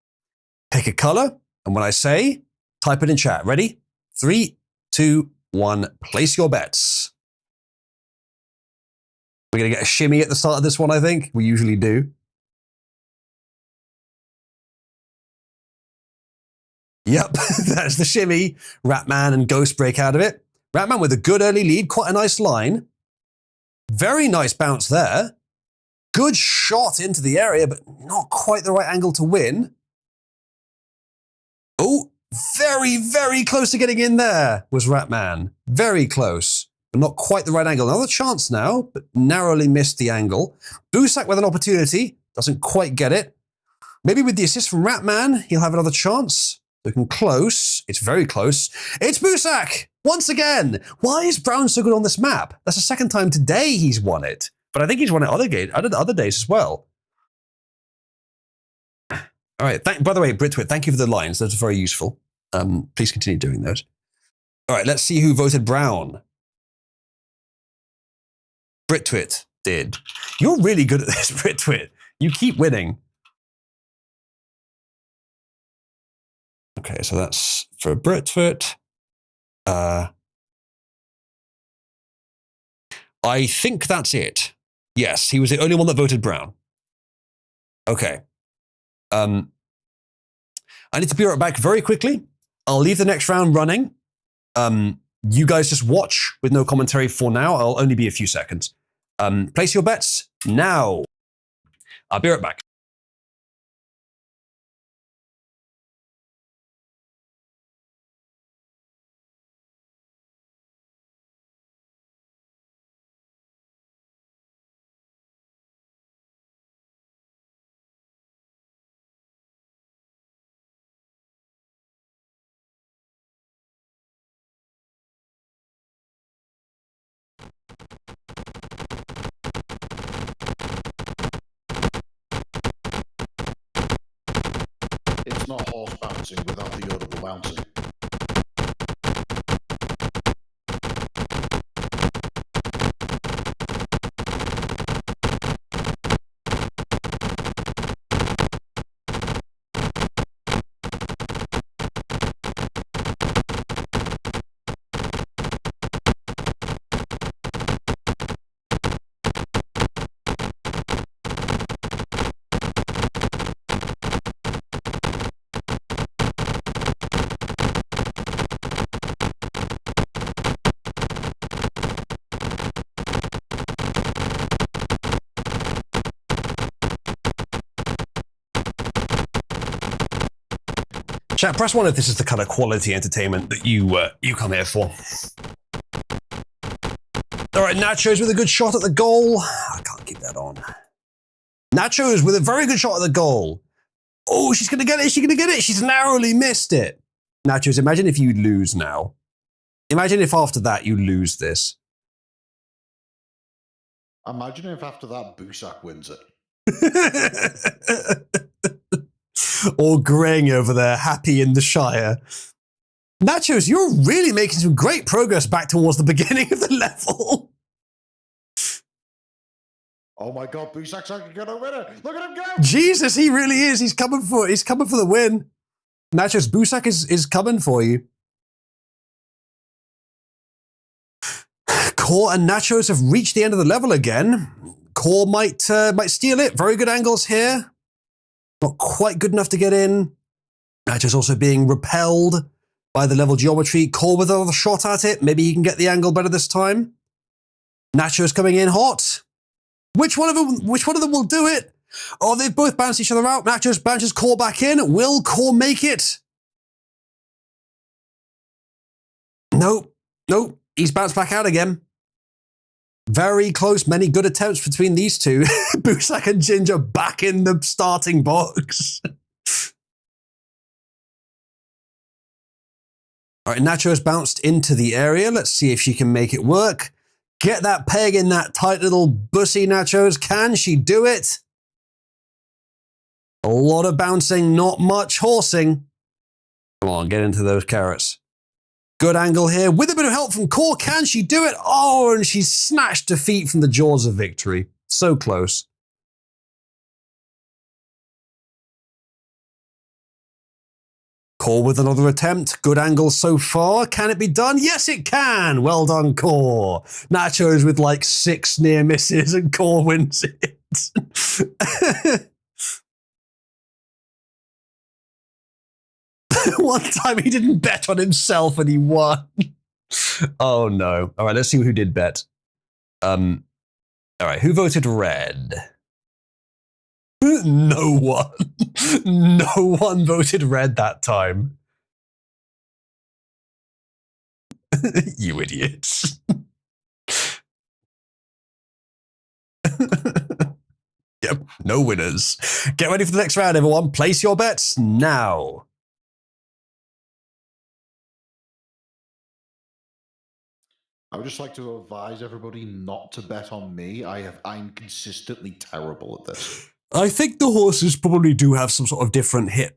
Pick a color, and when I say, type it in chat. Ready? 3, 2, 1, place your bets. We're going to get a shimmy at the start of this one, I think. We usually do. Yep, that's the shimmy. Ratman and Ghost break out of it. Ratman with a good early lead, quite a nice line. Very nice bounce there. Good shot into the area, but not quite the right angle to win. Oh, very, very close to getting in there was Ratman. Very close, but not quite the right angle. Another chance now, but narrowly missed the angle. Busak with an opportunity, doesn't quite get it. Maybe with the assist from Ratman, he'll have another chance. Looking close. It's very close. It's Busak! Once again! Why is Brown so good on this map? That's the second time today he's won it. But I think he's won it other days as well. All right. By the way, Britwit, thank you for the lines. Those are very useful. Please continue doing those. All right, let's see who voted Brown. Britwit did. You're really good at this, Britwit. You keep winning. Okay, so that's for Britwit. I think that's it. Yes, he was the only one that voted Brown. Okay. I need to be right back very quickly. I'll leave the next round running. You guys just watch with no commentary for now. I'll only be a few seconds. Place your bets now. I'll be right back. It's not horse bouncing without the audible bouncing. Chat, press 1 if this is the kind of quality entertainment that you come here for. All right, Nachos with a good shot at the goal. I can't keep that on. Nachos with a very good shot at the goal. Oh, she's going to get it. She's going to get it. She's narrowly missed it. Nachos, imagine if you lose now. Imagine if after that you lose this. Imagine if after that Busak wins it. All graying over there, happy in the Shire. Nachos, you're really making some great progress back towards the beginning of the level. Oh my God, Busak's actually gonna win it! Look at him go! Jesus, he really is. He's coming for the win. Nachos, Busak is coming for you. Core and Nachos have reached the end of the level again. Core might steal it. Very good angles here. Not quite good enough to get in. Nachos also being repelled by the level geometry. Core with another shot at it. Maybe he can get the angle better this time. Nachos coming in hot. Which one of them will do it? Oh, they both bounced each other out. Nachos bounces Core back in. Will Core make it? Nope. He's bounced back out again. Very close. Many good attempts between these two. Busak and Ginger back in the starting box. All right, Nacho's bounced into the area. Let's see if she can make it work. Get that peg in that tight little bussy, Nachos. Can she do it? A lot of bouncing, not much horsing. Come on, get into those carrots. Good angle here. With a bit of help from Core, can she do it? Oh, and she's snatched defeat from the jaws of victory. So close. Core with another attempt. Good angle so far. Can it be done? Yes, it can. Well done, Core. Nachos with like 6 near misses and Core wins it. One time he didn't bet on himself and he won. Oh no. All right, let's see who did bet. All right, who voted red? No one. No one voted red that time. You idiots. Yep, no winners. Get ready for the next round, everyone. Place your bets now. I would just like to advise everybody not to bet on me. I'm consistently terrible at this. I think the horses probably do have some sort of different hit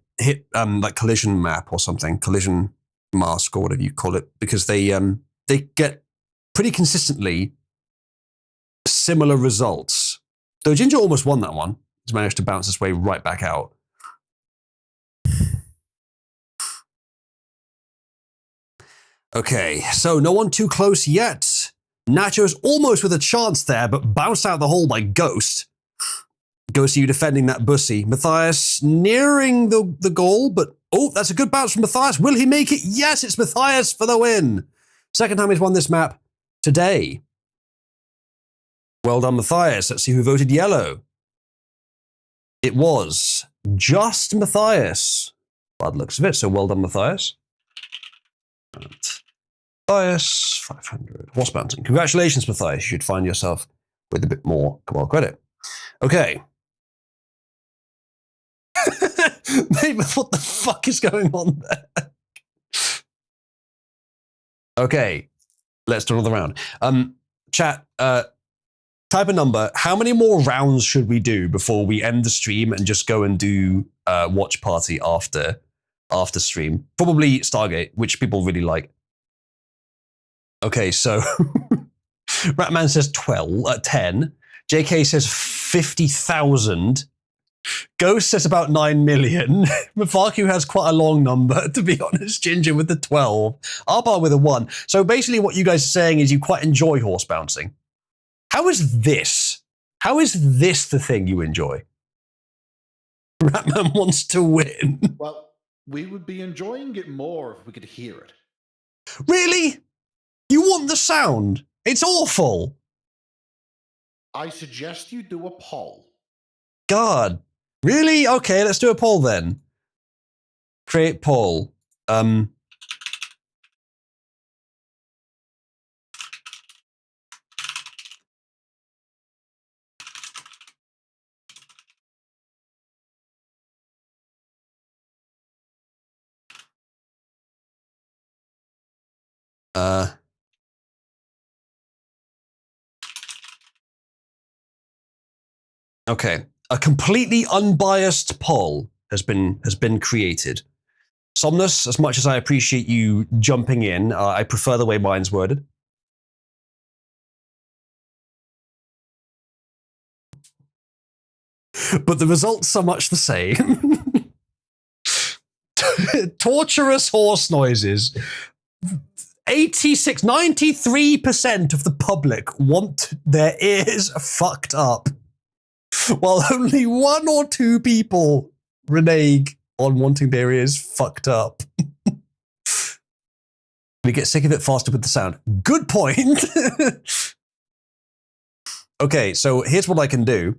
like collision map or something, collision mask or whatever you call it, because they get pretty consistently similar results. Though Ginger almost won that one. He's managed to bounce his way right back out. Okay, so no one too close yet. Nacho's almost with a chance there, but bounced out of the hole by Ghost. Ghost, you defending that bussy. Matthias nearing the goal, but oh, that's a good bounce from Matthias. Will he make it? Yes, it's Matthias for the win. Second time he's won this map today. Well done, Matthias. Let's see who voted yellow. It was just Matthias. By the looks of it, so well done, Matthias. Matthias, 500. Horse bouncing. Congratulations, Matthias. You should find yourself with a bit more Cabal credit. Okay. Mate, what the fuck is going on there? Okay. Let's do another round. Chat, type a number. How many more rounds should we do before we end the stream and just go and do watch party after stream? Probably Stargate, which people really like. Okay, so Ratman says 10. JK says 50,000. Ghost says about 9 million. Mafaku has quite a long number, to be honest. Ginger with the 12. Arbar with a 1. So basically what you guys are saying is you quite enjoy horse bouncing. How is this? How is this the thing you enjoy? Ratman wants to win. Well, we would be enjoying it more if we could hear it. Really? You want the sound? It's awful. I suggest you do a poll. God. Really? Okay, let's do a poll then. Create poll. Okay. A completely unbiased poll has been created. Somnus, as much as I appreciate you jumping in, I prefer the way mine's worded. But the results are much the same. Torturous horse noises. 93% of the public want their ears fucked up, while only 1 or 2 people renege on wanting their ears fucked up. We get sick of it faster with the sound. Good point. Okay, so here's what I can do.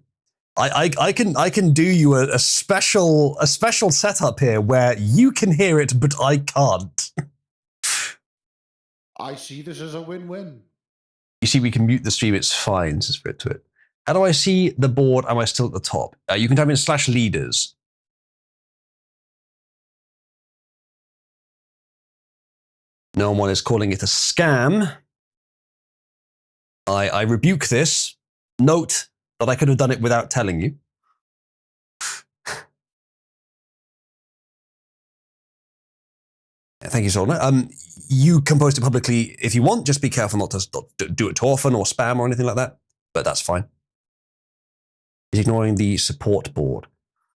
I can do you a special setup here where you can hear it, but I can't. I see this as a win-win. You see, we can mute the stream. It's fine. It's a spirit to it. How do I see the board? Am I still at the top? You can type in /leaders. No one is calling it a scam. I rebuke this. Note that I could have done it without telling you. Thank you, Solna. You can post it publicly if you want. Just be careful not to do it too often or spam or anything like that. But that's fine. He's ignoring the support board.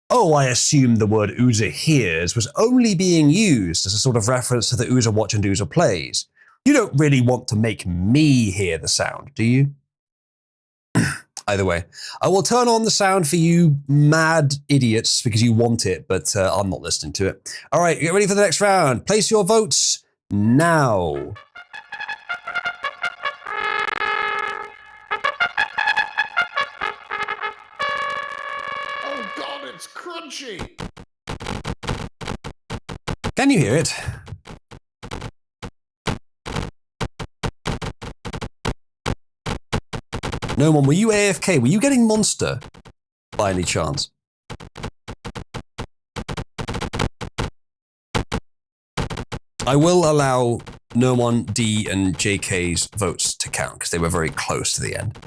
Oh, I assume the word Oozer hears was only being used as a sort of reference to the Oozer watch and Oozer plays. You don't really want to make me hear the sound, do you? Either way, I will turn on the sound for you mad idiots because you want it, but I'm not listening to it. All right, get ready for the next round. Place your votes now. Oh God, it's crunchy. Can you hear it? No one, were you AFK? Were you getting Monster by any chance? I will allow No One, D, and JK's votes to count because they were very close to the end.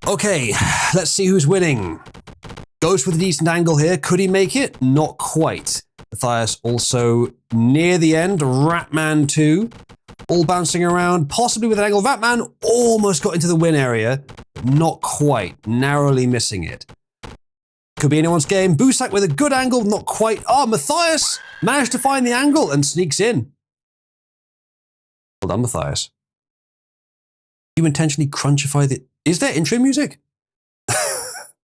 Okay, let's see who's winning. Ghost with a decent angle here. Could he make it? Not quite. Matthias also near the end. Ratman 2. All bouncing around, possibly with an angle. Ratman almost got into the win area. Not quite. Narrowly missing it. Could be anyone's game. Busak with a good angle. Not quite. Oh, Matthias managed to find the angle and sneaks in. Well done, Matthias. You intentionally crunchify the... Is there intro music?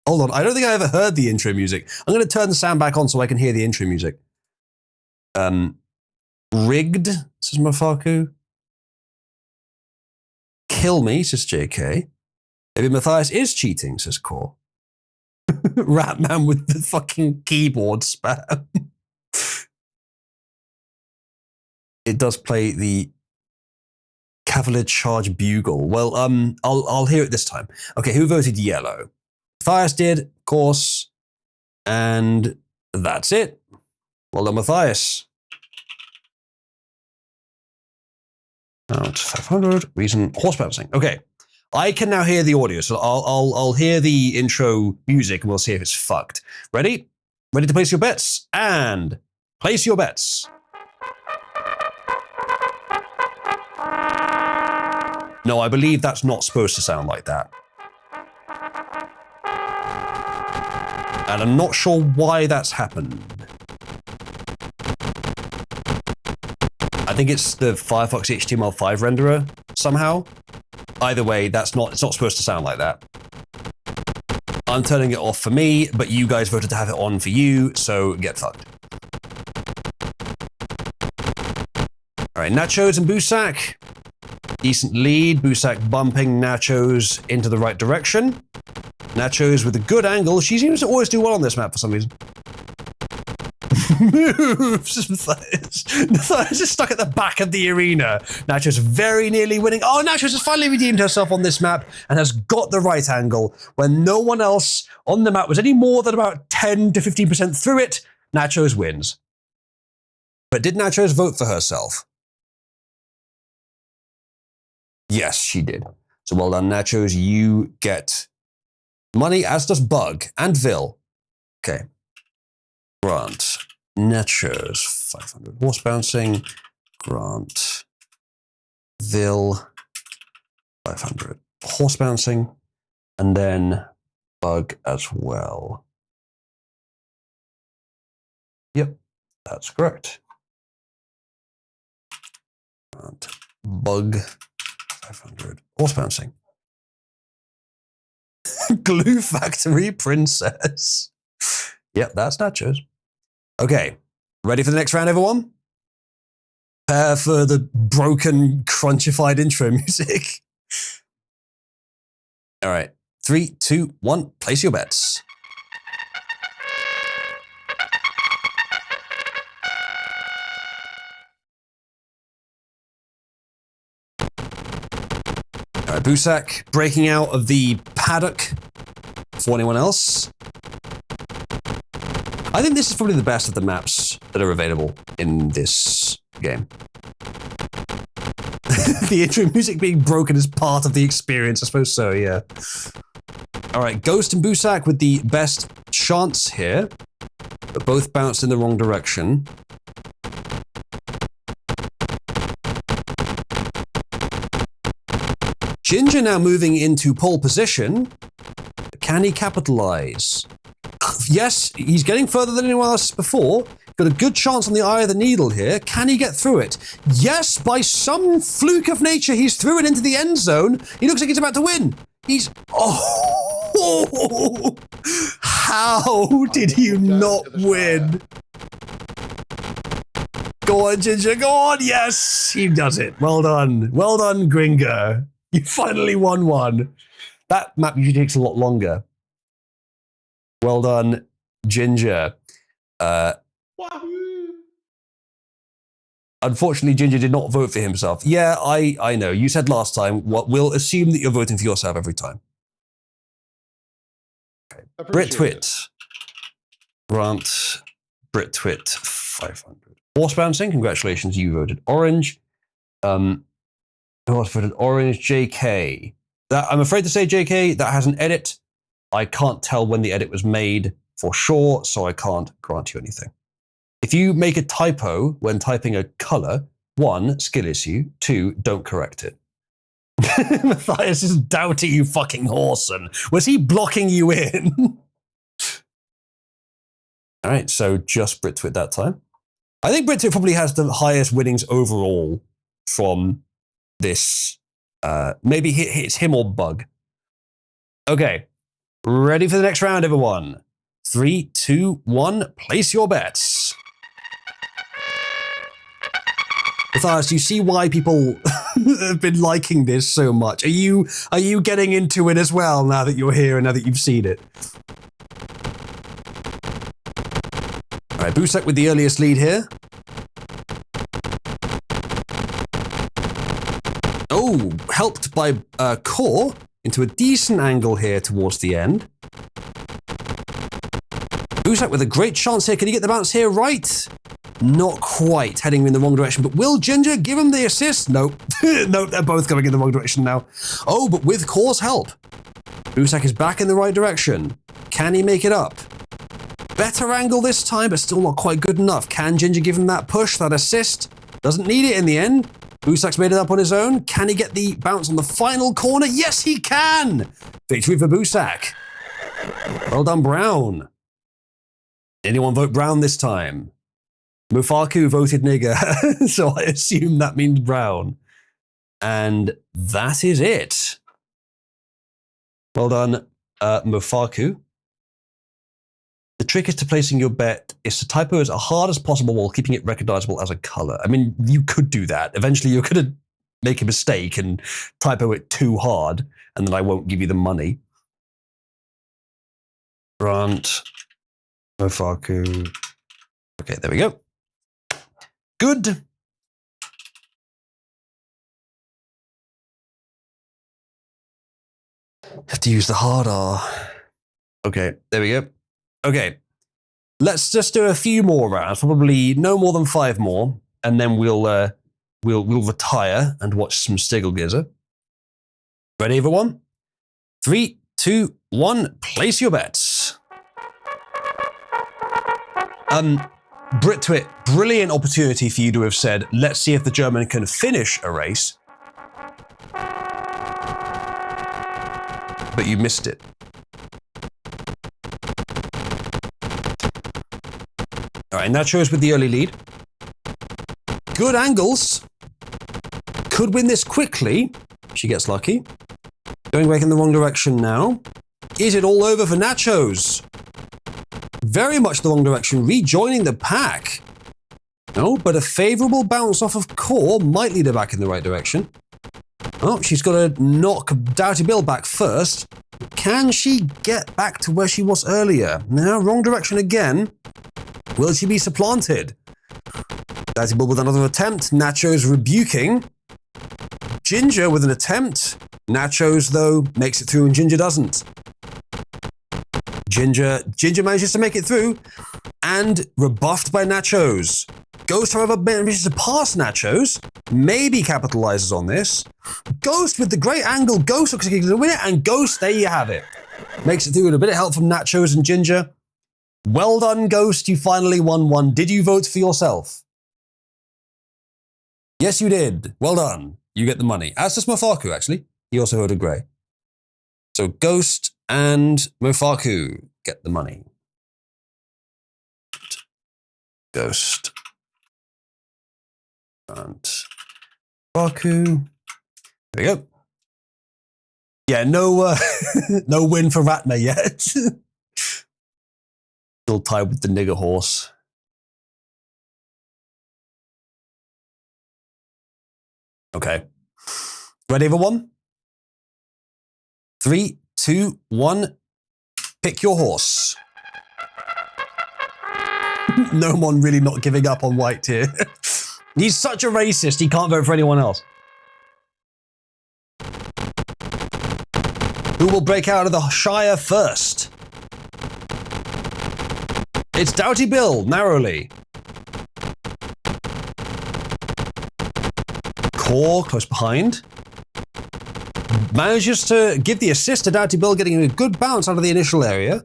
Hold on. I don't think I ever heard the intro music. I'm going to turn the sound back on so I can hear the intro music. Rigged, says Mafaku. Kill me, says JK. Maybe Matthias is cheating, says Core. Ratman with the fucking keyboard spam. It does play the Cavalier Charge Bugle. Well, I'll hear it this time. Okay, who voted yellow? Matthias did, of course. And that's it. Well done, Matthias. Out 500. Reason horse bouncing. Okay, I can now hear the audio, so I'll hear the intro music, and we'll see if it's fucked. Ready? Ready to place your bets? And place your bets. No, I believe that's not supposed to sound like that. And I'm not sure why that's happened. I think it's the Firefox HTML5 renderer somehow. Either way, it's not supposed to sound like that. I'm turning it off for me, but you guys voted to have it on for you, so get fucked. All right, Nachos and Busak. Decent lead. Busak bumping Nachos into the right direction. Nachos with a good angle. She seems to always do well on this map for some reason. Moves. Matthias is stuck at the back of the arena. Nachos very nearly winning. Oh, Nachos has finally redeemed herself on this map and has got the right angle when no one else on the map was any more than about 10 to 15% through it. Nachos wins. But did Nachos vote for herself? Yes, she did. So well done, Nachos. You get money, as does Bug and Vil. Okay. Grant. Nachos, 500 horse bouncing. Grant. Vil, 500 horse bouncing. And then Bug as well. Yep, that's correct. Grant. Bug, 500 horse bouncing. Glue Factory Princess. Yep, that's Nachos. Okay, ready for the next round, everyone? Prepare for the broken, crunchified intro music. All right, 3, 2, 1, place your bets. All right, Busak breaking out of the paddock for anyone else. I think this is probably the best of the maps that are available in this game. The intro music being broken is part of the experience, I suppose so, yeah. All right, Ghost and Busak with the best chance here, but both bounced in the wrong direction. Ginger now moving into pole position. Can he capitalize? Yes, he's getting further than anyone else before. Got a good chance on the eye of the needle here. Can he get through it? Yes, by some fluke of nature, he's through it into the end zone. He looks like he's about to win. He's... Oh! How did you not win? Go on, Ginger, go on. Yes, he does it. Well done. Well done, Gringo. You finally won one. That map usually takes a lot longer. Well done, Ginger. Unfortunately, Ginger did not vote for himself. Yeah, I know. You said last time, we'll assume that you're voting for yourself every time. Okay. Britwit. Grant Britwit 500. Horse bouncing, congratulations, you voted orange. Who else voted orange? JK. I'm afraid to say, JK, that has an edit. I can't tell when the edit was made for sure, so I can't grant you anything. If you make a typo when typing a color, 1, skill issue, 2, don't correct it. Matthias is doubting you fucking Horson. Was he blocking you in? All right, so just Britwit that time. I think Britwit probably has the highest winnings overall from this. Maybe it's him or Bug. Okay, ready for the next round, everyone. 3, 2, 1, place your bets. Matthias, do you see why people have been liking this so much? Are you getting into it as well now that you're here and now that you've seen it? All right, Busak with the earliest lead here. Oh, helped by Core into a decent angle here towards the end. Busak with a great chance here. Can he get the bounce here right? Not quite, heading in the wrong direction. But will Ginger give him the assist? Nope. Nope, they're both going in the wrong direction now. Oh, but with Core's help. Busak is back in the right direction. Can he make it up? Better angle this time, but still not quite good enough. Can Ginger give him that push, that assist? Doesn't need it in the end. Busak's made it up on his own. Can he get the bounce on the final corner? Yes, he can! Victory for Busak. Well done, Brown. Anyone vote Brown this time? Mufaku voted nigger, so I assume that means Brown. And that is it. Well done, Mufaku. The trick is to placing your bet is to typo as hard as possible while keeping it recognizable as a color. I mean, you could do that. Eventually, you're going to make a mistake and typo it too hard, and then I won't give you the money. Grant, Mufaku. Okay, there we go. Good. Have to use the hard R. Okay, there we go. Okay, let's just do a few more rounds, probably no more than 5 more, and then we'll retire and watch some Stigglgizzer. Ready, everyone? 3, 2, 1, place your bets. Britwit, brilliant opportunity for you to have said, let's see if the German can finish a race. But you missed it. All right, Nacho's with the early lead. Good angles. Could win this quickly. She gets lucky. Going back in the wrong direction now. Is it all over for Nachos? Very much the wrong direction, rejoining the pack. No, but a favorable bounce off of Core might lead her back in the right direction. Oh, she's got to knock Doughty Bill back first. Can she get back to where she was earlier? No, wrong direction again. Will she be supplanted? Doughty Bill with another attempt. Nachos rebuking. Ginger with an attempt. Nachos, though, makes it through and Ginger doesn't. Ginger manages to make it through and rebuffed by Nachos. Ghost, however, manages to pass Nachos, maybe capitalizes on this. Ghost with the great angle. Ghost looks like he's going to win it, and Ghost, there you have it. Makes it through with a bit of help from Nachos and Ginger. Well done, Ghost. You finally won one. Did you vote for yourself? Yes, you did. Well done. You get the money. As does Mofaku, actually. He also voted grey. So Ghost and Mofaku get the money. Ghost and Mofaku. There we go. Yeah, no no win for Ratma yet. Still tied with the nigger horse. Okay. Ready, everyone? 3, 2, 1. Pick your horse. No one really not giving up on White here. He's such a racist, he can't vote for anyone else. Who will break out of the Shire first? It's Doughty Bill, narrowly. Core, close behind. Manages to give the assist to Doughty Bill, getting a good bounce out of the initial area.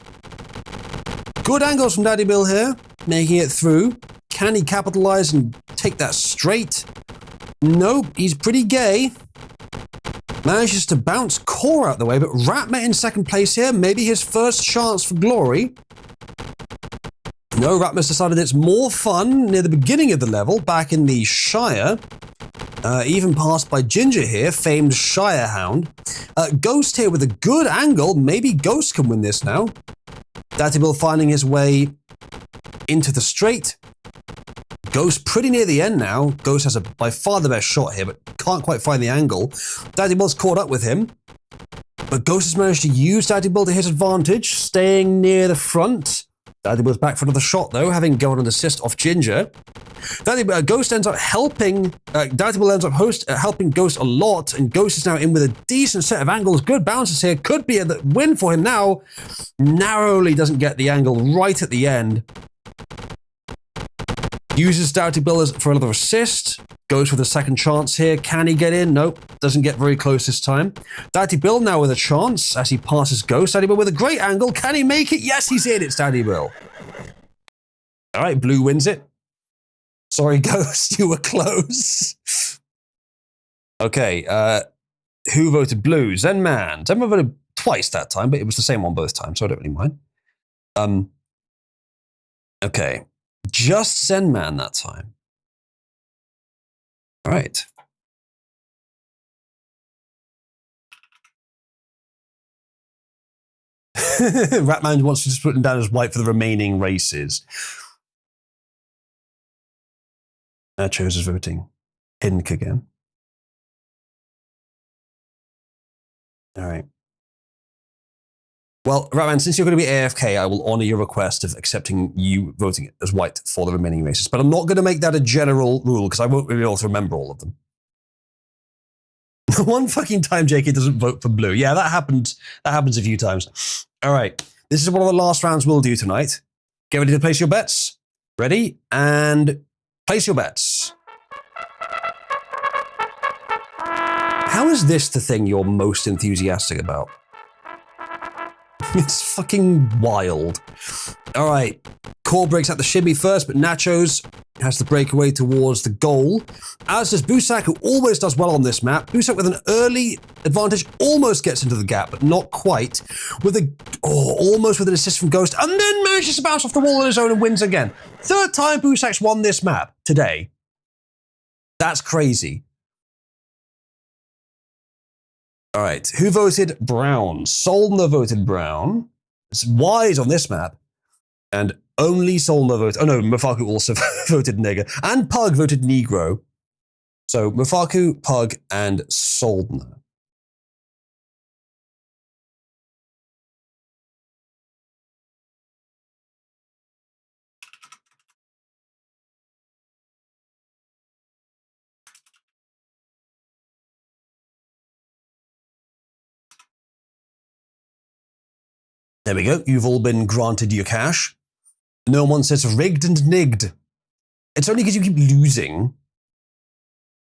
Good angles from Doughty Bill here, making it through. Can he capitalize and take that straight? Nope, he's pretty gay. Manages to bounce Core out the way, but Ratma in second place here. Maybe his first chance for glory. No, Ratma's decided it's more fun near the beginning of the level, back in the Shire. Even passed by Ginger here, famed Shire Hound. Ghost here with a good angle. Maybe Ghost can win this now. Doughty Bill finding his way into the straight. Ghost pretty near the end now. Ghost has by far the best shot here, but can't quite find the angle. Doughty Bill's caught up with him. But Ghost has managed to use Doughty Bill to his advantage, staying near the front. Doughty Bill's back for another shot though, having got an assist off Ginger. Ghost ends up helping, Doughty Bill ends up helping Ghost a lot, and Ghost is now in with a decent set of angles. Good bounces here, could be a win for him now. Narrowly doesn't get the angle right at the end. Uses Doughty Bill for another assist. Goes for the second chance here. Can he get in? Nope. Doesn't get very close this time. Doughty Bill now with a chance as he passes Ghost. Doughty Bill with a great angle. Can he make it? Yes, he's in. It's Doughty Bill. All right, Blue wins it. Sorry, Ghost, you were close. Okay, who voted Blue? Zen Man. Zen Man voted twice that time, but it was the same one both times, so I don't really mind. Okay. Just Zen Man that time. All right. Ratman wants to just put him down as white for the remaining races. Nachos is voting Pink again. All right. Well, Ratman, since you're going to be AFK, I will honor your request of accepting you voting as white for the remaining races. But I'm not going to make that a general rule because I won't be able to remember all of them. One fucking time JK doesn't vote for blue. Yeah, that happens a few times. All right. This is one of the last rounds we'll do tonight. Get ready to place your bets. Ready? And place your bets. How is this the thing you're most enthusiastic about? It's fucking wild. All right. Core breaks out the shimmy first, but Nachos has the breakaway towards the goal. As does Busak, who always does well on this map. Busak with an early advantage, almost gets into the gap, but not quite. Almost with an assist from Ghost, and then manages to bounce off the wall on his own and wins again. Third time Busak's won this map today. That's crazy. All right, who voted brown? Solna voted brown. It's wide on this map. And only Solna voted... Oh no, Mofaku also voted nigger. And Pug voted Negro. So Mofaku, Pug, and Solna. There we go. You've all been granted your cash. No one says rigged and nigged. It's only because you keep losing.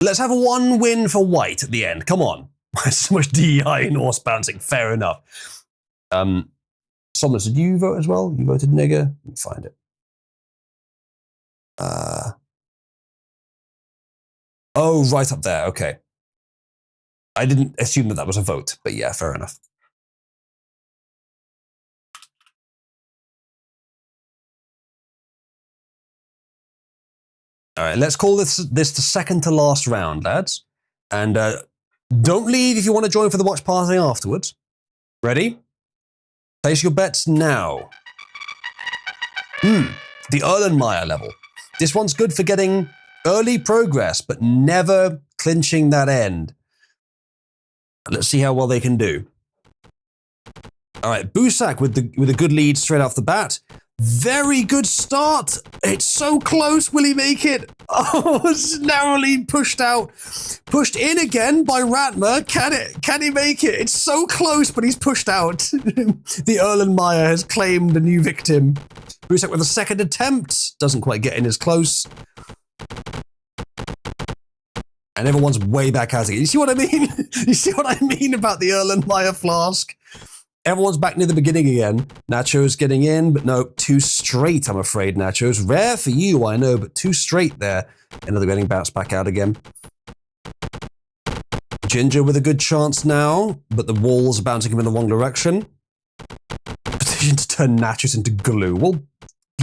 Let's have one win for white at the end. Come on. So much DEI in horse bouncing. Fair enough. Somnus, did you vote as well? You voted nigger? Let me find it. Oh, right up there. Okay. I didn't assume that that was a vote, but yeah, fair enough. All right, let's call this the second to last round, lads. And don't leave if you want to join for the watch party afterwards. Ready? Place your bets now. The Erlenmeyer level. This one's good for getting early progress, but never clinching that end. Let's see how well they can do. All right, Busak with a good lead straight off the bat. Very good start. It's so close. Will he make it? Oh, it's narrowly pushed out. Pushed in again by Ratmer. Can he make it? It's so close, but he's pushed out. The Erlenmeyer has claimed a new victim. Busak with a second attempt. Doesn't quite get in as close. And everyone's way back out again. You see what I mean? You see what I mean about the Erlenmeyer flask? Everyone's back near the beginning again. Nacho's getting in, but no, too straight, I'm afraid, Nacho's. Rare for you, I know, but too straight there. Another getting bounced back out again. Ginger with a good chance now, but the walls are bouncing him in the wrong direction. Petition to turn Nachos into glue. Well,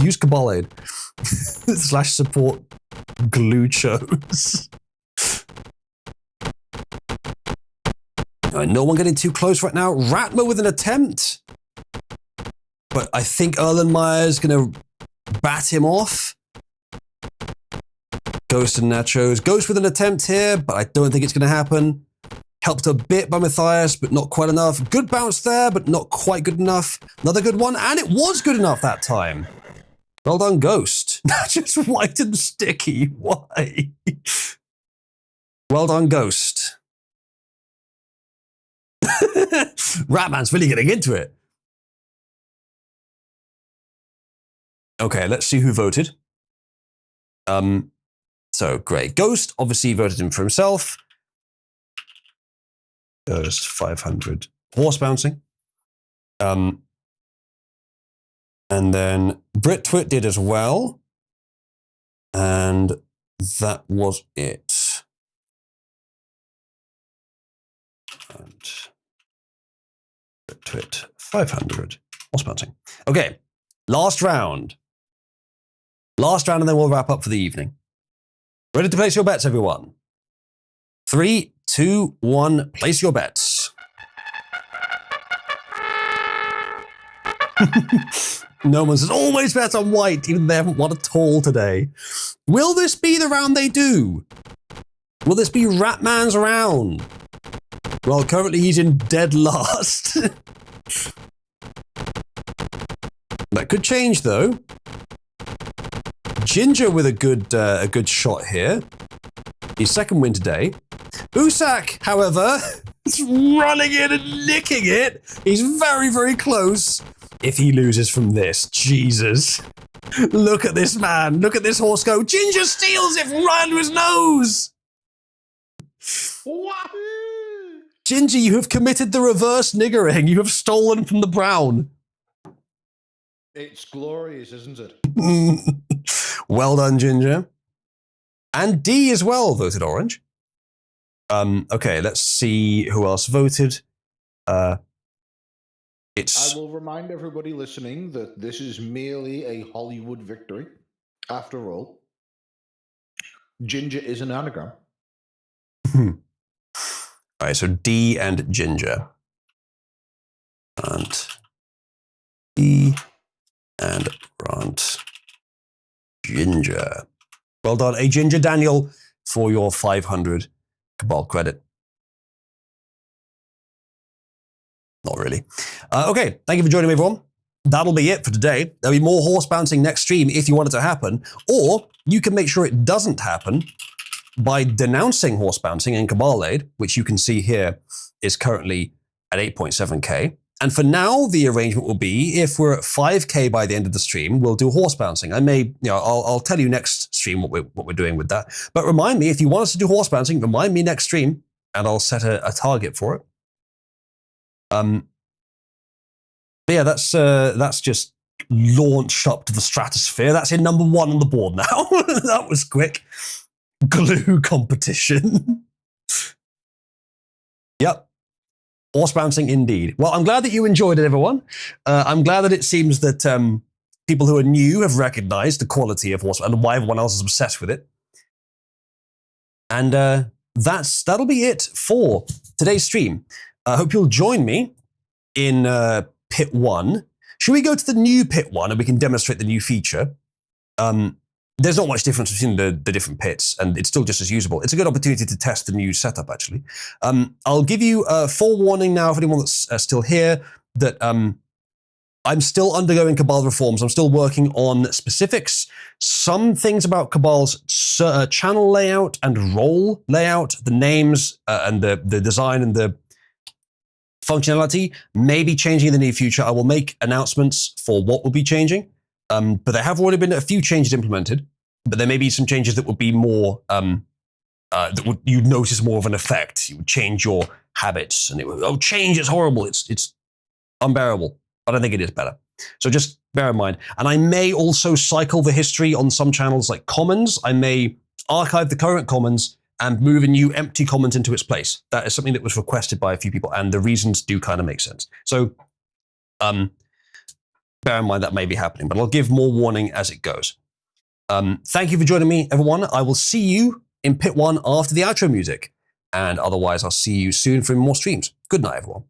use Cabalade. / support glue chose. No one getting too close right now. Ratmer with an attempt. But I think Erlenmeyer's going to bat him off. Ghost and Nachos. Ghost with an attempt here, but I don't think it's going to happen. Helped a bit by Matthias, but not quite enough. Good bounce there, but not quite good enough. Another good one, and it was good enough that time. Well done, Ghost. Nachos white and sticky. Why? Well done, Ghost. Ratman's really getting into it. Okay, let's see who voted. So great. Ghost obviously voted him for himself. Ghost 500 horse bouncing. And then Brit Twit did as well. And that was it. And Twit 500 horse bouncing. Okay, last round. Last round, and then we'll wrap up for the evening. Ready to place your bets, everyone? 3, 2, 1, place your bets. No one says, always bet on white, even though they haven't won at all today. Will this be the round they do? Will this be Ratman's round? Well, currently he's in dead last. That could change, though. Ginger with a good shot here. His second win today. Busak, however, is running in and nicking it. He's very, very close. If he loses from this, Jesus. Look at this man. Look at this horse go. Ginger steals it right under his nose. Ginger, you have committed the reverse niggering. You have stolen from the brown. It's glorious, isn't it? Well done, Ginger. And D as well voted orange. Okay, let's see who else voted. I will remind everybody listening that this is merely a Hollywood victory. After all, Ginger is an anagram. All right, so D and Ginger. And D and Grant. Ginger. Well done, a Ginger Daniel, for your 500 Cabal credit. Not really. Okay, thank you for joining me, everyone. That'll be it for today. There'll be more horse bouncing next stream if you want it to happen, or you can make sure it doesn't happen by denouncing horse bouncing in Cabal Aid, which you can see here is currently at 8.7k. And for now, the arrangement will be if we're at 5K by the end of the stream, we'll do horse bouncing. I may, I'll tell you next stream what we're doing with that. But remind me, if you want us to do horse bouncing, remind me next stream, and I'll set a target for it. But yeah, that's just launched up to the stratosphere. That's in number 1 on the board now. That was quick. Glue competition. Yep. Horse bouncing indeed. Well, I'm glad that you enjoyed it, everyone. I'm glad that it seems that people who are new have recognized the quality of horse and why everyone else is obsessed with it. And that'll be it for today's stream. I hope you'll join me in Pit 1. Should we go to the new Pit 1 and we can demonstrate the new feature? There's not much difference between the different pits, and it's still just as usable. It's a good opportunity to test the new setup, actually. I'll give you a forewarning now for anyone that's still here that I'm still undergoing Cabal reforms. I'm still working on specifics. Some things about Cabal's channel layout and role layout, the names and the design and the functionality may be changing in the near future. I will make announcements for what will be changing. But there have already been a few changes implemented, but there may be some changes that would be more, you'd notice more of an effect. You would change your habits and it would, change is horrible. It's unbearable, but I think it is better. So just bear in mind. And I may also cycle the history on some channels like Commons. I may archive the current Commons and move a new empty comment into its place. That is something that was requested by a few people, and the reasons do kind of make sense. So, bear in mind that may be happening, but I'll give more warning as it goes. Thank you for joining me, everyone. I will see you in Pit 1 after the outro music. And otherwise, I'll see you soon for more streams. Good night, everyone.